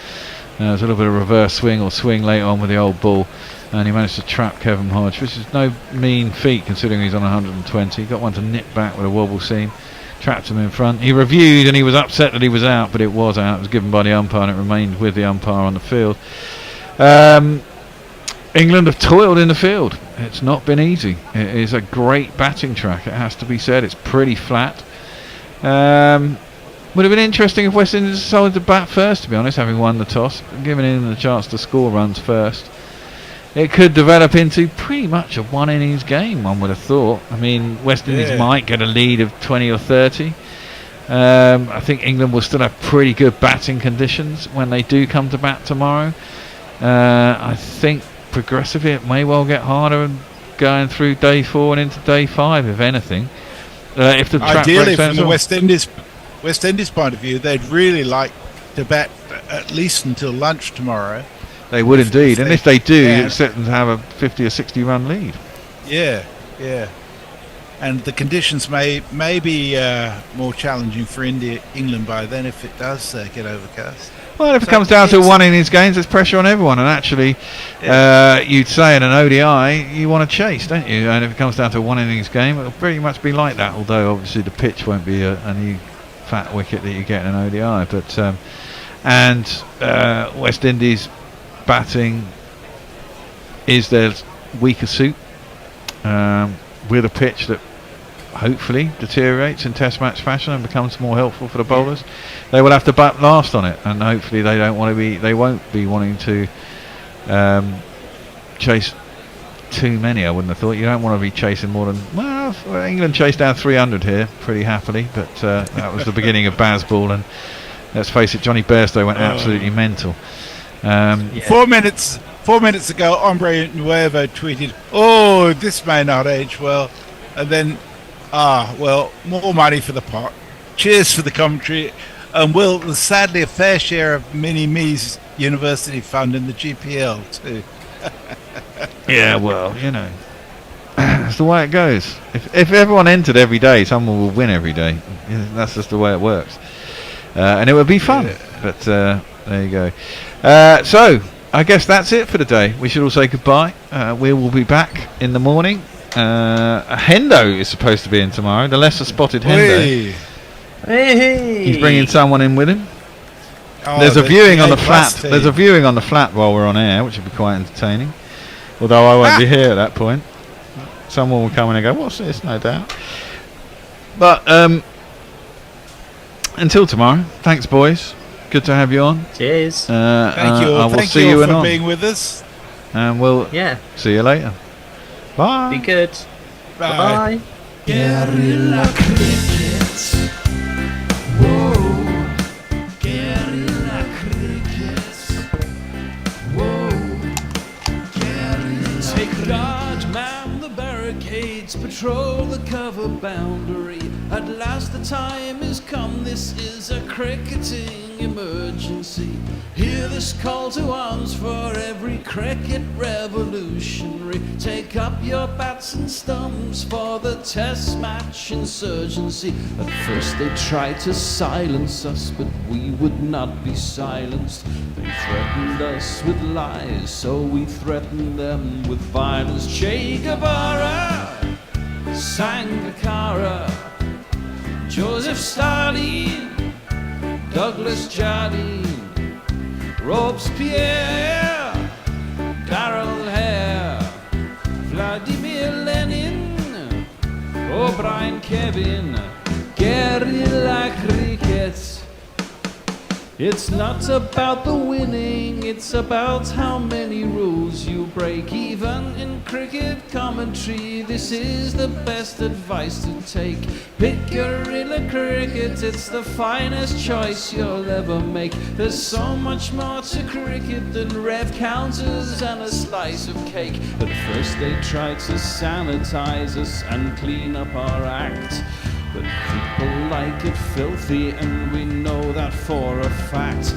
There was a little bit of reverse swing or swing late on with the old ball, and he managed to trap Kevin Hodge, which is no mean feat considering he's on 120. He got one to nip back with a wobble seam. Trapped him in front. He reviewed and he was upset that he was out, but it was out. It was given by the umpire and it remained with the umpire on the field. England have toiled in the field. It's not been easy. It is a great batting track, it has to be said. It's pretty flat. Would have been interesting if West Indies decided to bat first, to be honest, having won the toss, giving England the chance to score runs first. It could develop into pretty much a one innings game, one would have thought. I mean, West Indies might get a lead of 20 or 30. I think England will still have pretty good batting conditions when they do come to bat tomorrow. I think progressively it may well get harder going through day 4 and into day 5, if anything. If the ideally, from the West Indies point of view, they'd really like to bat at least until lunch tomorrow. They would indeed, and if they do, it's certain to have a 50 or 60 run lead. Yeah, and the conditions may be more challenging for England by then if it does get overcast. Well, if it comes down to one innings games, there's pressure on everyone, and actually, you'd say in an ODI you want to chase, don't you? And if it comes down to a one innings game, it'll pretty much be like that. Although obviously the pitch won't be a new fat wicket that you get in an ODI, but West Indies batting is their weaker suit, with a pitch that hopefully deteriorates in test match fashion and becomes more helpful for the bowlers. They will have to bat last on it, and hopefully they won't be wanting to chase too many. I wouldn't have thought. You don't want to be chasing more than England chased down 300 here pretty happily, but that was the beginning of Bazball, and let's face it, Johnny Bairstow went absolutely mental. 4 minutes ago, Hombre Nuevo tweeted, "Oh, this may not age well," and then, more money for the pot. Cheers for the commentary, and there's sadly a fair share of Mini Me's university fund in the GPL too. Yeah, well, you know, it's the way it goes. If everyone entered every day, someone will win every day. That's just the way it works. And it would be fun. But there you go. So I guess that's it for today. We should all say goodbye. We will be back in the morning. Hendo is supposed to be in tomorrow. The lesser spotted Hendo. Hey. He's bringing someone in with him. Oh, There's a viewing on the flat. team. There's a viewing on the flat while we're on air, which will be quite entertaining. Although I won't be here at that point. Someone will come in and go, "What's this?" No doubt. But until tomorrow, thanks, boys. Good to have you on. Cheers. Thank you. I will Thank see you you for anon. being with us. And we'll see you later. Bye. Be good. Bye. Bye. Guerrilla crickets. Whoa. Guerrilla crickets. Whoa. Guerrilla. Take guard, man the barricades, patrol the cover boundary. At last the time is come, this is a cricketing emergency. Hear this call to arms for every cricket revolutionary. Take up your bats and stumps for the test match insurgency. At first they tried to silence us, but we would not be silenced. They threatened us with lies, so we threatened them with violence. Che Guevara, Sangakkara, Joseph Stalin, Douglas Jardine, Robespierre, Darrell Hare, Vladimir Lenin, O'Brien Kevin, guerrilla crickets. It's not about the winning, it's about how many rules you break. Even in cricket commentary, this is the best advice to take. Pick guerrilla cricket, it's the finest choice you'll ever make. There's so much more to cricket than rev counters and a slice of cake. At first they tried to sanitize us and clean up our act. But people like it filthy, and we know that for a fact.